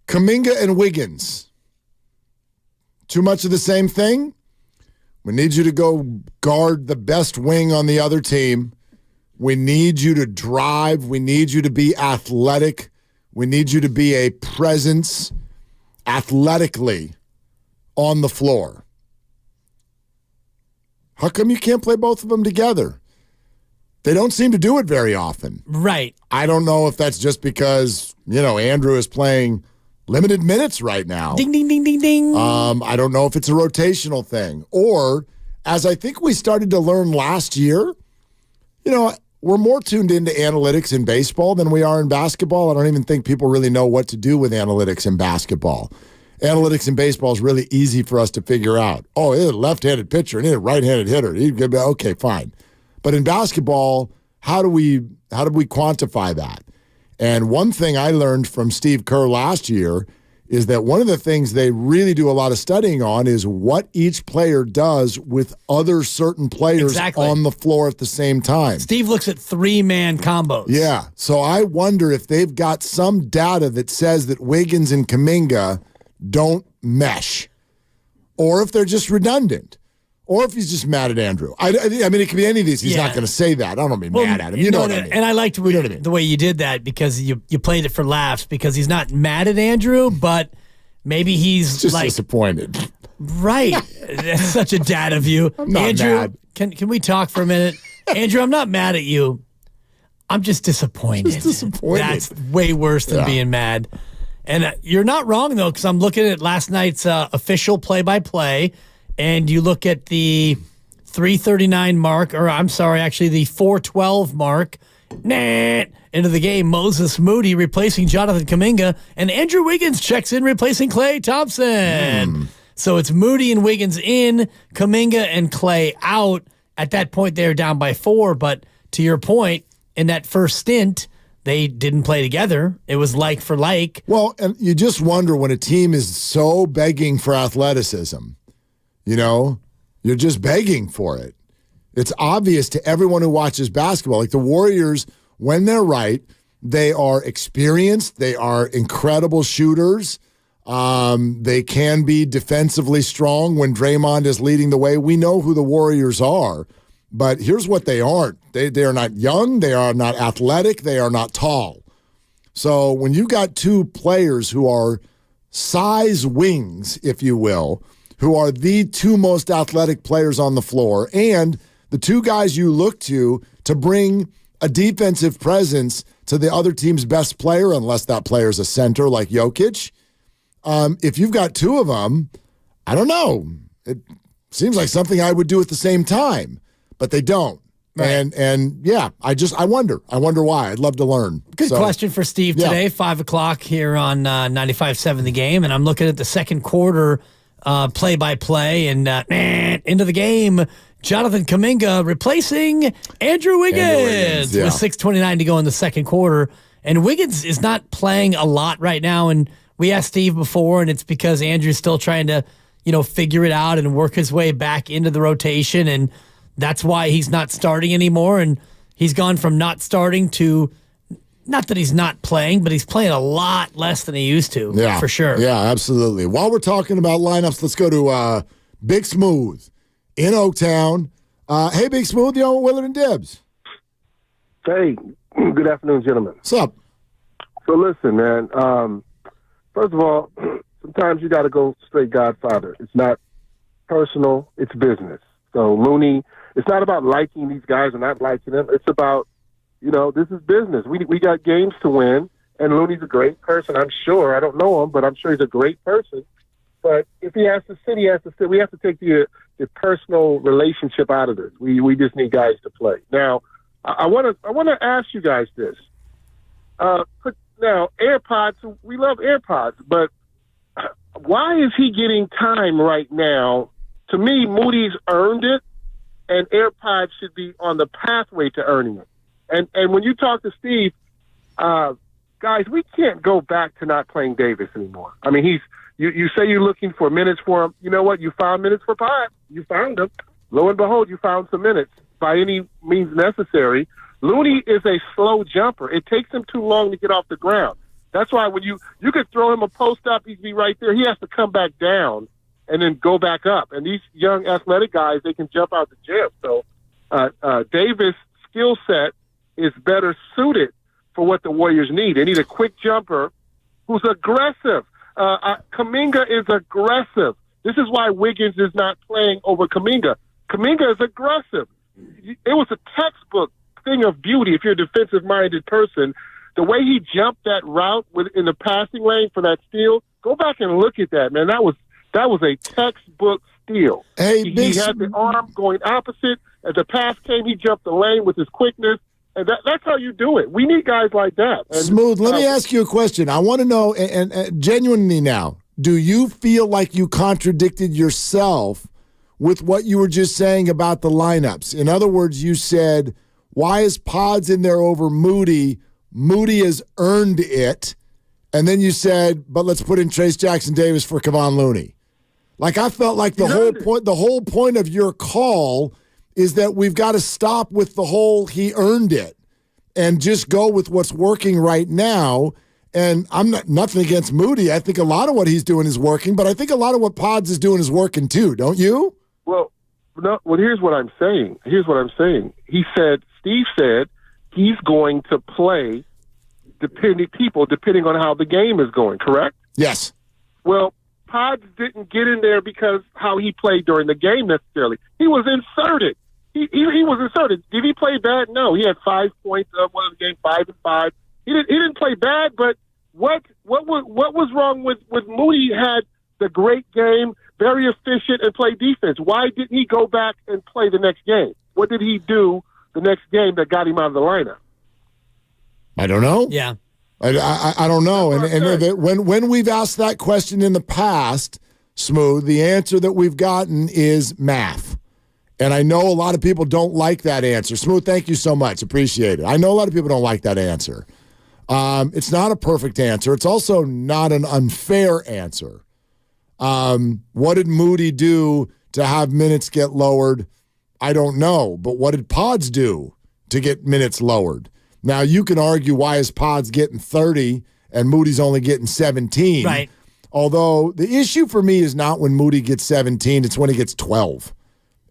Kuminga and Wiggins. Too much of the same thing? We need you to go guard the best wing on the other team. We need you to drive. We need you to be athletic. We need you to be a presence athletically on the floor. How come you can't play both of them together? They don't seem to do it very often. Right. I don't know if that's just because, Andrew is playing limited minutes right now. Ding, ding, ding, ding, ding. I don't know if it's a rotational thing. Or, as I think we started to learn last year, we're more tuned into analytics in baseball than we are in basketball. I don't even think people really know what to do with analytics in basketball. Analytics in baseball is really easy for us to figure out. Oh, he's a left-handed pitcher and he's a right-handed hitter. Okay, fine. But in basketball, how do we quantify that? And one thing I learned from Steve Kerr last year is that one of the things they really do a lot of studying on is what each player does with other certain players on the floor at the same time. Steve looks at three-man combos. Yeah. So I wonder if they've got some data that says that Wiggins and Kuminga don't mesh, or if they're just redundant. Or if he's just mad at Andrew. I mean, it could be any of these. He's not going to say that. I don't mean mad at him. You know what I mean. And I liked the way you did that because you played it for laughs because he's not mad at Andrew, but maybe he's just disappointed. Right. That's such a dad of you. I'm not Andrew, mad. Can we talk for a minute? Andrew, I'm not mad at you. I'm just disappointed. That's way worse than being mad. And you're not wrong, though, because I'm looking at last night's official play-by-play. And you look at the 3:39 mark, or I'm sorry, actually the 4:12 mark, into the game. Moses Moody replacing Jonathan Kuminga, and Andrew Wiggins checks in replacing Klay Thompson. So it's Moody and Wiggins in, Kuminga and Klay out. At that point, they're down by 4, but to your point, in that first stint, they didn't play together. It was like for like. Well, and you just wonder when a team is so begging for athleticism. You're just begging for it. It's obvious to everyone who watches basketball. Like the Warriors, when they're right, they are experienced. They are incredible shooters. They can be defensively strong when Draymond is leading the way. We know who the Warriors are, but here's what they aren't. They are not young. They are not athletic. They are not tall. So when you got two players who are size wings, if you will, who are the two most athletic players on the floor, and the two guys you look to bring a defensive presence to the other team's best player, unless that player is a center like Jokic. If you've got two of them, I don't know. It seems like something I would do at the same time, but they don't. Right. And yeah, I wonder. I wonder why. I'd love to learn. Good question for Steve today, 5 o'clock here on 95.7 The Game, and I'm looking at the second quarter play-by-play and into the game. Jonathan Kuminga replacing Andrew Wiggins with 6:29 to go in the second quarter. And Wiggins is not playing a lot right now. And we asked Steve before, and it's because Andrew's still trying to, figure it out and work his way back into the rotation. And that's why he's not starting anymore. And he's gone from not starting to, not that he's not playing, but he's playing a lot less than he used to, for sure. Yeah, absolutely. While we're talking about lineups, let's go to Big Smooth in Oaktown. Hey, Big Smooth, you're on Willard and Dibs. Hey, good afternoon, gentlemen. What's up? So listen, man, first of all, sometimes you got to go straight Godfather. It's not personal, it's business. So Looney, it's not about liking these guys or not liking them. It's about, this is business. We got games to win, and Looney's a great person, I'm sure. I don't know him, but I'm sure he's a great person. But if he has to sit, he has to sit. We have to take the personal relationship out of this. We just need guys to play. Now, I want to ask you guys this. Now, AirPods, we love AirPods, but why is he getting time right now? To me, Moody's earned it, and AirPods should be on the pathway to earning it. And when you talk to Steve, guys, we can't go back to not playing Davis anymore. I mean, you say you're looking for minutes for him. You know what? You found minutes for Pod. You found them. Lo and behold, you found some minutes by any means necessary. Looney is a slow jumper. It takes him too long to get off the ground. That's why when you could throw him a post up, he'd be right there. He has to come back down and then go back up. And these young athletic guys, they can jump out the gym. So Davis' skill set is better suited for what the Warriors need. They need a quick jumper who's aggressive. Kuminga is aggressive. This is why Wiggins is not playing over Kuminga. Kuminga is aggressive. It was a textbook thing of beauty if you're a defensive-minded person. The way he jumped that route in the passing lane for that steal, go back and look at that, man. That was a textbook steal. Hey, he had the arm going opposite. As the pass came, he jumped the lane with his quickness. And that's how you do it. We need guys like that. And, Smooth, let me ask you a question. I want to know, and genuinely now, do you feel like you contradicted yourself with what you were just saying about the lineups? In other words, you said, why is Pods in there over Moody? Moody has earned it. And then you said, but let's put in Trace Jackson Davis for Kevon Looney. Like, I felt like the whole point of your call is that we've got to stop with the whole he earned it and just go with what's working right now. And I'm nothing against Moody. I think a lot of what he's doing is working, but I think a lot of what Pods is doing is working too, don't you? Well, here's what I'm saying. Steve said he's going to play depending on how the game is going, correct? Yes. Well, Pods didn't get in there because how he played during the game necessarily. He was inserted. He was inserted. Did he play bad? No. He had 5 points of one of the game, 5 and 5. He didn't play bad, but what was wrong with Moody? Had the great game, very efficient, and play defense. Why didn't he go back and play the next game? What did he do the next game that got him out of the lineup? I don't know. Yeah. I don't know. And when we've asked that question in the past, Smooth, the answer that we've gotten is math. And I know a lot of people don't like that answer. Smooth, thank you so much. Appreciate it. I know a lot of people don't like that answer. It's not a perfect answer. It's also not an unfair answer. What did Moody do to have minutes get lowered? I don't know. But what did Pods do to get minutes lowered? Now, you can argue why is Pods getting 30 and Moody's only getting 17. Right. Although the issue for me is not when Moody gets 17, it's when he gets 12.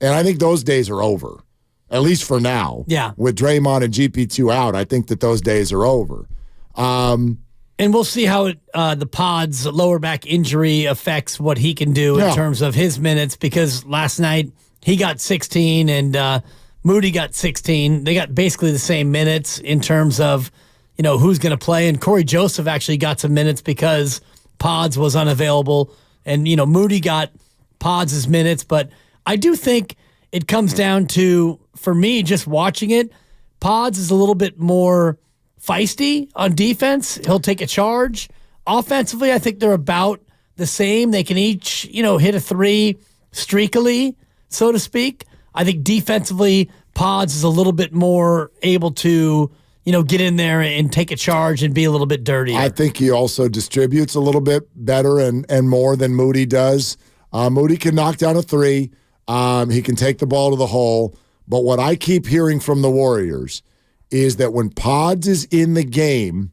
And I think those days are over, at least for now. Yeah. With Draymond and GP2 out, I think that those days are over. And we'll see how the Pods lower back injury affects what he can do in terms of his minutes, because last night he got 16 and Moody got 16. They got basically the same minutes in terms of, who's going to play. And Corey Joseph actually got some minutes because Pods was unavailable. And, Moody got Pods' minutes. But I do think it comes down to, for me, just watching it, Pods is a little bit more feisty on defense. He'll take a charge. Offensively, I think they're about the same. They can each, hit a three streakily, so to speak. I think defensively, Pods is a little bit more able to, get in there and take a charge and be a little bit dirtier. I think he also distributes a little bit better and more than Moody does. Moody can knock down a three. He can take the ball to the hole. But what I keep hearing from the Warriors is that when Pods is in the game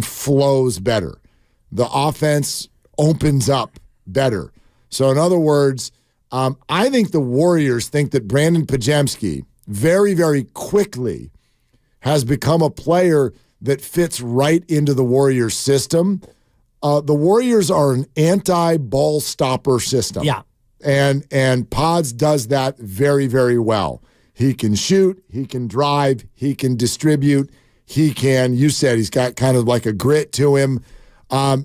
flows better. The offense opens up better. So in other words, I think the Warriors think that Brandon Podziemski very, very quickly has become a player that fits right into the Warriors system. The Warriors are an anti-ball stopper system. Yeah. And Pods does that very, very well. He can shoot, he can drive, he can distribute, you said he's got kind of like a grit to him.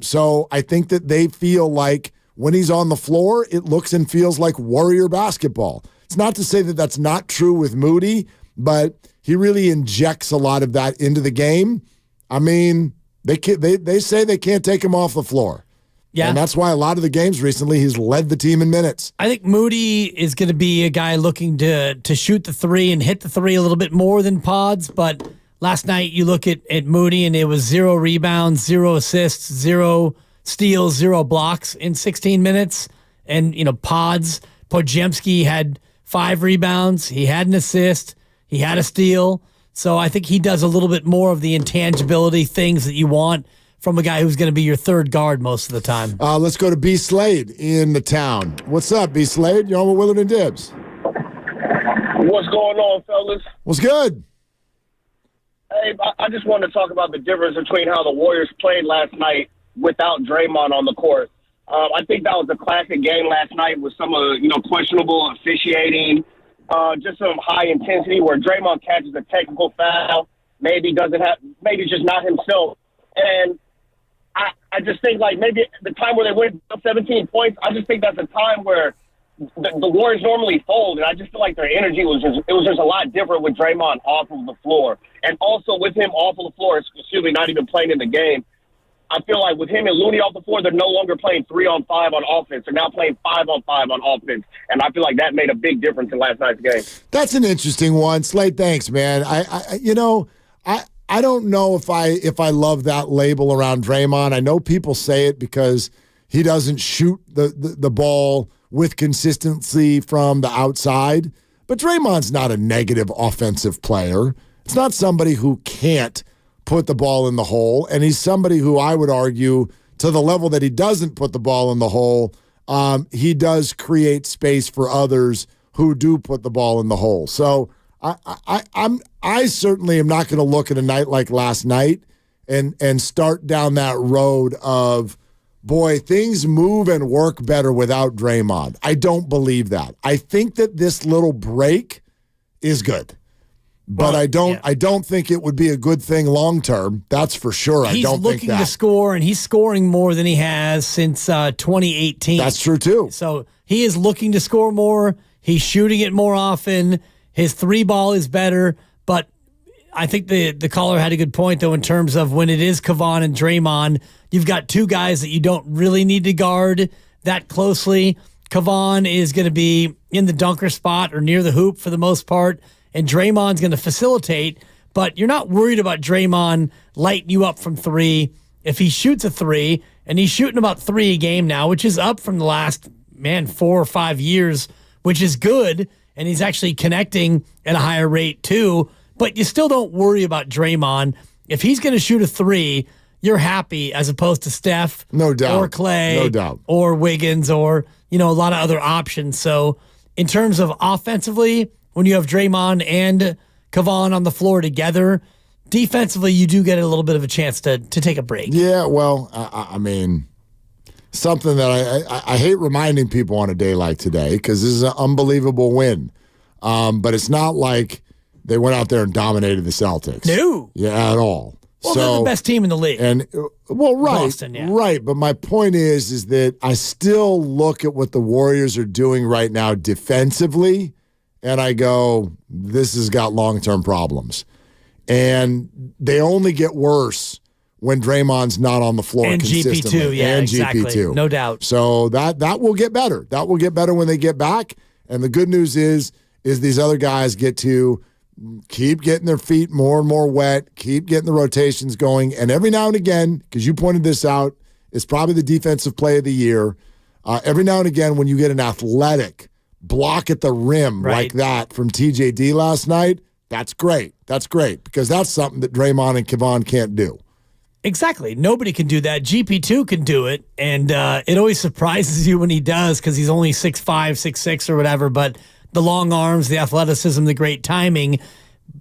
So I think that they feel like when he's on the floor, it looks and feels like Warrior basketball. It's not to say that that's not true with Moody, but he really injects a lot of that into the game. I mean, they say they can't take him off the floor. Yeah. And that's why a lot of the games recently he's led the team in minutes. I think Moody is going to be a guy looking to shoot the three and hit the three a little bit more than Pods, but last night you look at Moody and it was 0 rebounds, 0 assists, 0 steals, 0 blocks in 16 minutes. And, Podziemski had 5 rebounds. He had an assist. He had a steal. So I think he does a little bit more of the intangibility things that you want from a guy who's going to be your third guard most of the time. Let's go to B. Slade in the town. What's up, B. Slade? You're on with Willard and Dibs. What's going on, fellas? What's good? Hey, I just wanted to talk about the difference between how the Warriors played last night without Draymond on the court. I think that was a classic game last night with some questionable officiating, just some high intensity where Draymond catches a technical foul, maybe just not himself. And I just think, maybe the time where they went 17 points, I just think that's a time where the Warriors normally fold, and I just feel like their energy was just a lot different with Draymond off of the floor. And also with him off of the floor, not even playing in the game, I feel like with him and Looney off the floor, they're no longer playing 3-on-5 on offense. They're now playing 5-on-5 on offense. And I feel like that made a big difference in last night's game. That's an interesting one. Slade, thanks, man. I don't know if I love that label around Draymond. I know people say it because he doesn't shoot the ball with consistency from the outside. But Draymond's not a negative offensive player. It's not somebody who can't put the ball in the hole. And he's somebody who I would argue, to the level that he doesn't put the ball in the hole, he does create space for others who do put the ball in the hole. So I certainly am not going to look at a night like last night and start down that road of, boy, things move and work better without Draymond. I don't believe that. I think that this little break is good. But I don't think it would be a good thing long term. That's for sure. He's looking to score, and he's scoring more than he has since 2018. That's true, too. So he is looking to score more. He's shooting it more often. His 3-ball is better. But I think the caller had a good point, though, in terms of when it is Kevon and Draymond, you've got two guys that you don't really need to guard that closely. Kevon is going to be in the dunker spot or near the hoop for the most part, and Draymond's going to facilitate, but you're not worried about Draymond lighting you up from 3. If he shoots a 3, and he's shooting about 3 a game now, which is up from the last, 4 or 5 years, which is good, and he's actually connecting at a higher rate too, but you still don't worry about Draymond. If he's going to shoot a 3, you're happy, as opposed to Steph, no doubt, or Clay, no doubt, or Wiggins, or a lot of other options. So in terms of offensively, when you have Draymond and Kevon on the floor together, defensively, you do get a little bit of a chance to take a break. Yeah, well, I mean, something that I hate reminding people on a day like today, because this is an unbelievable win. But it's not like they went out there and dominated the Celtics. No. Yeah, at all. Well, they're the best team in the league. And right, Boston, yeah. Right. But my point is that I still look at what the Warriors are doing right now defensively, and I go, this has got long-term problems. And they only get worse when Draymond's not on the floor and consistently. GP2, yeah, and exactly. GP2. No doubt. So that will get better. That will get better when they get back. And the good news is these other guys get to keep getting their feet more and more wet, keep getting the rotations going. And every now and again, because you pointed this out, it's probably the defensive play of the year. Every now and again, when you get an athletic block at the rim like that from TJD last night, that's great. That's great, because that's something that Draymond and Kevon can't do. Exactly. Nobody can do that. GP2 can do it, and it always surprises you when he does, because he's only 6'5", 6'6", or whatever, but the long arms, the athleticism, the great timing.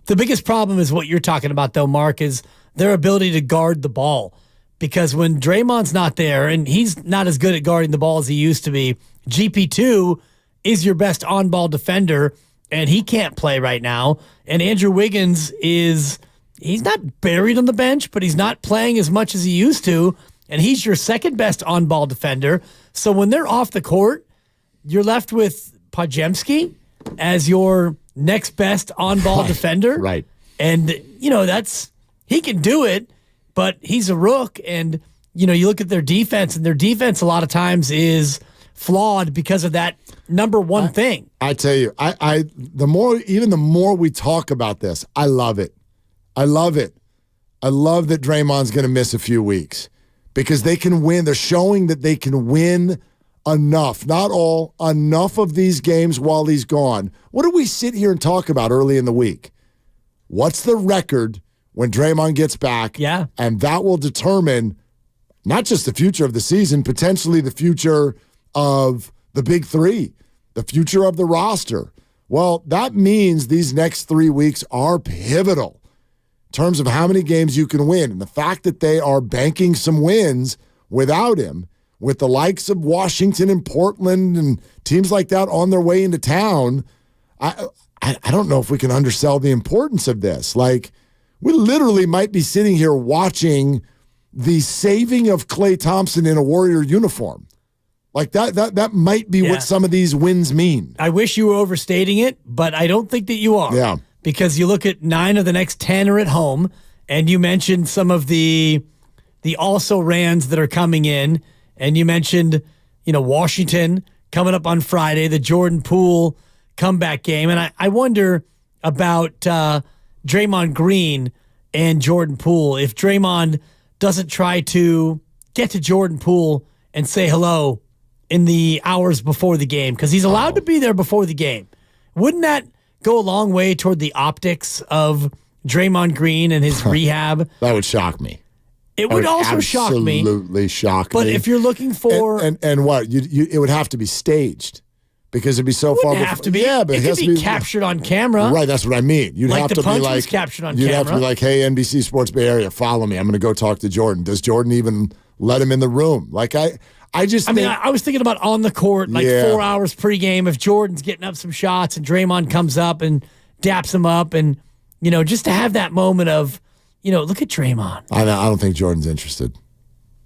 The biggest problem is what you're talking about, though, Mark, is their ability to guard the ball. Because when Draymond's not there, and he's not as good at guarding the ball as he used to be, GP2 is your best on-ball defender, and he can't play right now. And Andrew Wiggins he's not buried on the bench, but he's not playing as much as he used to, and he's your second best on-ball defender. So when they're off the court, you're left with Podziemski as your next best on-ball defender. Right. And, he can do it, but he's a rook. And, you look at their defense, and their defense a lot of times is flawed because of that number one thing. I tell you, the more we talk about this, I love it. I love it. I love that Draymond's going to miss a few weeks because they can win. They're showing that they can win enough, not all, enough of these games while he's gone. What do we sit here and talk about early in the week? What's the record when Draymond gets back? Yeah. And that will determine not just the future of the season, potentially the future of the big three, the future of the roster. Well, that means these next 3 weeks are pivotal in terms of how many games you can win. And the fact that they are banking some wins without him, with the likes of Washington and Portland and teams like that on their way into town, I don't know if we can undersell the importance of this. Like, we literally might be sitting here watching the saving of Klay Thompson in a Warrior uniform. Like, that might be what some of these wins mean. I wish you were overstating it, but I don't think that you are. Yeah. Because you look at 9 of the next 10 are at home, and you mentioned some of the also-rans that are coming in, and you mentioned, Washington coming up on Friday, the Jordan Poole comeback game. And I wonder about Draymond Green and Jordan Poole. If Draymond doesn't try to get to Jordan Poole and say hello in the hours before the game, because he's allowed to be there before the game. Wouldn't that go a long way toward the optics of Draymond Green and his rehab? That would shock me. It would also shock me. Absolutely shock me. But if you're looking for... And what? It would have to be staged because it'd be so far... It wouldn't have to be. Yeah, but it could be captured on camera. Right, that's what I mean. You'd have to be like... was captured on you'd camera. have to be like, hey, NBC Sports Bay Area, follow me. I'm going to go talk to Jordan. Does Jordan even let him in the room? Like, I just think... I was thinking about on the court, 4 hours pregame, if Jordan's getting up some shots and Draymond comes up and daps him up and, just to have that moment of, look at Draymond. I don't think Jordan's interested.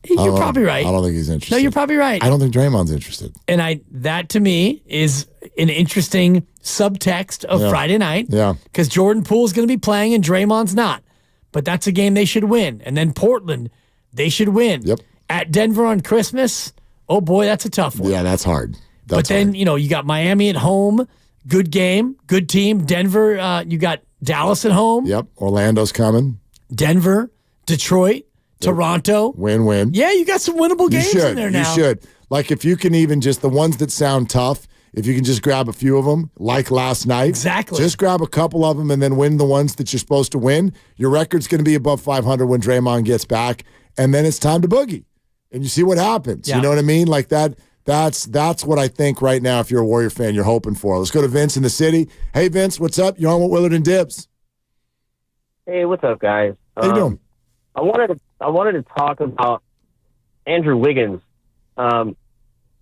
You're probably right. I don't think he's interested. No, you're probably right. I don't think Draymond's interested. And that to me is an interesting subtext of Friday night. Yeah. Because Jordan Poole's going to be playing and Draymond's not. But that's a game they should win. And then Portland, they should win. Yep. At Denver on Christmas, oh boy, that's a tough one. Yeah, that's hard. But then, you got Miami at home, good game, good team. Denver, you got Dallas at home. Yep. Orlando's coming. Denver, Detroit, Toronto. Win-win. Yeah, you got some winnable games in there now. You should. Like, if you can even just the ones that sound tough, if you can just grab a few of them, like last night. Exactly. Just grab a couple of them and then win the ones that you're supposed to win. Your record's going to be above 500 when Draymond gets back, and then it's time to boogie. And you see what happens. Yeah. You know what I mean? Like that. That's what I think right now, if you're a Warrior fan, you're hoping for. Let's go to Vince in the city. Hey, Vince, what's up? You're on with Willard and Dibs. Hey, what's up, guys? How you doing? I wanted to talk about Andrew Wiggins. A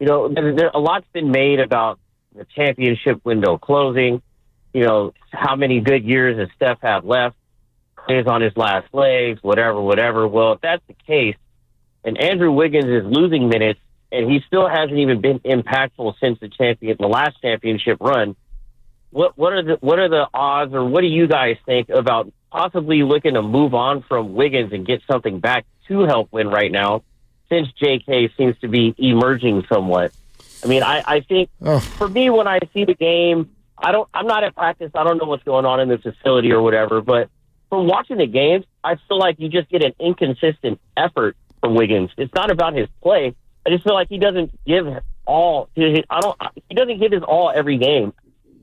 lot's been made about the championship window closing. How many good years does Steph have left? Clay's on his last legs, whatever. Well, if that's the case, and Andrew Wiggins is losing minutes, and he still hasn't even been impactful since the last championship run, what are the odds, or what do you guys think about possibly looking to move on from Wiggins and get something back to help win right now, since JK seems to be emerging somewhat? I mean, I think for me, when I see the game, I'm not at practice. I don't know what's going on in the facility or whatever, but from watching the games, I feel like you just get an inconsistent effort from Wiggins. It's not about his play. I just feel like he doesn't give all. He doesn't give his all every game.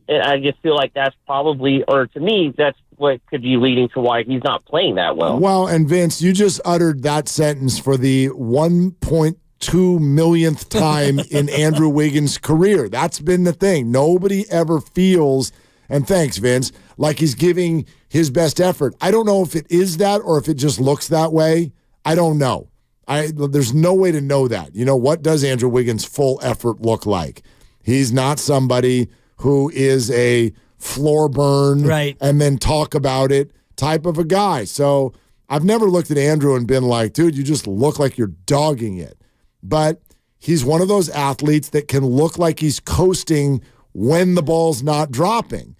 And I just feel like that's probably, or to me, that's what could be leading to why he's not playing that well. Well, and Vince, you just uttered that sentence for the 1.2 millionth time in Andrew Wiggins' career. That's been the thing. Nobody ever feels, and thanks, Vince, like he's giving his best effort. I don't know if it is that or if it just looks that way. I don't know. There's no way to know that. What does Andrew Wiggins' full effort look like? He's not somebody who is a floor burn and then talk about it type of a guy. So I've never looked at Andrew and been like, dude, you just look like you're dogging it. But he's one of those athletes that can look like he's coasting when the ball's not dropping.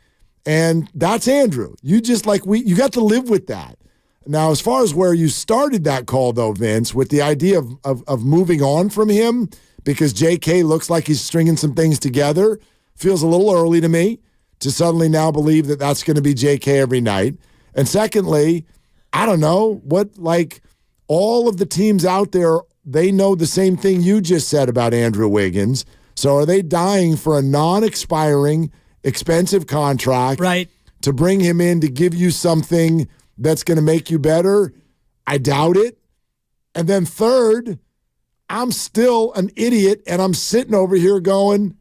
And that's Andrew. You got to live with that. Now, as far as where you started that call, though, Vince, with the idea of moving on from him because J.K. looks like he's stringing some things together, feels a little early to me to suddenly now believe that that's going to be J.K. every night. And secondly, I don't know all of the teams out there, they know the same thing you just said about Andrew Wiggins. So are they dying for a non-expiring, expensive contract to bring him in to give you something that's going to make you better? I doubt it. And then third, I'm still an idiot, and I'm sitting over here going,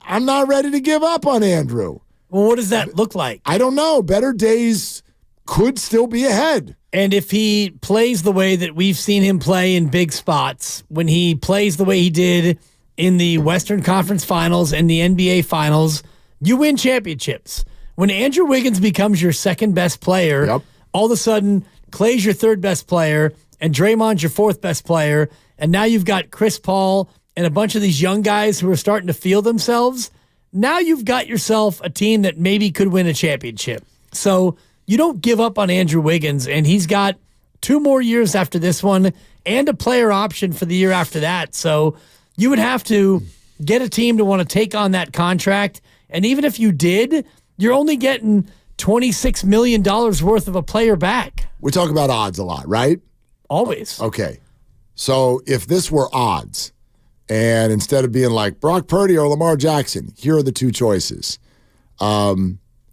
I'm not ready to give up on Andrew. Well, what does that look like? I don't know. Better days could still be ahead. And if he plays the way that we've seen him play in big spots, when he plays the way he did in the Western Conference Finals and the NBA Finals, you win championships. When Andrew Wiggins becomes your second best player, all of a sudden Clay's your third best player and Draymond's your fourth best player, and now you've got Chris Paul and a bunch of these young guys who are starting to feel themselves. Now you've got yourself a team that maybe could win a championship. So you don't give up on Andrew Wiggins, and he's got 2 more years after this one and a player option for the year after that. So you would have to get a team to want to take on that contract. And even if you did, you're only getting $26 million worth of a player back. We talk about odds a lot, right? Always. Okay. So if this were odds, and instead of being like Brock Purdy or Lamar Jackson, here are the 2 choices.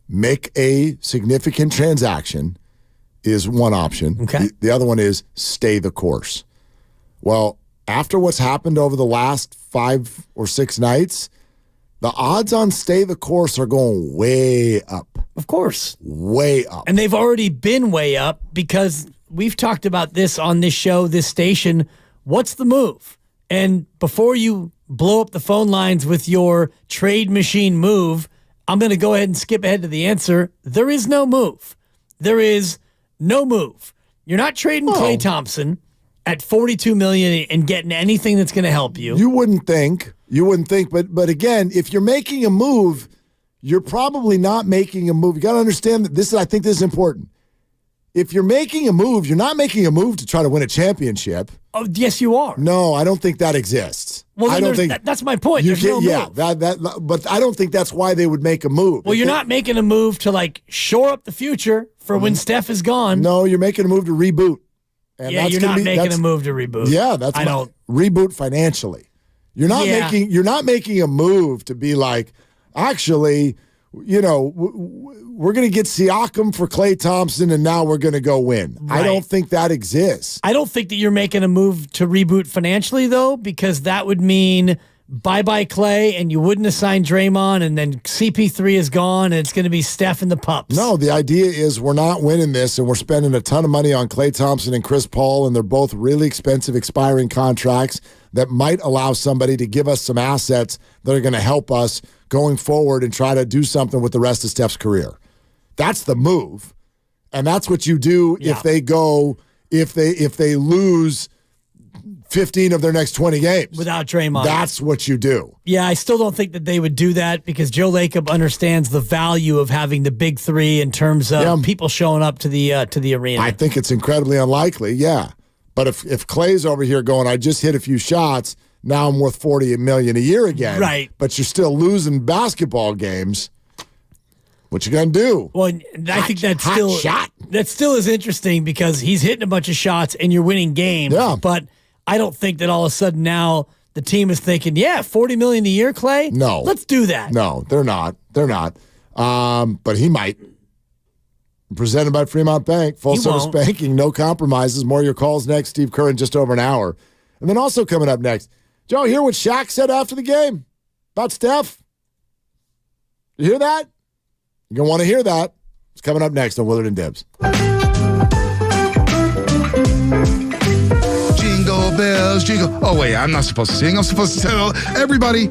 Make a significant transaction is one option. Okay. The other one is stay the course. Well, after what's happened over the last 5 or 6 nights, the odds on stay the course are going way up. Of course. Way up. And they've already been way up because we've talked about this on this show, this station. What's the move? And before you blow up the phone lines with your trade machine move, I'm going to go ahead and skip ahead to the answer. There is no move. There is no move. You're not trading Klay Thompson at $42 million and getting anything that's going to help you. You wouldn't think. But again, if you're making a move, you're probably not making a move. You got to understand that I think this is important. If you're making a move, you're not making a move to try to win a championship. Oh, yes, you are. No, I don't think that exists. Well, I don't think that's my point. There's no move. But I don't think that's why they would make a move. Well, you're not making a move to shore up the future for when Steph is gone. No, you're making a move to reboot. And you're not making a move to reboot. Yeah, I don't reboot financially. You're not making a move to be like, actually, we're going to get Siakam for Klay Thompson, and now we're going to go win. Right. I don't think that exists. I don't think that you're making a move to reboot financially, though, because that would mean bye-bye Klay, and you wouldn't assign Draymond, and then CP3 is gone, and it's going to be Steph and the pups. No, the idea is we're not winning this, and we're spending a ton of money on Klay Thompson and Chris Paul, and they're both really expensive expiring contracts that might allow somebody to give us some assets that are going to help us going forward and try to do something with the rest of Steph's career. That's the move. And that's what you do if they lose 15 of their next 20 games. Without Draymond. That's what you do. Yeah, I still don't think that they would do that because Joe Lacob understands the value of having the big 3 in terms of people showing up to the arena. I think it's incredibly unlikely, yeah. But if Clay's over here going, I just hit a few shots, now I'm worth $40 million a year again. Right. But you're still losing basketball games. What you gonna do? Well, I think that still is interesting because he's hitting a bunch of shots and you're winning games. Yeah. But I don't think that all of a sudden now the team is thinking, $40 million a year, Klay. No, let's do that. No, they're not. But he might. Presented by Fremont Bank, full service banking, no compromises. More of your calls next. Steve Kerr in just over an hour, and then also coming up next, Joe. Hear what Shaq said after the game about Steph? You hear that? You're going to want to hear that. It's coming up next on Willard and Dibs. Jingle bells, jingle. Oh, wait, I'm not supposed to sing. I'm supposed to tell everybody.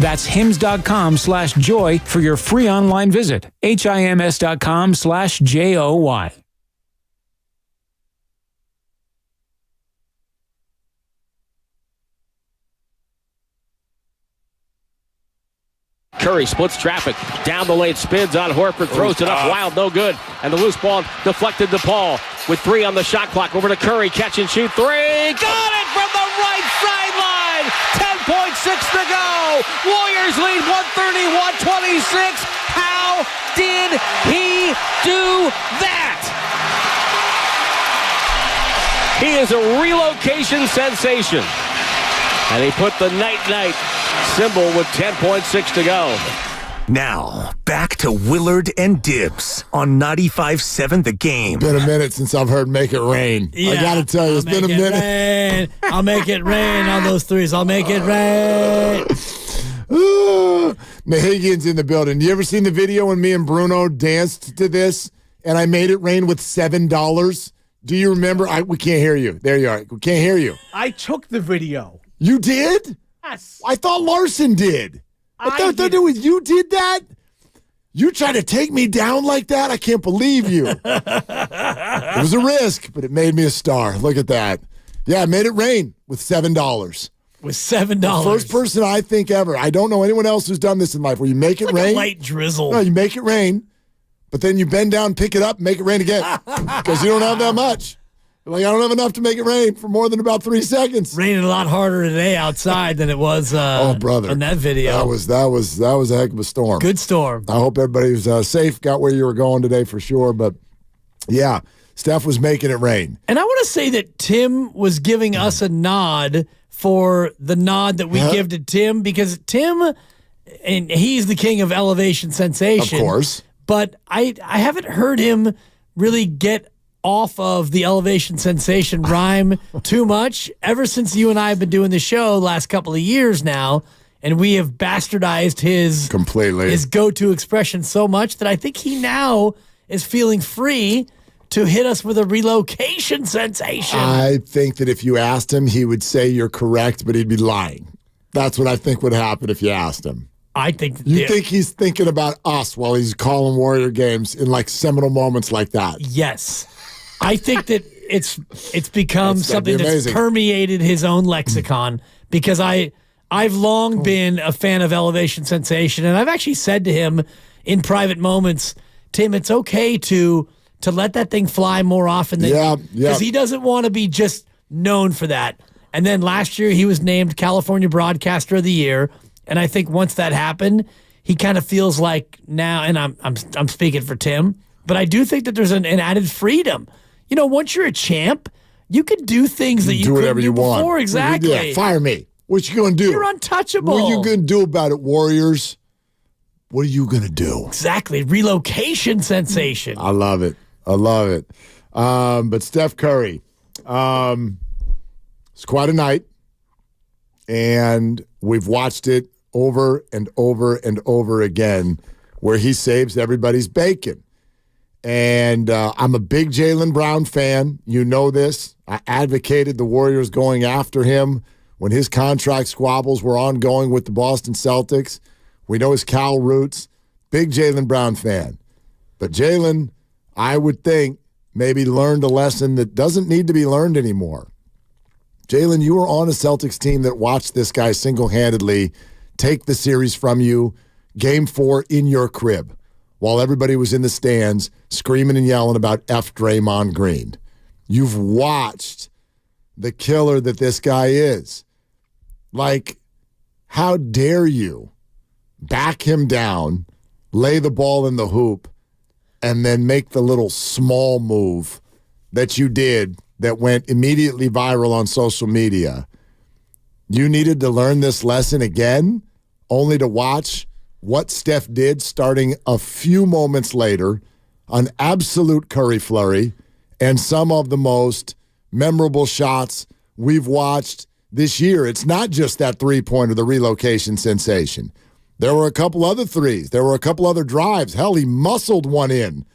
That's hims.com/joy for your free online visit. HIMS.com/JOY. Curry splits traffic. Down the lane, spins on Horford, throws it up wild, no good. And the loose ball deflected to Paul with 3 on the shot clock. Over to Curry, catch and shoot 3. Got it from the right sideline! line. 10.6 to go. Warriors lead 131-26. How did he do that? He is a relocation sensation. And he put the night-night symbol with 10.6 to go. Now, back to Willard and Dibs on 95.7 The Game. Been a minute since I've heard Make It Rain. Yeah, I got to tell you, it's been a minute. Rain. I'll make it rain on those threes. I'll make it rain. Nahigian's in the building. You ever seen the video when me and Bruno danced to this and I made it rain with $7? Do you remember? We can't hear you. There you are. We can't hear you. I took the video. You did? Yes. I thought Larson did. I thought you did that? You tried to take me down like that? I can't believe you. It was a risk, but it made me a star. Look at that. Yeah, I made it rain with $7. With $7. The first person I think ever. I don't know anyone else who's done this in life where you make it like rain. A light drizzle. No, you make it rain, but then you bend down, pick it up, and make it rain again because you don't have that much. Like, I don't have enough to make it rain for more than about 3 seconds. Raining a lot harder today outside than it was brother. in that video. That was a heck of a storm. Good storm. I hope everybody was safe, got where you were going today for sure. But, yeah, Steph was making it rain. And I want to say that Tim was giving us a nod for the nod that we give to Tim because Tim, and he's the king of elevation sensation. Of course. But I haven't heard him really get off of the elevation sensation rhyme too much ever since you and I have been doing the show last couple of years now, and we have bastardized his go-to expression so much that I think he now is feeling free to hit us with a relocation sensation. I think that if you asked him, he would say you're correct, but he'd be lying. That's what I think would happen if you asked him. I think you think he's thinking about us while he's calling Warrior games in like seminal moments like that. Yes. I think that it's become something that's permeated his own lexicon because I've long been a fan of elevation sensation, and I've actually said to him in private moments, Tim, it's okay to let that thing fly more often than because he doesn't want to be just known for that. And then last year he was named California Broadcaster of the Year, and I think once that happened, he kind of feels like now, and I'm speaking for Tim, but I do think that there's an added freedom. You know, once you're a champ, you can do things that you couldn't do before. Want. Exactly. Yeah, fire me. What you going to do? You're untouchable. What are you going to do about it, Warriors? What are you going to do? Exactly. Relocation sensation. I love it. But Steph Curry, it's quite a night, and we've watched it over and over and over again where he saves everybody's bacon. And I'm a big Jaylen Brown fan. You know this. I advocated the Warriors going after him when his contract squabbles were ongoing with the Boston Celtics. We know his Cal roots. Big Jaylen Brown fan. But Jaylen, I would think, maybe learned a lesson that doesn't need to be learned anymore. Jaylen, you were on a Celtics team that watched this guy single-handedly take the series from you, Game 4 in your crib, while everybody was in the stands screaming and yelling about F. Draymond Green. You've watched the killer that this guy is. Like, how dare you back him down, lay the ball in the hoop, and then make the little small move that you did that went immediately viral on social media. You needed to learn this lesson again, only to watch what Steph did starting a few moments later, an absolute Curry flurry, and some of the most memorable shots we've watched this year. It's not just that three-pointer, the relocation sensation. There were a couple other threes. There were a couple other drives. Hell, he muscled one in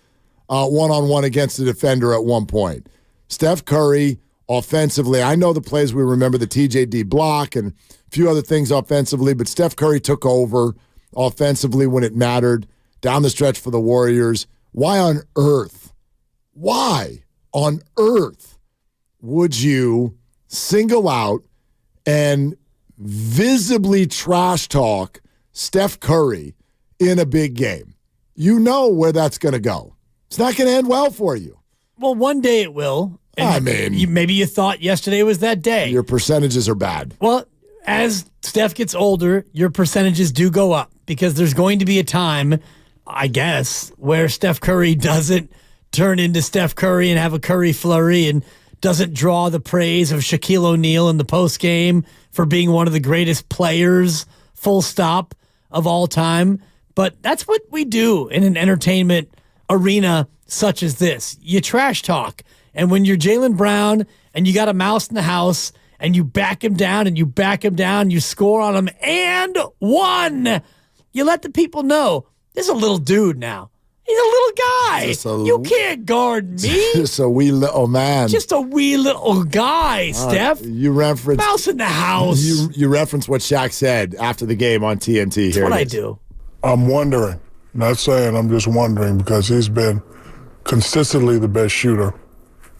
one-on-one against the defender at one point. Steph Curry, offensively, I know the plays we remember, the TJD block and a few other things offensively, but Steph Curry took over offensively when it mattered down the stretch for the Warriors. Why on earth would you single out and visibly trash talk Steph Curry in a big game? You know where that's going to go. It's not going to end well for you. Well, one day it will. I mean, maybe you thought yesterday was that day. Your percentages are bad. Well, as Steph gets older, your percentages do go up because there's going to be a time, I guess, where Steph Curry doesn't turn into Steph Curry and have a Curry flurry and doesn't draw the praise of Shaquille O'Neal in the postgame for being one of the greatest players, full stop, of all time. But that's what we do in an entertainment arena such as this. You trash talk. And when you're Jaylen Brown and you got a mouse in the house and you back him down and you back him down, you score on him and won, you let the people know this is a little dude now. He's a little guy. You can't guard me. Just a wee little man. Just a wee little guy, Steph. You reference mouse in the house. You reference what Shaq said after the game on TNT. That's what I do. I'm wondering, not saying, I'm just wondering because he's been consistently the best shooter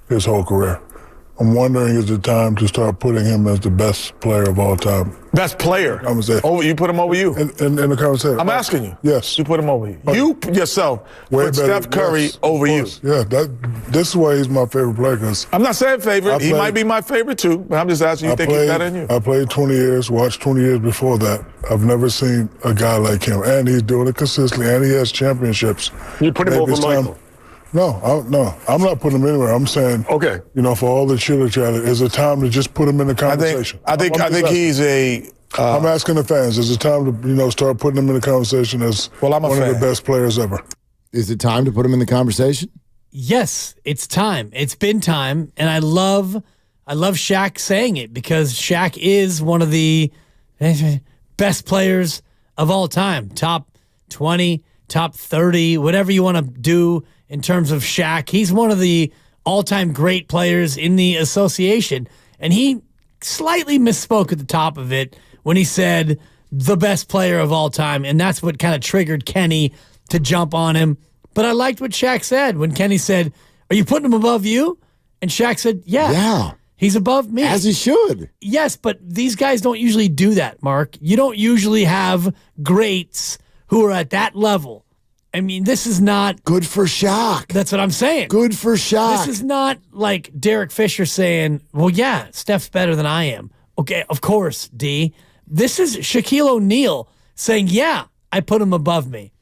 his whole career. I'm wondering, is it time to start putting him as the best player of all time? Best player? I'm gonna say. Oh, you put him over you? In the conversation. I'm asking you. Yes. You put him over you. You yourself put Steph Curry over you. Yeah, this is why he's my favorite player. Cause I'm not saying favorite. He might be my favorite too, but I'm just asking you think he's better than you. I played 20 years, watched 20 years before that. I've never seen a guy like him. And he's doing it consistently, and he has championships. You put him over Michael. No, I'm not putting him anywhere. I'm saying, okay, for all the chitter chatter, is it time to just put him in the conversation? I think he's a. I'm asking the fans, is it time to start putting him in the conversation as one of the best players ever? Is it time to put him in the conversation? Yes, it's time. It's been time, and I love Shaq saying it because Shaq is one of the best players of all time. Top 20, top 30, whatever you want to do in terms of Shaq. He's one of the all-time great players in the association, and he slightly misspoke at the top of it when he said the best player of all time, and that's what kind of triggered Kenny to jump on him. But I liked what Shaq said when Kenny said, "Are you putting him above you?" And Shaq said, Yeah, he's above me. As he should. Yes, but these guys don't usually do that, Mark. You don't usually have greats who are at that level. I mean, this is not... Good for Shaq. That's what I'm saying. Good for Shaq. This is not like Derek Fisher saying, well, yeah, Steph's better than I am. Okay, of course, D. This is Shaquille O'Neal saying, yeah, I put him above me.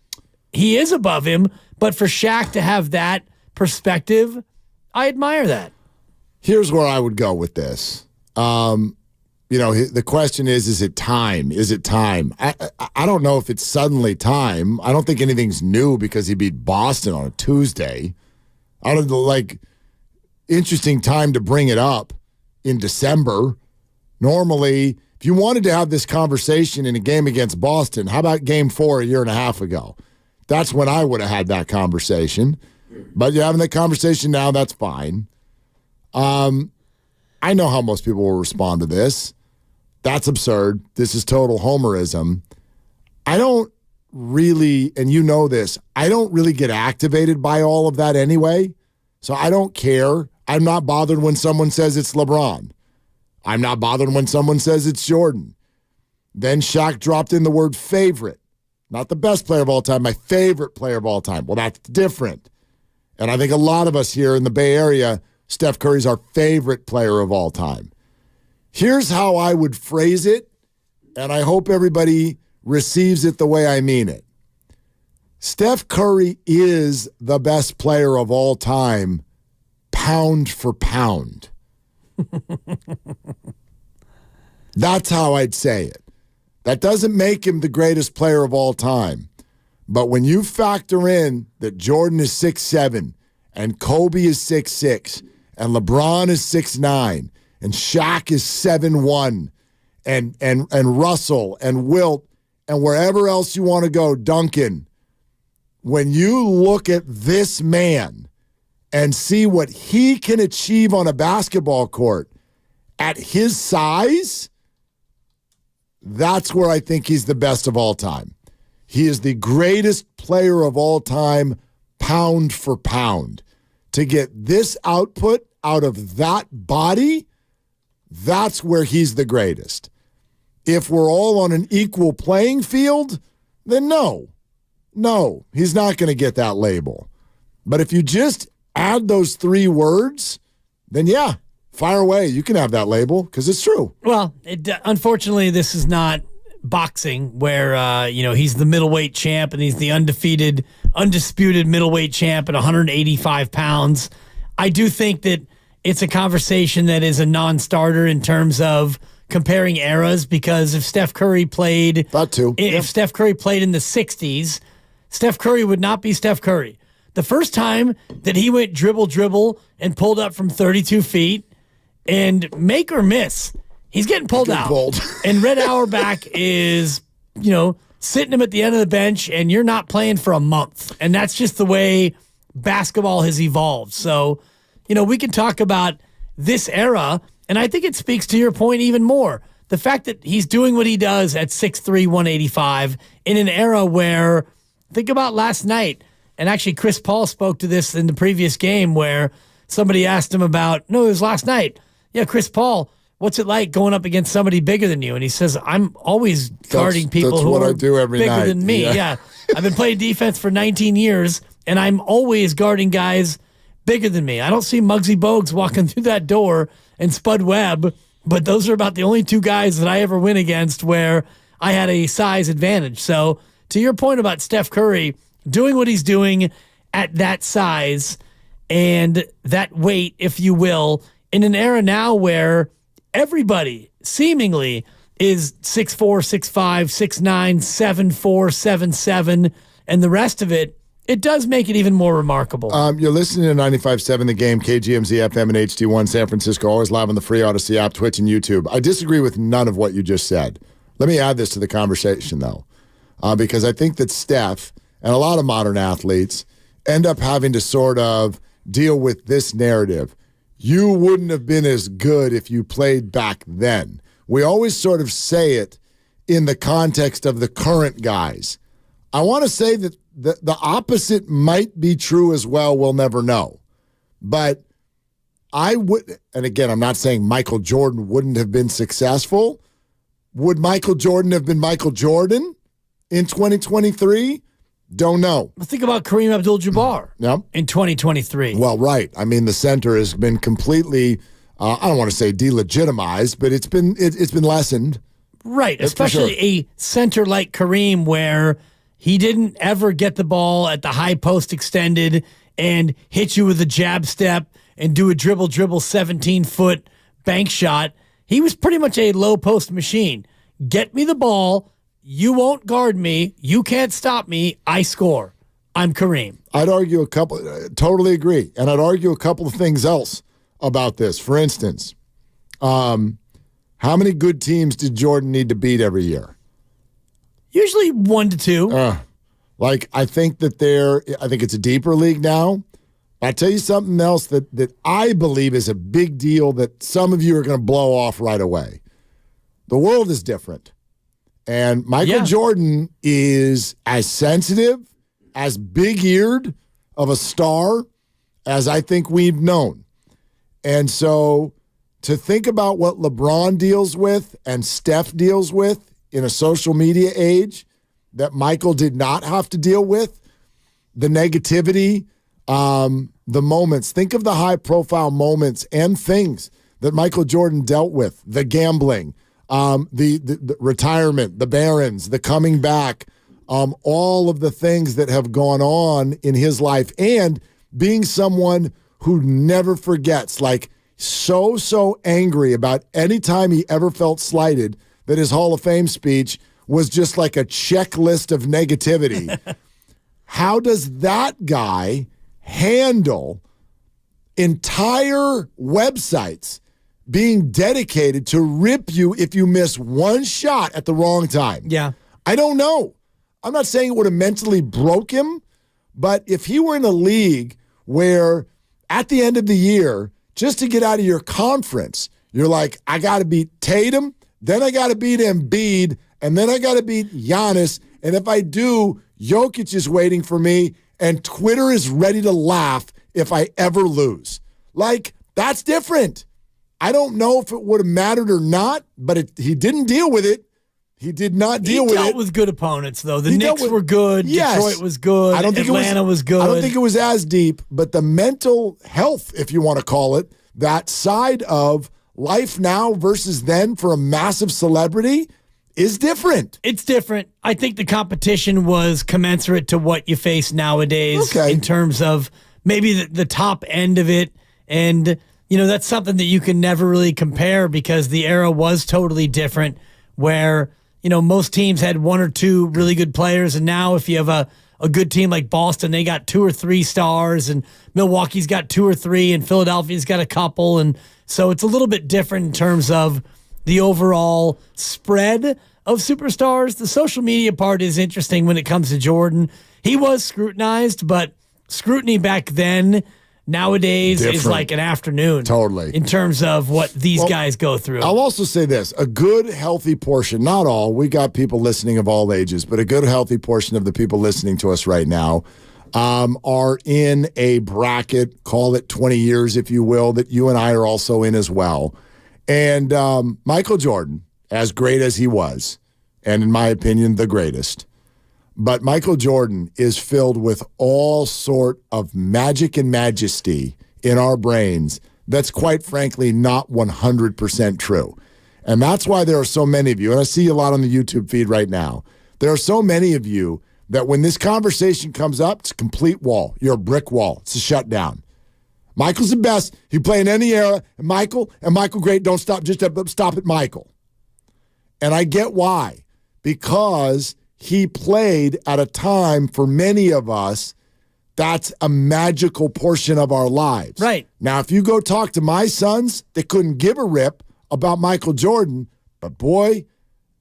He is above him, but for Shaq to have that perspective, I admire that. Here's where I would go with this. The question is it time? Is it time? I don't know if it's suddenly time. I don't think anything's new because he beat Boston on a Tuesday. I don't know, interesting time to bring it up in December. Normally, if you wanted to have this conversation in a game against Boston, how about game 4 a year and a half ago? That's when I would have had that conversation. But you're having that conversation now, that's fine. I know how most people will respond to this. That's absurd. This is total homerism. I don't really, and you know this, I don't really get activated by all of that anyway. So I don't care. I'm not bothered when someone says it's LeBron. I'm not bothered when someone says it's Jordan. Then Shaq dropped in the word favorite. Not the best player of all time, my favorite player of all time. Well, that's different. And I think a lot of us here in the Bay Area, Steph Curry's our favorite player of all time. Here's how I would phrase it, and I hope everybody receives it the way I mean it. Steph Curry is the best player of all time, pound for pound. That's how I'd say it. That doesn't make him the greatest player of all time. But when you factor in that Jordan is 6'7", and Kobe is 6'6", and LeBron is 6'9", and Shaq is 7'1", and Russell and Wilt and wherever else you want to go, Duncan, when you look at this man and see what he can achieve on a basketball court at his size, that's where I think he's the best of all time. He is the greatest player of all time, pound for pound. To get this output out of that body, that's where he's the greatest. If we're all on an equal playing field, then no, he's not going to get that label. But if you just add those 3 words, then yeah, Fire away. You can have that label because it's true. Well, unfortunately, this is not boxing where, he's the middleweight champ and he's the undisputed middleweight champ at 185 pounds. I do think that it's a conversation that is a non-starter in terms of comparing eras, because if Steph Curry played Steph Curry played in the 60s, Steph Curry would not be Steph Curry. The first time that he went dribble and pulled up from 32 feet and make or miss, he's getting pulled out. And Red Auerbach is, sitting him at the end of the bench, and you're not playing for a month. And that's just the way basketball has evolved. So, we can talk about this era, and I think it speaks to your point even more. The fact that he's doing what he does at 6'3", 185 in an era where, think about last night, and actually Chris Paul spoke to this in the previous game where somebody asked him it was last night. Yeah, Chris Paul, what's it like going up against somebody bigger than you? And he says, I'm always guarding people who are bigger than me. Yeah. I've been playing defense for 19 years, and I'm always guarding guys bigger than me. I don't see Muggsy Bogues walking through that door and Spud Webb, but those are about the only two guys that I ever win against where I had a size advantage. So to your point about Steph Curry doing what he's doing at that size and that weight, if you will, in an era now where everybody seemingly is 6'4", 6'5", 6'9", 7'4", 7'7", and the rest of it, it does make it even more remarkable. You're listening to 95.7 The Game, KGMZ FM and HD1 San Francisco, always live on the free Odyssey app, Twitch, and YouTube. I disagree with none of what you just said. Let me add this to the conversation, though, because I think that Steph and a lot of modern athletes end up having to sort of deal with this narrative. You wouldn't have been as good if you played back then. We always sort of say it in the context of the current guys. I want to say that the opposite might be true as well. We'll never know. But I would, and again, I'm not saying Michael Jordan wouldn't have been successful. Would Michael Jordan have been Michael Jordan in 2023? Don't know. Well, think about Kareem Abdul-Jabbar in 2023. Well, right. I mean, the center has been completely, I don't want to say delegitimized, but it's been lessened. Right, especially a center like Kareem where he didn't ever get the ball at the high post extended and hit you with a jab step and do a dribble 17-foot bank shot. He was pretty much a low post machine. Get me the ball. You won't guard me. You can't stop me. I score. I'm Kareem. I'd argue totally agree. And I'd argue a couple of things else about this. For instance, how many good teams did Jordan need to beat every year? Usually 1 to 2. I think it's a deeper league now. I'll tell you something else that I believe is a big deal that some of you are going to blow off right away. The world is different. And Michael Jordan is as sensitive, as big-eared of a star as I think we've known. And so to think about what LeBron deals with and Steph deals with in a social media age that Michael did not have to deal with, the negativity, the moments. Think of the high-profile moments and things that Michael Jordan dealt with, the gambling, the retirement, the Barons, the coming back, all of the things that have gone on in his life, and being someone who never forgets, like so angry about any time he ever felt slighted that his Hall of Fame speech was just like a checklist of negativity. How does that guy handle entire websites being dedicated to rip you if you miss one shot at the wrong time? Yeah. I don't know. I'm not saying it would have mentally broke him, but if he were in a league where at the end of the year, just to get out of your conference, you're like, I got to beat Tatum, then I got to beat Embiid, and then I got to beat Giannis, and if I do, Jokic is waiting for me, and Twitter is ready to laugh if I ever lose. Like, that's different. I don't know if it would have mattered or not, but he didn't deal with it. He did not deal with it. He dealt with good opponents, though. The Knicks were good. Yes. Detroit was good. Atlanta was good. I don't think it was as deep, but the mental health, if you want to call it, that side of life now versus then for a massive celebrity is different. It's different. I think the competition was commensurate to what you face nowadays in terms of maybe the top end of it. And, that's something that you can never really compare because the era was totally different where, most teams had one or two really good players. And now if you have a good team like Boston, they got 2 or 3 stars, and Milwaukee's got 2 or 3, and Philadelphia's got a couple. And so it's a little bit different in terms of the overall spread of superstars. The social media part is interesting when it comes to Jordan. He was scrutinized, but scrutiny back then nowadays is like an afternoon. Totally. In terms of what these guys go through. I'll also say this, a good, healthy portion, not all, we got people listening of all ages, but a good, healthy portion of the people listening to us right now are in a bracket, call it 20 years, if you will, that you and I are also in as well. And Michael Jordan, as great as he was, and in my opinion, the greatest, but Michael Jordan is filled with all sort of magic and majesty in our brains that's quite frankly not 100% true. And that's why there are so many of you, and I see a lot on the YouTube feed right now, there are so many of you that when this conversation comes up, it's a complete wall. You're a brick wall. It's a shutdown. Michael's the best. He play in any era, and Michael great, don't stop, just stop at Michael. And I get why. Because he played at a time for many of us that's a magical portion of our lives. Right. Now, if you go talk to my sons, they couldn't give a rip about Michael Jordan, but boy,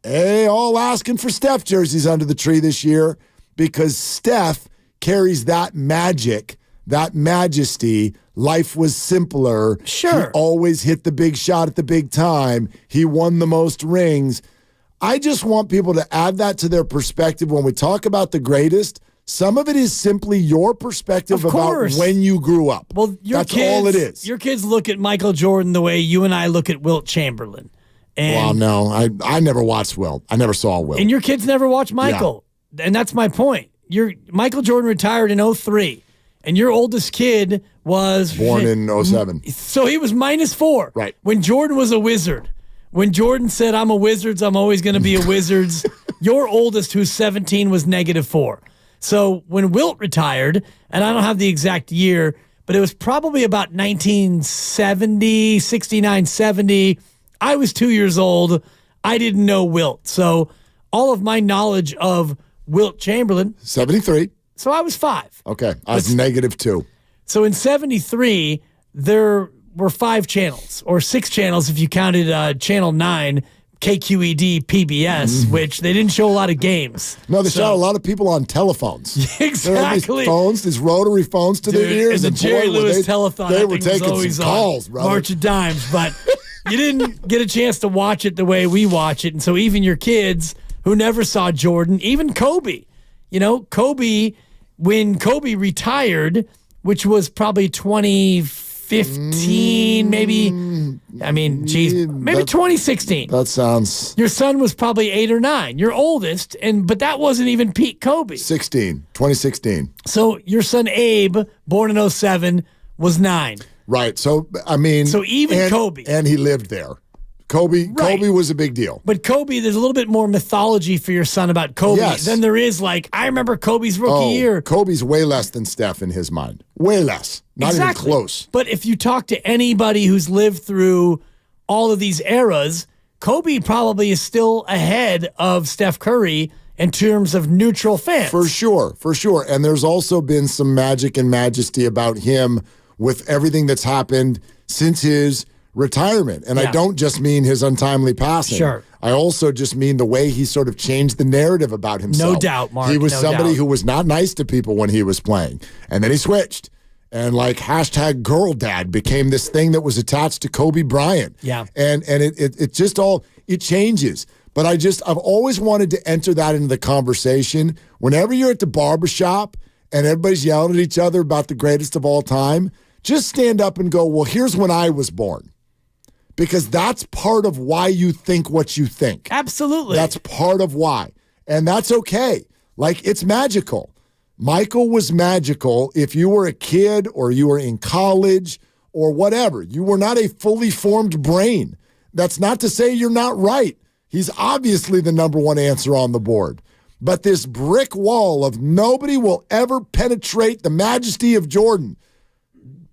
they all asking for Steph jerseys under the tree this year because Steph carries that magic, that majesty. Life was simpler. Sure. He always hit the big shot at the big time. He won the most rings. I just want people to add that to their perspective when we talk about the greatest. Some of it is simply your perspective about when you grew up. Well, that's all it is. Your kids look at Michael Jordan the way you and I look at Wilt Chamberlain. And well, no, I never watched Wilt. I never saw Wilt. And your kids never watched Michael. Yeah. And that's my point. Michael Jordan retired in 2003, and your oldest kid was born in 2007. So he was -4. Right. When Jordan was a Wizard. When Jordan said, I'm a Wizards, I'm always going to be a Wizards, your oldest, who's 17, was -4. So when Wilt retired, and I don't have the exact year, but it was probably about 1970, 69, 70. I was 2 years old. I didn't know Wilt. So all of my knowledge of Wilt Chamberlain. 73. So I was 5. Okay. I was -2. So in 73, there were 5 channels, or 6 channels if you counted Channel 9, KQED, PBS, which they didn't show a lot of games. No, they shot a lot of people on telephones. Exactly. These phones, these rotary phones to their ears. And the Jerry Lewis telethon, they were taking some calls, brother. March of Dimes, but you didn't get a chance to watch it the way we watch it. And so even your kids who never saw Jordan, even Kobe, Kobe, when Kobe retired, which was probably 2015, maybe. I mean, maybe 2016. That sounds. Your son was probably 8 or 9. Your oldest, but that wasn't even peak Kobe. 2016. So your son Abe, born in 2007, was 9. Right. So I mean, even Kobe, and he lived there. Kobe was a big deal. But Kobe, there's a little bit more mythology for your son about Kobe than there is I remember Kobe's rookie year. Kobe's way less than Steph in his mind. Way less. Not even close. But if you talk to anybody who's lived through all of these eras, Kobe probably is still ahead of Steph Curry in terms of neutral fans. For sure. And there's also been some magic and majesty about him with everything that's happened since his retirement. And I don't just mean his untimely passing. Sure. I also just mean the way he sort of changed the narrative about himself. No doubt, Mark. He was somebody who was not nice to people when he was playing. And then he switched. And #GirlDad became this thing that was attached to Kobe Bryant. Yeah. And it just all, it changes. But I've always wanted to enter that into the conversation. Whenever you're at the barbershop and everybody's yelling at each other about the greatest of all time, just stand up and go, well, here's when I was born. Because that's part of why you think what you think. Absolutely. That's part of why. And that's okay. It's magical. Michael was magical if you were a kid or you were in college or whatever. You were not a fully formed brain. That's not to say you're not right. He's obviously the number one answer on the board. But this brick wall of nobody will ever penetrate the majesty of Jordan,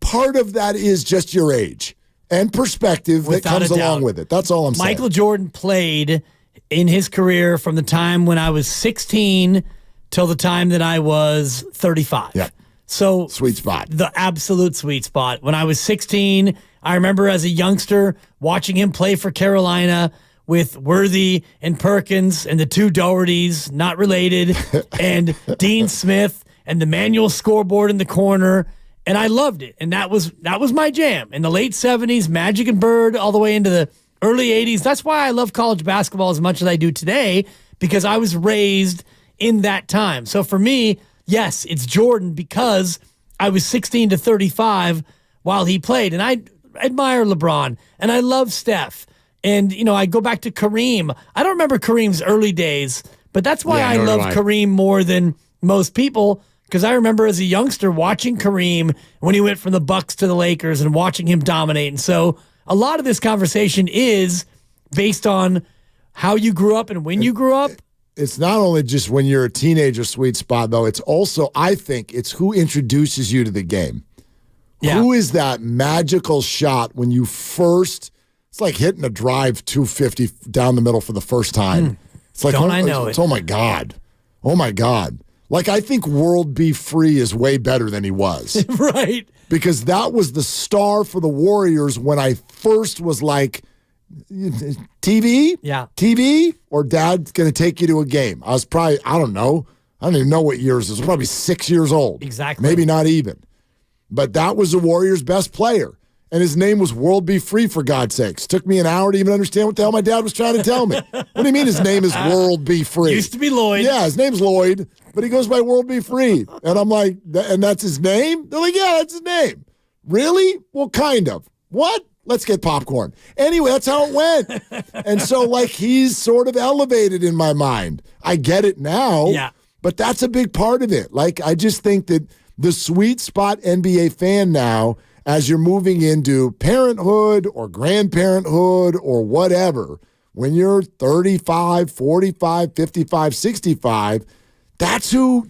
part of that is just your age and perspective that comes along with it. That's all I'm saying. Michael Jordan played in his career from the time when I was 16 till the time that I was 35. Yeah. So sweet spot. The absolute sweet spot. When I was 16, I remember as a youngster watching him play for Carolina with Worthy and Perkins and the two Dohertys, not related, and Dean Smith and the manual scoreboard in the corner. And I loved it. And that was my jam. In the late 70s, Magic and Bird, all the way into the early 80s. That's why I love college basketball as much as I do today, because I was raised in that time. So for me, yes, it's Jordan because I was 16 to 35 while he played. And I admire LeBron, and I love Steph. And, you know, I go back to Kareem. I don't remember Kareem's early days, but that's why I love Kareem more than most people, because I remember as a youngster watching Kareem when he went from the Bucks to the Lakers and watching him dominate. And so a lot of this conversation is based on how you grew up and when you grew up. It's not only just when you're a teenager sweet spot, though. It's also, I think, it's who introduces you to the game. Yeah. Who is that magical shot when you first... It's like hitting a drive 250 down the middle for the first time. It's like, I know it. Oh, my God. Oh, my God. Like, I think World Be Free is way better than he was. Right. Because that was the star for the Warriors when I first was like, TV? Yeah. TV? Or Dad's going to take you to a game. I was probably, I don't know. I don't even know what years. I was probably 6 years old. Exactly. Maybe not even. But that was the Warriors' best player. And his name was World Be Free, for God's sakes. Took me an hour to even understand what the hell my dad was trying to tell me. What do you mean his name is World Be Free? Used to be Lloyd. Yeah, his name's Lloyd, but he goes by World Be Free. And I'm like, and that's his name? They're like, yeah, that's his name. Really? Well, kind of. What? Let's get popcorn. Anyway, that's how it went. And so, like, he's sort of elevated in my mind. I get it now. Yeah. But that's a big part of it. Like, I just think that the sweet spot NBA fan now, as you're moving into parenthood or grandparenthood or whatever, when you're 35, 45, 55, 65, that's who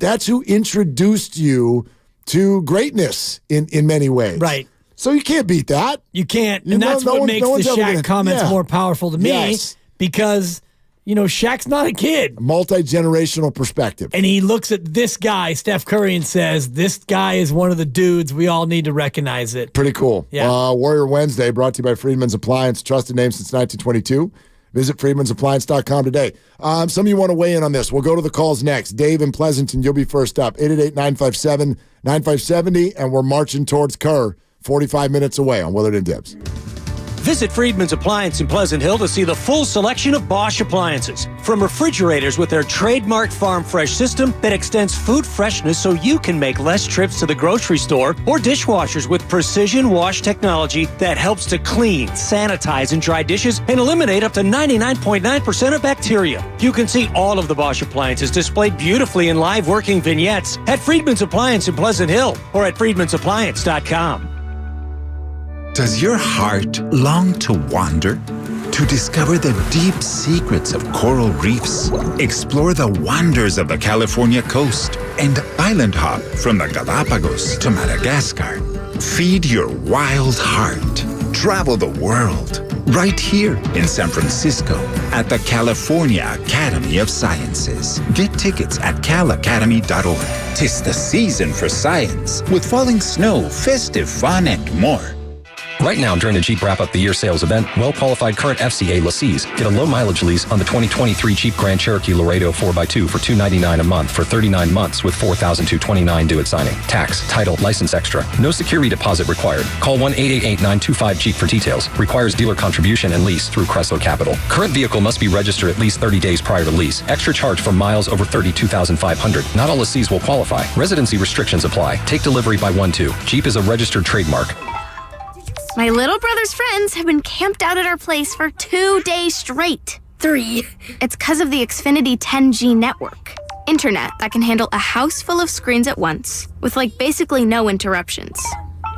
introduced you to greatness in many ways. Right. So you can't beat that. You can't. And that's what makes the Shaq comments more powerful to me, because, you know, Shaq's not a kid. Multi-generational perspective. And he looks at this guy, Steph Curry, and says, this guy is one of the dudes. We all need to recognize it. Pretty cool. Yeah. Warrior Wednesday, brought to you by Friedman's Appliance, trusted name since 1922. Visit friedmansappliance.com today. Some of you want to weigh in on this. We'll go to the calls next. Dave in Pleasanton, you'll be first up. 888-957-9570, and we're marching towards Kerr, 45 minutes away on Willard and Dibs. Visit Friedman's Appliance in Pleasant Hill to see the full selection of Bosch appliances. From refrigerators with their trademark Farm Fresh system that extends food freshness so you can make less trips to the grocery store, or dishwashers with precision wash technology that helps to clean, sanitize, and dry dishes and eliminate up to 99.9% of bacteria. You can see all of the Bosch appliances displayed beautifully in live working vignettes at Friedman's Appliance in Pleasant Hill or at friedmansappliance.com. Does your heart long to wander? To discover the deep secrets of coral reefs? Explore the wonders of the California coast and island hop from the Galapagos to Madagascar. Feed your wild heart. Travel the world. Right here in San Francisco at the California Academy of Sciences. Get tickets at calacademy.org. 'Tis the season for science with falling snow, festive fun, and more. Right now, during the Jeep Wrap-Up the Year sales event, well-qualified current FCA lessees get a low-mileage lease on the 2023 Jeep Grand Cherokee Laredo 4x2 for $299 a month for 39 months with $4,229 due at signing. Tax, title, license extra. No security deposit required. Call 1-888-925-JEEP for details. Requires dealer contribution and lease through Cressel Capital. Current vehicle must be registered at least 30 days prior to lease. Extra charge for miles over 32,500. Not all lessees will qualify. Residency restrictions apply. Take delivery by 1/2. Jeep is a registered trademark. My little brother's friends have been camped out at our place for 2 days straight. 3. It's because of the Xfinity 10G network. Internet that can handle a house full of screens at once, with basically no interruptions.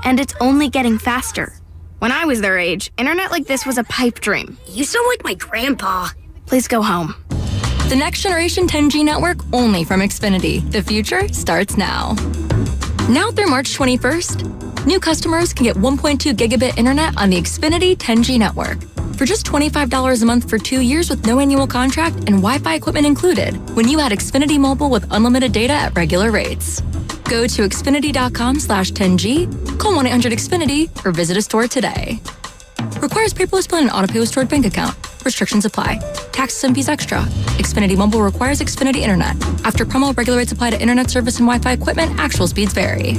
and it's only getting faster. When I was their age, internet like this was a pipe dream. You sound like my grandpa. Please go home. The next generation 10G network only from Xfinity. The future starts now. Now through March 21st, new customers can get 1.2 gigabit internet on the Xfinity 10G network for just $25 a month for 2 years with no annual contract and Wi-Fi equipment included when you add Xfinity Mobile with unlimited data at regular rates. Go to Xfinity.com/10G, call 1-800-XFINITY, or visit a store today. Requires paperless bill and auto-pay with stored bank account. Restrictions apply. Taxes and fees extra. Xfinity Mobile requires Xfinity Internet. After promo, regular rates apply to internet service and Wi-Fi equipment. Actual speeds vary.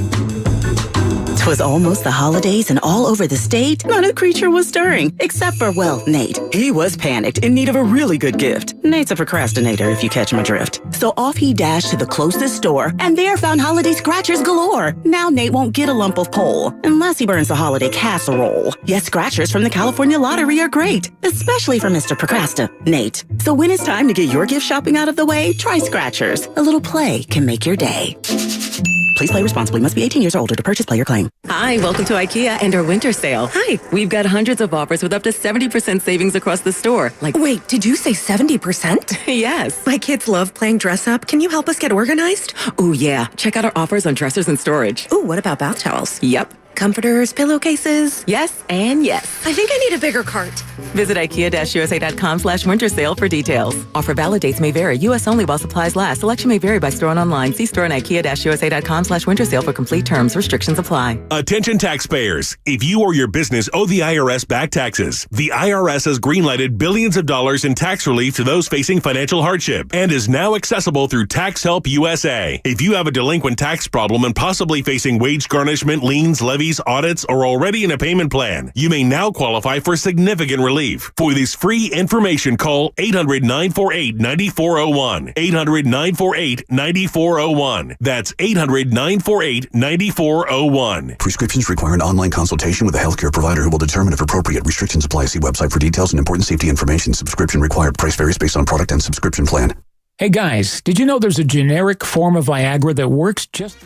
'Twas almost the holidays, and all over the state, not a creature was stirring, except for, well, Nate. He was panicked in need of a really good gift. Nate's a procrastinator, if you catch my drift. So off he dashed to the closest store, and there found holiday scratchers galore. Now Nate won't get a lump of coal, unless he burns the holiday casserole. Yes, scratchers from the California Lottery are great, especially for Mr. Procrastinate. So when it's time to get your gift shopping out of the way, try scratchers. A little play can make your day. Please play responsibly. Must be 18 years or older to purchase player claim. Hi, welcome to IKEA and our winter sale. Hi, we've got hundreds of offers with up to 70% savings across the store. Wait, did you say 70%? Yes. My kids love playing dress up. Can you help us get organized? Ooh, yeah. Check out our offers on dressers and storage. Ooh, what about bath towels? Yep. Comforters, pillowcases? Yes and yes. I think I need a bigger cart. Visit IKEA-USA.com/winter sale for details. Offer valid dates may vary. U.S. only while supplies last. Selection may vary by store and online. See store and IKEA-USA.com/winter sale for complete terms. Restrictions apply. Attention taxpayers. If you or your business owe the IRS back taxes, the IRS has greenlighted billions of dollars in tax relief to those facing financial hardship and is now accessible through Tax Help USA. If you have a delinquent tax problem and possibly facing wage garnishment, liens, levies, audits, or already in a payment plan, you may now qualify for significant relief. For this free information, call 800-948-9401. 800-948-9401. That's 800-948-9401. Prescriptions require an online consultation with a healthcare provider who will determine if appropriate. Restrictions apply. See website for details and important safety information. Subscription required. Price varies based on product and subscription plan. Hey guys, did you know there's a generic form of Viagra that works just...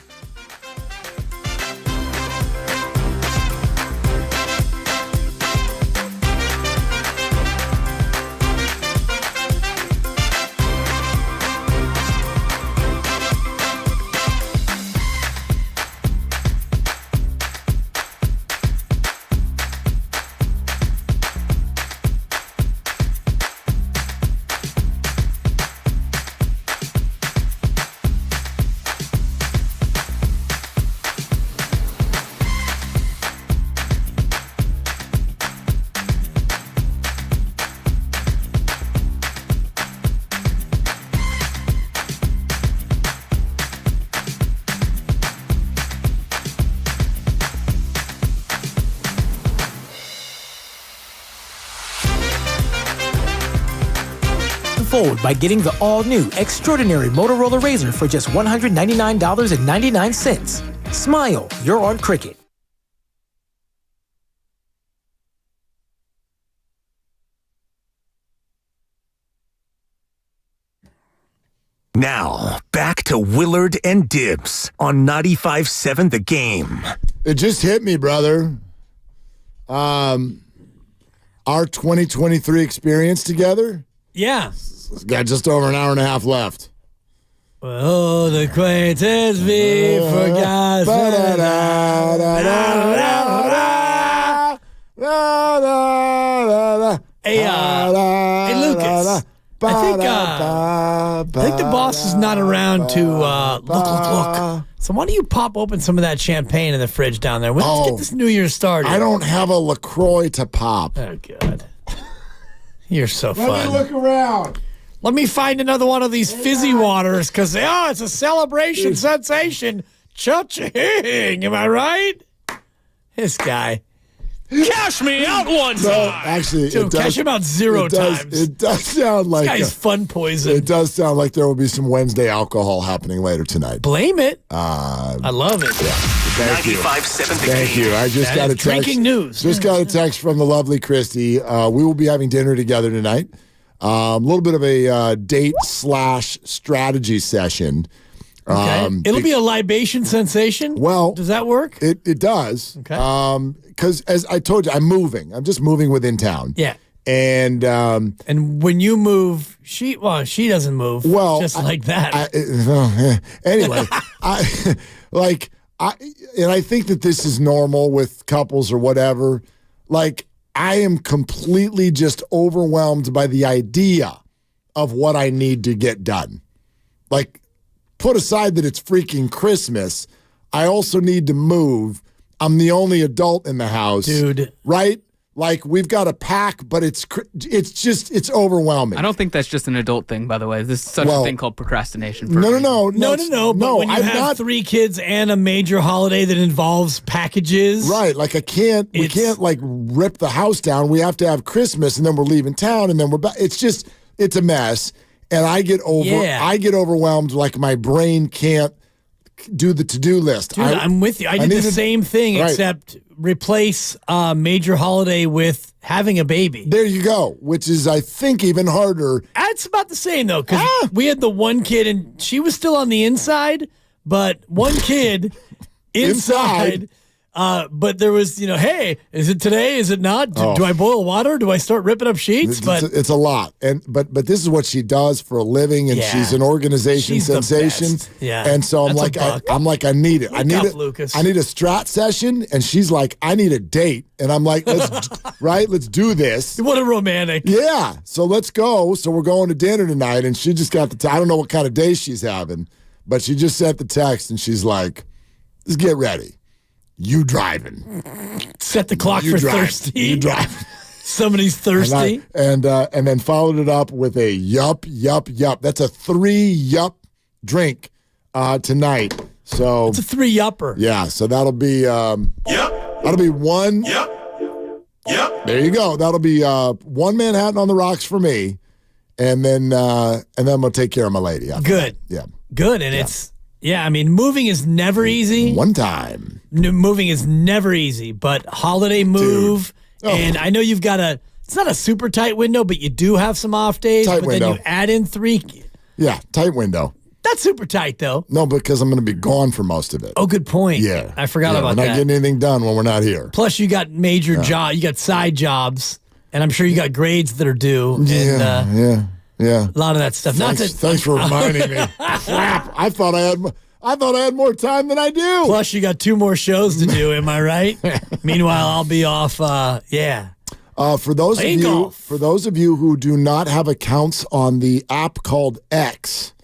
Forward by getting the all-new extraordinary Motorola Razr for just $199.99. Smile, you're on Cricket. Now, back to Willard and Dibs on 95.7 The Game. It just hit me, brother. Our 2023 experience together? Yeah. Got just over an hour and a half left. Well, the acquaintance be forgot. Hey, Lucas. I think the boss is not around to look. So why don't you pop open some of that champagne in the fridge down there? Let's get this New Year started. I don't have a LaCroix to pop. Oh, God. You're so fun. Let me look around. Let me find another one of these fizzy waters because, it's a celebration sensation. Cha-ching. Am I right? This guy. Cash me out one time. Actually, Dude, cash him out zero times. It does sound like this guy's fun poison. It does sound like there will be some Wednesday alcohol happening later tonight. Blame it. I love it. Yeah. Thank you. 95.7 The Thank Game. you. I just got a text. Breaking news. Just got a text from the lovely Christy. We will be having dinner together tonight. A little bit of a date/strategy session. Okay. It'll be a libation sensation? Well, does that work? It does. Okay. Because as I told you, I'm moving. I'm just moving within town. Yeah. And when you move, she doesn't move. Well, just like that. Anyway, I think that this is normal with couples or whatever. Like, I am completely just overwhelmed by the idea of what I need to get done. Like, put aside that it's freaking Christmas, I also need to move. I'm the only adult in the house. Dude. Right? Like, we've got a pack, but it's overwhelming. I don't think that's just an adult thing, by the way. There's such a thing called procrastination. No. But when you have 3 kids and a major holiday that involves packages. Right. Like, we can't like rip the house down. We have to have Christmas and then we're leaving town and then we're back. It's a mess. And I get overwhelmed, like my brain can't do the to-do list. Dude, I'm with you. I did the same thing, except replace a major holiday with having a baby. There you go, which is, I think, even harder. It's about the same, though, because we had the one kid, and she was still on the inside, but one kid inside. But there was, hey, is it today? Is it not? Do I boil water? Do I start ripping up sheets? It's a lot, but this is what she does for a living, and she's an organization sensation. Yeah, and so I'm like, I need it. I need it, Lucas. I need a strat session, and she's like, I need a date, and I'm like, let's do this. What a romantic. Yeah, so let's go. So we're going to dinner tonight, and she just got I don't know what kind of day she's having, but she just sent the text, and she's like, let's get ready. You driving. Set the clock for thirsty. You driving. Somebody's thirsty. And then followed it up with a yup. That's a 3 yup drink tonight. So it's a 3 yupper. Yeah, so that'll be that'll be 1. Yep. There you go. That'll be 1 Manhattan on the rocks for me. And then I'm gonna take care of my lady. Good. Yeah. Good. And it's I mean, moving is never easy. One time. Moving is never easy, but holiday move, and I know you've got it's not a super tight window, but you do have some off days, tight but window. Then you add in 3. Yeah, tight window. Not super tight, though. No, because I'm going to be gone for most of it. Oh, good point. Yeah. I forgot about that. We're not getting anything done when we're not here. Plus, you got major job, you got side jobs, and I'm sure you got grades that are due. Yeah. A lot of that stuff. Thanks for reminding me. Crap. I thought I had more time than I do. Plus, you got 2 more shows to do. Am I right? Meanwhile, I'll be off. For those of you who do not have accounts on the app called X,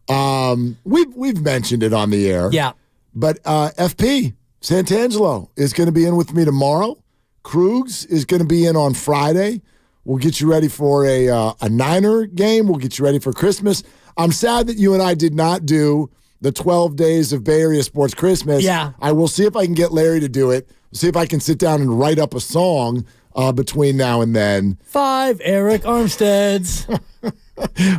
we've mentioned it on the air. Yeah. But FP Santangelo is going to be in with me tomorrow. Krugs is going to be in on Friday. We'll get you ready for a Niner game. We'll get you ready for Christmas. I'm sad that you and I did not do the 12 days of Bay Area Sports Christmas. Yeah. I will see if I can get Larry to do it. See if I can sit down and write up a song between now and then. 5 Eric Armsteads.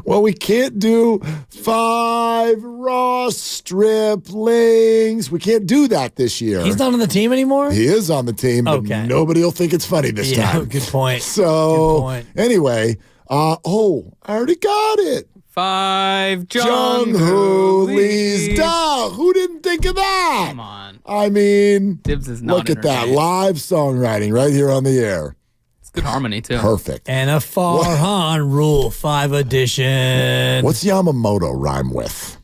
Well, we can't do 5 Ross Striplings. We can't do that this year. He's not on the team anymore? He is on the team, but nobody will think it's funny this time. Good point. So, anyway, I already got it. 5 Jung-Hoo Lee's dog. Who didn't think of that? Come on. I mean, Dibs is not look at that. Live songwriting right here on the air. It's good harmony, too. Perfect. And a Farhan Rule 5 edition. What's Yamamoto rhyme with?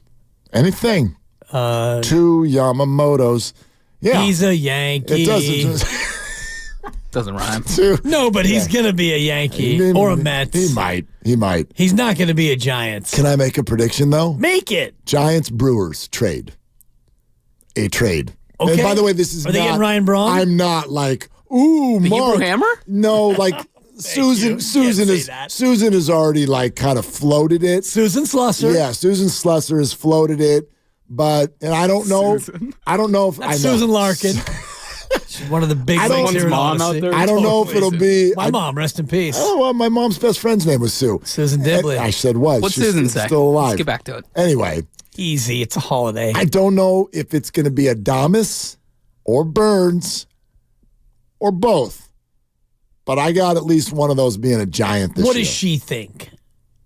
Anything. 2 Yamamotos. Yeah. He's a Yankee. It doesn't rhyme. No, but he's going to be a Yankee or a Mets. He might. He's not going to be a Giants. Can I make a prediction, though? Make it. Giants-Brewers trade. A trade. Okay. And by the way, this is Are they getting Ryan Braun? I'm not like, ooh, the Mark. Hebrew Hammer? No, like Susan has already like kind of floated it. Susan Slusser. Yeah, Susan Slusser has floated it, but I don't know. I don't know if That's Susan Larkin. She's one of the big things here in Odyssey. I don't know if it'll be my mom. Rest in peace. Oh, well, my mom's best friend's name was Sue. Susan Dibley. I said was. What's She's Susan say? Still alive. Let's get back to it. Anyway. Easy. It's a holiday. I don't know if it's going to be Adames or Burns or both, but I got at least one of those being a Giant this year. What does she think?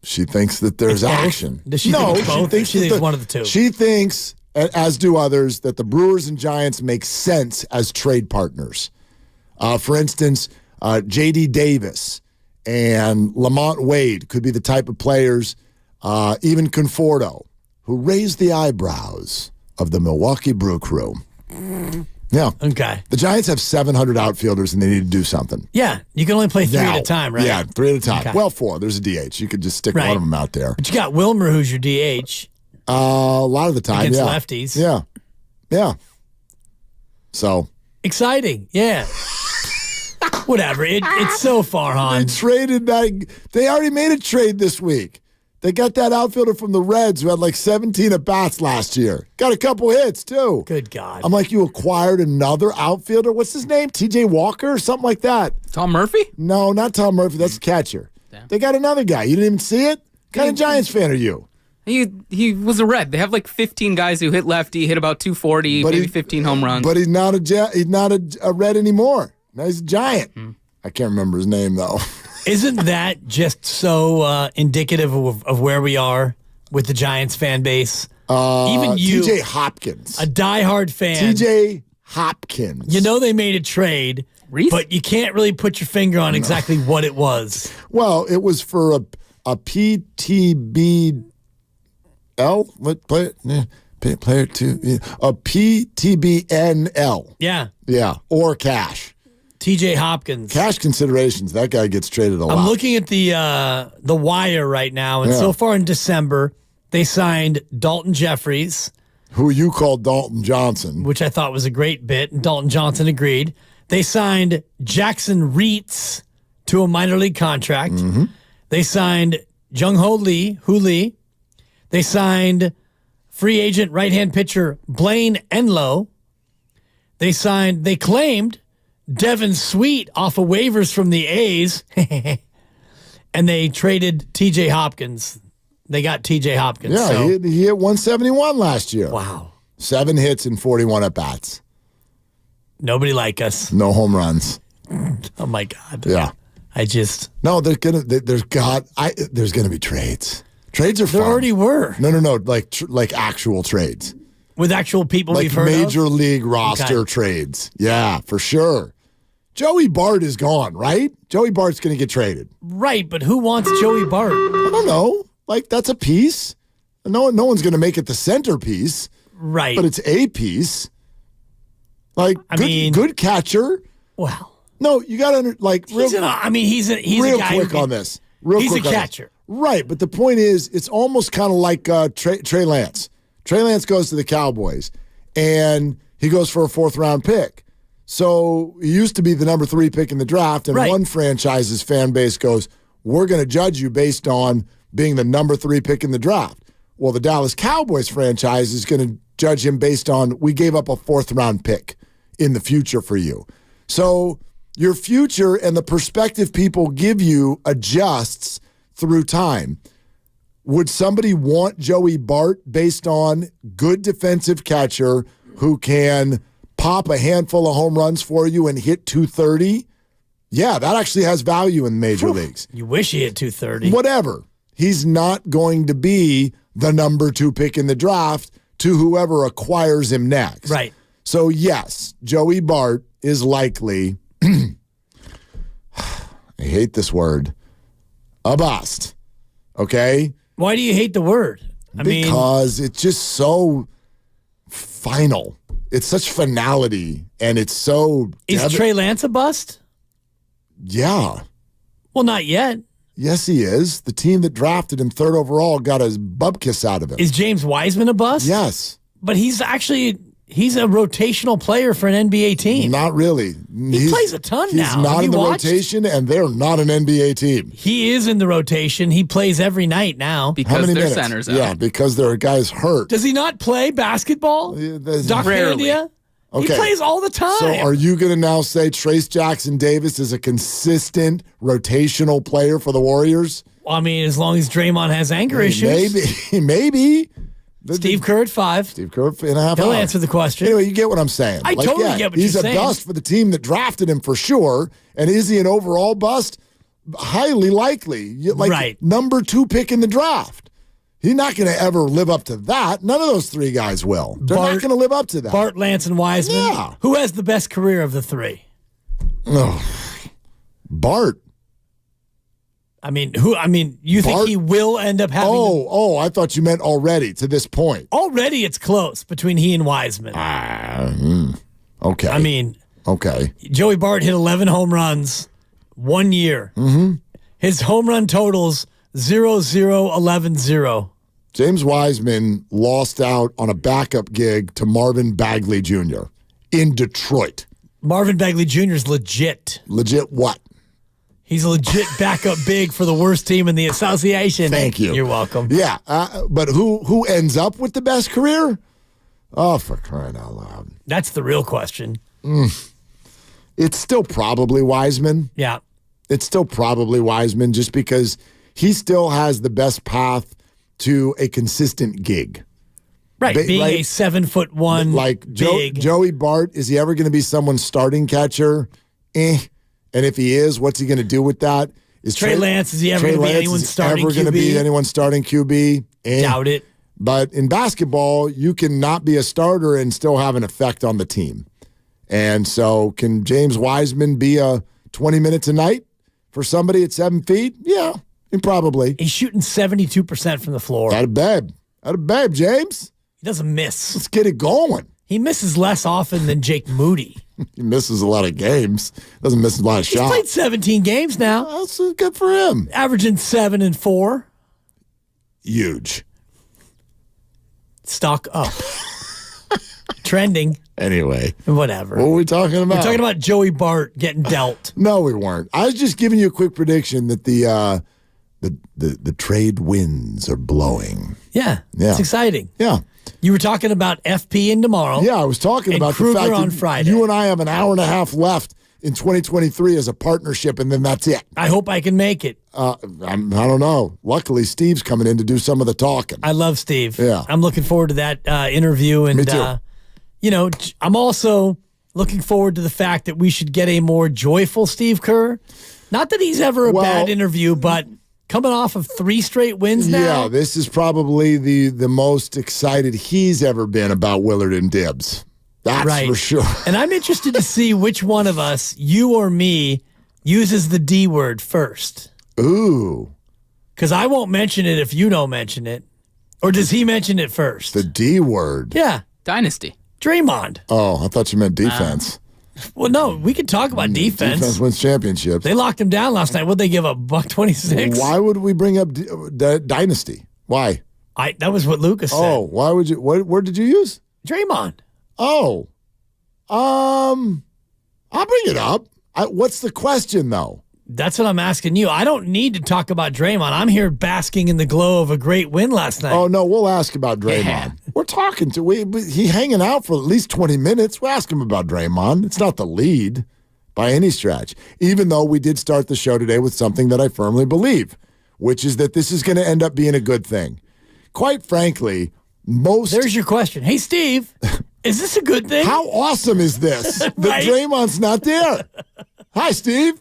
She thinks that there's action. Does she think it's both? She thinks one of the two. She thinks, as do others, that the Brewers and Giants make sense as trade partners. For instance, J.D. Davis and Lamont Wade could be the type of players, even Conforto, who raise the eyebrows of the Milwaukee Brew Crew. Yeah. Okay. The Giants have 700 outfielders, and they need to do something. Yeah. You can only play 3 at a time, right? Yeah, 3 at a time. Okay. Well, 4. There's a DH. You could just stick one of them out there. But you got Wilmer, who's your DH. A lot of the time, Against yeah. lefties. Yeah. Yeah. So. Exciting. Yeah. Whatever. It's so far on. They traded that. They already made a trade this week. They got that outfielder from the Reds who had like 17 at-bats last year. Got a couple hits, too. Good God. I'm like, you acquired another outfielder? What's his name? TJ Walker or something like that? Tom Murphy? No, not Tom Murphy. That's the catcher. Damn. They got another guy. You didn't even see it? What kind of Giants fan are you? He was a Red. They have like 15 guys who hit lefty, hit about 240, maybe 15 home runs. But he's not a Red anymore. Now he's a Giant. I can't remember his name, though. Isn't that just so indicative of where we are with the Giants fan base? Even you, TJ Hopkins, a diehard fan. TJ Hopkins. You know they made a trade, but you can't really put your finger on exactly what it was. Well, it was for a PTBL. What player? Player 2. A PTBNL. Yeah. Yeah. Or cash. TJ Hopkins. Cash considerations. That guy gets traded a lot. I'm looking at the wire right now, and so far in December, they signed Dalton Jeffries. Who you call Dalton Johnson. Which I thought was a great bit, and Dalton Johnson agreed. They signed Jackson Reitz to a minor league contract. Mm-hmm. They signed Jung-Ho Lee. They signed free agent right-hand pitcher Blaine Enlow. They claimed Devin Sweet off of waivers from the A's, and they traded TJ Hopkins. They got TJ Hopkins. Yeah, so. he hit 171 last year. Wow. 7 hits and 41 at-bats. Nobody like us. No home runs. Oh, my God. Yeah. No, there's gonna be trades. Trades are fun. There already were. No, like actual trades. With actual people like we've heard of? major league roster trades. Yeah, for sure. Joey Bart is gone, right? Joey Bart's going to get traded. Right, but who wants Joey Bart? I don't know. Like, that's a piece. No one's going to make it the centerpiece. Right. But it's a piece. Like, good catcher. Well. No, you got to, he's a guy quick on this. He's a catcher. Right, but the point is, it's almost kind of like Trey Lance. Trey Lance goes to the Cowboys, and he goes for a 4th-round pick. So he used to be the number 3 pick in the draft, and one franchise's fan base goes, we're going to judge you based on being the number 3 pick in the draft. Well, the Dallas Cowboys franchise is going to judge him based on we gave up a 4th-round pick in the future for you. So your future and the perspective people give you adjusts through time. Would somebody want Joey Bart based on good defensive catcher who can pop a handful of home runs for you and hit 230? Yeah, that actually has value in major leagues. You wish he hit 230. Whatever. He's not going to be the number 2 pick in the draft to whoever acquires him next. Right. So, yes, Joey Bart is likely, I hate this word, a bust. Okay? Why do you hate the word? Because it's just so final. It's such finality, and it's so... Is Trey Lance a bust? Yeah. Well, not yet. Yes, he is. The team that drafted him 3rd overall got his bubkiss out of him. Is James Wiseman a bust? Yes. But he's a rotational player for an NBA team. Not really. He plays a ton now. He's not in the rotation, and they're not an NBA team. He is in the rotation. He plays every night now. Because their center's out. Yeah, because there are guys hurt. Does he not play basketball? Doc Rarely. Handia? Okay. He plays all the time. So are you going to now say Trace Jackson Davis is a consistent rotational player for the Warriors? Well, I mean, as long as Draymond has anger issues. Maybe. Steve Kerr at 5. Steve Kerr in a half He'll hour. answer the question. Anyway, you get what I'm saying. I totally get what you're saying. He's a bust for the team that drafted him for sure. And is he an overall bust? highly likely. Right. Number 2 pick in the draft. He's not going to ever live up to that. None of those 3 guys will. They're not going to live up to that. Bart, Lance, and Wiseman. Yeah. Who has the best career of the 3? Oh, Bart. You think he will end up having... I thought you meant already, to this point. Already it's close between he and Wiseman. Okay. Okay. Joey Bart hit 11 home runs 1 year. Mm-hmm. His home run totals 0-0-11-0. James Wiseman lost out on a backup gig to Marvin Bagley Jr. in Detroit. Marvin Bagley Jr. is legit. Legit what? He's a legit backup big for the worst team in the association. Thank you. You're welcome. Yeah, but who ends up with the best career? Oh, for crying out loud. That's the real question. It's still probably Wiseman. Yeah. It's still probably Wiseman just because he still has the best path to a consistent gig. Right, being a 7'1" like big. Joey Bart, is he ever going to be someone's starting catcher? And if he is, what's he going to do with that? Is Trey Lance, is he ever going to be anyone's starting QB? Ever going to be anyone's starting QB? Doubt it. But in basketball, you can not be a starter and still have an effect on the team. And so can James Wiseman be a 20 minutes a night for somebody at 7 feet? Yeah, probably. He's shooting 72% from the floor. Out of bed, James. He doesn't miss. Let's get it going. He misses less often than Jake Moody. He misses a lot of games. Doesn't miss a lot of shots. He's played 17 games now. That's good for him. Averaging 7 and 4. Huge. Stock up. Trending. Anyway. Whatever. What were we talking about? We're talking about Joey Bart getting dealt. No, we weren't. I was just giving you a quick prediction that the trade winds are blowing. Yeah. It's exciting. Yeah. You were talking about FP in tomorrow. Yeah, I was talking about Kruger the fact on that Friday. You and I have an hour and a half left in 2023 as a partnership, and then that's it. I hope I can make it. I don't know. Luckily, Steve's coming in to do some of the talking. I love Steve. Yeah. I'm looking forward to that interview. And, Me too. I'm also looking forward to the fact that we should get a more joyful Steve Kerr. Not that he's ever a bad interview, but coming off of 3 straight wins now. Yeah, this is probably the most excited he's ever been about Willard and Dibbs. That's for sure. And I'm interested to see which one of us, you or me, uses the D word first. Ooh. Because I won't mention it if you don't mention it. Or does he mention it first? The D word? Yeah. Dynasty. Draymond. Oh, I thought you meant defense. Well, no, we could talk about defense. Defense wins championships. They locked him down last night. What'd they give up? $126? Why would we bring up Dynasty? Why? That was what Lucas said. Oh, why would you? What word did you use? Draymond. Oh, I'll bring it up. What's the question, though? That's what I'm asking you. I don't need to talk about Draymond. I'm here basking in the glow of a great win last night. Oh, no, we'll ask about Draymond. Yeah. We're talking to he hanging out for at least 20 minutes. We'll ask him about Draymond. It's not the lead by any stretch, even though we did start the show today with something that I firmly believe, which is that this is going to end up being a good thing. Quite frankly, There's your question. Hey, Steve, is this a good thing? How awesome is this that Draymond's not there? Hi, Steve.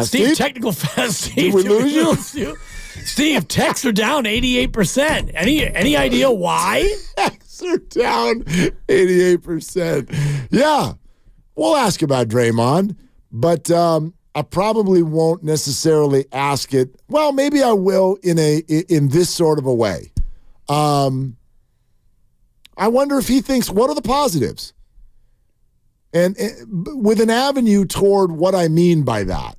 Steve, technical fast. Steve, did we lose you? Steve, texts are down 88%. Any idea why? Texts are down 88%. Yeah, we'll ask about Draymond, but I probably won't necessarily ask it. Well, maybe I will in this sort of a way. I wonder if he thinks, what are the positives? And with an avenue toward what I mean by that,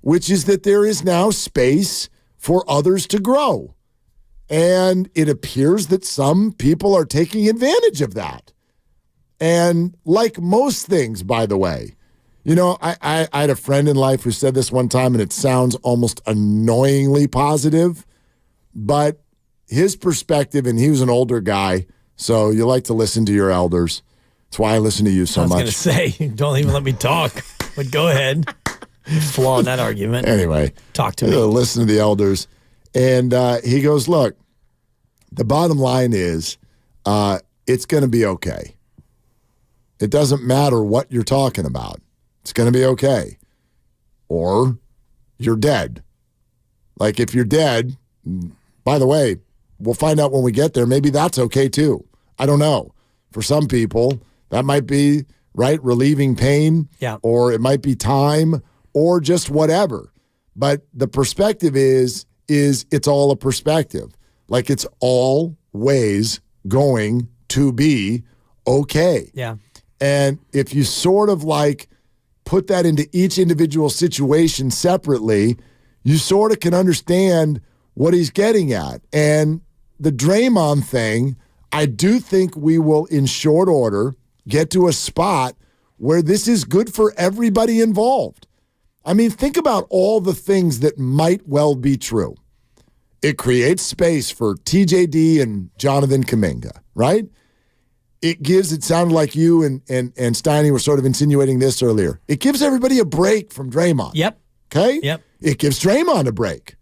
which is that there is now space for others to grow. And it appears that some people are taking advantage of that. And like most things, by the way, I had a friend in life who said this one time, and it sounds almost annoyingly positive, but his perspective, and he was an older guy, so you like to listen to your elders. That's why I listen to you so much. I was going to say, don't even let me talk, but go ahead. Flaw in that argument. Anyway. Talk to me. Listen to the elders. And he goes, look, the bottom line is it's going to be okay. It doesn't matter what you're talking about. It's going to be okay. Or you're dead. Like, if you're dead, by the way, we'll find out when we get there. Maybe that's okay, too. I don't know. For some people, that might be, right, relieving pain. Yeah. Or it might be time or just whatever. But the perspective is it's all a perspective. Like, it's always going to be okay. Yeah. And if you sort of like put that into each individual situation separately, you sort of can understand what he's getting at. And the Draymond thing, I do think we will, in short order, get to a spot where this is good for everybody involved. I mean, think about all the things that might well be true. It creates space for TJD and Jonathan Kuminga, right? It sounded like you and Steiny were sort of insinuating this earlier. It gives everybody a break from Draymond. Yep. Okay? Yep. It gives Draymond a break.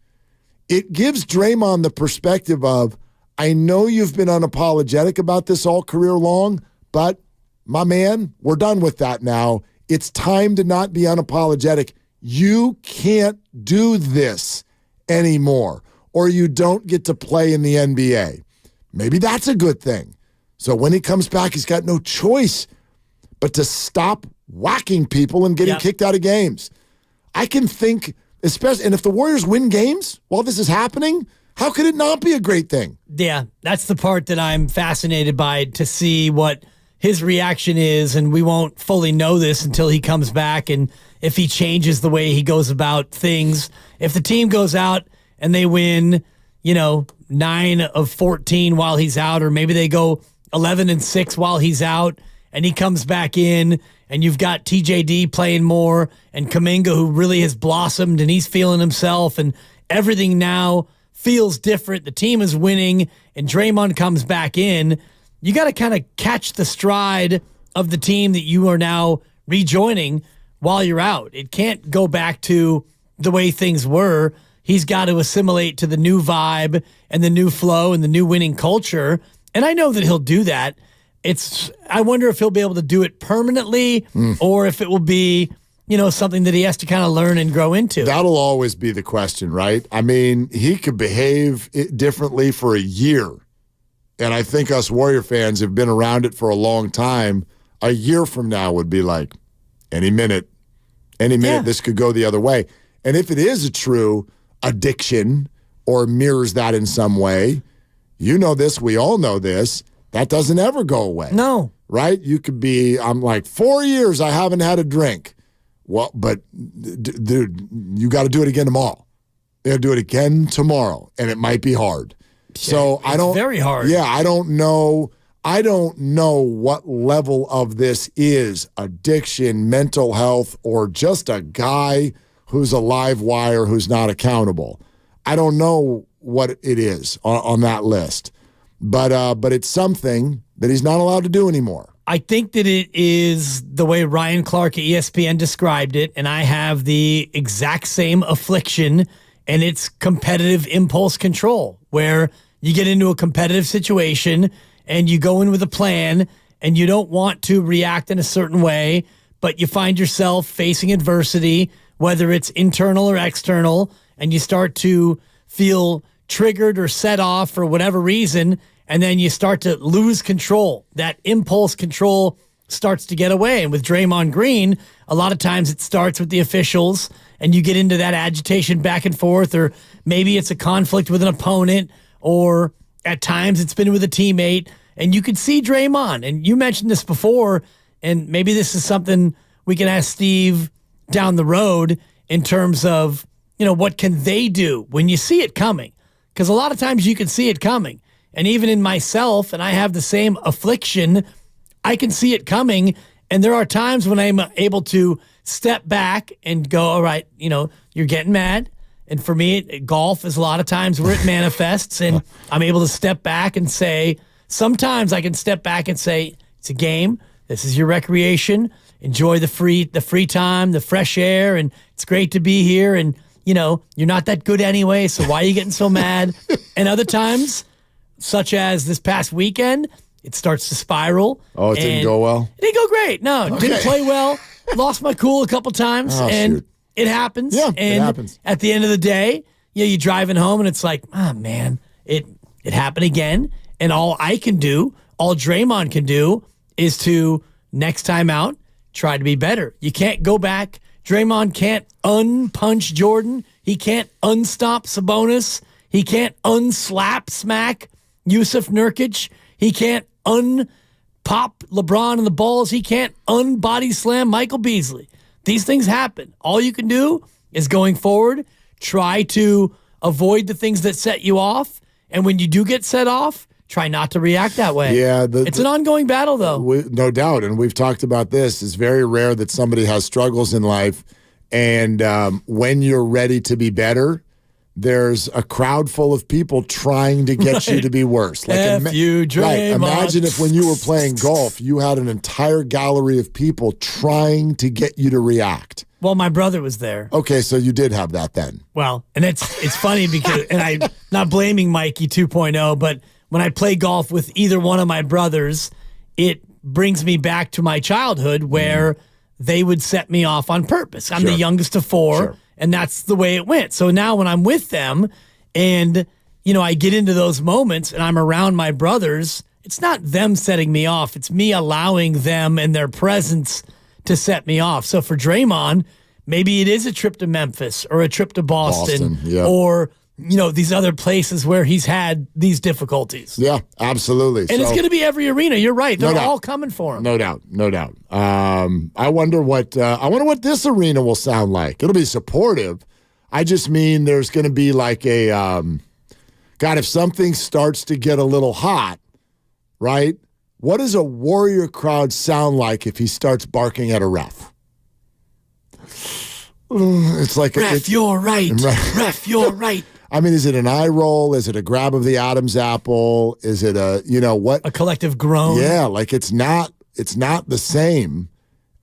It gives Draymond the perspective of, I know you've been unapologetic about this all career long, but my man, we're done with that now. It's time to not be unapologetic. You can't do this anymore, or you don't get to play in the NBA. Maybe that's a good thing. So when he comes back, he's got no choice but to stop whacking people and getting kicked out of games. I can think, especially, and if the Warriors win games while this is happening, how could it not be a great thing? Yeah, that's the part that I'm fascinated by, to see what his reaction is, and we won't fully know this until he comes back, and if he changes the way he goes about things. If the team goes out and they win, 9 of 14 while he's out, or maybe they go 11-6 while he's out, and he comes back in, and you've got TJD playing more, and Kuminga, who really has blossomed, and he's feeling himself, and everything now feels different. The team is winning, and Draymond comes back in. You got to kind of catch the stride of the team that you are now rejoining while you're out. It can't go back to the way things were. He's got to assimilate to the new vibe and the new flow and the new winning culture. And I know that he'll do that. I wonder if he'll be able to do it permanently, or if it will be, something that he has to kind of learn and grow into. That'll always be the question, right? I mean, he could behave differently for a year. And I think us Warrior fans have been around it for a long time. A year from now would be like, any minute, this could go the other way. And if it is a true addiction or mirrors that in some way, you know this, we all know this, that doesn't ever go away. No. Right? You could be, I'm like, 4 years I haven't had a drink. Well, but dude, you got to do it again tomorrow. You got to do it again tomorrow, and it might be hard. So it's very hard. Yeah, I don't know what level of this is addiction, mental health, or just a guy who's a live wire who's not accountable. I don't know what it is on that list, but it's something that he's not allowed to do anymore. I think that it is the way Ryan Clark at ESPN described it, and I have the exact same affliction, and it's competitive impulse control, where you get into a competitive situation and you go in with a plan and you don't want to react in a certain way, but you find yourself facing adversity, whether it's internal or external, and you start to feel triggered or set off for whatever reason, and then you start to lose control. That impulse control starts to get away. And with Draymond Green, a lot of times it starts with the officials, and you get into that agitation back and forth, or maybe it's a conflict with an opponent, or at times it's been with a teammate, and you could see Draymond. And you mentioned this before, and maybe this is something we can ask Steve down the road in terms of, what can they do when you see it coming? Because a lot of times you can see it coming. And even in myself, and I have the same affliction, I can see it coming. And there are times when I'm able to step back and go, all right, you're getting mad. And for me, golf is a lot of times where it manifests, and I'm able to step back and say, sometimes I can step back and say, it's a game. This is your recreation. Enjoy the free time, the fresh air, and it's great to be here. And, you're not that good anyway, so why are you getting so mad? And other times, such as this past weekend, it starts to spiral. Oh, it didn't go well? It didn't go great. No, Didn't play well. Lost my cool a couple times. Oh, and shoot. It happens. Yeah, and it happens. At the end of the day, you're driving home and it's like, oh, man, it happened again. And all I can do, all Draymond can do is to, next time out, try to be better. You can't go back. Draymond can't unpunch Jordan. He can't unstop Sabonis. He can't unslap smack Yusuf Nurkic. He can't unpop LeBron in the balls. He can't unbody slam Michael Beasley. These things happen. All you can do is going forward, try to avoid the things that set you off. And when you do get set off, try not to react that way. Yeah, it's an ongoing battle, though. No doubt, and we've talked about this. It's very rare that somebody has struggles in life, and when you're ready to be better, there's a crowd full of people trying to get you to be worse. Like imagine if when you were playing golf, you had an entire gallery of people trying to get you to react. Well, my brother was there. Okay, so you did have that then. Well, and it's funny because, and I'm not blaming Mikey 2.0, but when I play golf with either one of my brothers, it brings me back to my childhood where they would set me off on purpose. I'm the youngest of four, and that's the way it went. So now when I'm with them and, I get into those moments and I'm around my brothers, it's not them setting me off. It's me allowing them and their presence to set me off. So for Draymond, maybe it is a trip to Memphis or a trip to Boston. Or these other places where he's had these difficulties. Yeah, absolutely. And it's going to be every arena. You're right. They're all coming for him. No doubt. I wonder what this arena will sound like. It'll be supportive. I just mean there's going to be like a God, if something starts to get a little hot, right? What does a Warrior crowd sound like if he starts barking at a ref? It's like ref, you're right. Ref, you're right. I mean, is it an eye roll? Is it a grab of the Adam's apple? Is it a collective groan? Yeah, like it's not the same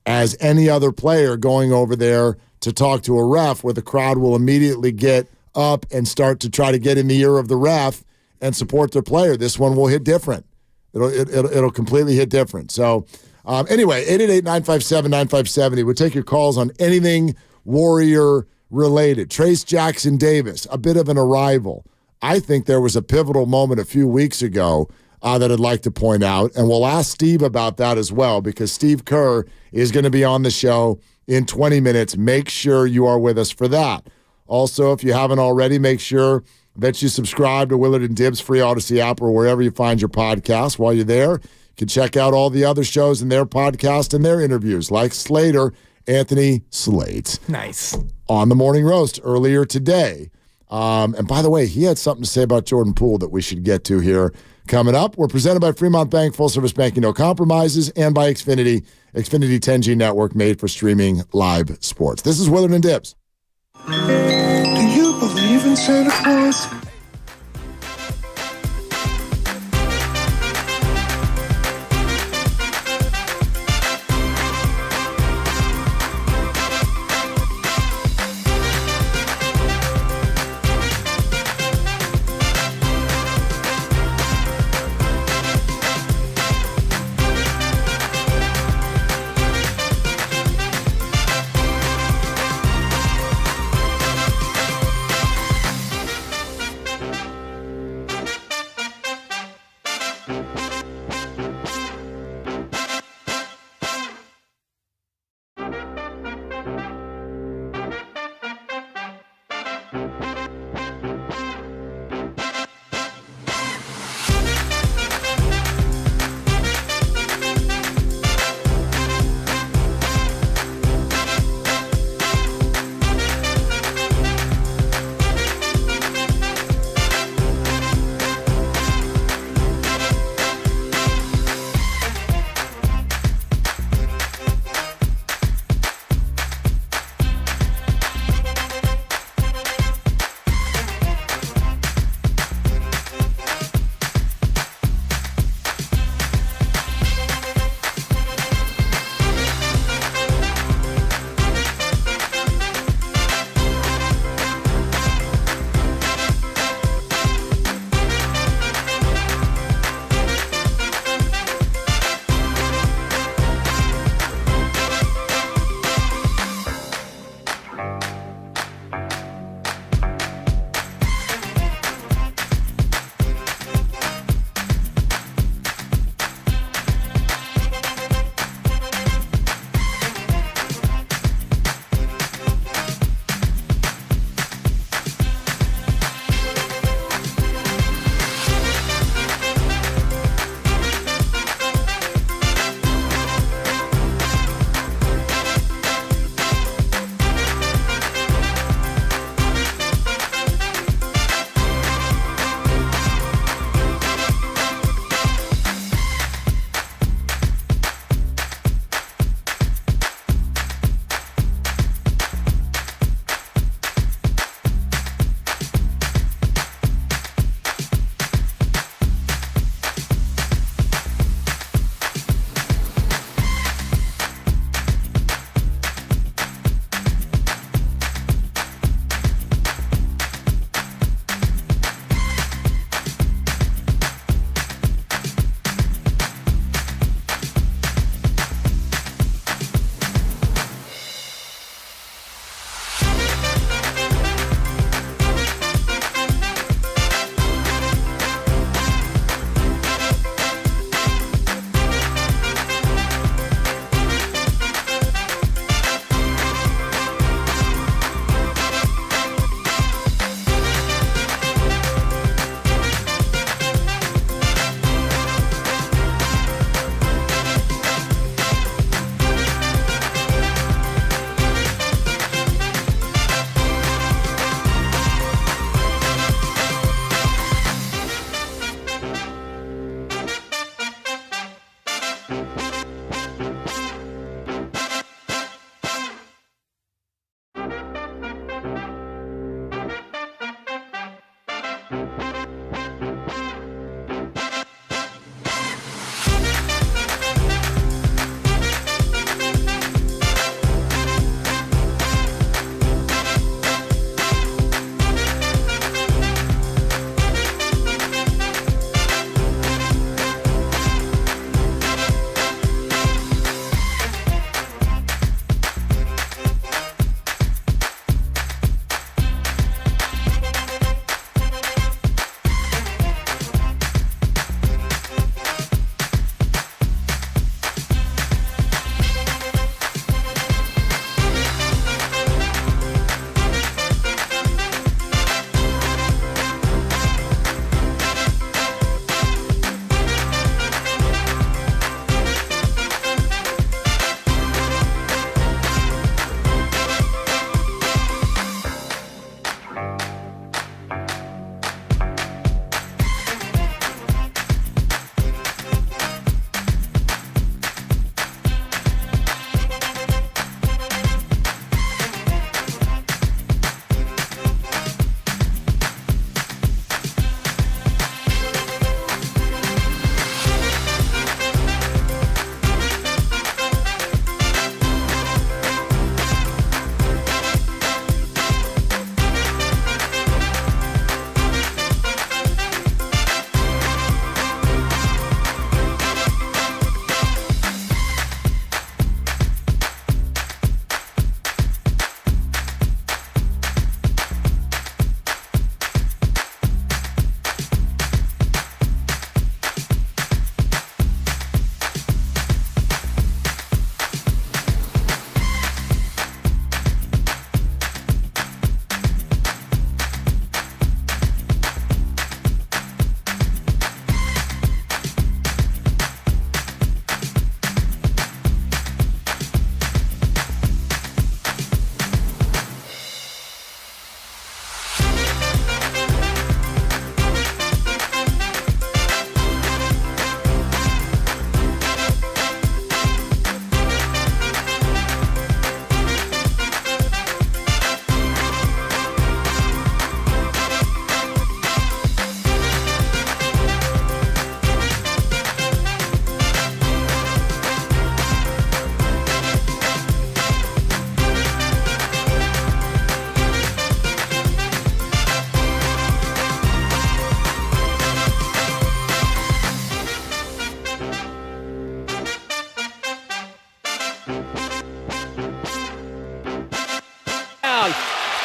as any other player going over there to talk to a ref where the crowd will immediately get up and start to try to get in the ear of the ref and support their player. This one will hit different. It'll completely hit different. So anyway, 888-957-9570. We'll take your calls on anything Warrior related. Trace Jackson Davis, a bit of an arrival. I think there was a pivotal moment a few weeks ago that I'd like to point out, and we'll ask Steve about that as well because Steve Kerr is going to be on the show in 20 minutes. Make sure you are with us for that. Also, if you haven't already, make sure that you subscribe to Willard and Dibbs free Odyssey app or wherever you find your podcast. While you're there, you can check out all the other shows in their podcast and their interviews, like Slater, Anthony Slate. Nice. On the Morning Roast earlier today. And by the way, he had something to say about Jordan Poole that we should get to here coming up. We're presented by Fremont Bank, full service banking, no compromises, and by Xfinity 10G network made for streaming live sports. This is Willard and Dibbs. Do you believe in Santa Claus?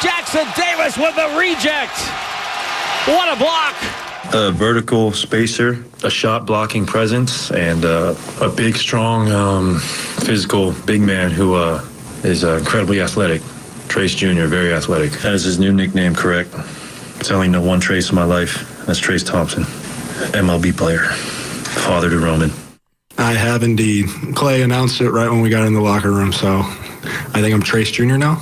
Jackson Davis with the reject. What a block. A vertical spacer, a shot blocking presence, and a big, strong, physical big man who is incredibly athletic. Trace Jr., very athletic. That is his new nickname, correct? It's only know one Trace in my life. That's Trace Thompson, MLB player, father to Roman. I have indeed. Clay announced it right when we got in the locker room, so I think I'm Trace Jr. now.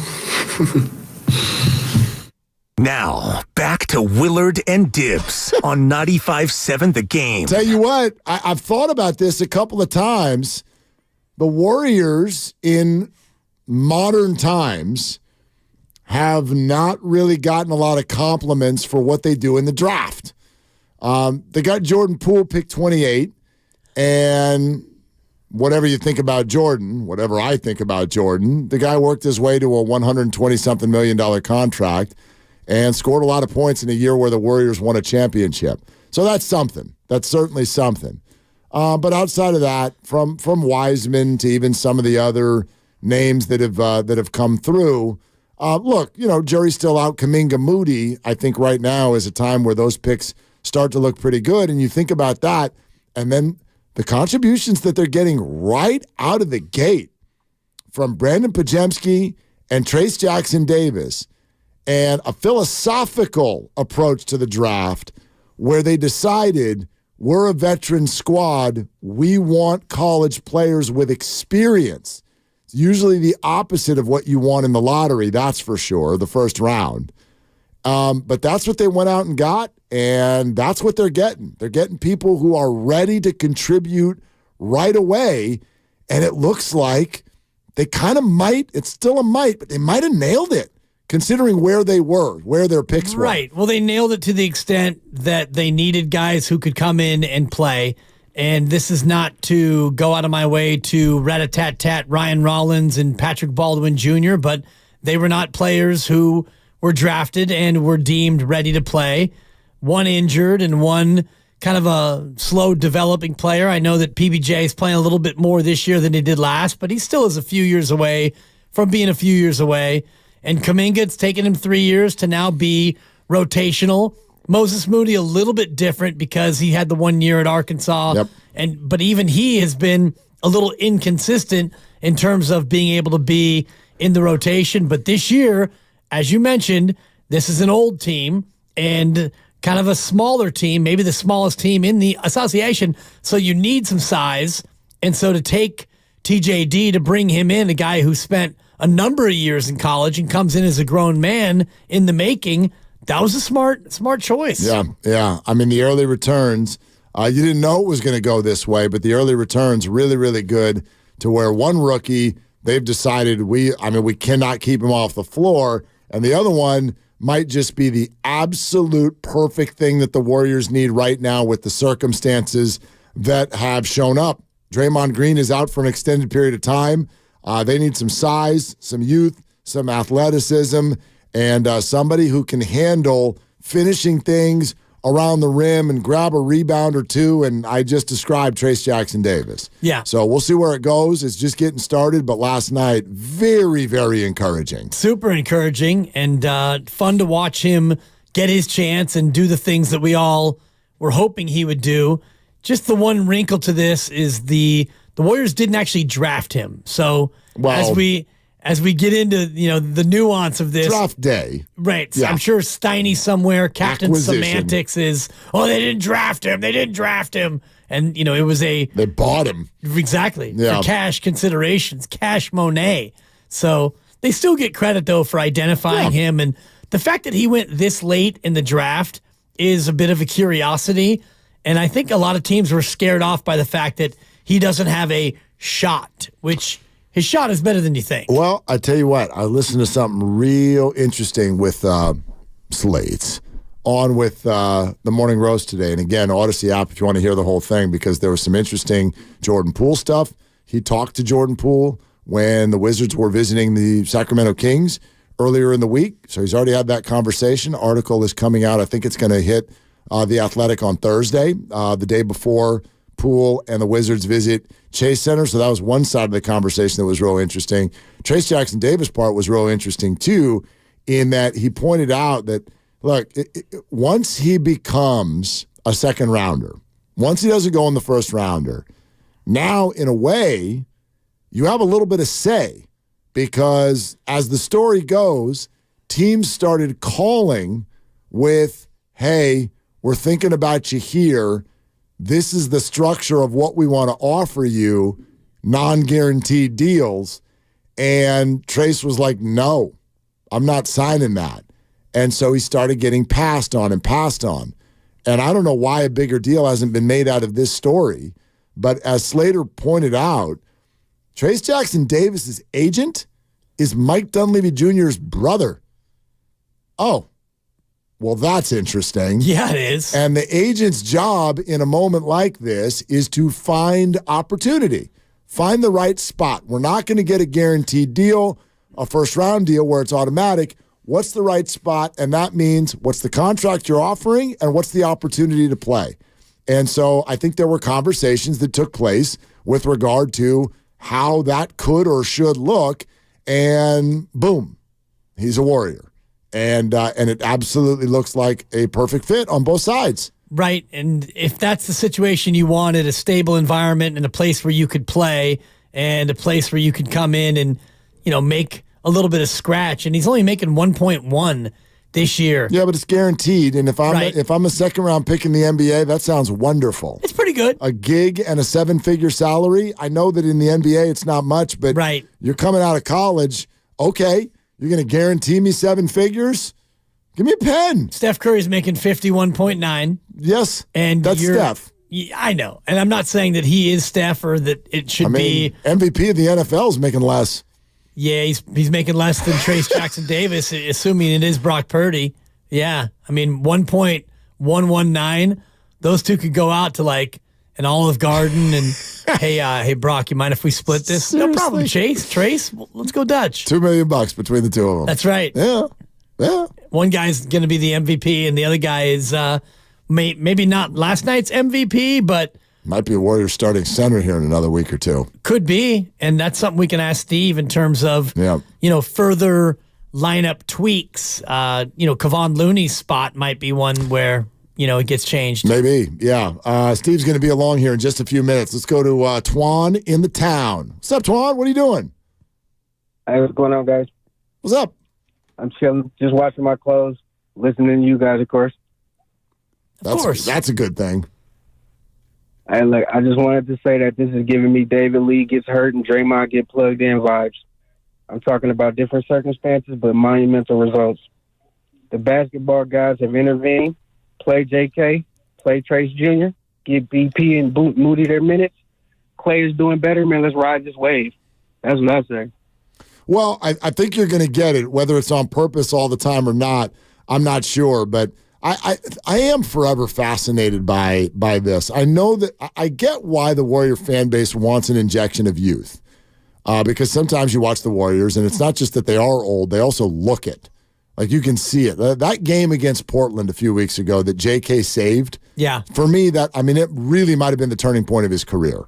Now, back to Willard and Dibbs on 95.7 The Game. Tell you what, I've thought about this a couple of times. The Warriors in modern times have not really gotten a lot of compliments for what they do in the draft. They got Jordan Poole pick 28, and whatever you think about Jordan, whatever I think about Jordan, the guy worked his way to a $120-something million contract and scored a lot of points in a year where the Warriors won a championship. So that's something. That's certainly something. But outside of that, from Wiseman to even some of the other names that have come through, look, jury's still out. Kuminga Moody, I think right now is a time where those picks start to look pretty good. And you think about that, and then the contributions that they're getting right out of the gate from Brandon Podziemski and Trace Jackson Davis, and a philosophical approach to the draft where they decided we're a veteran squad. We want college players with experience. It's usually the opposite of what you want in the lottery, that's for sure, the first round. But that's what they went out and got, and that's what they're getting. They're getting people who are ready to contribute right away. And it looks like they kind of might, it's still a might, but they might have nailed it considering where they were, where their picks were. Right. Well, they nailed it to the extent that they needed guys who could come in and play. And this is not to go out of my way to rat-a-tat-tat Ryan Rollins and Patrick Baldwin Jr., but they were not players who were drafted and were deemed ready to play. One injured and one kind of a slow developing player. I know that PBJ is playing a little bit more this year than he did last, but he still is a few years away from being a few years away. And Kuminga, it's taken him 3 years to now be rotational. Moses Moody a little bit different because he had the 1 year at Arkansas, but even he has been a little inconsistent in terms of being able to be in the rotation. But this year, as you mentioned, this is an old team and kind of a smaller team, maybe the smallest team in the association. So you need some size, and so to take TJD to bring him in, a guy who spent a number of years in college and comes in as a grown man in the making. That was a smart choice. Yeah. I mean, the early returns, you didn't know it was going to go this way, but the early returns really, really good to where one rookie, they've decided we cannot keep him off the floor, and the other one might just be the absolute perfect thing that the Warriors need right now with the circumstances that have shown up. Draymond Green is out for an extended period of time. They need some size, some youth, some athleticism, and somebody who can handle finishing things around the rim and grab a rebound or two. And I just described Trayce Jackson-Davis. Yeah. So we'll see where it goes. It's just getting started. But last night, very, very encouraging. Super encouraging and fun to watch him get his chance and do the things that we all were hoping he would do. Just the one wrinkle to this is the Warriors didn't actually draft him. So as we get into the nuance of this draft day, right? Yeah. I'm sure Steiny somewhere, Captain Semantics is, they didn't draft him, and it was they bought him exactly for cash considerations, cash Monet. So they still get credit though for identifying him, and the fact that he went this late in the draft is a bit of a curiosity, and I think a lot of teams were scared off by the fact that he doesn't have a shot, which. His shot is better than you think. Well, I tell you what, I listened to something real interesting with Slates on with the Morning Roast today. And again, Odyssey app if you want to hear the whole thing, because there was some interesting Jordan Poole stuff. He talked to Jordan Poole when the Wizards were visiting the Sacramento Kings earlier in the week. So he's already had that conversation. Article is coming out. I think it's going to hit The Athletic on Thursday, the day before Poole and the Wizards visit Chase Center. So that was one side of the conversation that was real interesting. Trayce Jackson-Davis part was real interesting too, in that he pointed out that, look, once he becomes a second rounder, once he doesn't go in the first rounder, now in a way, you have a little bit of say, because as the story goes, teams started calling with, hey, we're thinking about you here. This is the structure of what we want to offer you, non-guaranteed deals. And Trayce was like, no, I'm not signing that. And so he started getting passed on. And I don't know why a bigger deal hasn't been made out of this story. But as Slater pointed out, Trayce Jackson-Davis's agent is Mike Dunleavy Jr.'s brother. Oh. Well, that's interesting. Yeah, it is. And the agent's job in a moment like this is to find opportunity, find the right spot. We're not going to get a guaranteed deal, a first-round deal where it's automatic. What's the right spot? And that means what's the contract you're offering and what's the opportunity to play. And so I think there were conversations that took place with regard to how that could or should look, and boom, he's a Warrior. And it absolutely looks like a perfect fit on both sides. Right, and if that's the situation you wanted, a stable environment and a place where you could play and a place where you could come in and, make a little bit of scratch, and he's only making 1.1 this year. Yeah, but it's guaranteed, and if I'm a second-round pick in the NBA, that sounds wonderful. It's pretty good. A gig and a seven-figure salary. I know that in the NBA it's not much, but you're coming out of college, okay, you're going to guarantee me seven figures? Give me a pen. Steph Curry's making 51.9. Yes, and that's Steph. Yeah, I know. And I'm not saying that he is Steph or that it should be. MVP of the NFL is making less. Yeah, he's making less than Trace Jackson Davis, assuming it is Brock Purdy. Yeah. I mean, 1.119. Those two could go out to like an Olive Garden and, hey, Brock, you mind if we split this? Seriously? No problem, Trace, let's go Dutch. $2 million between the two of them. That's right. Yeah. One guy's going to be the MVP, and the other guy is maybe not last night's MVP, but might be a Warriors starting center here in another week or two. Could be, and that's something we can ask Steve in terms of further lineup tweaks. Kevon Looney's spot might be one where it gets changed. Maybe, yeah. Steve's going to be along here in just a few minutes. Let's go to Twan in the town. What's up, Twan? What are you doing? Hey, what's going on, guys? What's up? I'm chilling, just washing my clothes, listening to you guys, of course. Of course. That's a good thing. I just wanted to say that this is giving me David Lee gets hurt and Draymond get plugged in vibes. I'm talking about different circumstances, but monumental results. The basketball guys have intervened, play JK, play Trace Jr., give BP and Moody their minutes. Clay is doing better, man. Let's ride this wave. That's what I say. Well, I think you're going to get it, whether it's on purpose all the time or not. I'm not sure, but I am forever fascinated by this. I know that I get why the Warrior fan base wants an injection of youth, because sometimes you watch the Warriors, and it's not just that they are old; they also look it. Like you can see it. That game against Portland a few weeks ago that J.K. saved. Yeah. For me, it really might have been the turning point of his career.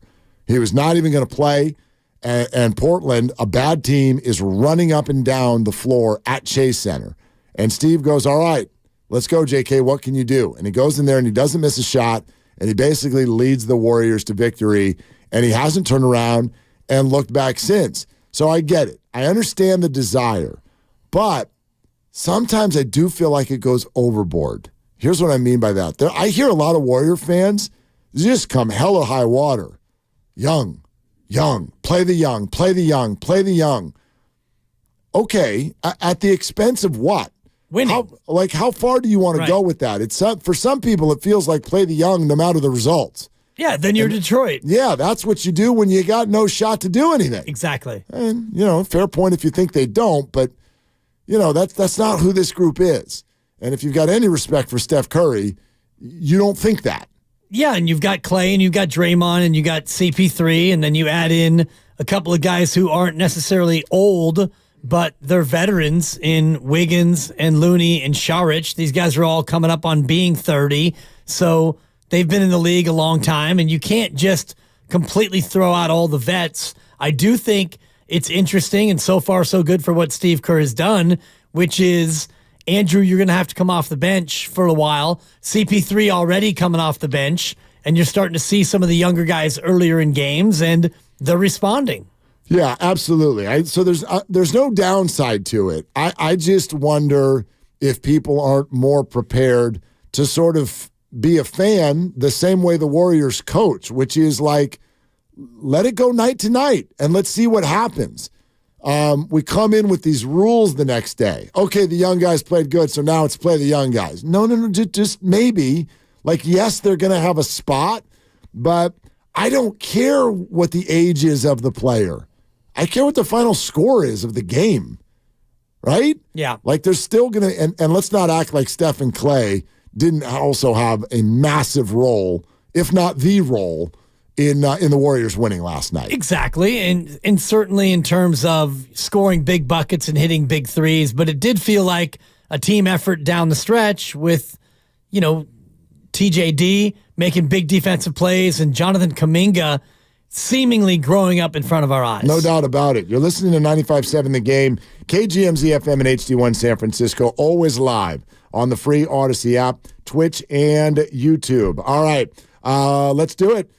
He was not even going to play. And Portland, a bad team, is running up and down the floor at Chase Center. And Steve goes, all right, let's go, JK. What can you do? And he goes in there and he doesn't miss a shot. And he basically leads the Warriors to victory. And he hasn't turned around and looked back since. So I get it. I understand the desire. But sometimes I do feel like it goes overboard. Here's what I mean by that. I hear a lot of Warrior fans just come hella high water. Young, play the young, play the young, play the young. Okay, at the expense of what? Winning. How far do you want to go with that? It's for some people, it feels like play the young no matter the results. Yeah, then you're Detroit. Yeah, that's what you do when you got no shot to do anything. Exactly. And, fair point if you think they don't, but, that's not who this group is. And if you've got any respect for Steph Curry, you don't think that. Yeah, and you've got Clay, and you've got Draymond, and you got CP3, and then you add in a couple of guys who aren't necessarily old, but they're veterans in Wiggins and Looney and Saric. These guys are all coming up on being 30, so they've been in the league a long time, and you can't just completely throw out all the vets. I do think it's interesting, and so far so good for what Steve Kerr has done, which is Andrew, you're going to have to come off the bench for a while. CP3 already coming off the bench, and you're starting to see some of the younger guys earlier in games, and they're responding. Yeah, absolutely. So there's no downside to it. I just wonder if people aren't more prepared to sort of be a fan the same way the Warriors coach, which is like, let it go night to night, and let's see what happens. We come in with these rules the next day. Okay, the young guys played good, so now it's play the young guys. No, just maybe. Like, yes, they're going to have a spot, but I don't care what the age is of the player. I care what the final score is of the game, right? Yeah. Like, they're still going to, and let's not act like Steph and Clay didn't also have a massive role, if not the role, in the Warriors winning last night. Exactly, and certainly in terms of scoring big buckets and hitting big threes, but it did feel like a team effort down the stretch with, TJD making big defensive plays and Jonathan Kuminga seemingly growing up in front of our eyes. No doubt about it. You're listening to 95.7 The Game, KGMZ FM and HD1 San Francisco, always live on the free Odyssey app, Twitch, and YouTube. All right, let's do it.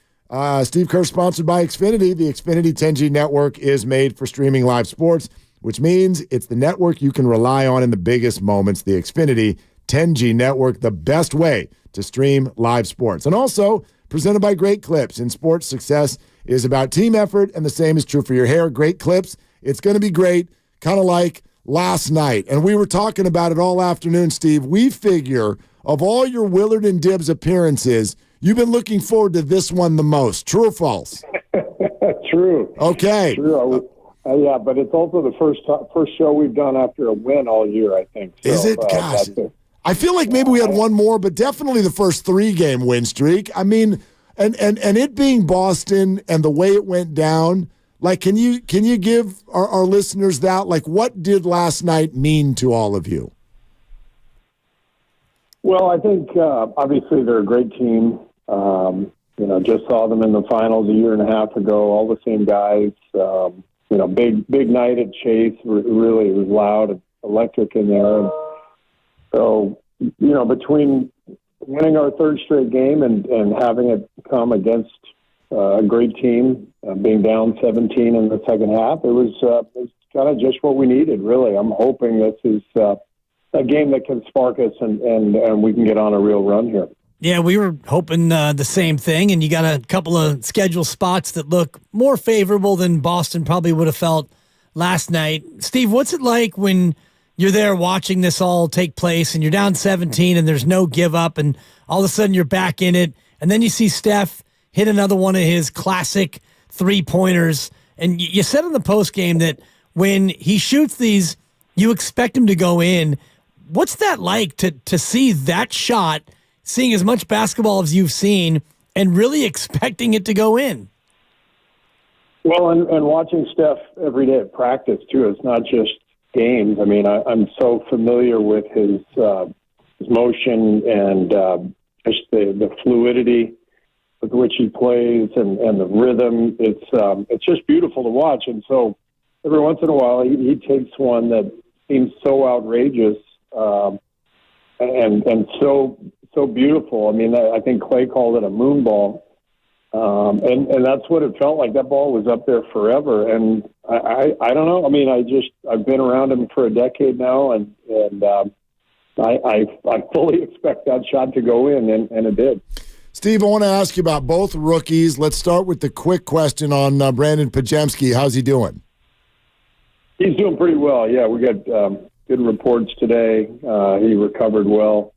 Steve Kerr, sponsored by Xfinity. The Xfinity 10G network is made for streaming live sports, which means it's the network you can rely on in the biggest moments. The Xfinity 10G network, the best way to stream live sports. And also presented by Great Clips. In sports, success is about team effort, and the same is true for your hair. Great Clips, it's going to be great, kind of like last night. And we were talking about it all afternoon, Steve. We figure of all your Willard and Dibbs appearances, you've been looking forward to this one the most. True or false? True. Okay. True. Yeah, but it's also the first show we've done after a win all year, I think. So, is it? Gosh. I feel like maybe we had one more, but definitely the first 3-game win streak. I mean, and it being Boston and the way it went down, like, can you give our listeners that? Like, what did last night mean to all of you? Well, I think obviously they're a great team. Just saw them in the finals a year and a half ago. All the same guys. Big night at Chase. Really, it was loud and electric in there. And so, between winning our third straight game and having it come against a great team, being down 17 in the second half, it was kind of just what we needed, really. I'm hoping this is a game that can spark us and we can get on a real run here. Yeah, we were hoping the same thing, and you got a couple of schedule spots that look more favorable than Boston probably would have felt last night. Steve, what's it like when you're there watching this all take place and you're down 17 and there's no give up and all of a sudden you're back in it, and then you see Steph hit another one of his classic three-pointers, and you said in the postgame that when he shoots these, you expect him to go in. What's that like to see that shot, seeing as much basketball as you've seen, and really expecting it to go in? Well, and watching Steph every day at practice, too. It's not just games. I mean, I'm so familiar with his motion and just the fluidity with which he plays and the rhythm. It's just beautiful to watch. And so every once in a while, he takes one that seems so outrageous and so beautiful. I mean, I think Clay called it a moon ball. And that's what it felt like. That ball was up there forever. And I don't know. I mean, I've been around him for a decade now, and I fully expect that shot to go in, and it did. Steve, I want to ask you about both rookies. Let's start with the quick question on Brandon Podziemski. How's he doing? He's doing pretty well. Yeah, we got good reports today. He recovered well.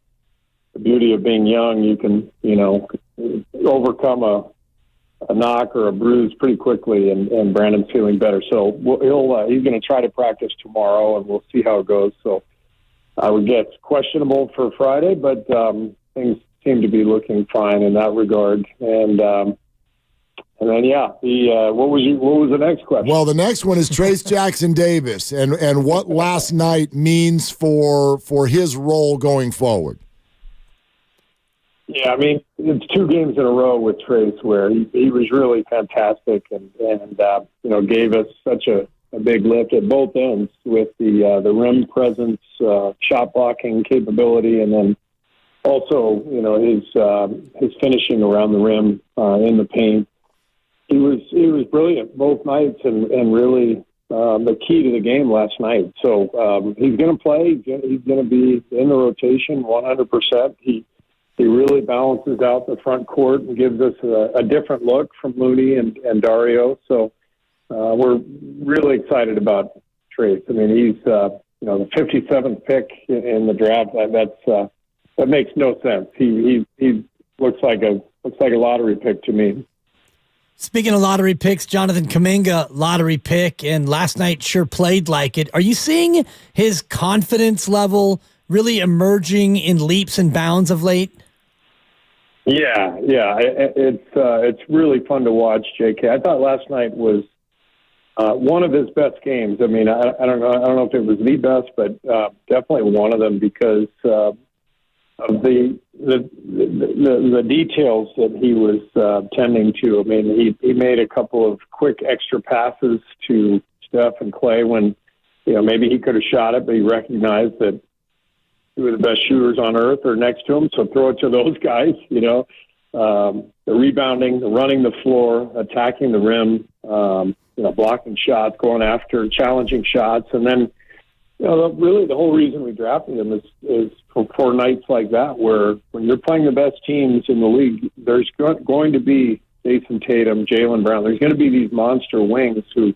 The beauty of being young, you can, overcome a knock or a bruise pretty quickly, and Brandon's feeling better. So he's going to try to practice tomorrow, and we'll see how it goes. So I would guess questionable for Friday, but things seem to be looking fine in that regard. And then, what was the next question? Well, the next one is Trayce Jackson-Davis, and what last night means for his role going forward. Yeah, I mean, it's 2 games in a row with Trayce where he was really fantastic and gave us such a big lift at both ends with the rim presence, shot blocking capability, and then also, his finishing around the rim in the paint. He was brilliant both nights and really the key to the game last night. So he's going to play. He's going to be in the rotation 100%. He really balances out the front court and gives us a different look from Looney and Dario. So we're really excited about Trayce. I mean, he's the 57th pick in the draft. That makes no sense. He looks like a lottery pick to me. Speaking of lottery picks, Jonathan Kuminga, lottery pick, and last night sure played like it. Are you seeing his confidence level really emerging in leaps and bounds of late? Yeah, it's really fun to watch, JK. I thought last night was one of his best games. I mean, I don't know if it was the best, but definitely one of them because of the details that he was tending to. I mean, he made a couple of quick extra passes to Steph and Clay when maybe he could have shot it, but he recognized that two of the best shooters on earth are next to him, so throw it to those guys, the rebounding, the running the floor, attacking the rim, blocking shots, going after challenging shots. And then, really the whole reason we drafted him is for nights like that, where when you're playing the best teams in the league, there's going to be Jason Tatum, Jaylen Brown. There's going to be these monster wings who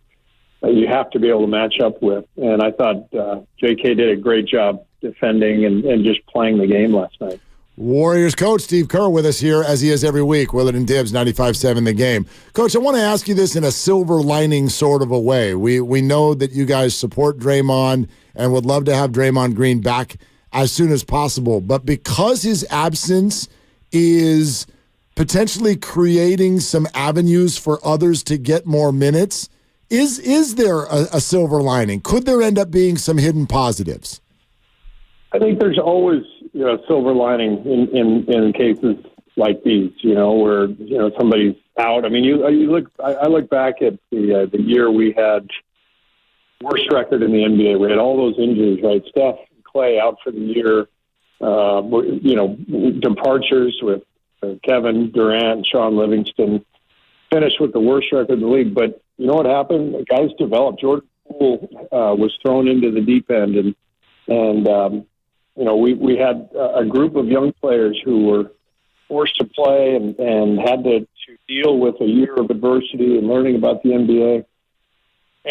you have to be able to match up with. And I thought JK did a great job defending and just playing the game last night. Warriors coach Steve Kerr with us here, as he is every week. Willard and Dibs, 95.7 The Game. Coach, I want to ask you this in a silver lining sort of a way. We know that you guys support Draymond and would love to have Draymond Green back as soon as possible. But because his absence is potentially creating some avenues for others to get more minutes, is there a silver lining? Could there end up being some hidden positives? I think there's always silver lining in cases like these, where somebody's out. I mean, I look back at the year we had worst record in the NBA. We had all those injuries, right? Steph and Clay out for the year. Departures with Kevin Durant, Sean Livingston. Finished with the worst record in the league, but you know what happened? The guys developed. Jordan Poole was thrown into the deep end, and we had a group of young players who were forced to play and had to deal with a year of adversity and learning about the NBA.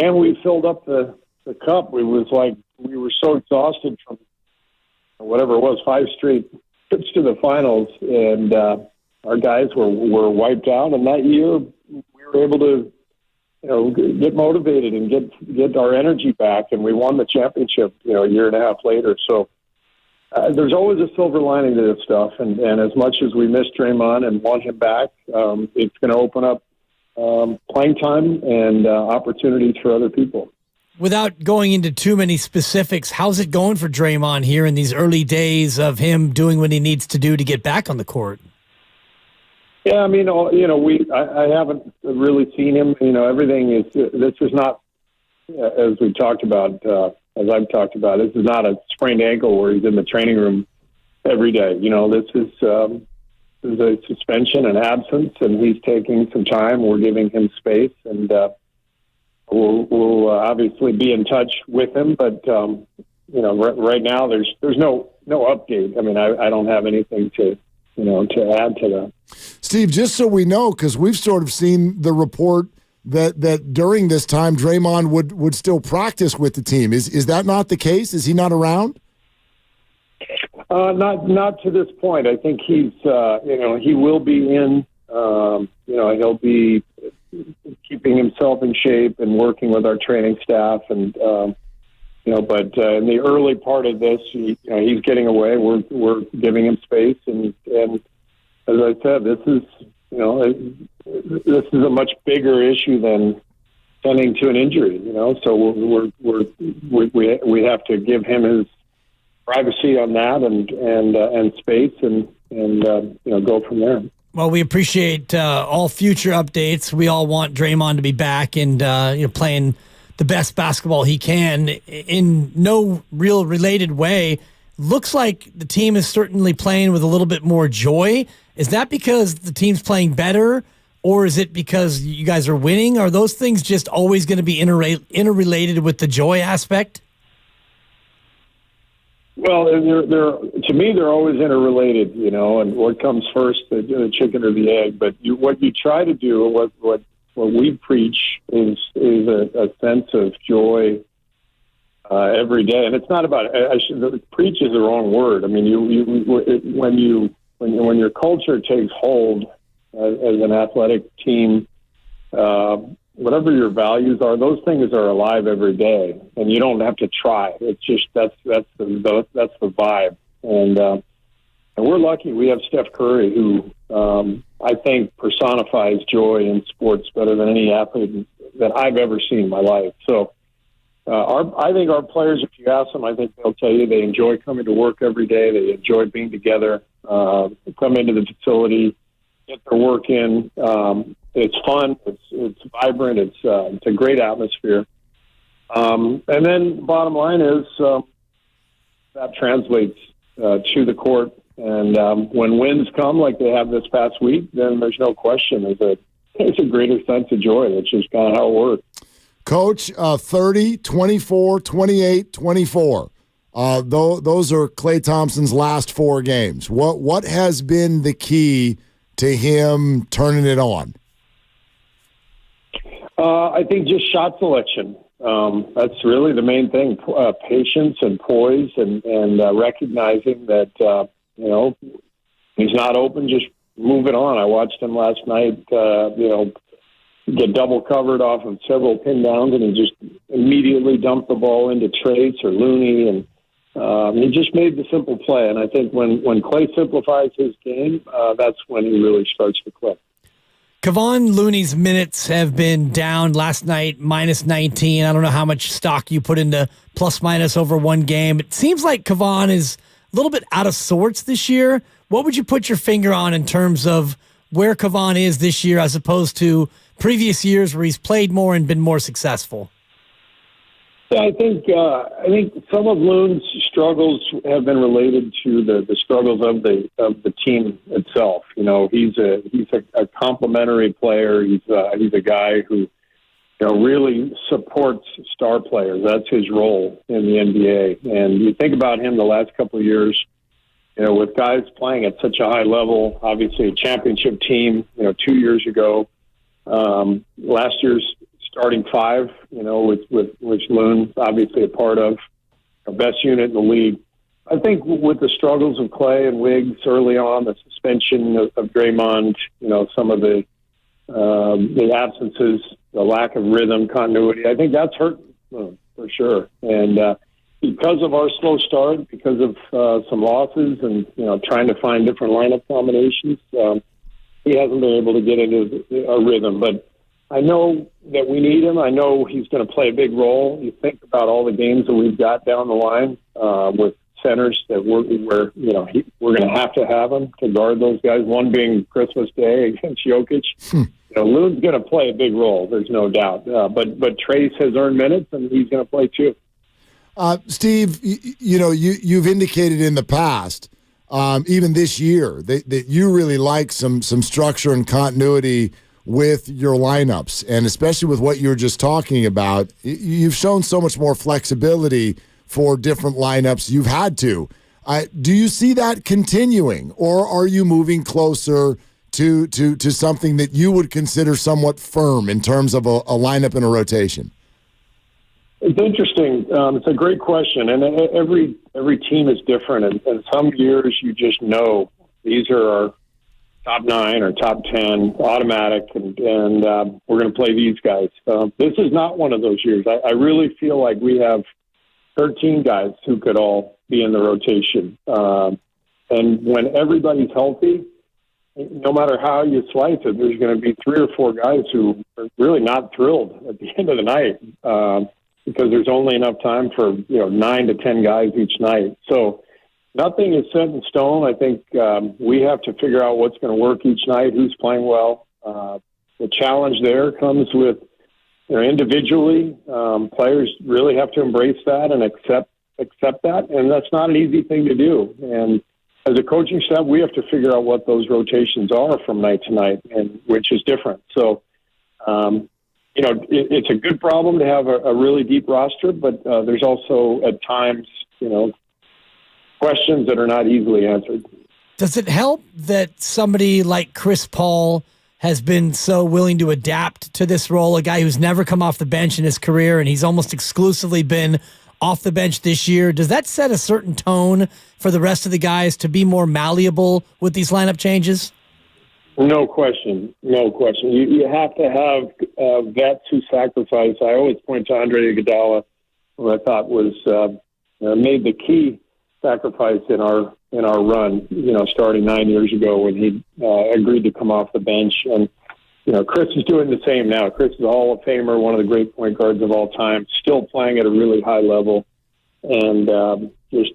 And we filled up the cup. We were so exhausted from whatever it was, 5 straight trips to the finals, and our guys were wiped out. And that year, we were able to get motivated and get our energy back, and we won the championship a year and a half later. So there's always a silver lining to this stuff, and as much as we miss Draymond and want him back, it's going to open up playing time and opportunities for other people. Without going into too many specifics, how's it going for Draymond here in these early days of him doing what he needs to do to get back on the court? Yeah, I mean, I haven't really seen him. Everything is. This is not, as we talked about, as I've talked about. This is not a sprained ankle where he's in the training room every day. This is a suspension and absence, and he's taking some time. We're giving him space, and we'll obviously be in touch with him. But right now there's no update. I mean, I don't have anything to add to that. Steve, just so we know, because we've sort of seen the report that during this time Draymond would still practice with the team. Is that not the case? Is he not around? Not to this point. I think he's he will be in. He'll be keeping himself in shape and working with our training staff, and but in the early part of this, he's getting away. We're giving him space, and as I said, this is a much bigger issue than tending to an injury. So we have to give him his privacy on that and space and go from there. Well, we appreciate all future updates. We all want Draymond to be back and playing the best basketball he can in no real related way. Looks like the team is certainly playing with a little bit more joy. Is that because the team's playing better, or is it because you guys are winning? Are those things just always going to be interrelated with the joy aspect? Well, to me, they're always interrelated, and what comes first, the chicken or the egg. But what you try to do, what we preach is a sense of joy every day, and it's not about. Preach is the wrong word. I mean, when your culture takes hold as an athletic team, whatever your values are, those things are alive every day, and you don't have to try. It's just that's the vibe, and we're lucky. We have Steph Curry, who I think personifies joy in sports better than any athlete that I've ever seen in my life. So, I think our players, if you ask them, I think they'll tell you they enjoy coming to work every day. They enjoy being together. They come into the facility, get their work in. It's fun. It's vibrant. It's a great atmosphere. And then bottom line is that translates to the court. And when wins come like they have this past week, then there's no question there's a greater sense of joy. That's just kind of how it works. Coach, 30, 24, 28, 24. Those are Klay Thompson's last 4 games. What has been the key to him turning it on? I think just shot selection. That's really the main thing. Patience and poise and recognizing that, he's not open, just move it on. I watched him last night, get double covered off of several pin downs, and he just immediately dumped the ball into Trace or Looney, and he just made the simple play. And I think when Clay simplifies his game, that's when he really starts to click. Kevon Looney's minutes have been down last night, minus 19. I don't know how much stock you put into plus minus over one game. It seems like Kevon is a little bit out of sorts this year. What would you put your finger on in terms of where Kevon is this year as opposed to previous years where he's played more and been more successful? Yeah, I think some of Loon's struggles have been related to the struggles of the team itself. He's a complementary player. He's a guy who really supports star players. That's his role in the NBA. And you think about him the last couple of years, with guys playing at such a high level. Obviously, a championship team. 2 years ago, last year's starting five, which Loon's obviously a part of, the best unit in the league. I think with the struggles of Clay and Wiggs early on, the suspension of Draymond, some of the absences, the lack of rhythm, continuity, I think that's hurt Loon for sure. And because of our slow start, because of some losses and, trying to find different lineup combinations, he hasn't been able to get into a rhythm. But I know that we need him. I know he's going to play a big role. You think about all the games that we've got down the line with centers that we're going to have him to guard those guys. One being Christmas Day against Jokic. Loon's going to play a big role. There's no doubt. But Trace has earned minutes, and he's going to play too. Steve, you've indicated in the past, even this year, that you really like some structure and continuity with your lineups, and especially with what you were just talking about. You've shown so much more flexibility for different lineups. You've had to. Do you see that continuing, or are you moving closer to something that you would consider somewhat firm in terms of a lineup and a rotation? It's interesting. It's a great question, and every team is different. And some years you just know these are our top 9 or top 10 automatic, and we're going to play these guys. This is not one of those years. I really feel like we have 13 guys who could all be in the rotation. And when everybody's healthy, no matter how you slice it, there's going to be 3 or 4 guys who are really not thrilled at the end of the night because there's only enough time for 9 to 10 guys each night. So nothing is set in stone. I think we have to figure out what's going to work each night, who's playing well. The challenge there comes with individually. Players really have to embrace that and accept that, and that's not an easy thing to do. And as a coaching staff, we have to figure out what those rotations are from night to night, and which is different. So, it's a good problem to have a really deep roster, but there's also at times, questions that are not easily answered. Does it help that somebody like Chris Paul has been so willing to adapt to this role, a guy who's never come off the bench in his career, and he's almost exclusively been off the bench this year? Does that set a certain tone for the rest of the guys to be more malleable with these lineup changes? No question. You have to have vets who sacrifice. I always point to Andre Iguodala, who I thought was made the key sacrifice in our run, starting 9 years ago when he agreed to come off the bench. And, Chris is doing the same now. Chris is a Hall of Famer, one of the great point guards of all time, still playing at a really high level, and just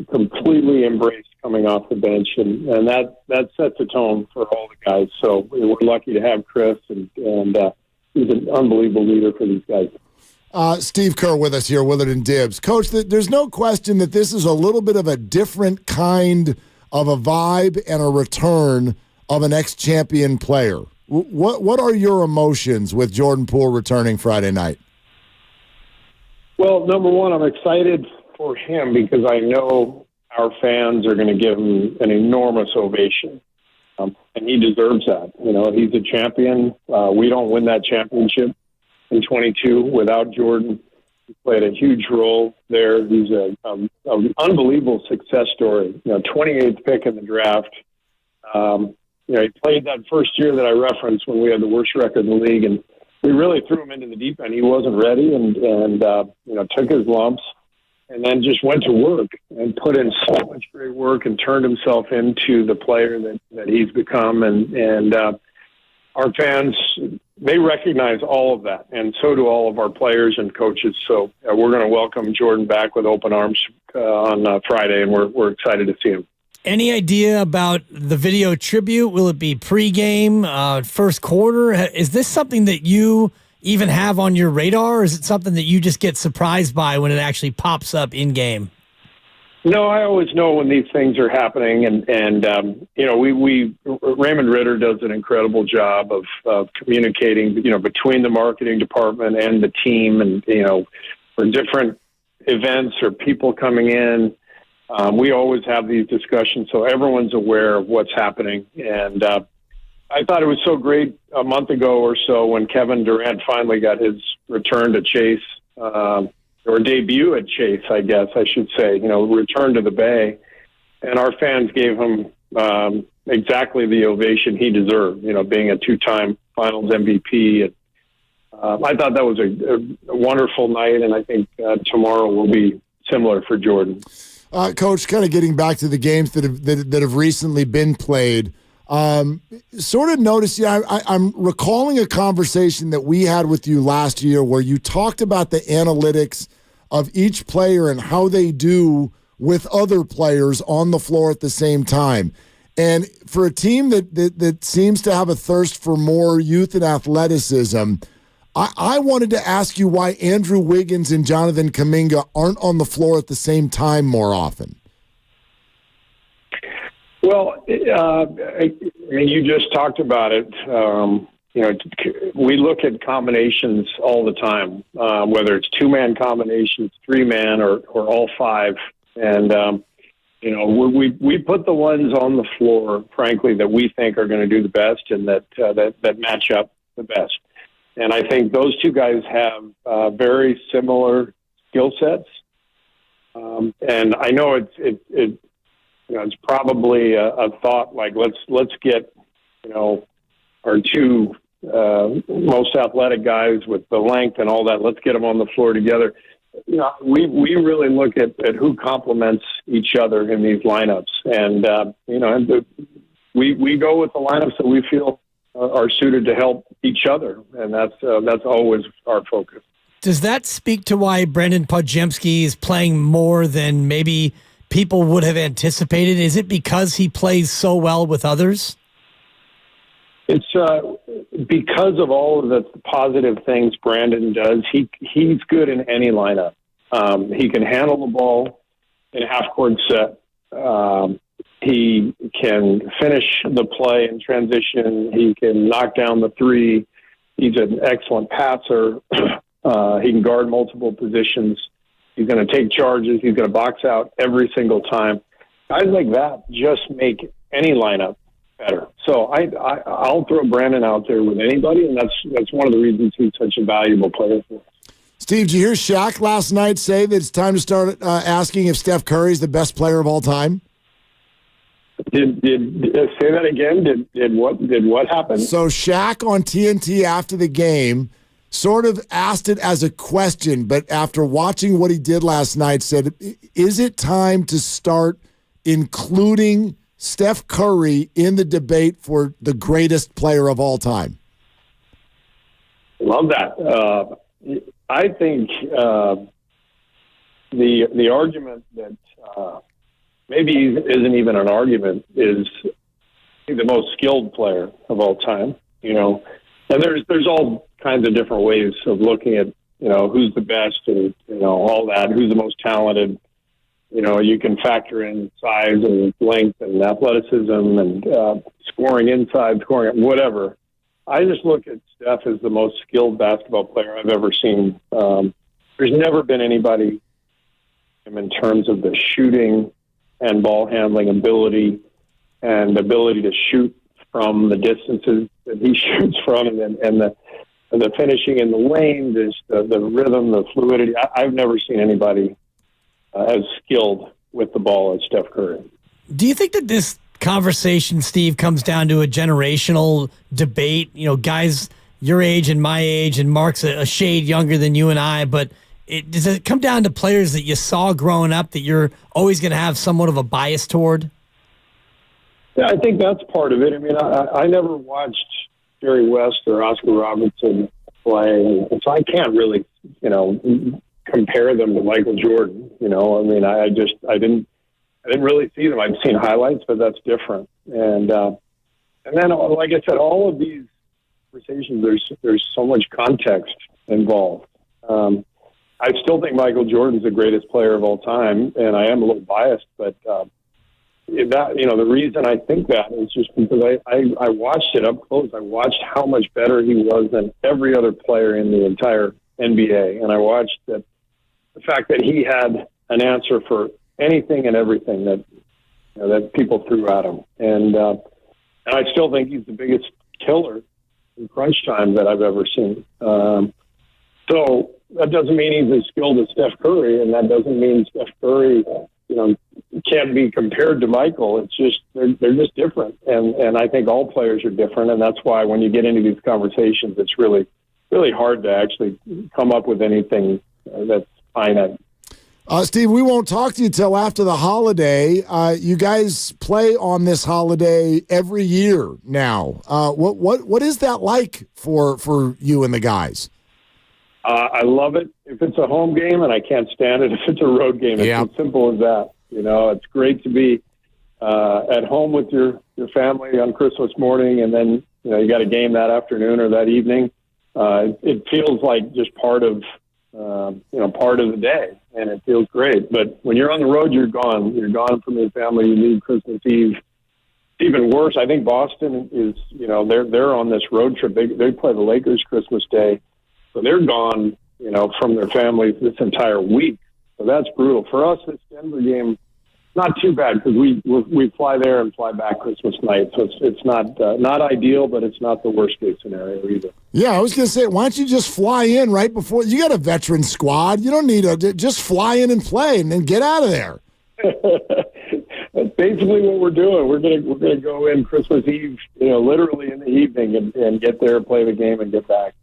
completely embraced coming off the bench. And that sets a tone for all the guys. So we're lucky to have Chris, and he's an unbelievable leader for these guys. Steve Kerr with us here, Willard and Dibs. Coach, there's no question that this is a little bit of a different kind of a vibe and a return of an ex-champion player. What are your emotions with Jordan Poole returning Friday night? Well, number one, I'm excited for him because I know our fans are going to give him an enormous ovation, and he deserves that. He's a champion. We don't win that championship in 22 without Jordan. He played a huge role there. He's an unbelievable success story. 28th pick in the draft, He played that first year that I referenced when we had the worst record in the league, and we really threw him into the deep end. He wasn't ready, and took his lumps, and then just went to work and put in so much great work and turned himself into the player that he's become. And our fans, they recognize all of that, and so do all of our players and coaches. So we're going to welcome Jordan back with open arms on Friday, and we're excited to see him. Any idea about the video tribute? Will it be pregame, first quarter? Is this something that you even have on your radar, or is it something that you just get surprised by when it actually pops up in game? No, I always know when these things are happening, and Raymond Ritter does an incredible job of communicating, between the marketing department and the team, and for different events or people coming in. We always have these discussions, so everyone's aware of what's happening. And I thought it was so great a month ago or so when Kevin Durant finally got his return to Chase, or debut at Chase, I guess I should say, return to the Bay. And our fans gave him exactly the ovation he deserved, being a two-time Finals MVP. And, I thought that was a wonderful night, and I think tomorrow will be similar for Jordan. Coach, kind of getting back to the games that have recently been played, sort of noticed, I'm recalling a conversation that we had with you last year where you talked about the analytics of each player and how they do with other players on the floor at the same time. And for a team that seems to have a thirst for more youth and athleticism, I wanted to ask you why Andrew Wiggins and Jonathan Kuminga aren't on the floor at the same time more often. Well, you just talked about it. We look at combinations all the time, whether it's two-man combinations, three-man, or all five. And, we put the ones on the floor, frankly, that we think are going to do the best and that match up the best. And I think those two guys have very similar skill sets. And I know it's probably a thought like let's get our two most athletic guys with the length and all that. Let's get them on the floor together. We really look at who complements each other in these lineups, and we go with the lineups that we feel are suited to help each other, and that's always our focus. Does that speak to why Brandon Podziemski is playing more than maybe people would have anticipated? Is it because he plays so well with others? It's because of all of the positive things Brandon does. He's good in any lineup. He can handle the ball in a half-court set. He can finish the play in transition. He can knock down the three. He's an excellent passer. He can guard multiple positions. He's going to take charges. He's going to box out every single time. Guys like that just make any lineup better. So I'll throw Brandon out there with anybody, and that's one of the reasons he's such a valuable player for us. Steve, did you hear Shaq last night say that it's time to start asking if Steph Curry is the best player of all time? Did say that again? Did what happen? So Shaq on TNT after the game sort of asked it as a question, but after watching what he did last night, said, "Is it time to start including Steph Curry in the debate for the greatest player of all time?" Love that. I think the argument that maybe isn't even an argument is the most skilled player of all time. And there's all kinds of different ways of looking at who's the best and all that, who's the most talented. You can factor in size and length and athleticism and scoring inside, scoring whatever. I just look at Steph as the most skilled basketball player I've ever seen. There's never been anybody in terms of the shooting and ball handling ability and ability to shoot from the distances that he shoots from, and the finishing in the lane, the rhythm, the fluidity. I've never seen anybody as skilled with the ball as Steph Curry. Do you think that this conversation, Steve, comes down to a generational debate. You know, guys your age and my age, and Mark's a shade younger than you and I, but does it come down to players that you saw growing up that you're always going to have somewhat of a bias toward? Yeah, I think that's part of it. I mean, I never watched Jerry West or Oscar Robertson play, and so I can't really, compare them to Michael Jordan. I mean, I didn't really see them. I've seen highlights, but that's different. And then, like I said, all of these conversations, there's so much context involved. I still think Michael Jordan's the greatest player of all time, and I am a little biased, but the reason I think that is just because I watched it up close. I watched how much better he was than every other player in the entire NBA, and I watched the fact that he had an answer for anything and everything that people threw at him, and I still think he's the biggest killer in crunch time that I've ever seen. So that doesn't mean he's as skilled as Steph Curry, and that doesn't mean Steph Curry, can't be compared to Michael. It's just they're just different, and I think all players are different, and that's why when you get into these conversations, it's really, really hard to actually come up with anything that's finite. Steve, we won't talk to you till after the holiday. You guys play on this holiday every year now. What is that like for you and the guys? I love it if it's a home game, and I can't stand it if it's a road game. It's as simple as that. It's great to be at home with your family on Christmas morning, and then you got a game that afternoon or that evening. It feels like just part of the day, and it feels great. But when you're on the road, you're gone. You're gone from your family. You need Christmas Eve. Even worse, I think Boston is. They're on this road trip. They play the Lakers Christmas Day. So they're gone, from their families this entire week. So that's brutal. For us, this Denver game, not too bad because we fly there and fly back Christmas night. So it's not ideal, but it's not the worst case scenario either. Yeah, I was going to say, why don't you just fly in right before? You got a veteran squad. You don't need just fly in and play and then get out of there. That's basically what we're doing. We're gonna go in Christmas Eve, literally in the evening and get there, play the game, and get back.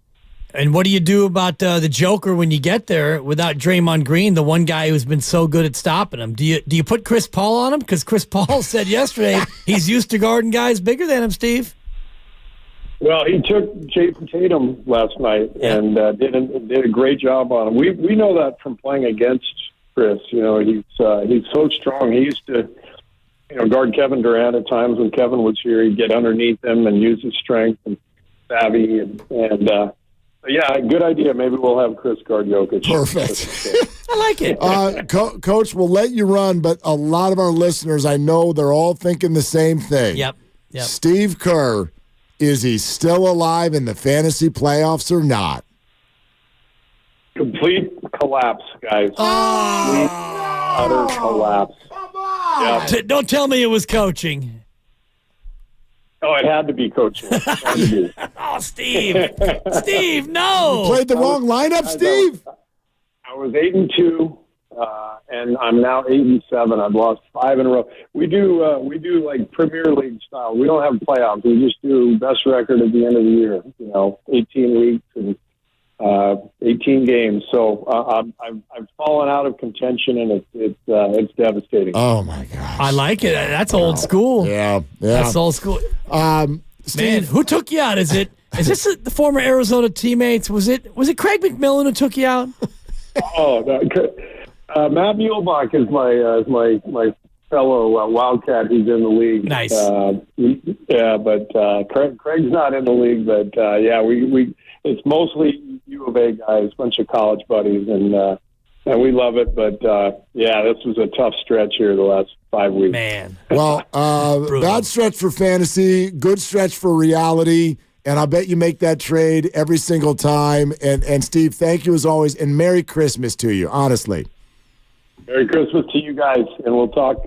And what do you do about the Joker when you get there without Draymond Green, the one guy who's been so good at stopping him? Do you put Chris Paul on him? Because Chris Paul said yesterday he's used to guarding guys bigger than him, Steve. Well, he took Jason Tatum last night and did a great job on him. We know that from playing against Chris. He's so strong. He used to guard Kevin Durant at times when Kevin was here. He'd get underneath him and use his strength and savvy and yeah, good idea. Maybe we'll have Chris guard Jokic. Perfect. I like it. Coach, we'll let you run, but a lot of our listeners, I know they're all thinking the same thing. Yep. Steve Kerr, is he still alive in the fantasy playoffs or not? Complete collapse, guys. Complete, utter collapse. Yeah. Don't tell me it was coaching. Oh, it had to be coaching. Oh, Steve. Steve, no. You played the wrong lineup, Steve? I was 8-2, and I'm now 8-7. I've lost 5 in a row. We do like Premier League style. We don't have playoffs. We just do best record at the end of the year. 18 weeks and 18 games. So I've fallen out of contention, and it's devastating. Oh my gosh! I like it. That's old school. Yeah. That's old school. Steve, man, who took you out? Is this the former Arizona teammates? Was it Craig McMillan who took you out? Matt Muehlbach is my fellow Wildcat who's in the league. Nice. But Craig's not in the league. But we it's mostly U of A guys, bunch of college buddies, and we love it. But this was a tough stretch here the last 5 weeks. Man. Well, bad stretch for fantasy, good stretch for reality. And I'll bet you make that trade every single time. And Steve, thank you as always, and Merry Christmas to you, honestly. Merry Christmas to you guys, and we'll talk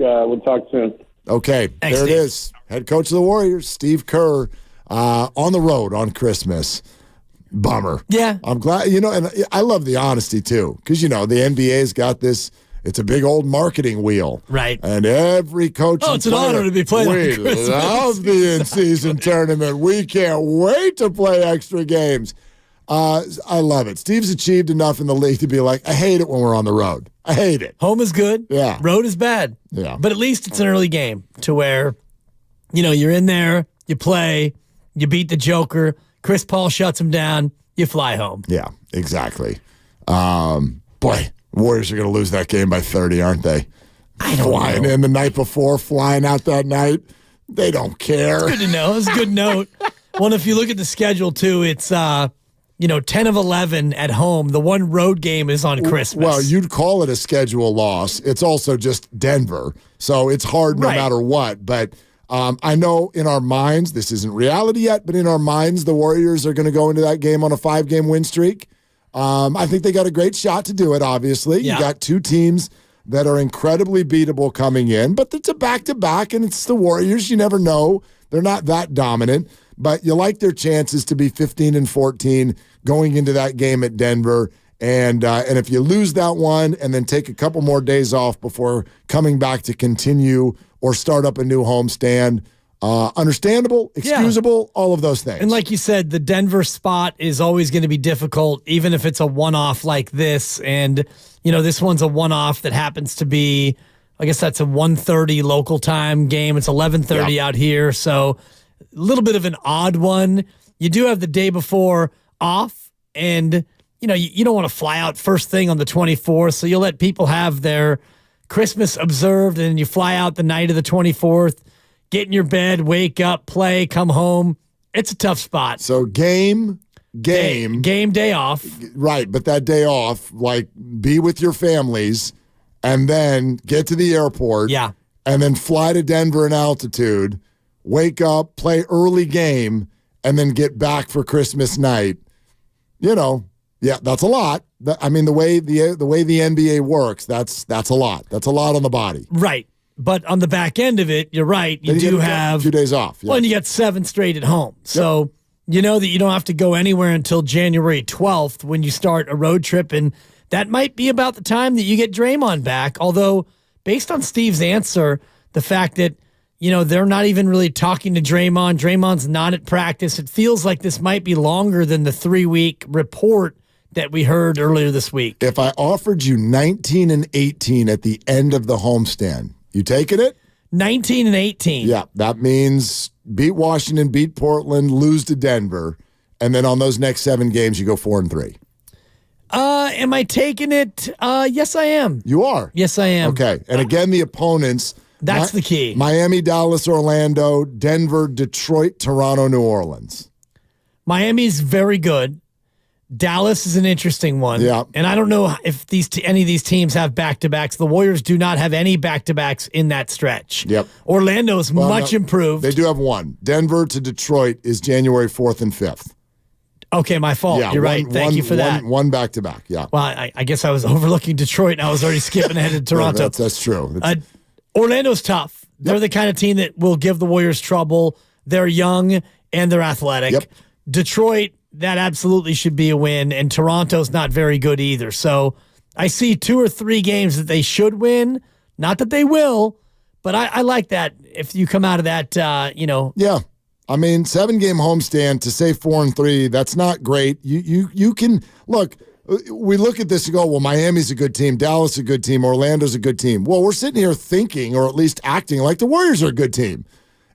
soon. Okay, Thanks, there Steve. it is. Head coach of the Warriors, Steve Kerr, on the road on Christmas. Bummer. Yeah. I'm glad, and I love the honesty too, because, the NBA's got this It's a big old marketing wheel. Right. And every coach Oh, and it's an player, honor to be playing on we Christmas. love the in-season tournament. We can't wait to play extra games. I love it. Steve's achieved enough in the league to be like, I hate it when we're on the road. I hate it. Home is good. Yeah. Road is bad. Yeah. But at least it's an early game to where, you're in there, you play, you beat the Joker, Chris Paul shuts him down, you fly home. Yeah, exactly. Boy, Warriors are going to lose that game by 30, aren't they? I don't Flying know. in the night before, flying out that night. They don't care. Good to know. It's a good note. Well, if you look at the schedule, too, it's, 10 of 11 at home. The one road game is on Christmas. Well, you'd call it a schedule loss. It's also just Denver, so it's hard no matter what. But I know in our minds, this isn't reality yet, but in our minds, the Warriors are going to go into that game on a 5-game win streak. I think they got a great shot to do it, obviously. Yeah. You got two teams that are incredibly beatable coming in, but it's a back-to-back, and it's the Warriors. You never know. They're not that dominant, but you like their chances to be 15-14 going into that game at Denver. And if you lose that one and then take a couple more days off before coming back to continue or start up a new homestand, understandable, excusable, all of those things. And like you said, the Denver spot is always going to be difficult, even if it's a one-off like this. And, this one's a one-off that happens to be, I guess that's a 1:30 local time game. It's 11:30 out here. So a little bit of an odd one. You do have the day before off, and, you don't want to fly out first thing on the 24th. So you'll let people have their Christmas observed, and you fly out the night of the 24th. Get in your bed, wake up, play, come home. It's a tough spot. So game day off. Right, but that day off, be with your families and then get to the airport. Yeah. And then fly to Denver in altitude, wake up, play early game, and then get back for Christmas night. That's a lot. I mean, the way the NBA works, that's a lot. That's a lot on the body. Right. But on the back end of it, you're right. You do have 2 days off. Well, and you got 7 straight at home. So you know that you don't have to go anywhere until January 12th when you start a road trip. And that might be about the time that you get Draymond back. Although, based on Steve's answer, the fact that, they're not even really talking to Draymond. Draymond's not at practice. It feels like this might be longer than the 3-week report that we heard earlier this week. If I offered you 19 and 18 at the end of the homestand, you taking it? 19 and 18. Yeah, that means beat Washington, beat Portland, lose to Denver, and then on those next 7 games, you go 4-3. Am I taking it? Yes, I am. You are? Yes, I am. Okay, and again, the opponents. That's the key. Miami, Dallas, Orlando, Denver, Detroit, Toronto, New Orleans. Miami's very good. Dallas is an interesting one. Yeah. And I don't know if any of these teams have back-to-backs. The Warriors do not have any back-to-backs in that stretch. Yep. Orlando's much improved. They do have one. Denver to Detroit is January 4th and 5th. Okay, my fault. Yeah, You're right. Thank you for that. One back-to-back, yeah. Well, I guess I was overlooking Detroit, and I was already skipping ahead to Toronto. That's true. Orlando's tough. They're the kind of team that will give the Warriors trouble. They're young, and they're athletic. Yep. Detroit, that absolutely should be a win, and Toronto's not very good either. So I see 2 or 3 games that they should win. Not that they will, but I like that if you come out of that, Yeah. I mean, 7-game homestand to say 4-3, that's not great. You can look. We look at this and go, well, Miami's a good team, Dallas is a good team, Orlando's a good team. Well, we're sitting here thinking, or at least acting like the Warriors are a good team.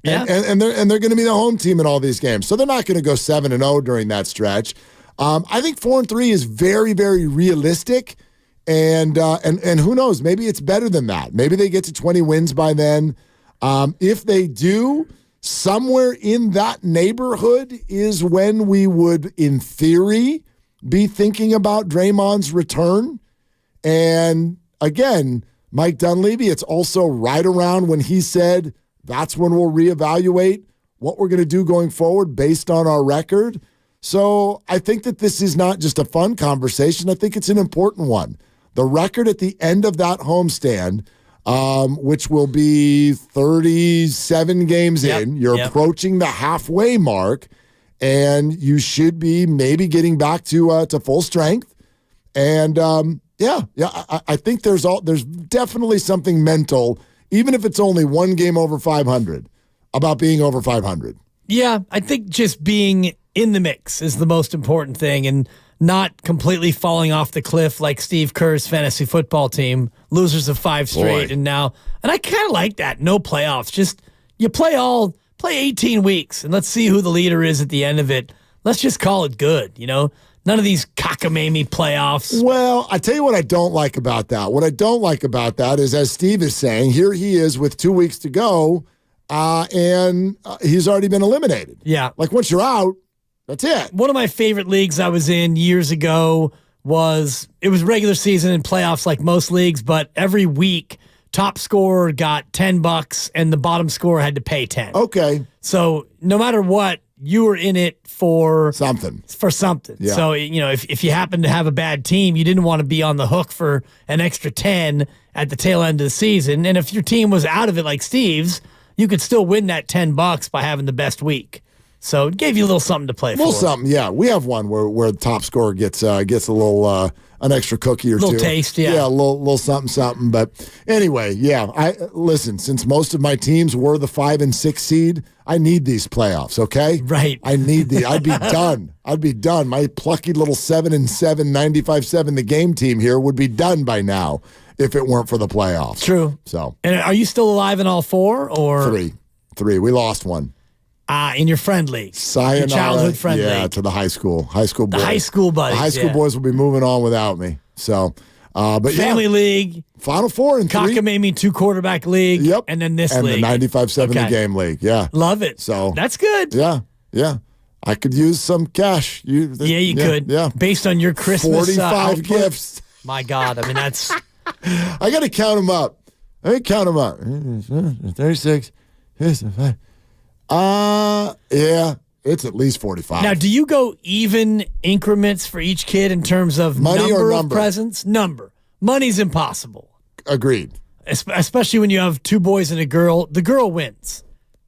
Yeah. And they're going to be the home team in all these games. So they're not going to go 7-0 during that stretch. I think 4-3 is very, very realistic. And who knows, maybe it's better than that. Maybe they get to 20 wins by then. If they do, somewhere in that neighborhood is when we would, in theory, be thinking about Draymond's return. And again, Mike Dunleavy, it's also right around when he said that's when we'll reevaluate what we're going to do going forward based on our record. So I think that this is not just a fun conversation. I think it's an important one. The record at the end of that homestand, which will be 37 games in, you're approaching the halfway mark, and you should be maybe getting back to full strength. And Yeah. I think there's definitely something mental, even if it's only one game over 500, about being over 500. Yeah, I think just being in the mix is the most important thing, and not completely falling off the cliff like Steve Kerr's fantasy football team, losers of 5 straight, and I kind of like that. No playoffs, just you play 18 weeks, and let's see who the leader is at the end of it. Let's just call it good, None of these cockamamie playoffs. Well, I tell you what I don't like about that. What I don't like about that is, as Steve is saying, here he is with 2 weeks to go, and he's already been eliminated. Yeah. Like, once you're out, that's it. One of my favorite leagues I was in years ago was regular season and playoffs like most leagues, but every week, top scorer got $10 and the bottom scorer had to pay 10. Okay. So no matter what, you were in it for something. Yeah. So, if you happen to have a bad team, you didn't want to be on the hook for an extra 10 at the tail end of the season. And if your team was out of it like Steve's, you could still win that $10 by having the best week. So it gave you a little something to play for. A little something, yeah. We have one where the top scorer gets a little an extra cookie or two. A little taste, yeah. Yeah, a little something. But anyway, yeah. Listen, since most of my teams were the 5 and 6 seed, I need these playoffs, okay? Right. I need these. I'd be done. My plucky little 7 and 7, 95-7 the game team here would be done by now if it weren't for the playoffs. True. So. And are you still alive in all 4 or 3? We lost one. In your friend league. Sayonara, your childhood friend league. Yeah, to the high school boys. The high school buddies. The high school boys will be moving on without me. So, but Family league. Final 4 and 3. Cockamamie 2-quarterback league. Yep. And then this and league. And the 95-7 the game league. Yeah. Love it. So that's good. Yeah. I could use some cash. You could. Yeah. Based on your Christmas 45 gifts. My God. I mean, that's. I got to count them up. 36. Yeah, it's at least 45. Now, do you go even increments for each kid in terms of money number or of presents? Number. Money's impossible. Agreed. Especially when you have 2 boys and a girl. The girl wins.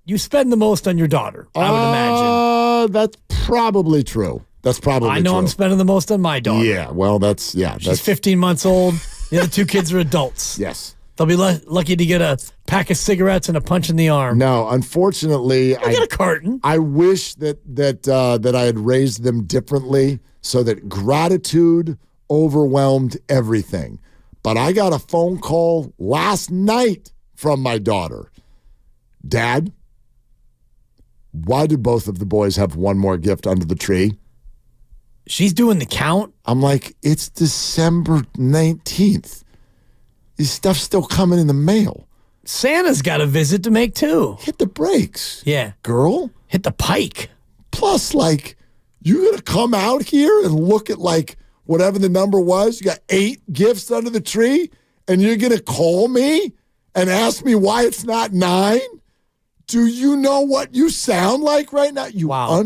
You spend the most on your daughter, I would imagine. That's probably true. I know true. I'm spending the most on my daughter. Yeah, well, She's 15 months old. The other 2 kids are adults. Yes. They'll be lucky to get a pack of cigarettes and a punch in the arm. No, unfortunately, I get a carton. I wish that I had raised them differently so that gratitude overwhelmed everything. But I got a phone call last night from my daughter. Dad, why do both of the boys have one more gift under the tree? She's doing the count. I'm like, it's December 19th. This stuff's still coming in the mail. Santa's got a visit to make, too. Hit the brakes. Yeah. Girl. Hit the pike. Plus, you're going to come out here and look at, whatever the number was. You got 8 gifts under the tree, and you're going to call me and ask me why it's not 9? Do you know what you sound like right now? Wow.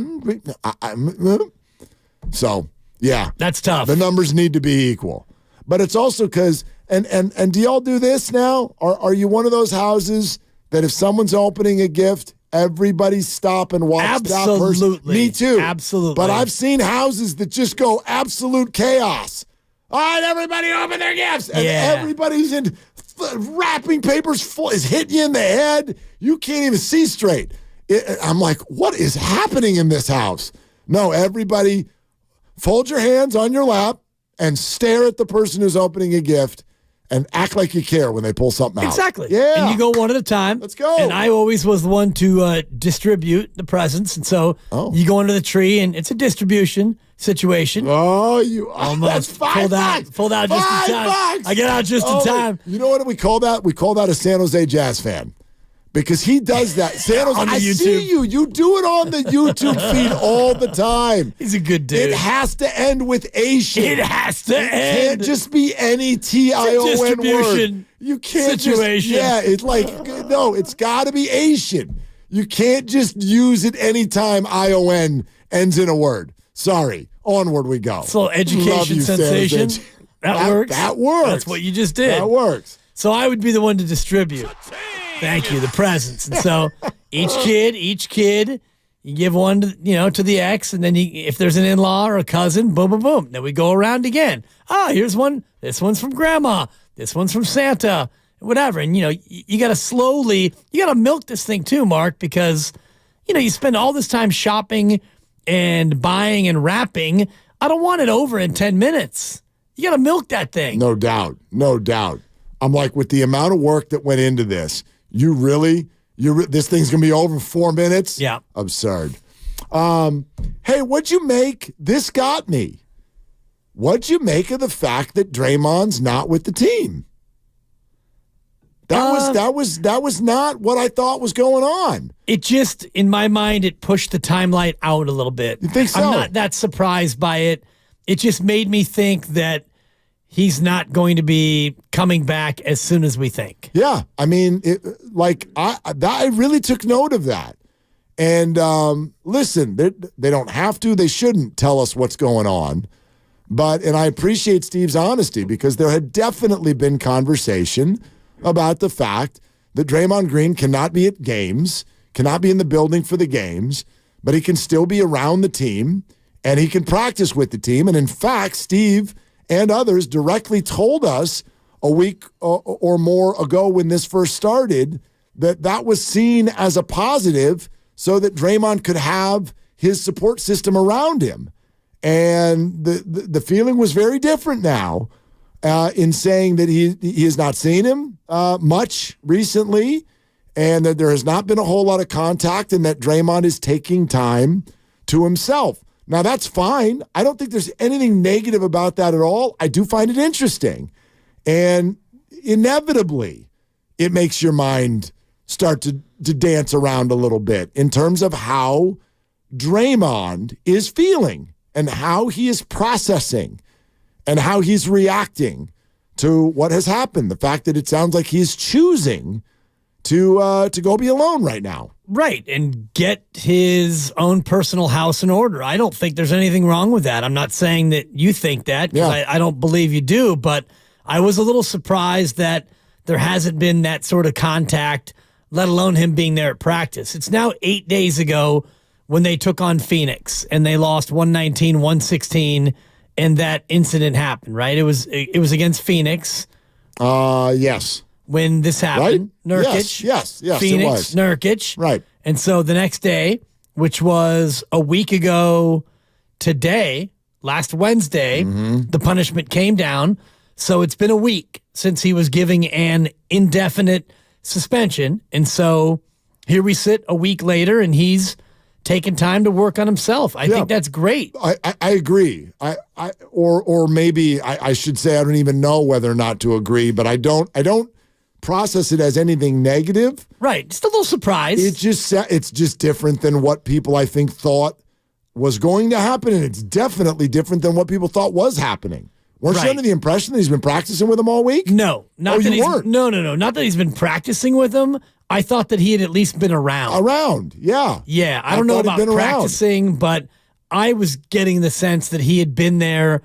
So, yeah. That's tough. The numbers need to be equal. But it's also because... And do y'all do this now? Are you one of those houses that if someone's opening a gift, everybody stop and watch that person? Absolutely. Me too. Absolutely. But I've seen houses that just go absolute chaos. All right, everybody open their gifts. And everybody's in wrapping papers full is hitting you in the head. You can't even see straight. I'm like, what is happening in this house? No, everybody fold your hands on your lap and stare at the person who's opening a gift. And act like you care when they pull something out. Exactly. Yeah. And you go one at a time. Let's go. And I always was the one to distribute the presents. And so you go under the tree, and it's a distribution situation. Oh, you almost. That's $5. Pulled out just in time. I get out just in time. You know what we call that? We call that a San Jose Jazz fan. Because he does that. San Jose, I see you. You do it on the YouTube feed all the time. He's a good dude. It has to end with Asian. It has to end. It can't just be any T-I-O-N word. You can't situation. It's no, it's got to be Asian. You can't just use it anytime I-O-N ends in a word. Sorry. Onward we go. It's a little education sensation. That works. That works. That's what you just did. That works. So I would be the one to distribute. Thank you, the presents. And so each kid, you give one to the ex, and then if there's an in-law or a cousin, boom, boom, boom. Then we go around again. Here's one This one's from Grandma. This one's from Santa. Whatever. And, you got to milk this thing too, Mark, because, you spend all this time shopping and buying and wrapping. I don't want it over in 10 minutes. You got to milk that thing. No doubt. No doubt. I'm like, with the amount of work that went into this, this thing's going to be over in 4 minutes? Yeah. Absurd. Hey, what'd you make? This got me. What'd you make of the fact that Draymond's not with the team? That was not what I thought was going on. It just, in my mind, it pushed the timeline out a little bit. You think so? I'm not that surprised by it. It just made me think that he's not going to be coming back as soon as we think. Yeah, I mean, I really took note of that. And listen, they don't have to. They shouldn't tell us what's going on. And I appreciate Steve's honesty, because there had definitely been conversation about the fact that Draymond Green cannot be at games, cannot be in the building for the games, but he can still be around the team, and he can practice with the team. And in fact, Steve and others directly told us a week or more ago when this first started that was seen as a positive, so that Draymond could have his support system around him. And the feeling was very different now in saying that he has not seen him much recently, and that there has not been a whole lot of contact, and that Draymond is taking time to himself. Now, that's fine. I don't think there's anything negative about that at all. I do find it interesting. And inevitably, it makes your mind start to dance around a little bit in terms of how Draymond is feeling and how he is processing and how he's reacting to what has happened. The fact that it sounds like he's choosing to go be alone right now. Right, and get his own personal house in order. I don't think there's anything wrong with that. I'm not saying that you think that, because I don't believe you do, but I was a little surprised that there hasn't been that sort of contact, let alone him being there at practice. It's now 8 days ago when they took on Phoenix, and they lost 119-116, and that incident happened, right? It was against Phoenix. Yes. When this happened, right? Nurkic. Yes, Phoenix, it was. Nurkic. Right. And so the next day, which was a week ago today, last Wednesday, the punishment came down. So it's been a week since he was giving an indefinite suspension. And so here we sit a week later, and he's taking time to work on himself. I think that's great. I agree. Or maybe I should say I don't even know whether or not to agree, but I don't process it as anything negative. Right. Just a little surprise. It's just different than what people, I think, thought was going to happen, and it's definitely different than what people thought was happening. Weren't you under the impression that he's been practicing with him all week? No. Not that you weren't? No. Not that he's been practicing with him. I thought that he had at least been around. Yeah. Yeah, I don't know about practicing, but I was getting the sense that he had been there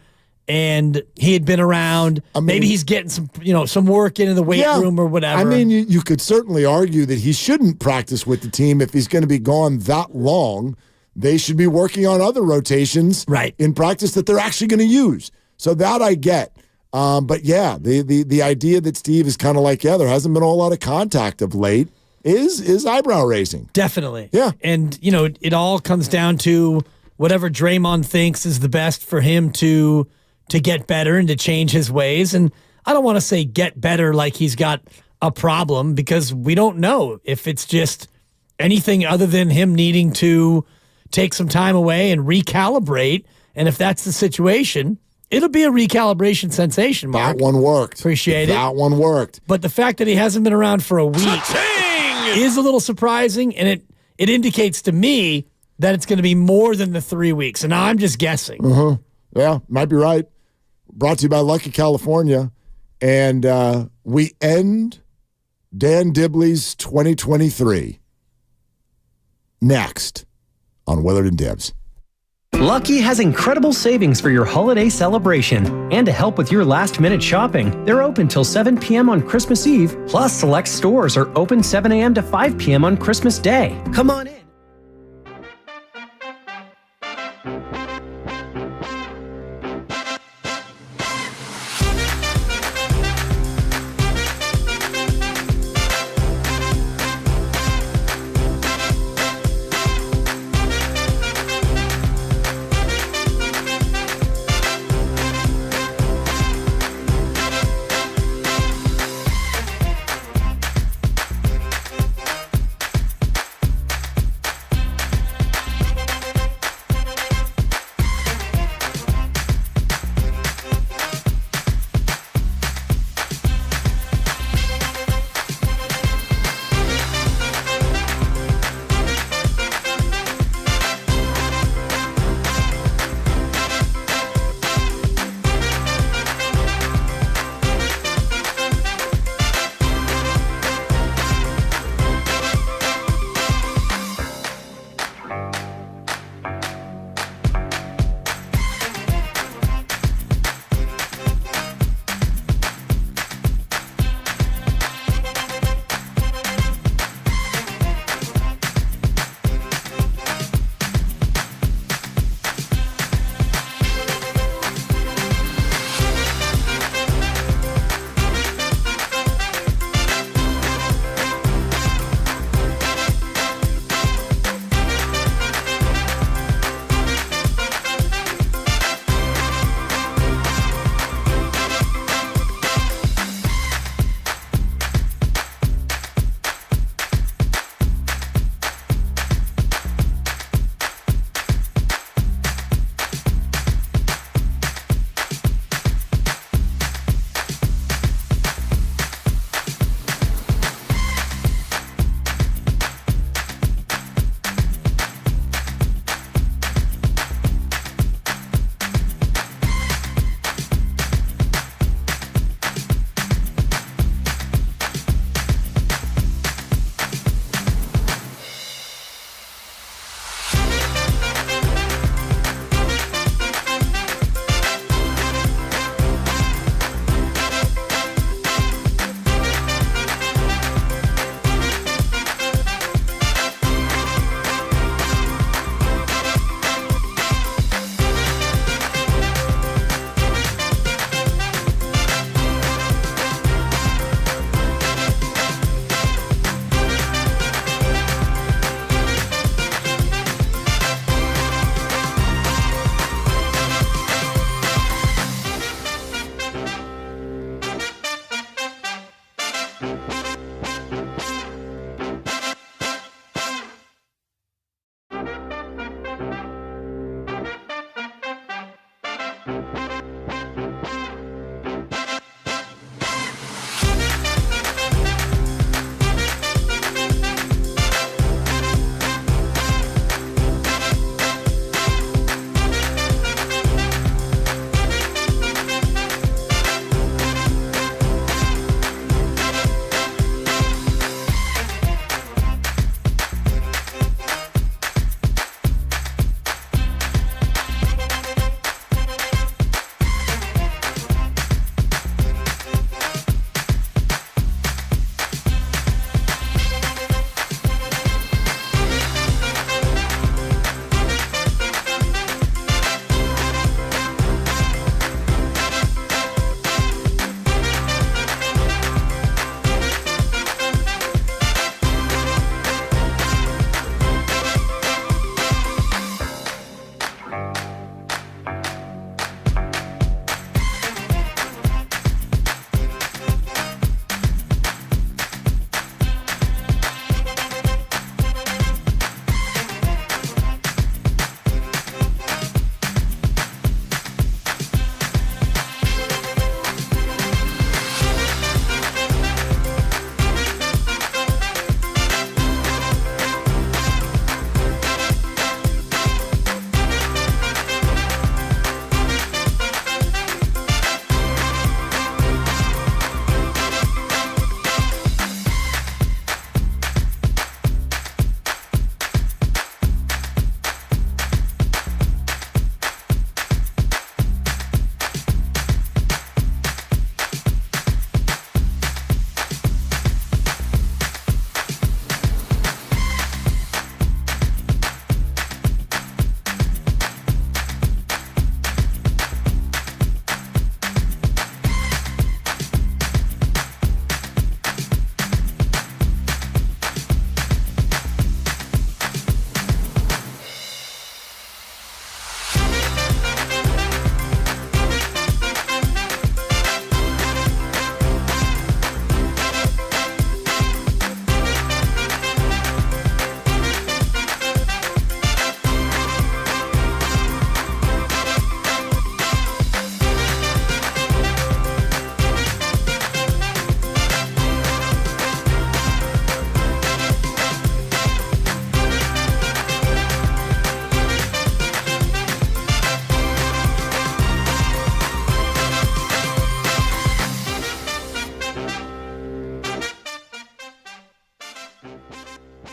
and he had been around. Maybe he's getting some work in the weight room or whatever. I mean, you could certainly argue that he shouldn't practice with the team if he's going to be gone that long. They should be working on other rotations in practice that they're actually going to use. So that I get. But yeah, the idea that Steve is kind of like, there hasn't been a whole lot of contact of late is eyebrow raising. Definitely. Yeah. And, it all comes down to whatever Draymond thinks is the best for him to get better and to change his ways. And I don't want to say get better like he's got a problem, because we don't know if it's just anything other than him needing to take some time away and recalibrate. And if that's the situation, it'll be a recalibration sensation, Mark. That one worked. Appreciate it. That one worked. But the fact that he hasn't been around for a week is a little surprising, and it indicates to me that it's going to be more than the 3 weeks. And now I'm just guessing. Yeah, might be right. Brought to you by Lucky California. And we end Dan Dibley's 2023 next on Willard and Dibs. Lucky has incredible savings for your holiday celebration. And to help with your last-minute shopping, they're open till 7 p.m. on Christmas Eve, plus select stores are open 7 a.m. to 5 p.m. on Christmas Day. Come on in.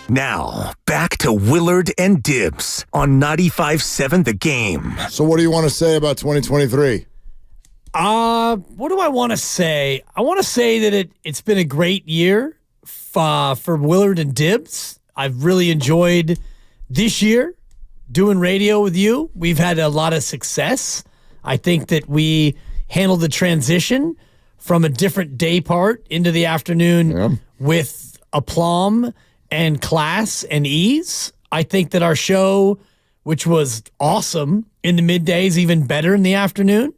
Now, back to Willard and Dibs on 95.7 The Game. So what do you want to say about 2023? What do I want to say? I want to say that it's been a great year for Willard and Dibs. I've really enjoyed this year doing radio with you. We've had a lot of success. I think that we handled the transition from a different day part into the afternoon with aplomb and class and ease. I think that our show, which was awesome in the middays, even better in the afternoon.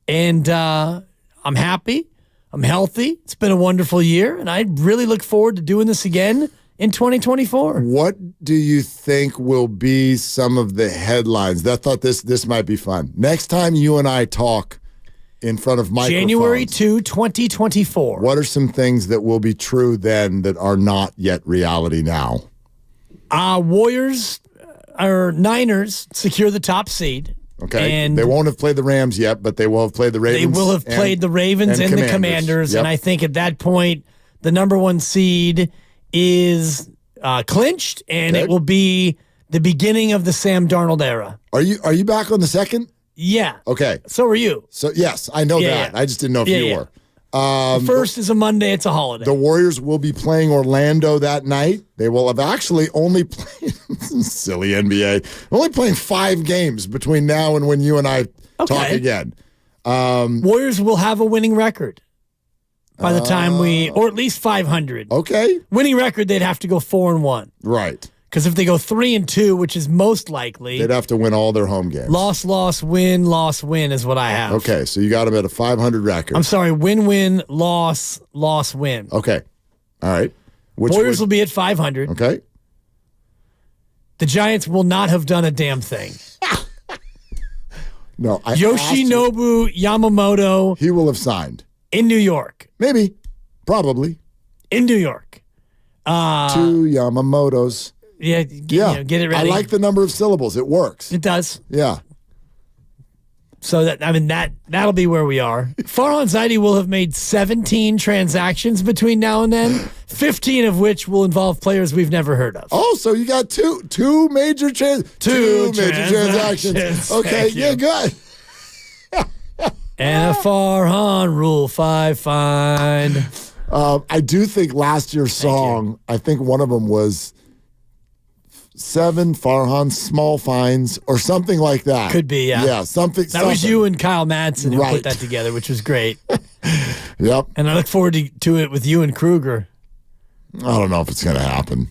And I'm happy. I'm healthy. It's been a wonderful year, and I really look forward to doing this again in 2024. What do you think will be some of the headlines? I thought this might be fun. Next time you and I talk in front of microphones. January 2, 2024. What are some things that will be true then that are not yet reality now? Warriors or Niners secure the top seed. Okay, and they won't have played the Rams yet, but they will have played the Ravens. They will have played the Ravens and the Commanders, and I think at that point, the number one seed is clinched, and it will be the beginning of the Sam Darnold era. Are you back on the second? Yeah. Okay. So are you. So yes, I know that. I just didn't know if you were. The first is a Monday. It's a holiday. The Warriors will be playing Orlando that night. They will have actually only played, silly NBA, only playing 5 games between now and when you and I talk again. Warriors will have a winning record by the time or at least 500. Okay. Winning record, they'd have to go 4-1. Right. Because if they go 3-2, which is most likely, they'd have to win all their home games. Loss, win is what I have. Okay, so you got them at a 500 record. I'm sorry, win, loss, win. Okay, all right. Warriors will be at 500. Okay. The Giants will not have done a damn thing. No, Yoshinobu Yamamoto. He will have signed in New York. Maybe, probably in New York. 2 Yamamotos. Yeah, get it ready. I like the number of syllables. It works. It does. Yeah. So that'll be where we are. Farhan Zaidi will have made 17 transactions between now and then, 15 of which will involve players we've never heard of. Oh, so you got two major transactions. Okay, yeah, good. And a Farhan Rule 5 fine. I do think last year's song, I think one of them was 7 Farhan small fines or something like that. Could be, yeah. Yeah, something. That was you and Kyle Madsen who put that together, which was great. Yep. And I look forward to it with you and Kruger. I don't know if it's going to happen.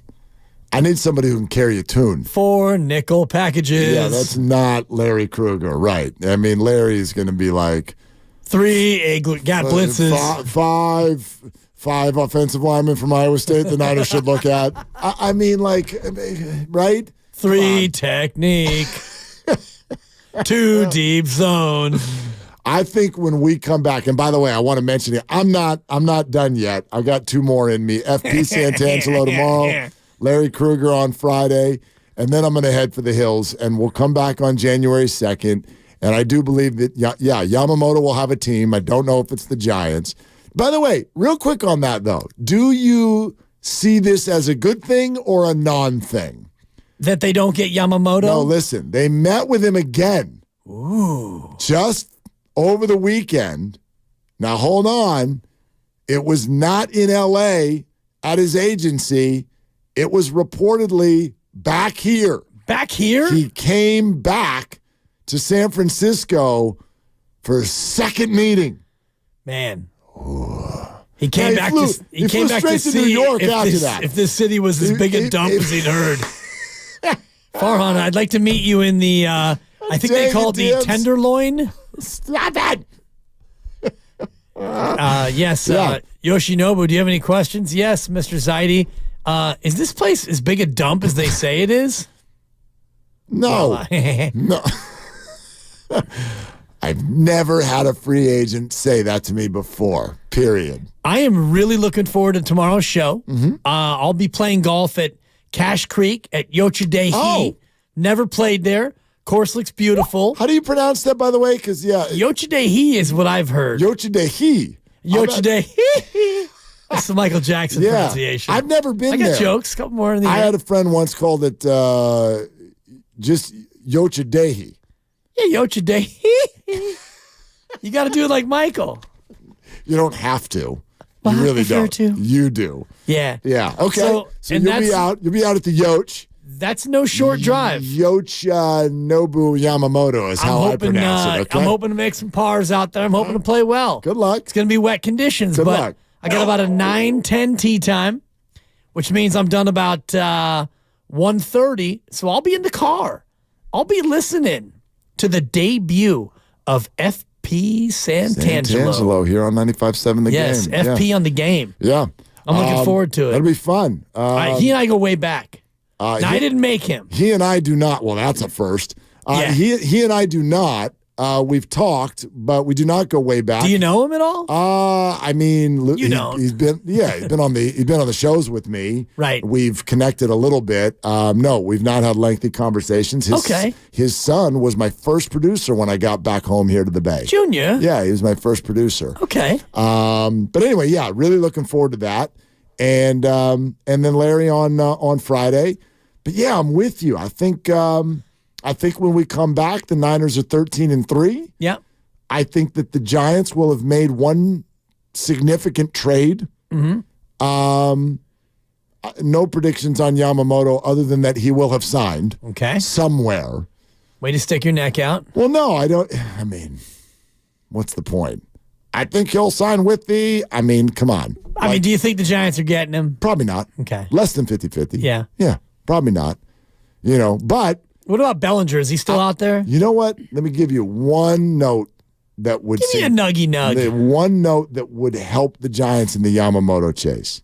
I need somebody who can carry a tune. 4 nickel packages. Yeah, that's not Larry Kruger, right? I mean, Larry's going to be like 3 gap blitzes, 5 offensive linemen from Iowa State the Niners should look at. I mean, like, right? 3 technique, 2 deep zone. I think when we come back, and by the way, I want to mention it. I'm not done yet. I got 2 more in me. FP Santangelo tomorrow, Larry Kruger on Friday, and then I'm going to head for the hills, and we'll come back on January 2nd. And I do believe that, Yamamoto will have a team. I don't know if it's the Giants. By the way, real quick on that, though, do you see this as a good thing or a non-thing? That they don't get Yamamoto? No, listen, they met with him again. Ooh. Just over the weekend. Now, hold on. It was not in L.A. at his agency. It was reportedly back here. Back here? He came back to San Francisco for a second meeting. Man. He came back to see New York if this city was as big a dump as he'd heard. Farhan, I'd like to meet you in the, I think they call it the Tenderloin. Stop it! Yes, Yoshinobu, do you have any questions? Yes, Mr. Zaidi. Is this place as big a dump as they say it is? No. No. I've never had a free agent say that to me before, period. I am really looking forward to tomorrow's show. Mm-hmm. I'll be playing golf at Cache Creek at Yochadehi. Oh. Never played there. Course looks beautiful. How do you pronounce that, by the way? Because, Yochadehi is what I've heard. Yochadehi. Yochadehi. That's the Michael Jackson pronunciation. I've never been there. I got jokes. A couple more in the I air. had a friend once called it just Yochadehi. Yeah, Yochadehi. You got to do it like Michael. You don't have to. Well, You really I prefer don't. to. You do. Yeah. Yeah. Okay. So and you'll be out. You'll be out at the Yoch. That's no short drive. Yoch Nobu Yamamoto is how I pronounce it. Okay. I'm hoping to make some pars out there. I'm hoping to play well. Good luck. It's going to be wet conditions, Good but luck. I got about a 9:10 tee time, which means I'm done about 1:30. So I'll be in the car. I'll be listening to the debut of FP Santangelo. here on 95.7 The Yes, Game. FP on the game. Yeah. I'm looking forward to it. That'll be fun. He and I go way back. Now, I didn't make him. He and I do not. Well, that's a first. Yeah. He and I do not. We've talked, but we do not go way back. Do you know him at all? I mean, don't. He's been on the shows with me. Right. We've connected a little bit. No, we've not had lengthy conversations. His son was my first producer when I got back home here to the Bay. Junior? Yeah, he was my first producer. Okay. But anyway, yeah, really looking forward to that. And then Larry on Friday. But yeah, I'm with you. I think when we come back, the Niners are 13-3. Yeah. I think that the Giants will have made one significant trade. Mm-hmm. No predictions on Yamamoto other than that he will have signed. Okay. Somewhere. Way to stick your neck out. Well, no, I don't. I mean, what's the point? I think he'll sign with come on. I mean, do you think the Giants are getting him? Probably not. Okay. Less than 50-50. Yeah. Yeah, probably not. But what about Bellinger? Is he still out there? You know what? Let me give you one note that would give me a nuggy nug. One note that would help the Giants in the Yamamoto chase.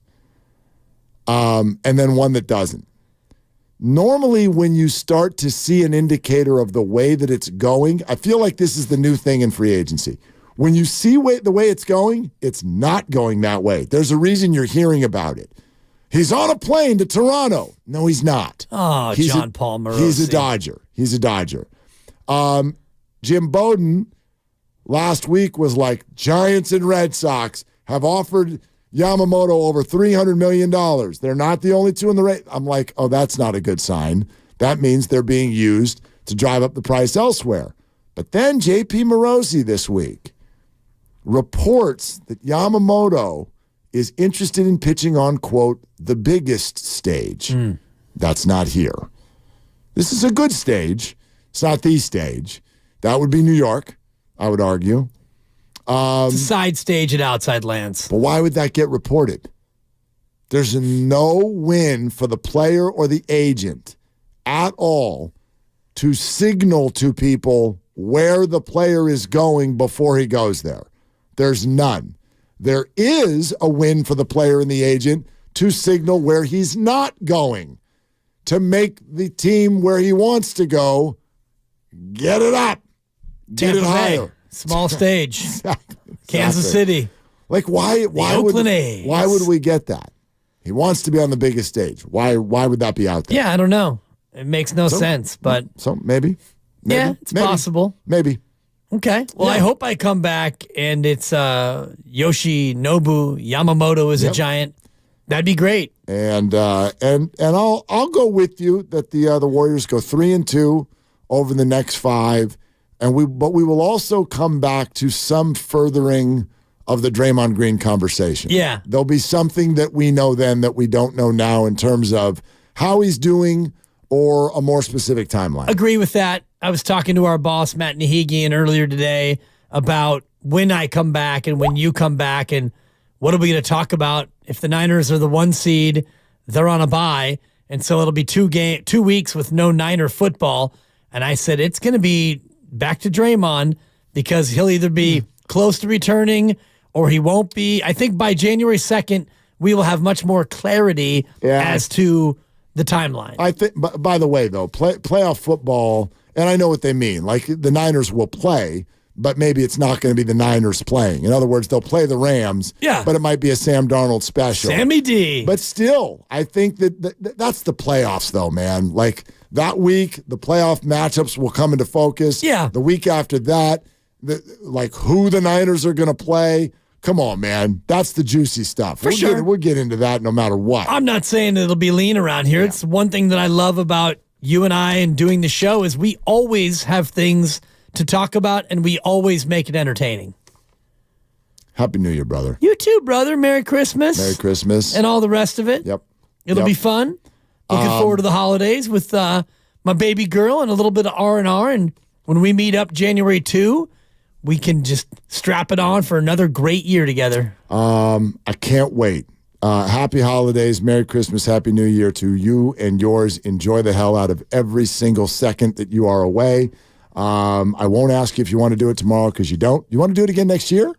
And then one that doesn't. Normally, when you start to see an indicator of the way that it's going, I feel like this is the new thing in free agency. When you see the way it's going, it's not going that way. There's a reason you're hearing about it. He's on a plane to Toronto. No, he's not. Oh, John Paul Morosi. He's a Dodger. Jim Bowden last week was like, Giants and Red Sox have offered Yamamoto over $300 million. They're not the only two in the race. I'm like, oh, that's not a good sign. That means they're being used to drive up the price elsewhere. But then J.P. Morosi this week reports that Yamamoto is interested in pitching on, quote, the biggest stage. That's not here. This is a good stage. It's not the stage. That would be New York, I would argue. It's a side stage at Outside Lands. But why would that get reported? There's no win for the player or the agent at all to signal to people where the player is going before he goes there. There's none. There is a win for the player and the agent to signal where he's not going, to make the team where he wants to go get it up, get Tampa it higher. Bay, small stage. Exactly. Kansas City. Like why Oakland A's. Why would we get that? He wants to be on the biggest stage. Why would that be out there? Yeah, I don't know. It makes no sense, but maybe. Yeah, it's possible. Maybe. Okay. Well, I hope I come back and it's Yoshinobu Yamamoto is a Giant. That'd be great. And I'll go with you that the Warriors go 3-2 over the next 5, but we will also come back to some furthering of the Draymond Green conversation. Yeah. There'll be something that we know then that we don't know now in terms of how he's doing or a more specific timeline. Agree with that. I was talking to our boss, Matt Nahigian, earlier today about when I come back and when you come back and what are we going to talk about. If the Niners are the 1 seed, they're on a bye, and so it'll be 2 weeks with no Niner football. And I said it's going to be back to Draymond because he'll either be close to returning or he won't be. I think by January 2nd, we will have much more clarity as to the timeline. I think. By the way, though, playoff football, and I know what they mean. Like the Niners will play, but maybe it's not going to be the Niners playing. In other words, they'll play the Rams, but it might be a Sam Darnold special. Sammy D. But still, I think that's the playoffs, though, man. Like that week, the playoff matchups will come into focus. Yeah. The week after that, who the Niners are going to play Come on, man. That's the juicy stuff. We'll get into that no matter what. I'm not saying it'll be lean around here. Yeah. It's one thing that I love about you and I and doing the show is we always have things to talk about, and we always make it entertaining. Happy New Year, brother. You too, brother. Merry Christmas. Merry Christmas. And all the rest of it. Yep. It'll be fun. Looking forward to the holidays with my baby girl and a little bit of R&R. And when we meet up January 2, we can just strap it on for another great year together. I can't wait. Happy holidays, Merry Christmas, Happy New Year to you and yours. Enjoy the hell out of every single second that you are away. I won't ask you if you want to do it tomorrow because you don't. You want to do it again next year?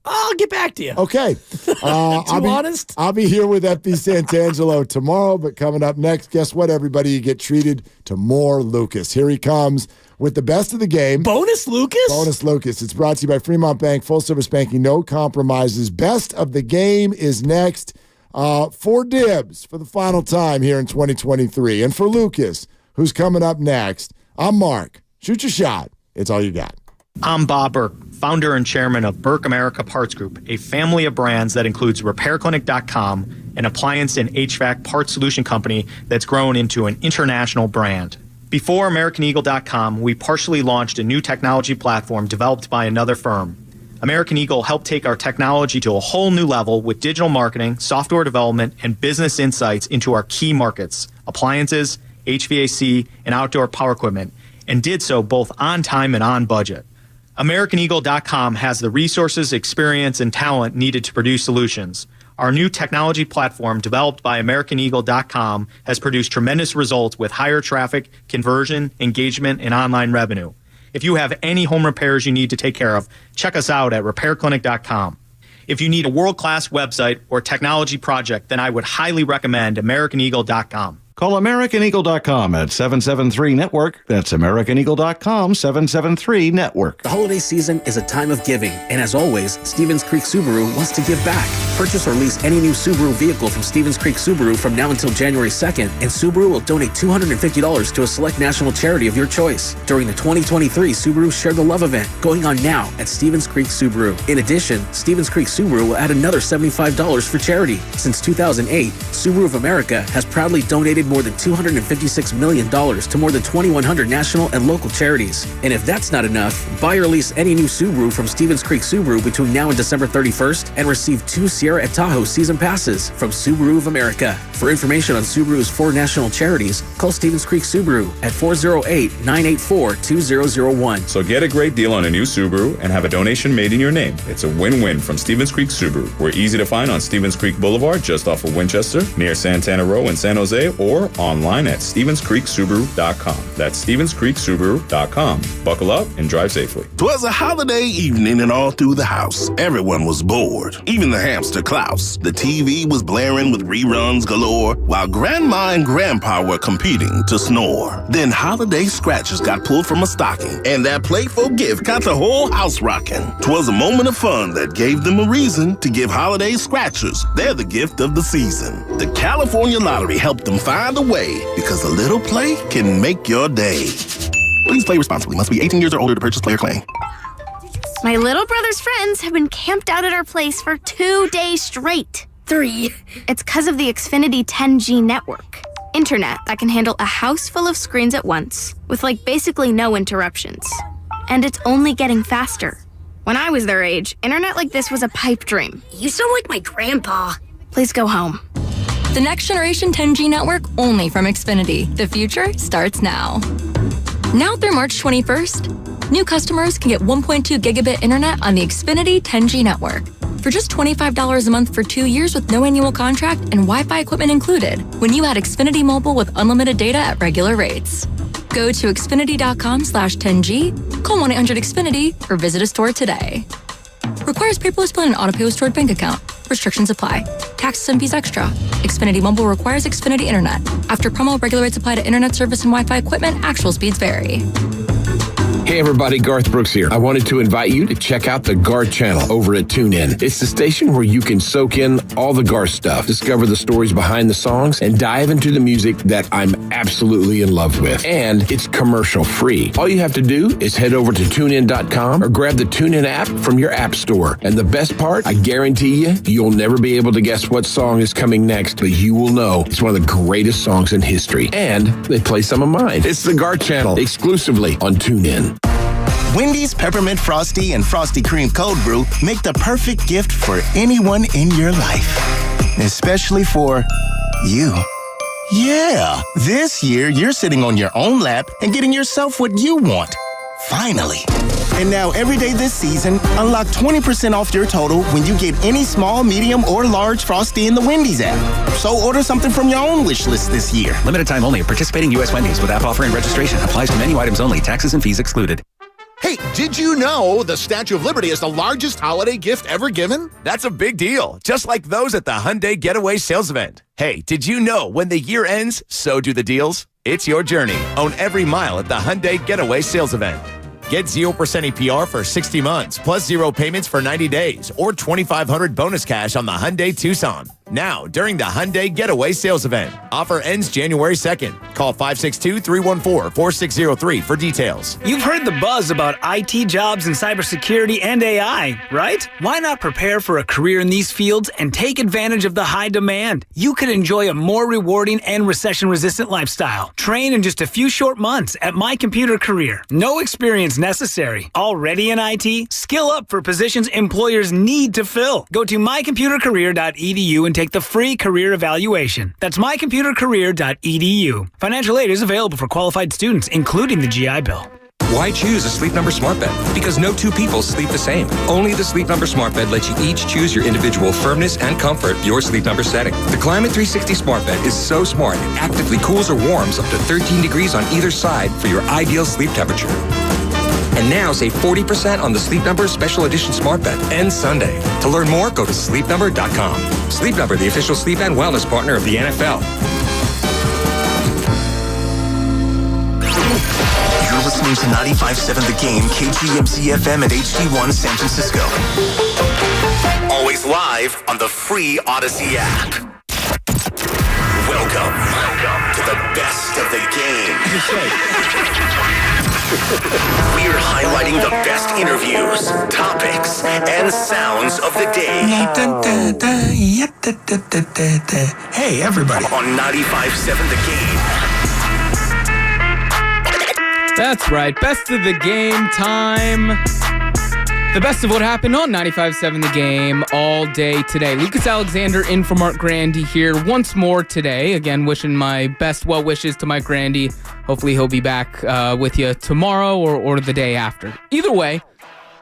I'll get back to you. Okay. Honest? I'll be here with FP Santangelo tomorrow, but coming up next, guess what, everybody? You get treated to more Lucas. Here he comes with the best of the game. Bonus Lucas? Bonus Lucas. It's brought to you by Fremont Bank, full service banking, no compromises. Best of the game is next for Dibs for the final time here in 2023. And for Lucas, who's coming up next, I'm Mark. Shoot your shot. It's all you got. I'm Bob Burke, founder and chairman of Burke America Parts Group, a family of brands that includes RepairClinic.com, an appliance and HVAC parts solution company that's grown into an international brand. Before AmericanEagle.com, we partially launched a new technology platform developed by another firm. American Eagle helped take our technology to a whole new level with digital marketing, software development, and business insights into our key markets, appliances, HVAC, and outdoor power equipment, and did so both on time and on budget. AmericanEagle.com has the resources, experience, and talent needed to produce solutions. Our new technology platform, developed by AmericanEagle.com, has produced tremendous results with higher traffic, conversion, engagement, and online revenue. If you have any home repairs you need to take care of, check us out at RepairClinic.com. If you need a world-class website or technology project, then I would highly recommend AmericanEagle.com. Call AmericanEagle.com at 773-NETWORK. That's AmericanEagle.com, 773-NETWORK. The holiday season is a time of giving, and as always, Stevens Creek Subaru wants to give back. Purchase or lease any new Subaru vehicle from Stevens Creek Subaru from now until January 2nd, and Subaru will donate $250 to a select national charity of your choice. During the 2023 Subaru Share the Love event, going on now at Stevens Creek Subaru. In addition, Stevens Creek Subaru will add another $75 for charity. Since 2008, Subaru of America has proudly donated more than $256 million to more than 2,100 national and local charities. And if that's not enough, buy or lease any new Subaru from Stevens Creek Subaru between now and December 31st and receive 2 Sierra at Tahoe season passes from Subaru of America. For information on Subaru's 4 national charities, call Stevens Creek Subaru at 408-984-2001. So get a great deal on a new Subaru and have a donation made in your name. It's a win-win from Stevens Creek Subaru. We're easy to find on Stevens Creek Boulevard, just off of Winchester, near Santana Row in San Jose, or online at StevensCreekSubaru.com. That's StevensCreekSubaru.com. Buckle up and drive safely. 'Twas a holiday evening and all through the house, everyone was bored. Even the hamster Klaus. The TV was blaring with reruns galore, while Grandma and Grandpa were competing to snore. Then holiday scratchers got pulled from a stocking, and that playful gift got the whole house rocking. 'Twas a moment of fun that gave them a reason to give holiday scratchers. They're the gift of the season. The California Lottery helped them find a way, because a little play can make your day. Please play responsibly. Must be 18 years or older to purchase player claim. My little brother's friends have been camped out at our place for 2 days straight. 3. It's because of the Xfinity 10G network. Internet that can handle a house full of screens at once, with basically no interruptions. And it's only getting faster. When I was their age, internet like this was a pipe dream. You sound like my grandpa. Please go home. The next generation 10G network only from Xfinity. The future starts now. Now through March 21st, new customers can get 1.2 gigabit internet on the Xfinity 10G network for just $25 a month for 2 years with no annual contract and Wi-Fi equipment included when you add Xfinity Mobile with unlimited data at regular rates. Go to Xfinity.com/10G, call 1-800-XFINITY, or visit a store today. Requires paperless bill and auto-pay with stored bank account. Restrictions apply. Taxes and fees extra. Xfinity Mobile requires Xfinity Internet. After promo, regular rates apply to internet service and Wi-Fi equipment. Actual speeds vary. Hey everybody, Garth Brooks here. I wanted to invite you to check out the Garth channel over at TuneIn. It's the station where you can soak in all the Garth stuff, discover the stories behind the songs, and dive into the music that I'm absolutely in love with. And it's commercial free. All you have to do is head over to TuneIn.com or grab the TuneIn app from your app store. And the best part, I guarantee you'll never be able to guess what song is coming next, but you will know it's one of the greatest songs in history. And they play some of mine. It's the Garth channel, exclusively on TuneIn. Wendy's Peppermint Frosty and Frosty Cream Cold Brew make the perfect gift for anyone in your life. Especially for you. Yeah, this year you're sitting on your own lap and getting yourself what you want. Finally. And now every day this season, unlock 20% off your total when you get any small, medium, or large Frosty in the Wendy's app. So order something from your own wish list this year. Limited time only. Participating U.S. Wendy's with app offer and registration. Applies to menu items only. Taxes and fees excluded. Hey, did you know the Statue of Liberty is the largest holiday gift ever given? That's a big deal, just like those at the Hyundai Getaway Sales Event. Hey, did you know when the year ends, so do the deals? It's your journey. Own every mile at the Hyundai Getaway Sales Event. Get 0% APR for 60 months, plus 0 payments for 90 days, or $2,500 bonus cash on the Hyundai Tucson. Now, during the Hyundai Getaway Sales Event. Offer ends January 2nd. Call 562-314-4603 for details. You've heard the buzz about IT jobs in cybersecurity and AI, right? Why not prepare for a career in these fields and take advantage of the high demand? You could enjoy a more rewarding and recession-resistant lifestyle. Train in just a few short months at My Computer Career. No experience necessary. Already in IT? Skill up for positions employers need to fill. Go to mycomputercareer.edu and take the free career evaluation. That's mycomputercareer.edu. Financial aid is available for qualified students, including the GI Bill. Why choose a Sleep Number smart bed? Because no two people sleep the same. Only the Sleep Number smart bed lets you each choose your individual firmness and comfort, your Sleep Number setting. The Climate 360 smart bed is so smart it actively cools or warms up to 13 degrees on either side for your ideal sleep temperature. And now save 40% on the Sleep Number Special Edition Smart Bed. Ends Sunday. To learn more, go to sleepnumber.com. Sleep Number, the official sleep and wellness partner of the NFL. You're listening to 95.7 The Game, KGMZ FM at HD1 San Francisco. Always live on the free Odyssey app. Welcome to the best of the game. We're highlighting the best interviews, topics, and sounds of the day. Hey, everybody. On 95.7 The Game. That's right. Best of the game time. The best of what happened on 95.7 The Game all day today. Lucas Alexander in for Mark Grandy here once more today. Again, wishing my best well wishes to Mike Grandy. Hopefully he'll be back with you tomorrow or the day after. Either way,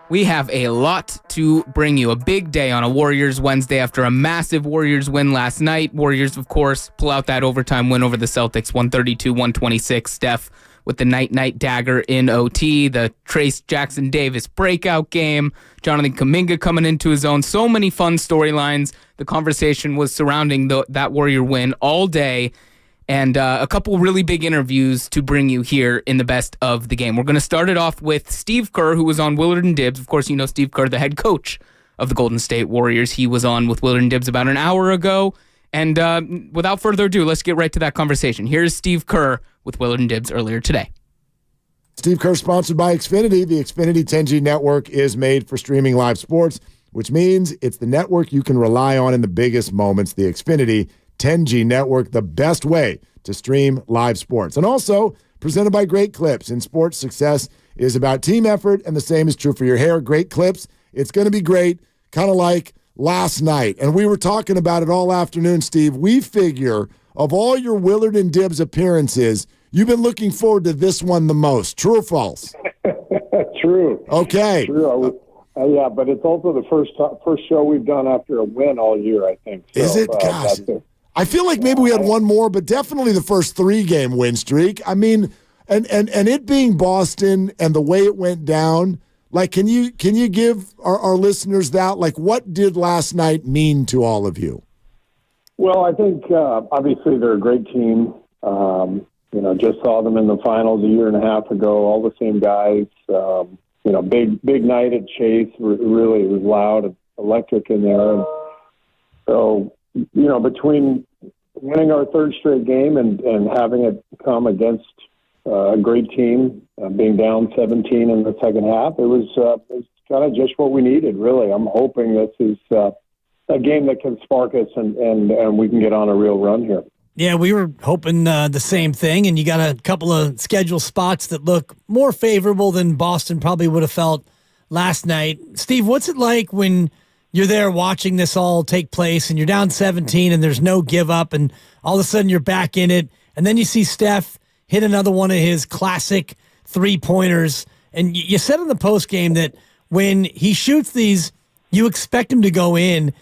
we have a lot to bring you. A big day on a Warriors Wednesday after a massive Warriors win last night. Warriors, of course, pull out that overtime win over the Celtics, 132-126. Steph with the night dagger in OT, the Trace Jackson Davis breakout game, Jonathan Kuminga coming into his own. So many fun storylines. The conversation was surrounding that Warrior win all day, and a couple really big interviews to bring you here in the best of the game. We're going to start it off with Steve Kerr, who was on Willard and Dibs. Of course, you know Steve Kerr, the head coach of the Golden State Warriors. He was on with Willard and Dibs about an hour ago. And without further ado, let's get right to that conversation. Here's Steve Kerr with Willard and Dibs earlier today. Steve Kerr, sponsored by Xfinity. The Xfinity 10G network is made for streaming live sports, which means it's the network you can rely on in the biggest moments. The Xfinity 10G network, the best way to stream live sports. And also presented by Great Clips. In sports, success is about team effort, and the same is true for your hair. Great Clips, it's going to be great, kind of like last night. And we were talking about it all afternoon, Steve. We figure of all your Willard and Dibs appearances, you've been looking forward to this one the most. True or false? True. Okay. True. Yeah, but it's also the first show we've done after a win all year, I think. So, is it? Gosh. I feel like maybe we had one more, but definitely the first 3-game win streak. I mean, and it being Boston and the way it went down, like, can you give our listeners that? Like, what did last night mean to all of you? Well, I think obviously they're a great team. just saw them in the finals a year and a half ago. All the same guys. Big night at Chase. Really, it was loud and electric in there. And so, between winning our third straight game and having it come against a great team, being down 17 in the second half, it was kind of just what we needed, really. I'm hoping this is a game that can spark us and we can get on a real run here. Yeah, we were hoping the same thing, and you got a couple of scheduled spots that look more favorable than Boston probably would have felt last night. Steve, what's it like when you're there watching this all take place and you're down 17 and there's no give up and all of a sudden you're back in it, and then you see Steph hit another one of his classic three-pointers, and you said in the postgame that when he shoots these, you expect him to go in.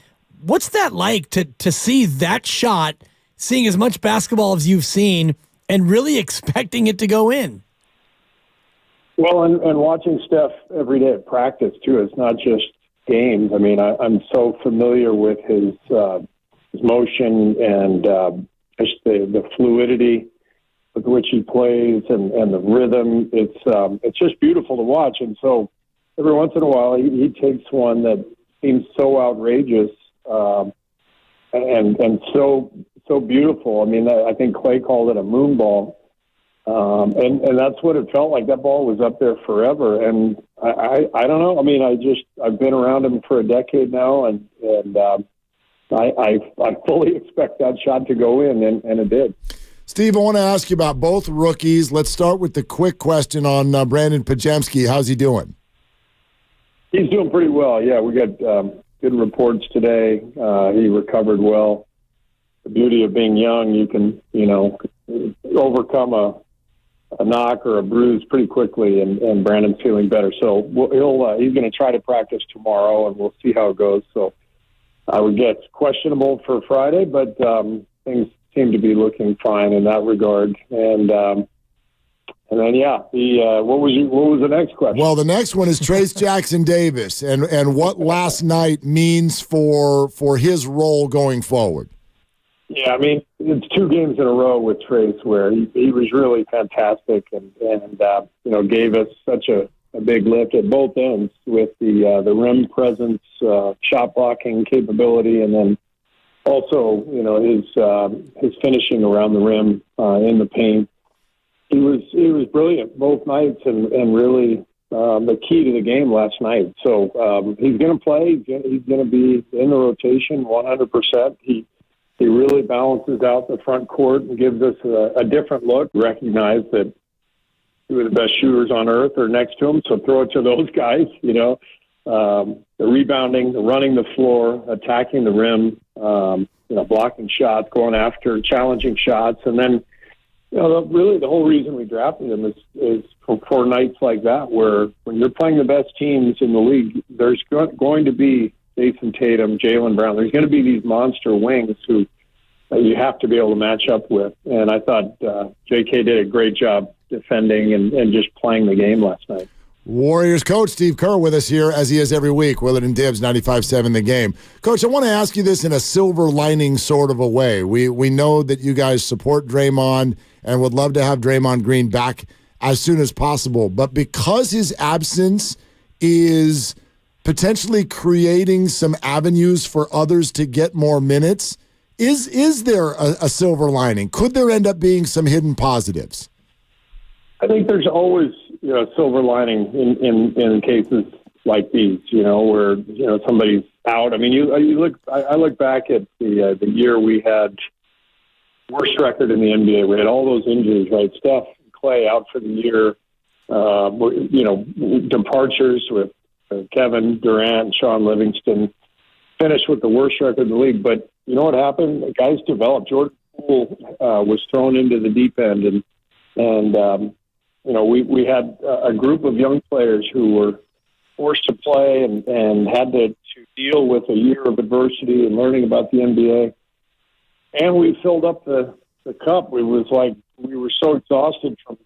What's that like to see that shot, seeing as much basketball as you've seen, and really expecting it to go in? Well, and watching Steph every day at practice, too. It's not just games. I mean, I'm so familiar with his motion and just the fluidity with which he plays and the rhythm. It's just beautiful to watch. And so every once in a while, he takes one that seems so outrageous and so beautiful. I mean, I think Clay called it a moon ball. And that's what it felt like. That ball was up there forever. And I don't know. I mean, I've been around him for a decade now, and I fully expect that shot to go in, and it did. Steve, I want to ask you about both rookies. Let's start with the quick question on Brandon Podziemski. How's he doing? He's doing pretty well. Yeah, we got good reports today. He recovered well. The beauty of being young, you can, overcome a knock or a bruise pretty quickly, and Brandon's feeling better. So he's going to try to practice tomorrow, and we'll see how it goes. So I would guess questionable for Friday, but things seem to be looking fine in that regard. And then, what was the next question? Well, the next one is Trayce Jackson-Davis, and what last night means for his role going forward. Yeah, I mean, it's 2 games in a row with Trayce where he was really fantastic and gave us such a big lift at both ends with the rim presence, shot blocking capability, and then also, his finishing around the rim in the paint. He was brilliant both nights and really the key to the game last night. So he's going to play. He's going to be in the rotation 100%. He really balances out the front court and gives us a different look. Recognize that 2 of the best shooters on earth are next to him, so throw it to those guys. The rebounding, the running the floor, attacking the rim, blocking shots, going after challenging shots, and then really the whole reason we drafted him is for nights like that, where when you're playing the best teams in the league, there's going to be Jason Tatum, Jaylen Brown. There's going to be these monster wings who you have to be able to match up with. And I thought J.K. did a great job defending and just playing the game last night. Warriors coach Steve Kerr with us here, as he is every week. Willard and Dibs, 95.7 The Game. Coach, I want to ask you this in a silver lining sort of a way. We know that you guys support Draymond and would love to have Draymond Green back as soon as possible. But because his absence is potentially creating some avenues for others to get more minutes, is there a silver lining? Could there end up being some hidden positives? I think there's always a silver lining in cases like these, where somebody's out. I mean, I look back at the year we had worst record in the NBA. We had all those injuries, right? Steph and Clay out for the year. Departures with Kevin Durant, Sean Livingston, finished with the worst record in the league. But you know what happened? The guys developed. Jordan Poole was thrown into the deep end, and we had a group of young players who were forced to play and had to deal with a year of adversity and learning about the NBA. And we filled up the cup. It was like we were so exhausted from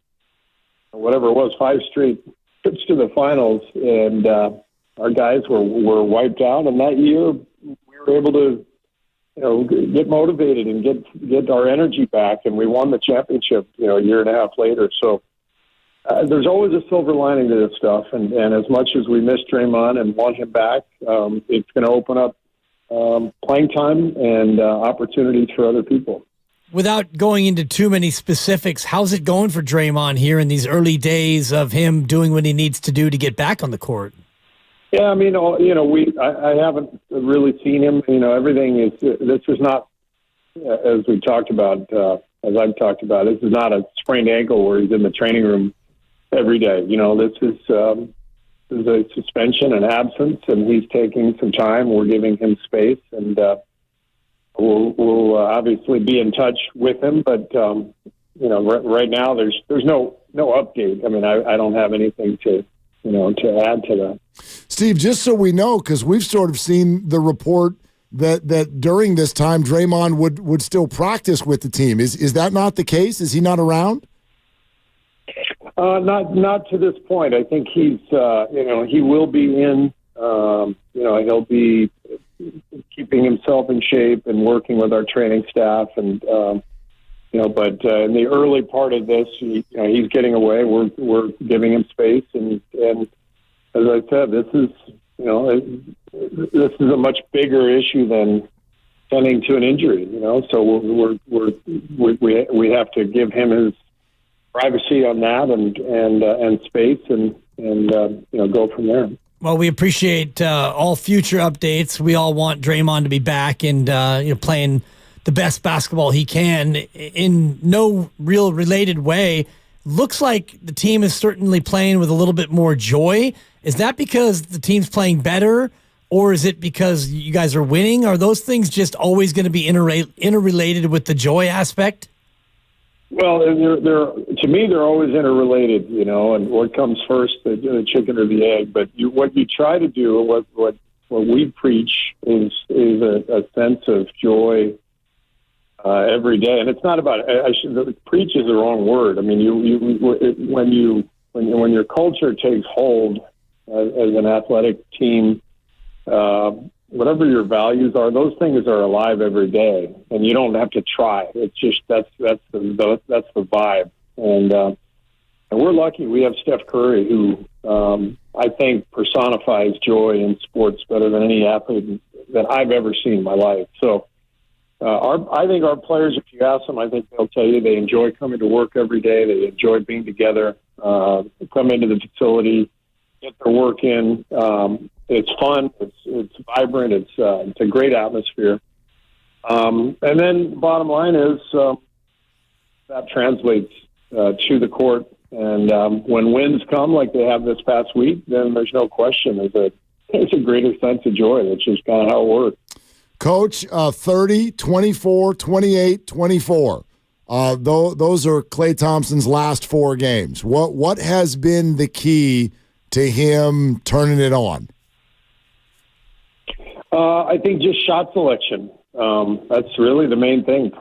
whatever it was, 5 straight trips to the finals, and our guys were wiped out. And that year, we were able to get motivated and get our energy back. And we won the championship, a year and a half later. So there's always a silver lining to this stuff. And as much as we miss Draymond and want him back, it's going to open up playing time and opportunities for other people. Without going into too many specifics, how's it going for Draymond here in these early days of him doing what he needs to do to get back on the court? Yeah, I mean, I haven't really seen him. Everything is. This is not, as we talked about, as I've talked about. This is not a sprained ankle where he's in the training room every day. This is a suspension, an absence, and he's taking some time. We're giving him space, and we'll obviously be in touch with him. But right now there's no update. I mean, I don't have anything to add to that. Steve, just so we know, because we've sort of seen the report that during this time Draymond would still practice with the team. Is that not the case? Is he not around? Not to this point. I think he's he will be in. He'll be keeping himself in shape and working with our training staff, and but in the early part of this, he's getting away. We're giving him space, and as I said, this is a much bigger issue than tending to an injury. So we have to give him his privacy on that and space and go from there. Well, we appreciate all future updates. We all want Draymond to be back and playing the best basketball he can in no real related way. Looks like the team is certainly playing with a little bit more joy. Is that because the team's playing better, or is it because you guys are winning? Are those things just always going to be interrelated with the joy aspect? Well, to me, they're always interrelated, and what comes first, the chicken or the egg. But what you try to do, what we preach is a sense of joy every day. And it's not about, preach is the wrong word. I mean, when your culture takes hold as an athletic team, whatever your values are, those things are alive every day, and you don't have to try. It's just that's the vibe, and we're lucky we have Steph Curry, who I think personifies joy in sports better than any athlete that I've ever seen in my life. So I think our players, if you ask them, I think they'll tell you they enjoy coming to work every day. They enjoy being together, come into the facility, get their work in. It's fun. It's vibrant. It's a great atmosphere. And then the bottom line is that translates to the court. And when wins come, like they have this past week, then there's no question there's a greater sense of joy. That's just kind of how it works. Coach, 30, 24, 28, 24. Those are Klay Thompson's last 4 games. What has been the key to him turning it on? I think just shot selection. That's really the main thing.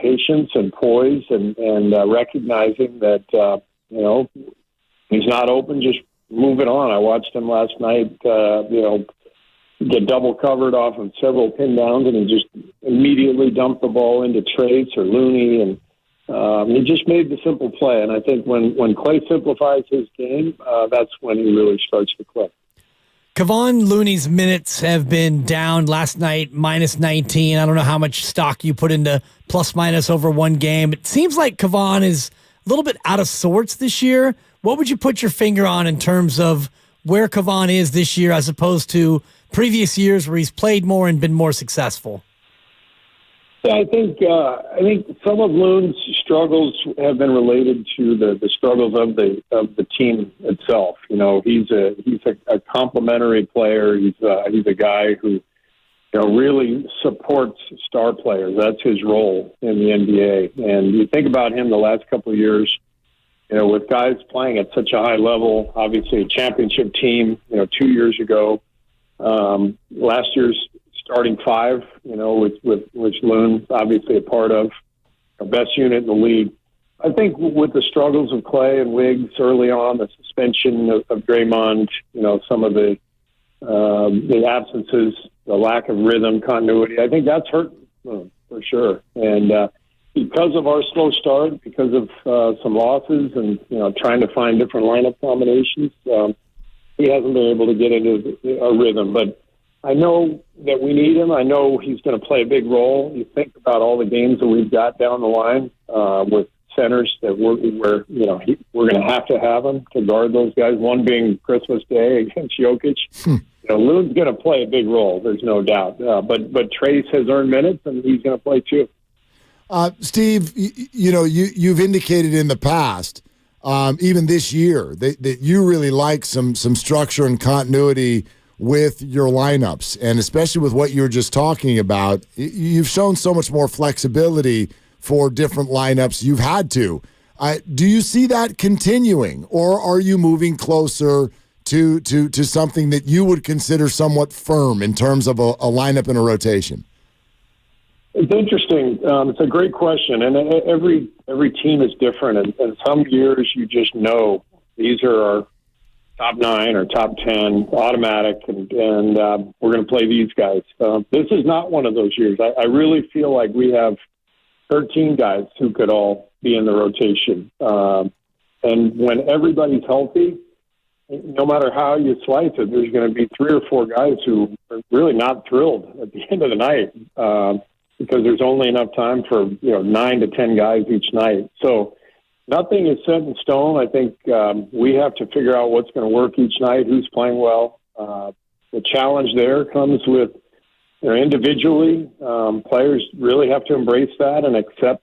Patience and poise and recognizing that, he's not open, just move it on. I watched him last night, get double covered off of several pin downs, and he just immediately dumped the ball into Trace or Looney, and he just made the simple play. And I think when Klay simplifies his game, that's when he really starts to click. Kevon Looney's minutes have been down last night, minus 19. I don't know how much stock you put into plus minus over one game. It seems like Kevon is a little bit out of sorts this year. What would you put your finger on in terms of where Kevon is this year as opposed to previous years where he's played more and been more successful? Yeah, I think some of Loon's struggles have been related to the struggles of the team itself. He's a complementary player. He's a guy who really supports star players. That's his role in the NBA. And you think about him the last couple of years, with guys playing at such a high level. Obviously, a championship team. 2 years ago, last year's starting 5, which Loon's obviously a part of, our best unit in the league. I think with the struggles of Klay and Wiggs early on, the suspension of Draymond, some of the absences, the lack of rhythm, continuity, I think that's hurt for sure. And because of our slow start, because of some losses and, trying to find different lineup combinations, he hasn't been able to get into a rhythm. But I know that we need him. I know he's going to play a big role. You think about all the games that we've got down the line with centers that we're going to have him to guard those guys, one being Christmas Day against Jokic. Lou's going to play a big role, there's no doubt. But Trace has earned minutes, and he's going to play too. Steve, you've indicated in the past, even this year, that you really like some structure and continuity with your lineups, and especially with what you were just talking about. You've shown so much more flexibility for different lineups. You've had to. Do you see that continuing, or are you moving closer to something that you would consider somewhat firm in terms of a lineup and a rotation? It's interesting. It's a great question, and every team is different. And some years you just know these are our top 9 or top 10 automatic, and we're going to play these guys. This is not one of those years. I really feel like we have 13 guys who could all be in the rotation. And when everybody's healthy, no matter how you slice it, there's going to be 3 or 4 guys who are really not thrilled at the end of the night because there's only enough time for 9 to 10 guys each night. So nothing is set in stone. I think we have to figure out what's going to work each night, who's playing well. The challenge there comes with individually, players really have to embrace that and accept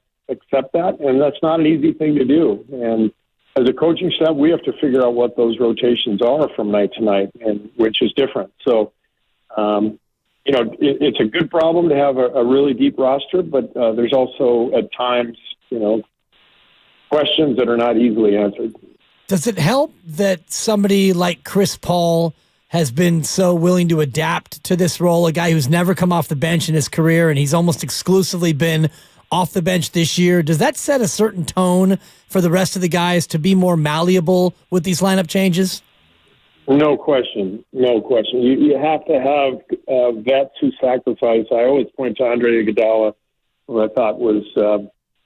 that, and that's not an easy thing to do. And as a coaching staff, we have to figure out what those rotations are from night to night, and which is different. So, it's a good problem to have a really deep roster, but there's also at times, questions that are not easily answered. Does it help that somebody like Chris Paul has been so willing to adapt to this role, a guy who's never come off the bench in his career, and he's almost exclusively been off the bench this year? Does that set a certain tone for the rest of the guys to be more malleable with these lineup changes? No question. You have to have vets who sacrifice. I always point to Andre Iguodala, who I thought was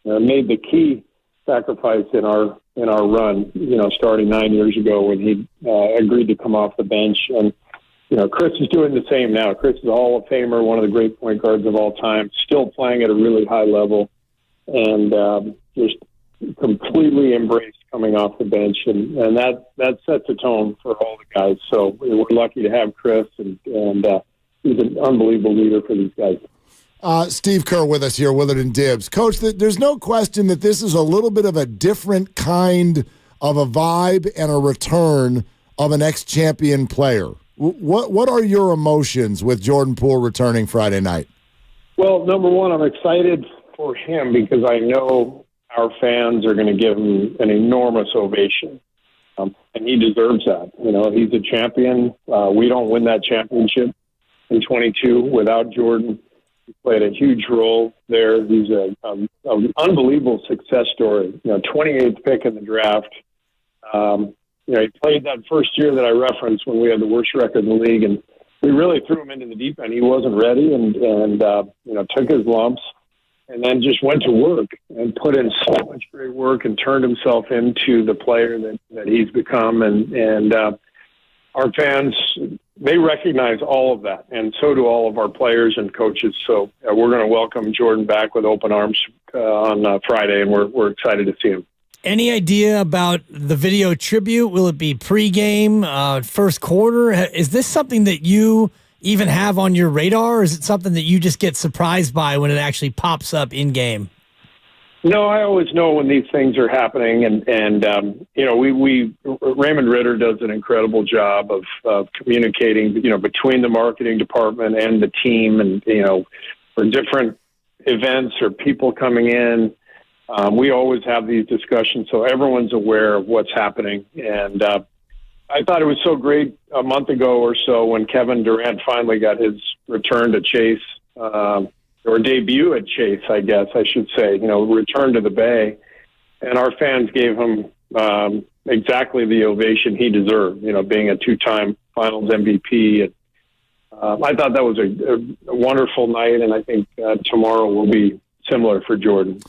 made the key sacrifice in our run, starting 9 years ago when he agreed to come off the bench. And, Chris is doing the same now. Chris is a Hall of Famer, one of the great point guards of all time, still playing at a really high level, and just completely embraced coming off the bench. And that sets a tone for all the guys. So we're lucky to have Chris, and he's an unbelievable leader for these guys. Steve Kerr with us here, Willard and Dibs. Coach, there's no question that this is a little bit of a different kind of a vibe and a return of an ex-champion player. What are your emotions with Jordan Poole returning Friday night? Well, number one, I'm excited for him because I know our fans are going to give him an enormous ovation, and he deserves that. He's a champion. We don't win that championship in 22 without Jordan. He played a huge role there. He's an unbelievable success story. 28th pick in the draft. He played that first year that I referenced when we had the worst record in the league, and we really threw him into the deep end. He wasn't ready, and took his lumps, and then just went to work and put in so much great work and turned himself into the player that he's become. And our fans, they recognize all of that, and so do all of our players and coaches. So we're going to welcome Jordan back with open arms on Friday, and we're excited to see him. Any idea about the video tribute? Will it be pregame, first quarter? Is this something that you even have on your radar, or is it something that you just get surprised by when it actually pops up in game? No, I always know when these things are happening, and Raymond Ritter does an incredible job of communicating, between the marketing department and the team, and for different events or people coming in. We always have these discussions, so everyone's aware of what's happening. And I thought it was so great a month ago or so when Kevin Durant finally got his return to Chase, or debut at Chase, I guess I should say, return to the Bay. And our fans gave him exactly the ovation he deserved, being a two-time Finals MVP. I thought that was a wonderful night, and I think tomorrow will be similar for Jordan.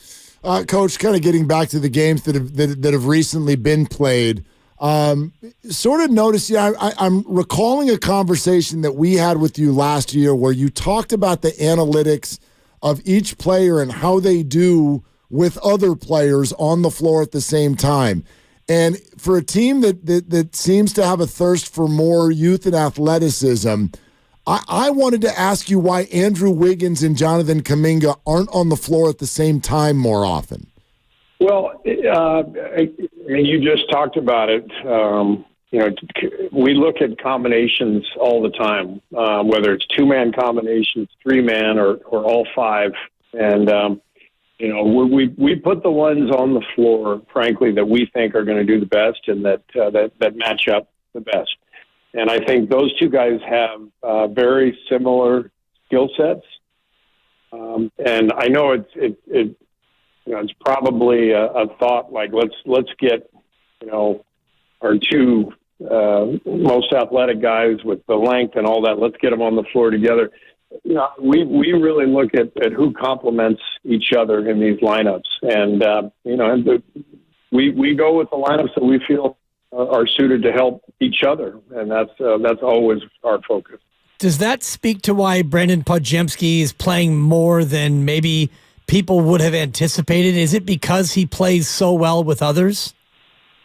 Coach, kind of getting back to the games that have recently been played, sort of noticed, I'm recalling a conversation that we had with you last year where you talked about the analytics of each player and how they do with other players on the floor at the same time. And for a team that seems to have a thirst for more youth and athleticism, I wanted to ask you why Andrew Wiggins and Jonathan Kuminga aren't on the floor at the same time more often. Well, you just talked about it. We look at combinations all the time, whether it's two-man combinations, three-man, or all five. And, we put the ones on the floor, frankly, that we think are going to do the best and that match up the best. And I think those two guys have very similar skill sets. And I know it's probably a thought like let's get our two most athletic guys with the length and all that. Let's get them on the floor together. We really look at who complements each other in these lineups, and we go with the lineups that we feel are suited to help each other, and that's always our focus. Does that speak to why Brandon Podziemski is playing more than maybe people would have anticipated? Is it because he plays so well with others?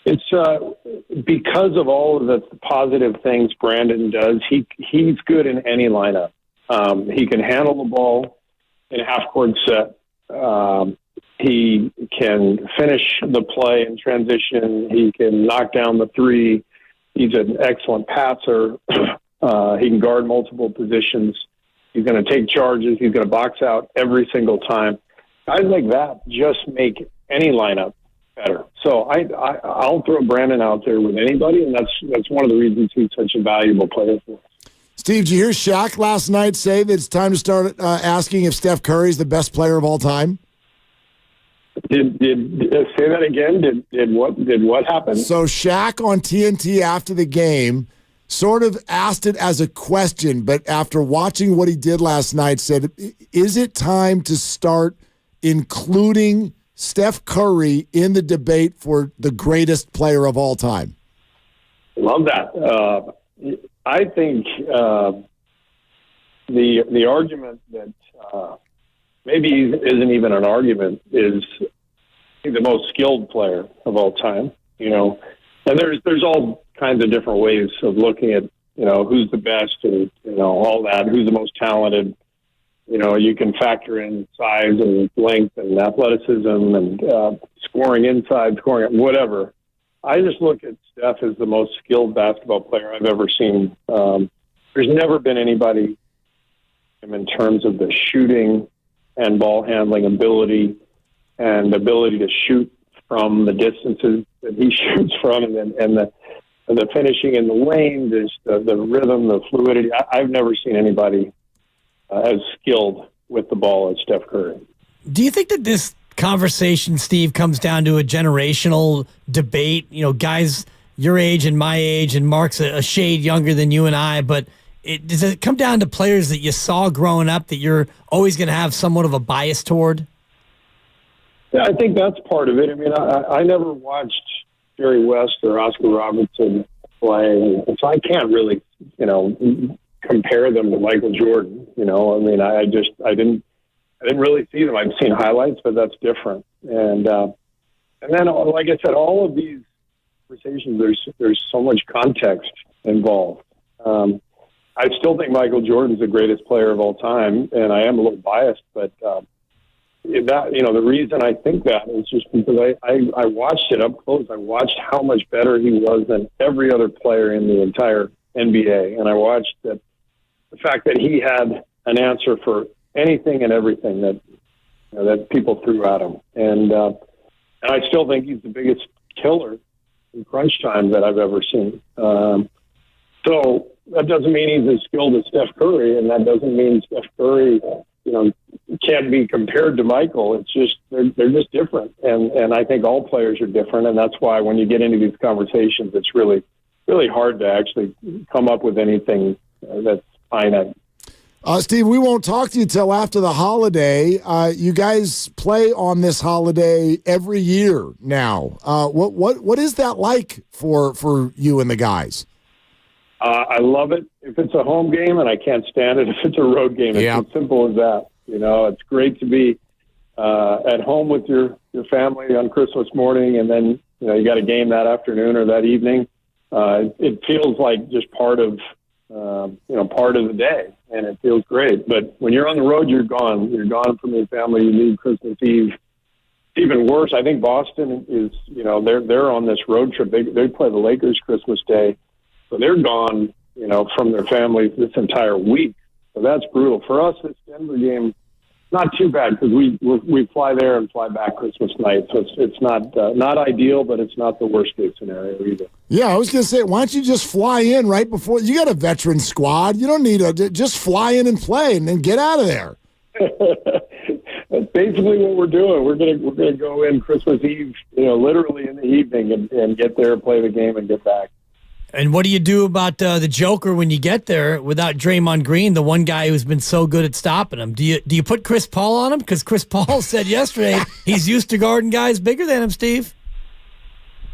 It's because of all of the positive things Brandon does. He's good in any lineup. He can handle the ball in a half-court set. He can finish the play in transition. He can knock down the three. He's an excellent passer. He can guard multiple positions. He's going to take charges. He's going to box out every single time. Guys like that just make any lineup better. So I'll throw Brandon out there with anybody, and that's one of the reasons he's such a valuable player for us. Steve, did you hear Shaq last night say that it's time to start asking if Steph Curry is the best player of all time? Did say that again? Did what happen? So Shaq on TNT after the game sort of asked it as a question, but after watching what he did last night, said, "Is it time to start including Steph Curry in the debate for the greatest player of all time?" Love that. I think the argument that maybe isn't even an argument is the most skilled player of all time. And there's all kinds of different ways of looking at who's the best and all that, who's the most talented. You can factor in size and length and athleticism and scoring inside, scoring whatever. I just look at Steph as the most skilled basketball player I've ever seen. There's never been anybody in terms of the shooting and ball handling ability and ability to shoot from the distances that he shoots from, and the finishing in the lane, the rhythm, the fluidity. I've never seen anybody as skilled with the ball as Steph Curry. Do you think that this conversation, Steve, comes down to a generational debate? Guys your age and my age, and Mark's a shade younger than you and I, but does it come down to players that you saw growing up that you're always going to have somewhat of a bias toward? Yeah, I think that's part of it. I mean, I never watched Jerry West or Oscar Robertson play, so I can't really, compare them to Michael Jordan. I didn't really see them. I've seen highlights, but that's different. And then, like I said, all of these conversations, there's so much context involved. I still think Michael Jordan's the greatest player of all time, and I am a little biased, but the reason I think that is just because I watched it up close. I watched how much better he was than every other player in the entire NBA, and I watched the fact that he had an answer for anything and everything that people threw at him, and I still think he's the biggest killer in crunch time that I've ever seen. So that doesn't mean he's as skilled as Steph Curry, and that doesn't mean Steph Curry, can't be compared to Michael. It's just they're just different, and I think all players are different, and that's why when you get into these conversations, it's really, really hard to actually come up with anything that's finite. Steve, we won't talk to you till after the holiday. You guys play on this holiday every year now. What is that like for you and the guys? I love it if it's a home game, and I can't stand it if it's a road game. It's as simple as that. It's great to be at home with your family on Christmas morning, and then you got a game that afternoon or that evening. It feels like just part of the day, and it feels great. But when you're on the road, you're gone. You're gone from your family. You leave Christmas Eve. Even worse, I think Boston is. They're on this road trip. They play the Lakers Christmas Day, so they're gone. From their families this entire week. So that's brutal for us. This Denver game, not too bad because we fly there and fly back Christmas night. So it's not ideal, but it's not the worst case scenario either. Yeah, I was going to say, why don't you just fly in right before? You got a veteran squad. You don't need just fly in and play and then get out of there. That's basically what we're doing. We're gonna go in Christmas Eve, literally in the evening and get there, play the game, and get back. And what do you do about the Joker when you get there without Draymond Green, the one guy who's been so good at stopping him? Do you put Chris Paul on him? Because Chris Paul said yesterday he's used to guarding guys bigger than him, Steve.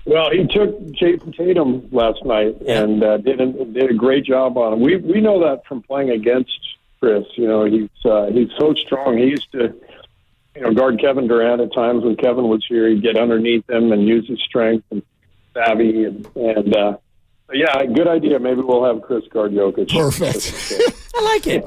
Well, he took Jason Tatum last night and did a great job on him. We know that from playing against Chris. He's so strong. He used to guard Kevin Durant at times when Kevin was here. He'd get underneath him and use his strength and savvy and yeah, good idea. Maybe we'll have Chris guard Jokic. Perfect. I like it.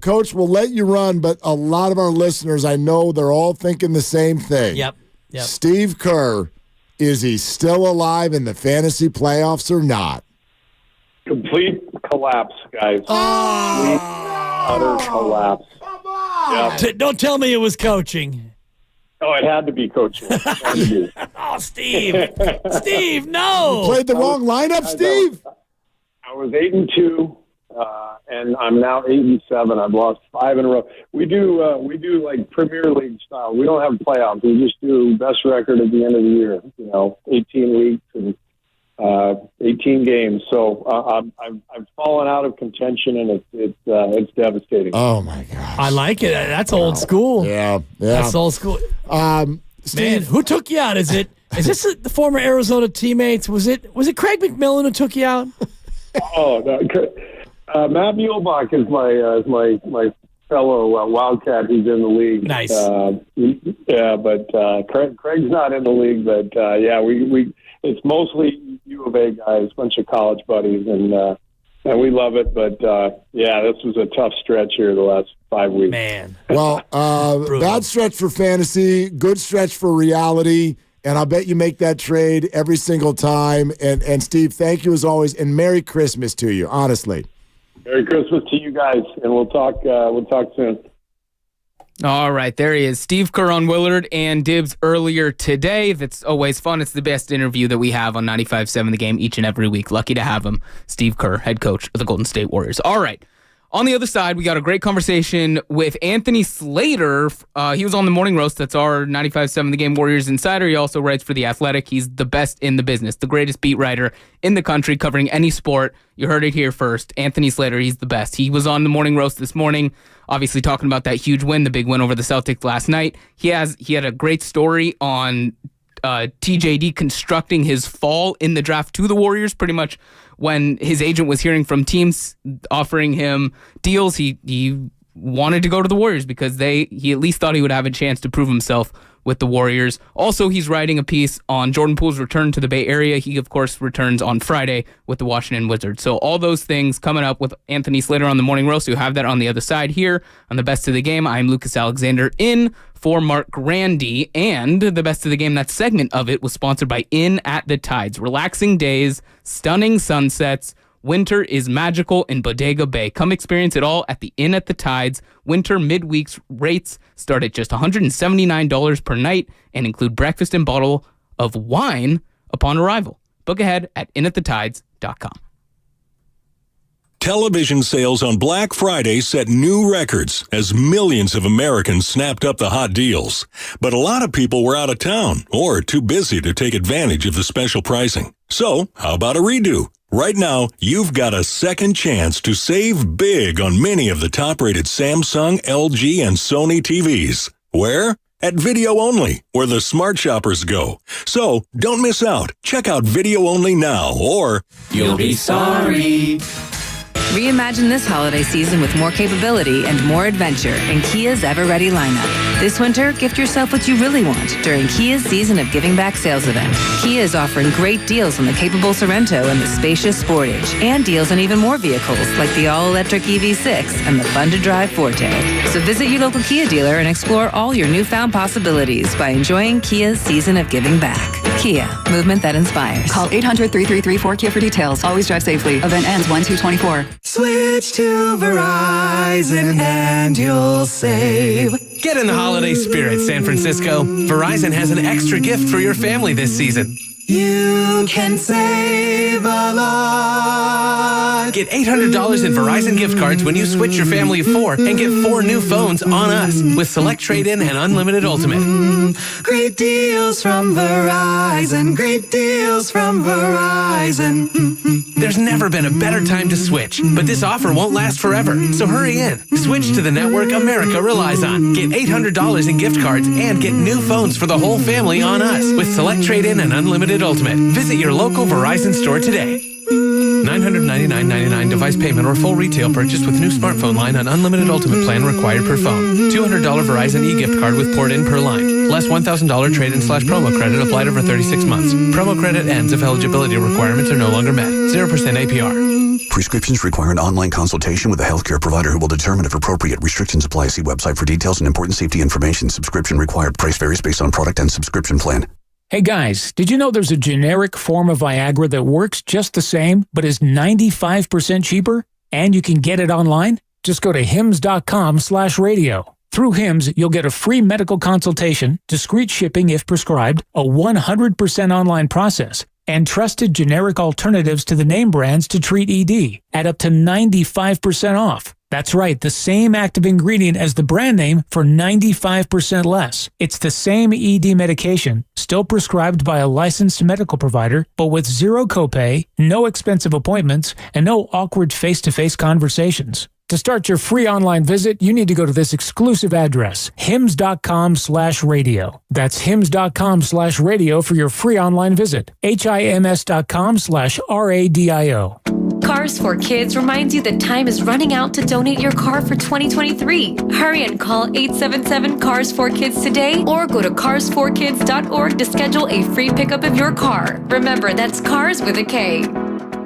Coach, we'll let you run, but a lot of our listeners, I know they're all thinking the same thing. Yep. Steve Kerr, is he still alive in the fantasy playoffs or not? Complete collapse, guys. Complete, utter collapse. Yep. Don't tell me it was coaching. Oh, it had to be coaching. Oh, Steve. Steve, no. You played the wrong lineup, Steve? I was 8-2, and I'm now 8-7. I've lost 5 in a row. We do like Premier League style. We don't have playoffs. We just do best record at the end of the year. 18 weeks and 18 games. So I've fallen out of contention, and it's devastating. Oh my gosh! I like it. That's old school. Yeah. That's old school. Steve, man, who took you out? Is this the former Arizona teammates? Was it Craig McMillan who took you out? Oh, no. Matt Muehlbach is my fellow Wildcat who's in the league. Nice. But Craig's not in the league. But we it's mostly U of A guys, a bunch of college buddies, and we love it. But this was a tough stretch here the last 5 weeks. Man. Well, bad stretch for fantasy, good stretch for reality. And I'll bet you make that trade every single time. And Steve, thank you as always, and Merry Christmas to you, honestly. Merry Christmas to you guys, and we'll talk soon. All right, there he is. Steve Kerr on Willard and Dibs earlier today. That's always fun. It's the best interview that we have on 95.7 The Game each and every week. Lucky to have him. Steve Kerr, head coach of the Golden State Warriors. All right. On the other side, we got a great conversation with Anthony Slater. He was on the Morning Roast. That's our 95.7 The Game Warriors insider. He also writes for The Athletic. He's the best in the business, the greatest beat writer in the country covering any sport. You heard it here first. Anthony Slater, he's the best. He was on the Morning Roast this morning, obviously talking about that huge win, the big win over the Celtics last night. He had a great story on TJD constructing his fall in the draft to the Warriors. Pretty much when his agent was hearing from teams offering him deals, he wanted to go to the Warriors because he at least thought he would have a chance to prove himself with the Warriors. Also, he's writing a piece on Jordan Poole's return to the Bay Area. He, of course, returns on Friday with the Washington Wizards. So all those things coming up with Anthony Slater on the Morning Roast. You have that on the other side here on the Best of the Game. I'm Lucas Alexander in for Mark Grandy. And the Best of the Game, that segment of it was sponsored by Inn at the Tides. Relaxing days, stunning sunsets. Winter is magical in Bodega Bay. Come experience it all at the Inn at the Tides. Winter midweeks rates start at just $179 per night and include breakfast and bottle of wine upon arrival. Book ahead at inatthetides.com. Television sales on Black Friday set new records as millions of Americans snapped up the hot deals. But a lot of people were out of town or too busy to take advantage of the special pricing. So, how about a redo? Right now, you've got a second chance to save big on many of the top-rated Samsung, LG, and Sony TVs. Where? At Video Only, where the smart shoppers go. So, don't miss out. Check out Video Only now, or you'll be sorry. Reimagine this holiday season with more capability and more adventure in Kia's Ever-Ready lineup. This winter, gift yourself what you really want during Kia's Season of Giving Back sales event. Kia is offering great deals on the capable Sorrento and the spacious Sportage, and deals on even more vehicles like the all-electric EV6 and the fun-to-drive Forte. So visit your local Kia dealer and explore all your newfound possibilities by enjoying Kia's Season of Giving Back. Kia, movement that inspires. Call 800-3334-KIA for details. Always drive safely. Event ends 1/2/24. Switch to Verizon and you'll save. Get in the holiday spirit, San Francisco. Verizon has an extra gift for your family this season. You can save a lot. Get $800 in Verizon gift cards when you switch your family of 4 and get 4 new phones on us with Select Trade-In and Unlimited Ultimate. Great deals from Verizon. Great deals from Verizon. There's never been a better time to switch, but this offer won't last forever. So hurry in. Switch to the network America relies on. Get $800 in gift cards and get new phones for the whole family on us with Select Trade-In and Unlimited Ultimate. Visit your local Verizon store today. $999.99 device payment or full retail purchase with new smartphone line on Unlimited Ultimate plan required per phone. $200 Verizon e-gift card with port in per line. Less $1,000 trade-in/promo credit applied over 36 months. Promo credit ends if eligibility requirements are no longer met. 0% APR. Prescriptions require an online consultation with a healthcare provider who will determine if appropriate. Restrictions apply. See website for details and important safety information. Subscription required. Price varies based on product and subscription plan. Hey guys, did you know there's a generic form of Viagra that works just the same, but is 95% cheaper? And you can get it online? Just go to hims.com/radio. Through Hims, you'll get a free medical consultation, discreet shipping if prescribed, a 100% online process, and trusted generic alternatives to the name brands to treat ED at up to 95% off. That's right, the same active ingredient as the brand name for 95% less. It's the same ED medication, still prescribed by a licensed medical provider, but with zero copay, no expensive appointments, and no awkward face-to-face conversations. To start your free online visit, you need to go to this exclusive address, hims.com/radio. That's hims.com/radio for your free online visit. HIMS.com/RADIO. Cars for Kids reminds you that time is running out to donate your car for 2023. Hurry and call 877-CARS4KIDS today or go to cars4kids.org to schedule a free pickup of your car. Remember, that's cars with a K.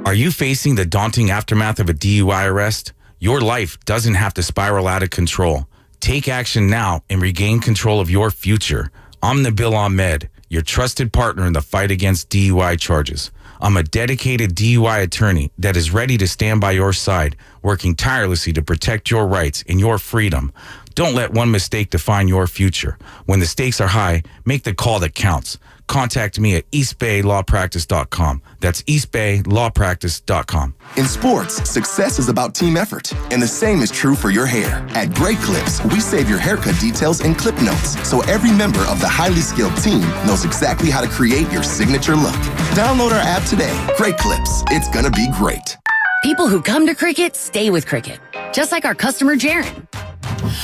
Are you facing the daunting aftermath of a DUI arrest? Your life doesn't have to spiral out of control. Take action now and regain control of your future. I'm Nabil Ahmed, your trusted partner in the fight against DUI charges. I'm a dedicated DUI attorney that is ready to stand by your side, working tirelessly to protect your rights and your freedom. Don't let one mistake define your future. When the stakes are high, make the call that counts. Contact me at eastbaylawpractice.com. That's eastbaylawpractice.com. In sports, success is about team effort, and the same is true for your hair. At Great Clips, we save your haircut details in clip notes, so every member of the highly skilled team knows exactly how to create your signature look. Download our app today. Great Clips. It's gonna be great. People who come to Cricket stay with Cricket, just like our customer Jaron.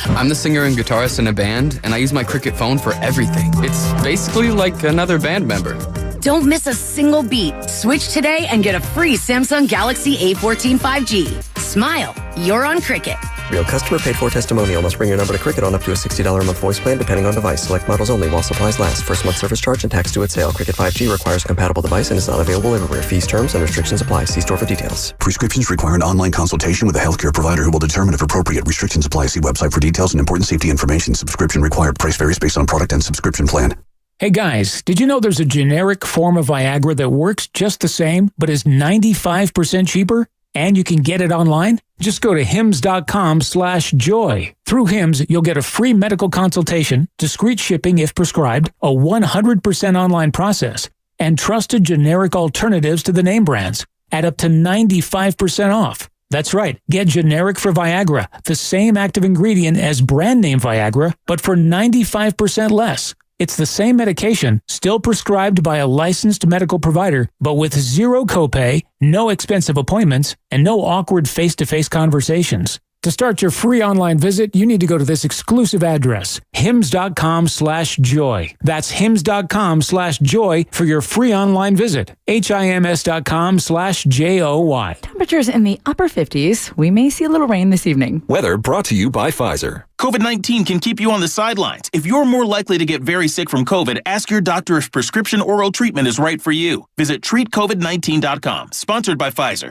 I'm the singer and guitarist in a band, and I use my Cricket phone for everything. It's basically like another band member. Don't miss a single beat. Switch today and get a free Samsung Galaxy A14 5G. Smile, you're on Cricket. Real customer paid for testimonial. Must bring your number to Cricket on up to a $60 a month voice plan depending on device. Select models only while supplies last. First month service charge and tax due at sale. Cricket 5G requires a compatible device and is not available everywhere. Fees, terms, and restrictions apply. See store for details. Prescriptions require an online consultation with a healthcare provider who will determine if appropriate. Restrictions apply. See website for details and important safety information. Subscription required. Price varies based on product and subscription plan. Hey guys, did you know there's a generic form of Viagra that works just the same, but is 95% cheaper? And you can get it online? Just go to hims.com/joy. Through Hims, you'll get a free medical consultation, discreet shipping if prescribed, a 100% online process, and trusted generic alternatives to the name brands at up to 95% off. That's right, get generic for Viagra, the same active ingredient as brand name Viagra, but for 95% less. It's the same medication, still prescribed by a licensed medical provider, but with zero copay, no expensive appointments, and no awkward face-to-face conversations. To start your free online visit, you need to go to this exclusive address, hims.com/joy. That's hims.com/joy for your free online visit. HIMS.com/JOY. Temperatures in the upper 50s. We may see a little rain this evening. Weather brought to you by Pfizer. COVID-19 can keep you on the sidelines. If you're more likely to get very sick from COVID, ask your doctor if prescription oral treatment is right for you. Visit treatcovid19.com. Sponsored by Pfizer.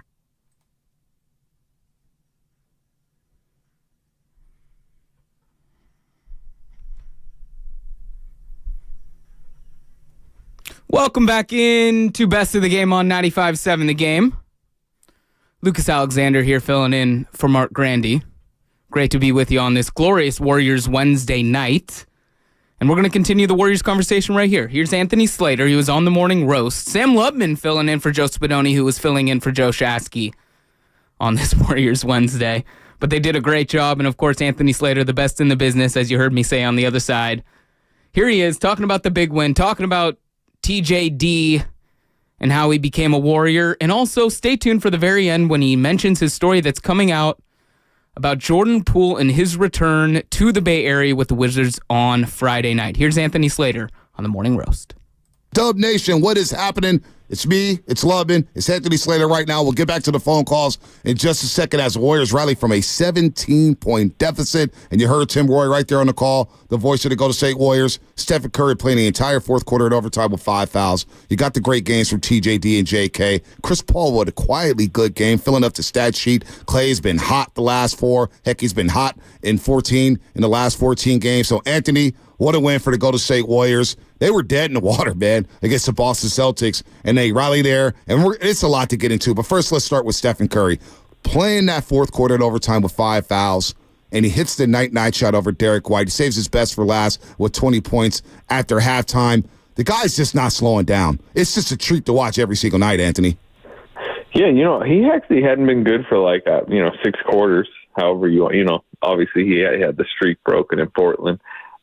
Welcome back in to Best of the Game on 95.7 The Game. Lucas Alexander here filling in for Mark Grandy. Great to be with you on this glorious Warriors Wednesday night. And we're going to continue the Warriors conversation right here. Here's Anthony Slater. He was on the morning roast. Sam Lubman filling in for Joe Spadoni, who was filling in for Joe Shasky on this Warriors Wednesday. But they did a great job. And, of course, Anthony Slater, the best in the business, as you heard me say on the other side. Here he is talking about the big win, talking about TJD and how he became a Warrior. And also stay tuned for the very end when he mentions his story that's coming out about Jordan Poole and his return to the Bay Area with the Wizards on Friday night. Here's Anthony Slater on the Morning Roast. Dub Nation, what is happening? It's me, it's Lubman, it's Anthony Slater right now. We'll get back to the phone calls in just a second as the Warriors rally from a 17-point deficit. And you heard Tim Roy right there on the call, the voice of the Golden State Warriors. Stephen Curry playing the entire fourth quarter in overtime with 5 fouls. You got the great games from TJD and JK. Chris Paul with a quietly good game, filling up the stat sheet. Clay's been hot the last 4. Heck, he's been hot in 14 in the last 14 games. So, Anthony, what a win for the Golden State Warriors. They were dead in the water, man, against the Boston Celtics, and they rally there. And it's a lot to get into. But first, let's start with Stephen Curry. Playing that fourth quarter in overtime with 5 fouls, and he hits the night shot over Derek White. He saves his best for last with 20 points after halftime. The guy's just not slowing down. It's just a treat to watch every single night, Anthony. Yeah, he actually hadn't been good for 6 quarters. However, obviously he had the streak broken in Portland.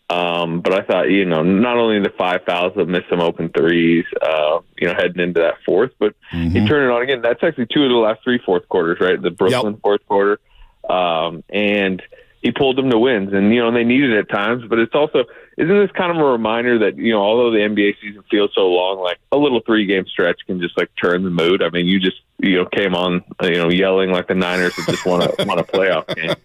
But I thought, not only the 5 fouls that missed some open threes, heading into that fourth, but he turned it on again. That's actually 2 of the last 3 fourth quarters, right? The Brooklyn fourth quarter. And he pulled them to wins, and, they needed it at times, but it's also, isn't this kind of a reminder that, although the NBA season feels so long, like a little 3-game stretch can just turn the mood. I mean, you just, came on, yelling like the Niners that just want a playoff game.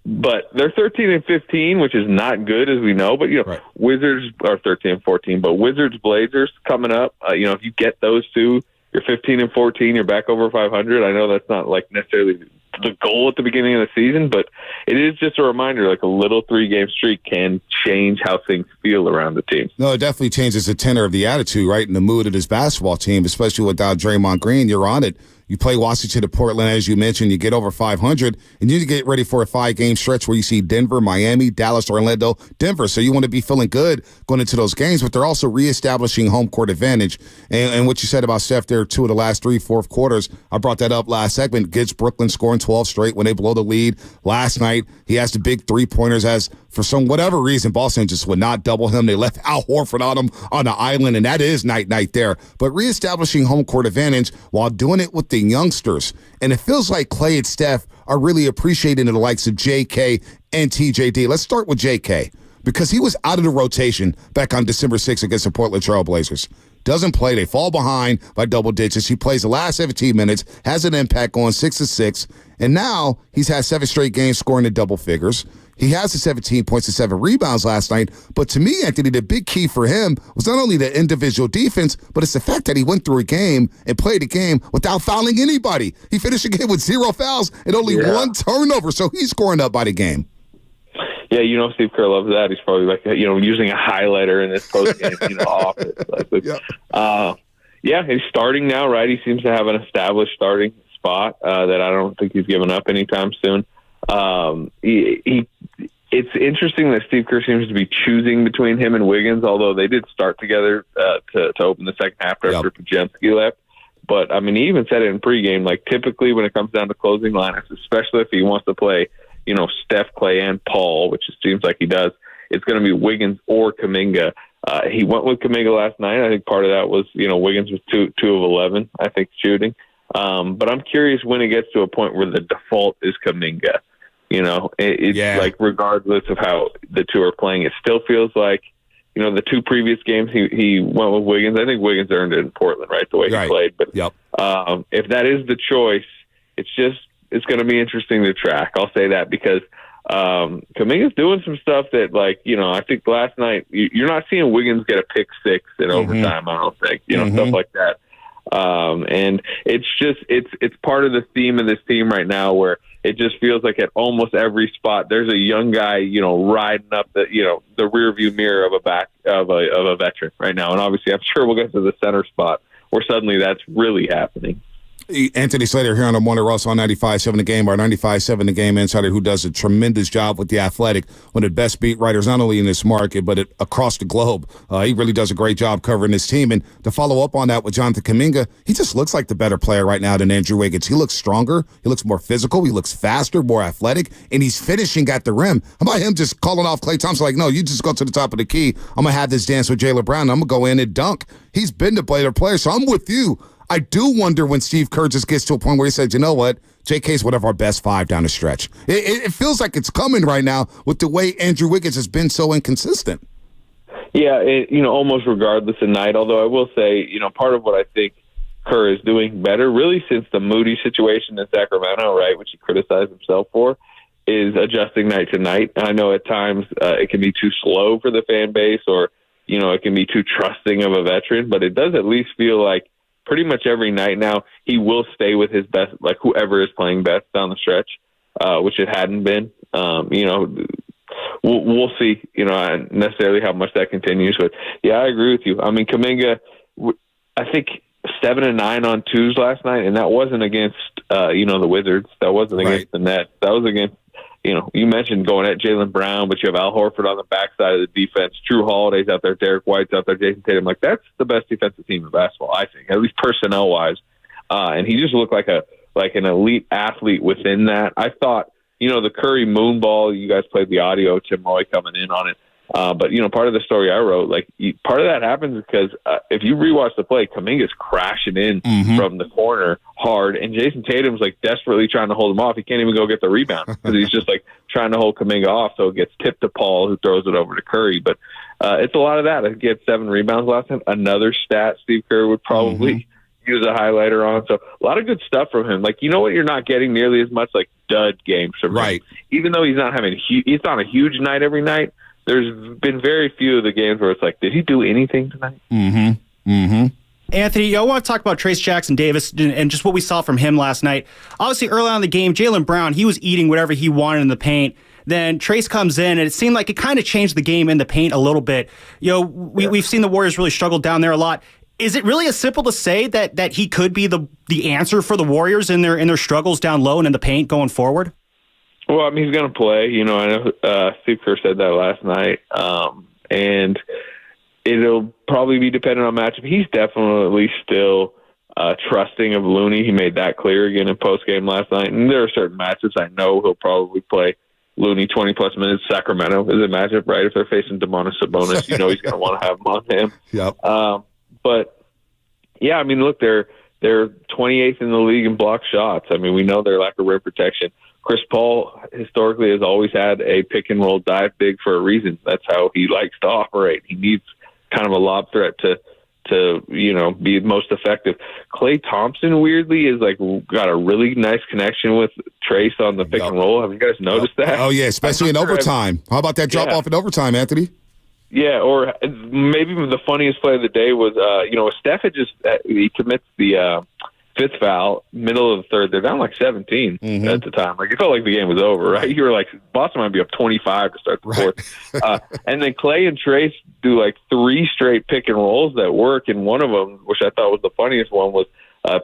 But they're 13-15, which is not good, as we know. But right. Wizards are 13-14. But Wizards Blazers coming up. If you get those two, you're 15-14. You're back over 500. I know that's not necessarily the goal at the beginning of the season, but it is just a reminder. A little 3-game streak can change how things feel around the team. No, it definitely changes the tenor of the attitude, right, and the mood of this basketball team, especially without Draymond Green. You're on it. You play Washington to Portland, as you mentioned. You get over 500, and you get ready for a 5-game stretch where you see Denver, Miami, Dallas, Orlando, Denver. So you want to be feeling good going into those games, but they're also reestablishing home court advantage. And what you said about Steph there, 2 of the last 3 fourth quarters, I brought that up last segment, gets Brooklyn scoring 12 straight when they blow the lead. Last night, he has the big 3-pointers as, for whatever reason, Boston just would not double him. They left Al Horford on him on the island, and that is night there. But reestablishing home court advantage while doing it with the youngsters. And it feels like Clay and Steph are really appreciating the likes of JK and TJD. Let's start with JK, because he was out of the rotation back on December 6th against the Portland Trail Blazers. Doesn't play. They fall behind by double digits. He plays the last 17 minutes, has an impact going 6-6, and now he's had 7 straight games scoring in double figures. He has the 17 points and 7 rebounds last night. But to me, Anthony, the big key for him was not only the individual defense, but it's the fact that he went through a game and played a game without fouling anybody. He finished the game with 0 fouls and only 1 turnover, so he's scoring up by the game. Yeah, Steve Kerr loves that. He's probably using a highlighter in his post-game office. He's starting now, right? He seems to have an established starting spot that I don't think he's giving up anytime soon. It's interesting that Steve Kerr seems to be choosing between him and Wiggins, although they did start together to open the second half after Podziemski left. But, he even said it in pregame, typically when it comes down to closing lineups, especially if he wants to play, Steph, Clay, and Paul, which it seems like he does, it's going to be Wiggins or Kuminga. He went with Kuminga last night. I think part of that was, Wiggins was 2 of 11, I think, shooting. But I'm curious when it gets to a point where the default is Kuminga. It's like regardless of how the two are playing, it still feels like, the two previous games he went with Wiggins. I think Wiggins earned it in Portland, right, the way he played. But if that is the choice, it's going to be interesting to track. I'll say that because Kuminga's doing some stuff that, I think last night you're not seeing Wiggins get a pick six in overtime. I don't think, stuff like that. And it's part of the theme of this team right now where it just feels like at almost every spot there's a young guy, riding up the rear view mirror of a veteran right now. And obviously I'm sure we'll get to the center spot where suddenly that's really happening. Anthony Slater here on the Morning Russell on 95.7 The Game, our 95.7 The Game insider who does a tremendous job with The Athletic, one of the best beat writers not only in this market but across the globe. He really does a great job covering this team. And to follow up on that with Jonathan Kuminga, he just looks like the better player right now than Andrew Wiggins. He looks stronger, he looks more physical, he looks faster, more athletic, and he's finishing at the rim. How about him just calling off Klay Thompson like, no, you just go to the top of the key. I'm going to have this dance with Jaylen Brown. I'm going to go in and dunk. He's been the better player, so I'm with you. I do wonder when Steve Kerr just gets to a point where he says, you know what, JK's one of our best five down the stretch. It feels like it's coming right now with the way Andrew Wiggins has been so inconsistent. Yeah, almost regardless of night, although I will say, part of what I think Kerr is doing better, really since the Moody situation in Sacramento, right, which he criticized himself for, is adjusting night to night. I know at times it can be too slow for the fan base or, it can be too trusting of a veteran, but it does at least feel like pretty much every night now, he will stay with his best, like whoever is playing best down the stretch, which it hadn't been. We'll see, necessarily how much that continues. But, yeah, I agree with you. I mean, Kuminga, I think 7 and 9 on twos last night, and that wasn't against, the Wizards. That wasn't against the Nets. That was against, you mentioned going at Jaylen Brown, but you have Al Horford on the backside of the defense. Drew Holiday's out there. Derek White's out there. Jason Tatum. That's the best defensive team in basketball, I think, at least personnel-wise. And he just looked like an elite athlete within that. I thought, the Curry moon ball, you guys played the audio, Tim Roy coming in on it. But, part of the story I wrote, part of that happens because if you rewatch the play, Kuminga's crashing in from the corner hard, and Jason Tatum's, desperately trying to hold him off. He can't even go get the rebound because he's just, trying to hold Kuminga off, so it gets tipped to Paul, who throws it over to Curry. But it's a lot of that. I think he had 7 rebounds last time. Another stat Steve Kerr would probably use a highlighter on. So a lot of good stuff from him. What you're not getting nearly as much, dud games from him. Even though he's not a huge night every night, there's been very few of the games where it's did he do anything tonight? Anthony, I want to talk about Trayce Jackson-Davis and just what we saw from him last night. Obviously, early on in the game, Jaylen Brown, he was eating whatever he wanted in the paint. Then Trayce comes in, and it seemed like it kind of changed the game in the paint a little bit. We've seen the Warriors really struggle down there a lot. Is it really as simple to say that he could be the answer for the Warriors in their struggles down low and in the paint going forward? Well, I mean, he's going to play. I know Steve Kerr said that last night, and it'll probably be dependent on matchup. He's definitely still trusting of Looney. He made that clear again in postgame last night. And there are certain matchups I know he'll probably play Looney 20-plus minutes. Sacramento is a matchup, right? If they're facing Domantas Sabonis, he's going to want to have him on him. Yep. But, yeah, I mean, look, they're 28th in the league in block shots. I mean, we know their lack of rim protection. Chris Paul historically has always had a pick-and-roll dive big for a reason. That's how he likes to operate. He needs kind of a lob threat to be most effective. Klay Thompson, weirdly, is got a really nice connection with Trayce on the pick-and-roll. Have you guys noticed that? Oh, yeah, especially in overtime. How about that drop-off in overtime, Anthony? Yeah, or maybe the funniest play of the day was, Steph had he commits the fifth foul, middle of the third. They're down 17 at the time. It felt like the game was over, right? You were Boston might be up 25 to start the fourth. And then Klay and Trayce do 3 straight pick and rolls that work. And one of them, which I thought was the funniest one, was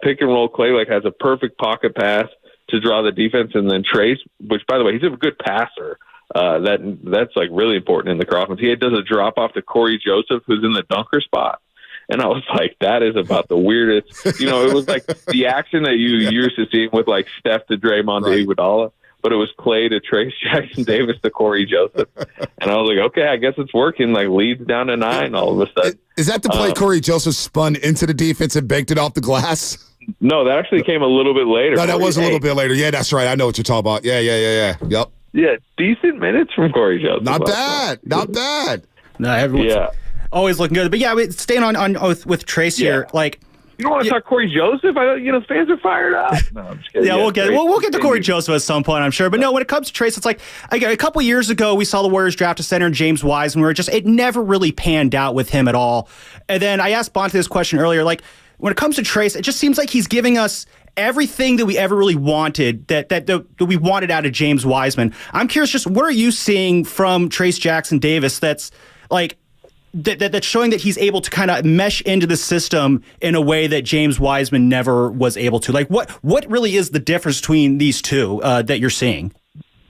pick and roll. Klay has a perfect pocket pass to draw the defense, and then Trayce, which by the way, he's a good passer. That's really important in the offense. He does a drop off to Corey Joseph, who's in the dunker spot. And I was that is about the weirdest. It was the action that you used to see with Steph to Draymond to Iguodala. but it was Clay to Trace Jackson Davis to Corey Joseph. And I was like, okay, I guess it's working. Like, leads down to 9 all of a sudden. Is that the play Corey Joseph spun into the defense and banked it off the glass? No, that actually came a little bit later. No, that was a little bit later. Yeah, that's right. I know what you're talking about. Yeah. Yep. Yeah, decent minutes from Corey Joseph. Not bad. No, everyone's always looking good. But yeah, staying on with Trace here, like. You don't want to talk Corey Joseph? Fans are fired up. No, I'm just kidding. Yeah, we'll get to Corey Joseph at some point, I'm sure. But no, when it comes to Trace, it's like a couple years ago, we saw the Warriors draft a center, James Wiseman, where it never really panned out with him at all. And then I asked Bonte this question earlier, like, when it comes to Trace, it just seems like he's giving us everything that we ever really wanted, that we wanted out of James Wiseman. I'm curious, just what are you seeing from Trace Jackson Davis that's like, that's showing that he's able to kind of mesh into the system in a way that James Wiseman never was able to? Like, what really is the difference between these two that you're seeing?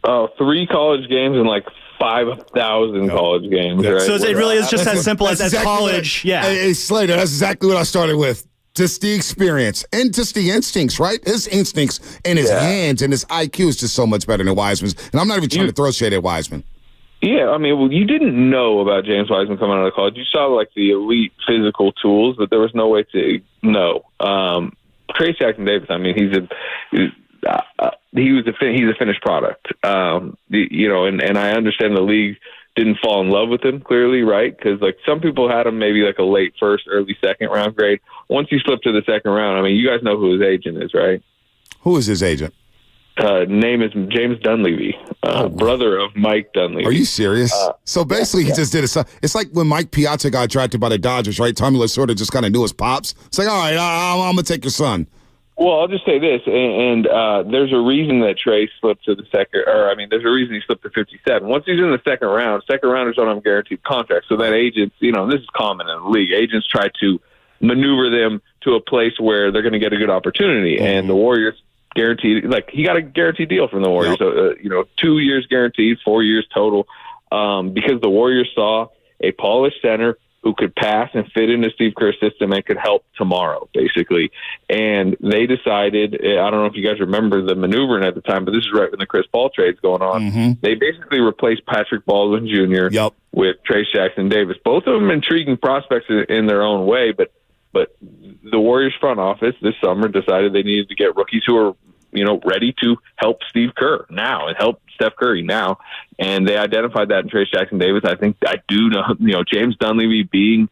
3 college games and like 5,000 college games. Right? So it really is just as simple as exactly college. Hey, Slater, that's exactly what I started with. Just the experience and just the instincts, right? His instincts and his hands and his IQ is just so much better than Wiseman's. And I'm not even trying to throw shade at Wiseman. Yeah, I mean, you didn't know about James Wiseman coming out of college. You saw like the elite physical tools, but there was no way to know. Trace Jackson Davis, I mean, he's a finished product. And I understand the league didn't fall in love with him, clearly, right? Because like some people had him maybe like a late first, early second round grade. Once you slip to the second round, I mean, you guys know who his agent is, right? Who is his agent? Name is James Dunleavy, brother of Mike Dunleavy. Are you serious? So basically, he just did it. It's like when Mike Piazza got drafted by the Dodgers, right? Tommy Lasorda just kind of knew his pops. It's like, all right, I'm going to take your son. Well, I'll just say this, and there's a reason that Trey slipped to the second, there's a reason he slipped to 57. Once he's in the second rounders don't have guaranteed contracts. So that agents, this is common in the league. Agents try to maneuver them to a place where they're going to get a good opportunity, and the Warriors guaranteed, like he got a guaranteed deal from the Warriors. So, 2 years guaranteed, 4 years total, because the Warriors saw a polished center who could pass and fit into Steve Kerr's system and could help tomorrow, basically. And they decided, I don't know if you guys remember the maneuvering at the time, but this is right when the Chris Paul trade's going on. Mm-hmm. They basically replaced Patrick Baldwin Jr. With Trace Jackson Davis. Both of them intriguing prospects in their own way, but the Warriors front office this summer decided they needed to get rookies who are, ready to help Steve Kerr now and help Steph Curry now. And they identified that in Trace Jackson Davis. I think I do know, James Dunleavy being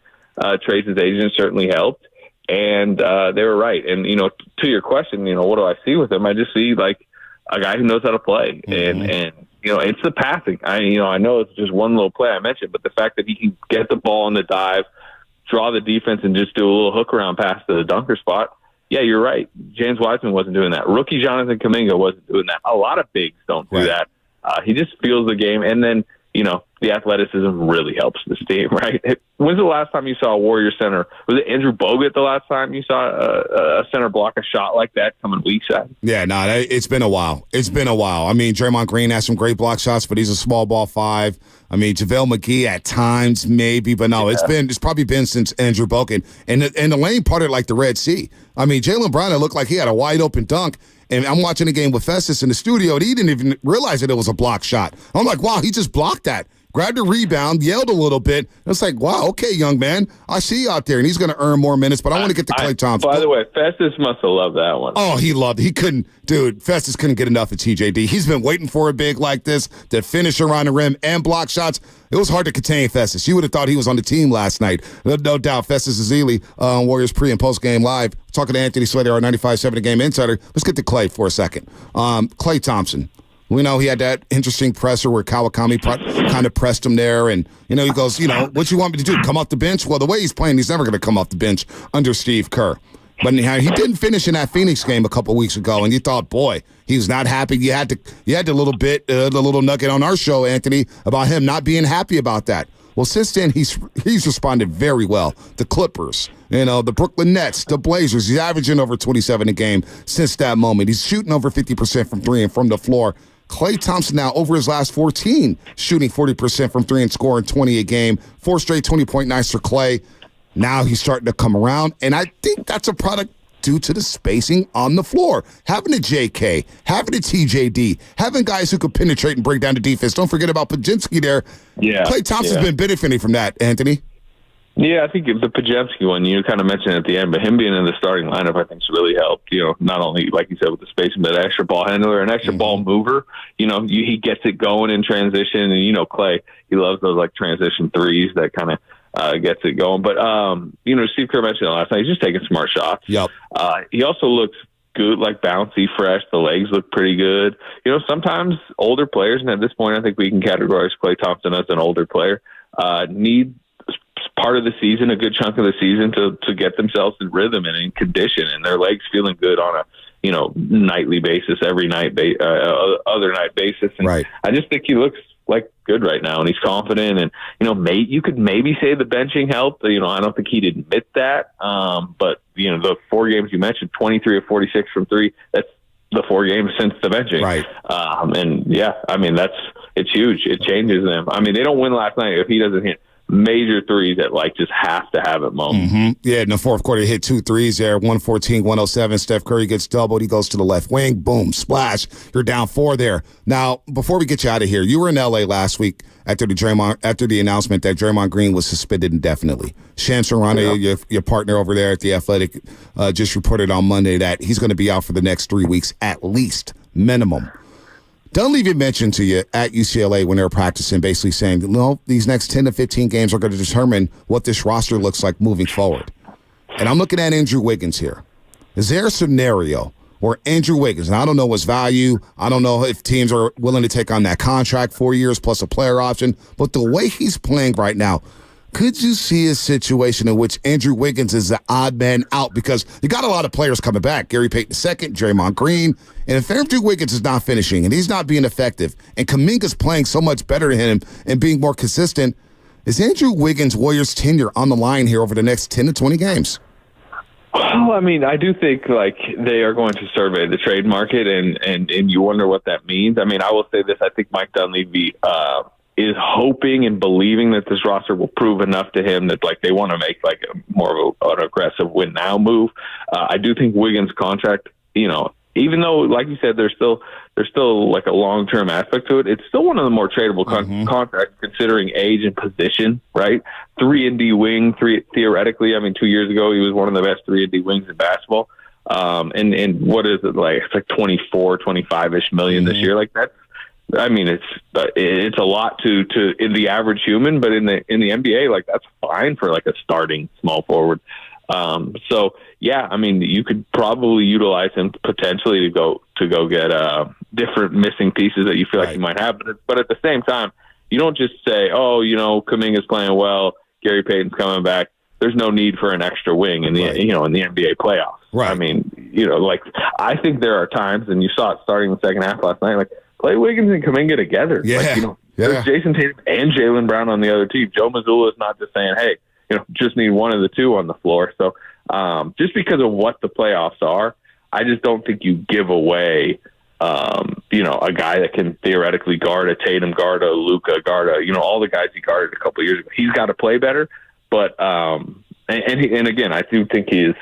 Trace's agent certainly helped. And they were right. And, to your question, what do I see with him? I just see like a guy who knows how to play. Mm-hmm. And it's the passing. I know it's just one little play I mentioned, but the fact that he can get the ball on the dive, draw the defense, and just do a little hook around pass to the dunker spot. Yeah, you're right. James Wiseman wasn't doing that. Rookie Jonathan Kuminga wasn't doing that. A lot of bigs don't do that. He just feels the game. And then, the athleticism really helps this team, right? When's the last time you saw a Warrior center? Was it Andrew Bogut the last time you saw a center block a shot like that coming weak side? Yeah, it's been a while. I mean, Draymond Green has some great block shots, but he's a small ball 5. I mean, JaVale McGee at times maybe, but no, it's probably been since Andrew Bogut. And the lane parted like the Red Sea. I mean, Jaylen Brown, it looked like he had a wide open dunk. And I'm watching the game with Festus in the studio, and he didn't even realize that it was a block shot. I'm like, wow, he just blocked that. Grabbed a rebound, yelled a little bit. It's like, wow, okay, young man, I see you out there, and he's going to earn more minutes, but I want to get to Klay Thompson. By the way, Festus must have loved that one. Oh, he loved it. He couldn't, dude, Festus couldn't get enough of TJD. He's been waiting for a big like this to finish around the rim and block shots. It was hard to contain Festus. You would have thought he was on the team last night. No doubt, Festus Ezeli, Warriors pre- and post-game live. Talking to Anthony Slater, our 95.7 The Game insider. Let's get to Klay for a second. Klay Thompson. We know he had that interesting presser where Kawakami kind of pressed him there. And, he goes, what you want me to do, come off the bench? Well, the way he's playing, he's never going to come off the bench under Steve Kerr. But he didn't finish in that Phoenix game a couple weeks ago, and you thought, boy, he was not happy. You had the little nugget on our show, Anthony, about him not being happy about that. Well, since then, he's responded very well. The Clippers, the Brooklyn Nets, the Blazers, he's averaging over 27 a game since that moment. He's shooting over 50% from 3 and from the floor. Klay Thompson now, over his last 14, shooting 40% from 3 and scoring 20 a game. 4 straight 20-point nights for Klay. Now he's starting to come around, and I think that's a product due to the spacing on the floor. Having a JK, having a TJD, having guys who could penetrate and break down the defense. Don't forget about Podziemski there. Yeah. Klay Thompson's been benefiting from that, Anthony. Yeah, I think the Podziemski one, you kind of mentioned at the end, but him being in the starting lineup, I think, has really helped. Not only, like you said, with the spacing, but an extra ball handler, an extra ball mover. He gets it going in transition. And, Klay, he loves those, transition threes that kind of gets it going. But, Steve Kerr mentioned it last night. He's just taking smart shots. Yep. He also looks good, bouncy, fresh. The legs look pretty good. Sometimes older players, and at this point I think we can categorize Klay Thompson as an older player, need part of the season, a good chunk of the season, to get themselves in rhythm and in condition, and their legs feeling good on a nightly basis, every night, other night basis. And right. I just think he looks good right now, and he's confident. And you could maybe say the benching helped. I don't think he'd admit that. But the 4 games you mentioned, 23 of 46 from 3. That's the 4 games since the benching. Right. And yeah, it's huge. It changes them. They don't win last night if he doesn't hit major threes that just have to have at moments. Mm-hmm. Yeah, in the fourth quarter, he hit 2 threes there, 114, 107. Steph Curry gets doubled. He goes to the left wing. Boom, splash. You're down 4 there. Now, before we get you out of here, you were in L.A. last week after the announcement that Draymond Green was suspended indefinitely. Shams Charania, your partner over there at The Athletic, just reported on Monday that he's going to be out for the next 3 weeks at least, minimum. Dunleavy mentioned to you at UCLA when they were practicing, basically saying, these next 10 to 15 games are going to determine what this roster looks like moving forward. And I'm looking at Andrew Wiggins here. Is there a scenario where Andrew Wiggins, and I don't know his value, I don't know if teams are willing to take on that contract, 4 years plus a player option, but the way he's playing right now, could you see a situation in which Andrew Wiggins is the odd man out? Because you got a lot of players coming back. Gary Payton II, Draymond Green. And if Andrew Wiggins is not finishing and he's not being effective and Kuminga's playing so much better than him and being more consistent, is Andrew Wiggins' Warriors tenure on the line here over the next 10 to 20 games? Well, I do think they are going to survey the trade market and you wonder what that means. I will say this. I think Mike Dunleavy is hoping and believing that this roster will prove enough to him that they want to make more of an aggressive win now move. I do think Wiggins' contract, even though, like you said, there's still a long-term aspect to it, it's still one of the more tradable contracts considering age and position, right? 3-and-D wing, theoretically. 2 years ago, he was one of the best 3-and-D wings in basketball. And what is it like? It's 25-ish million this year. That's, it's a lot to in the average human, but in the NBA, that's fine for a starting small forward. So yeah, you could probably utilize him potentially to go get different missing pieces that you feel like you might have. But at the same time, you don't just say, Kuminga's playing well, Gary Payton's coming back. There's no need for an extra wing in the in the NBA playoffs. Right. I think there are times, and you saw it starting the second half last night, play Wiggins and Kuminga together. Yeah. There's Jason Tatum and Jaylen Brown on the other team. Joe Mazzulla is not just saying, hey, just need one of the two on the floor. So just because of what the playoffs are, I just don't think you give away, a guy that can theoretically guard a Tatum, guard a Luka, guard all the guys he guarded a couple of years ago. He's got to play better. But and again, I do think he's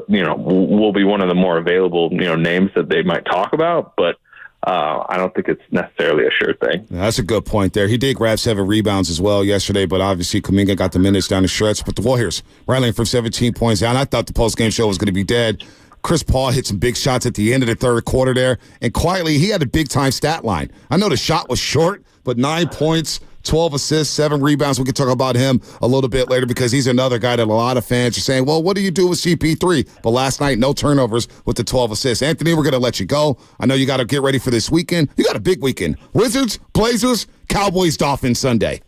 will be one of the more available names that they might talk about, but I don't think it's necessarily a sure thing. That's a good point there. He did grab 7 rebounds as well yesterday, but obviously Kuminga got the minutes down the stretch. But the Warriors rallying from 17 points down. I thought the postgame show was going to be dead. Chris Paul hit some big shots at the end of the third quarter there, and quietly he had a big-time stat line. I know the shot was short, but 9 points, 12 assists, 7 rebounds. We can talk about him a little bit later because he's another guy that a lot of fans are saying, well, what do you do with CP3? But last night, no turnovers with the 12 assists. Anthony, we're going to let you go. I know you got to get ready for this weekend. You got a big weekend. Wizards, Blazers, Cowboys, Dolphins Sunday.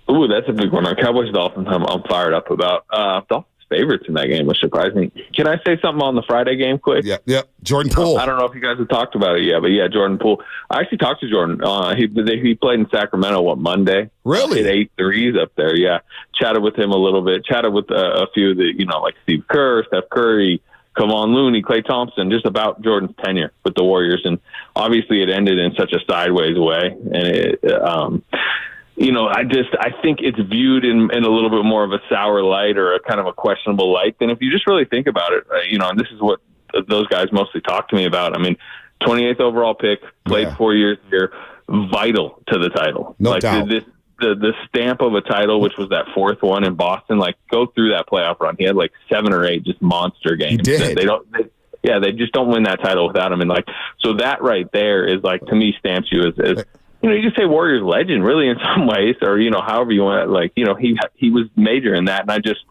Ooh, that's a big one. Cowboys, Dolphins, I'm fired up about. Dolphins favorites in that game, which surprised me. Can I say something on the Friday game quick? Yeah. Jordan Poole. I don't know if you guys have talked about it yet, but yeah, Jordan Poole. I actually talked to Jordan. He played in Sacramento, Monday? Really? Hit 8 threes up there, yeah. Chatted with him a little bit. Chatted with a few of the, like Steve Kerr, Steph Curry, Kevon Looney, Klay Thompson, just about Jordan's tenure with the Warriors. And obviously it ended in such a sideways way. And I think it's viewed in a little bit more of a sour light or a kind of a questionable light than if you just really think about it, and this is what those guys mostly talk to me about. I mean, 28th overall pick, played 4 years here, vital to the title. No doubt. The stamp of a title, which was that fourth one in Boston, go through that playoff run. He had 7 or 8 just monster games. He did. They just don't win that title without him. And so that right there is to me stamps you as you just say Warriors legend really in some ways, or however you want it. He was major in that, and I just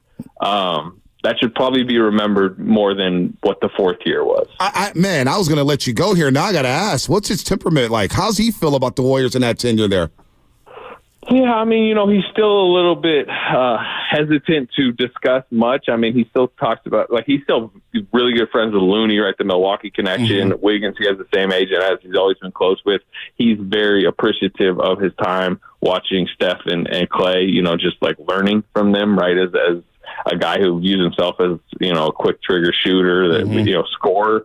that should probably be remembered more than what the fourth year was. I was going to let you go here. Now I got to ask, what's his temperament like? How's he feel about the Warriors in that tenure there? Yeah, I mean, he's still a little bit hesitant to discuss much. I mean, he still talks about, he's still really good friends with Looney, right? The Milwaukee connection. Mm-hmm. Wiggins, he has the same agent as he's always been close with. He's very appreciative of his time watching Steph and Clay, just learning from them, right? As a guy who views himself as, a quick trigger shooter, that, scorer.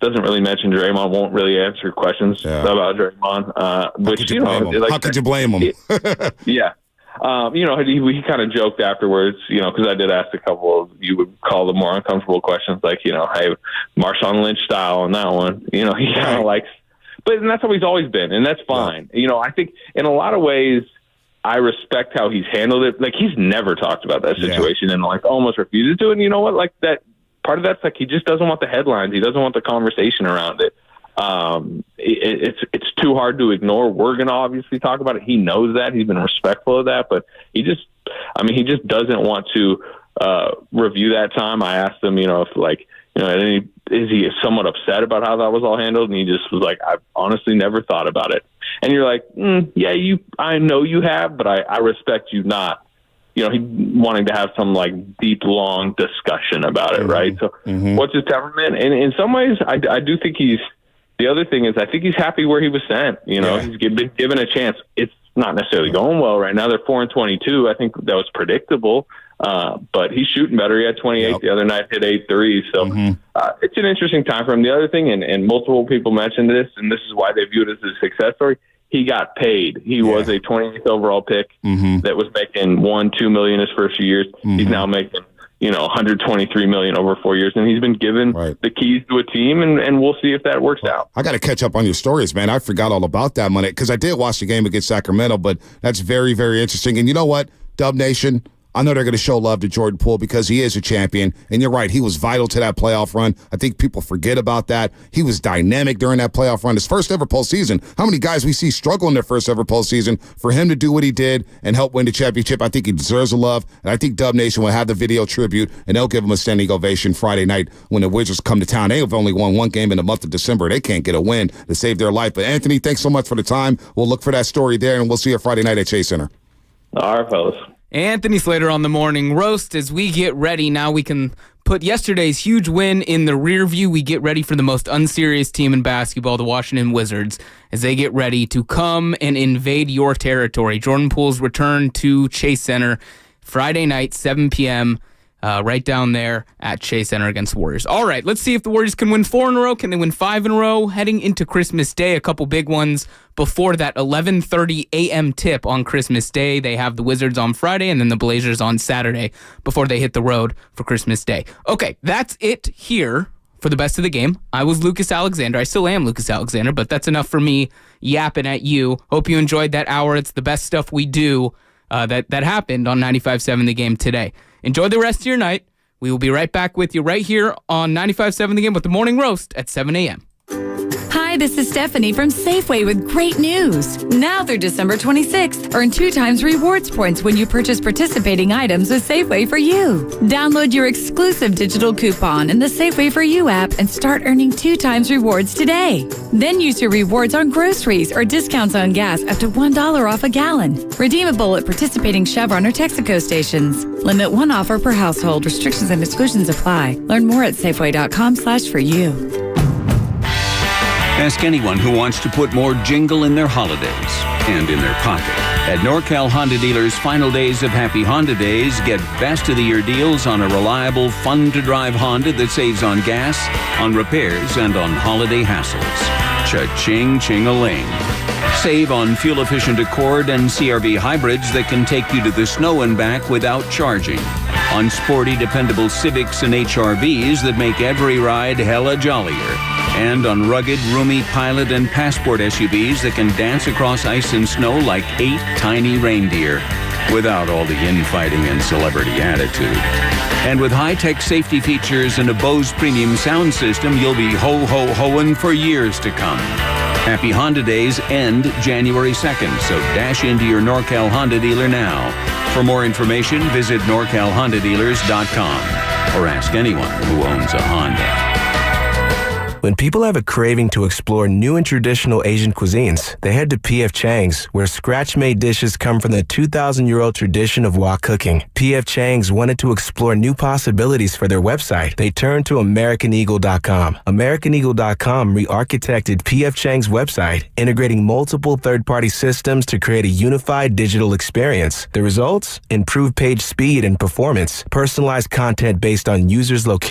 Doesn't really mention Draymond, won't really answer questions about Draymond, which, how could you blame him? Yeah. He kind of joked afterwards, because I did ask a couple of, you would call them more uncomfortable questions, hey, Marshawn Lynch style on that one. He kind of likes, and that's how he's always been, and that's fine. Yeah. I think in a lot of ways, I respect how he's handled it. He's never talked about that situation and almost refuses to. And you know what? That part of that's he just doesn't want the headlines. He doesn't want the conversation around it. It's too hard to ignore. We're going to obviously talk about it. He knows that. He's been respectful of that, but he just doesn't want to review that time. I asked him, if is he somewhat upset about how that was all handled? And he just was like, I've honestly never thought about it. And you're like, I know you have, but I respect you not. He wanting to have some deep, long discussion about it, right? So what's his temperament? And in some ways, I do think the other thing is I think he's happy where he was sent. He's been given a chance. It's not necessarily going well right now. They're 4-22. I think that was predictable, but he's shooting better. He had 28 the other night, hit 8 threes. So it's an interesting time for him. The other thing, and multiple people mentioned this, and this is why they view it as a success story, he got paid. He was a 28th overall pick that was making $1-2 million his first few years. He's now making $123 million over 4 years, and he's been given the keys to a team, and we'll see if that works out. I got to catch up on your stories, man. I forgot all about that money because I did watch the game against Sacramento, but that's very, very interesting. And you know what, Dub Nation? I know they're going to show love to Jordan Poole because he is a champion. And you're right, he was vital to that playoff run. I think people forget about that. He was dynamic during that playoff run. His first ever postseason. How many guys we see struggle in their first ever postseason? For him to do what he did and help win the championship, I think he deserves the love. And I think Dub Nation will have the video tribute, and they'll give him a standing ovation Friday night when the Wizards come to town. They have only won one game in the month of December. They can't get a win to save their life. But Anthony, thanks so much for the time. We'll look for that story there, and we'll see you Friday night at Chase Center. All right, fellas. Anthony Slater on the Morning Roast. As we get ready, now we can put yesterday's huge win in the rear view. We get ready for the most unserious team in basketball, the Washington Wizards, as they get ready to come and invade your territory. Jordan Poole's return to Chase Center Friday night, 7 p.m., right down there at Chase Center against the Warriors. All right, let's see if the Warriors can win 4 in a row. Can they win 5 in a row? Heading into Christmas Day, a couple big ones before that 11:30 a.m. tip on Christmas Day. They have the Wizards on Friday and then the Blazers on Saturday before they hit the road for Christmas Day. Okay, that's it here for the best of the game. I was Lucas Alexander. I still am Lucas Alexander, but that's enough for me yapping at you. Hope you enjoyed that hour. It's the best stuff we do that happened on 95.7 The Game today. Enjoy the rest of your night. We will be right back with you right here on 95.7 The Game with the Morning Roast at 7 a.m. Hi, this is Stephanie from Safeway with great news. Now through December 26th, earn 2 times rewards points when you purchase participating items with Safeway for You. Download your exclusive digital coupon in the Safeway for You app and start earning 2 times rewards today. Then use your rewards on groceries or discounts on gas up to $1 off a gallon. Redeemable at participating Chevron or Texaco stations. Limit 1 offer per household. Restrictions and exclusions apply. Learn more at Safeway.com/for-you. Ask anyone who wants to put more jingle in their holidays and in their pocket. At NorCal Honda Dealers' final days of Happy Honda Days, get best of the year deals on a reliable, fun-to-drive Honda that saves on gas, on repairs, and on holiday hassles. Cha-ching-ching-a-ling. Save on fuel-efficient Accord and CR-V hybrids that can take you to the snow and back without charging. On sporty, dependable Civics and HRVs that make every ride hella jollier. And on rugged, roomy Pilot and Passport SUVs that can dance across ice and snow like 8 tiny reindeer, without all the infighting and celebrity attitude. And with high-tech safety features and a Bose premium sound system, you'll be ho-ho-hoing for years to come. Happy Honda Days end January 2nd, so dash into your NorCal Honda dealer now. For more information, visit NorCalHondaDealers.com or ask anyone who owns a Honda. When people have a craving to explore new and traditional Asian cuisines, they head to P.F. Chang's, where scratch-made dishes come from the 2,000-year-old tradition of wok cooking. P.F. Chang's wanted to explore new possibilities for their website. They turned to AmericanEagle.com. AmericanEagle.com re-architected P.F. Chang's website, integrating multiple third-party systems to create a unified digital experience. The results? Improved page speed and performance, personalized content based on users' location.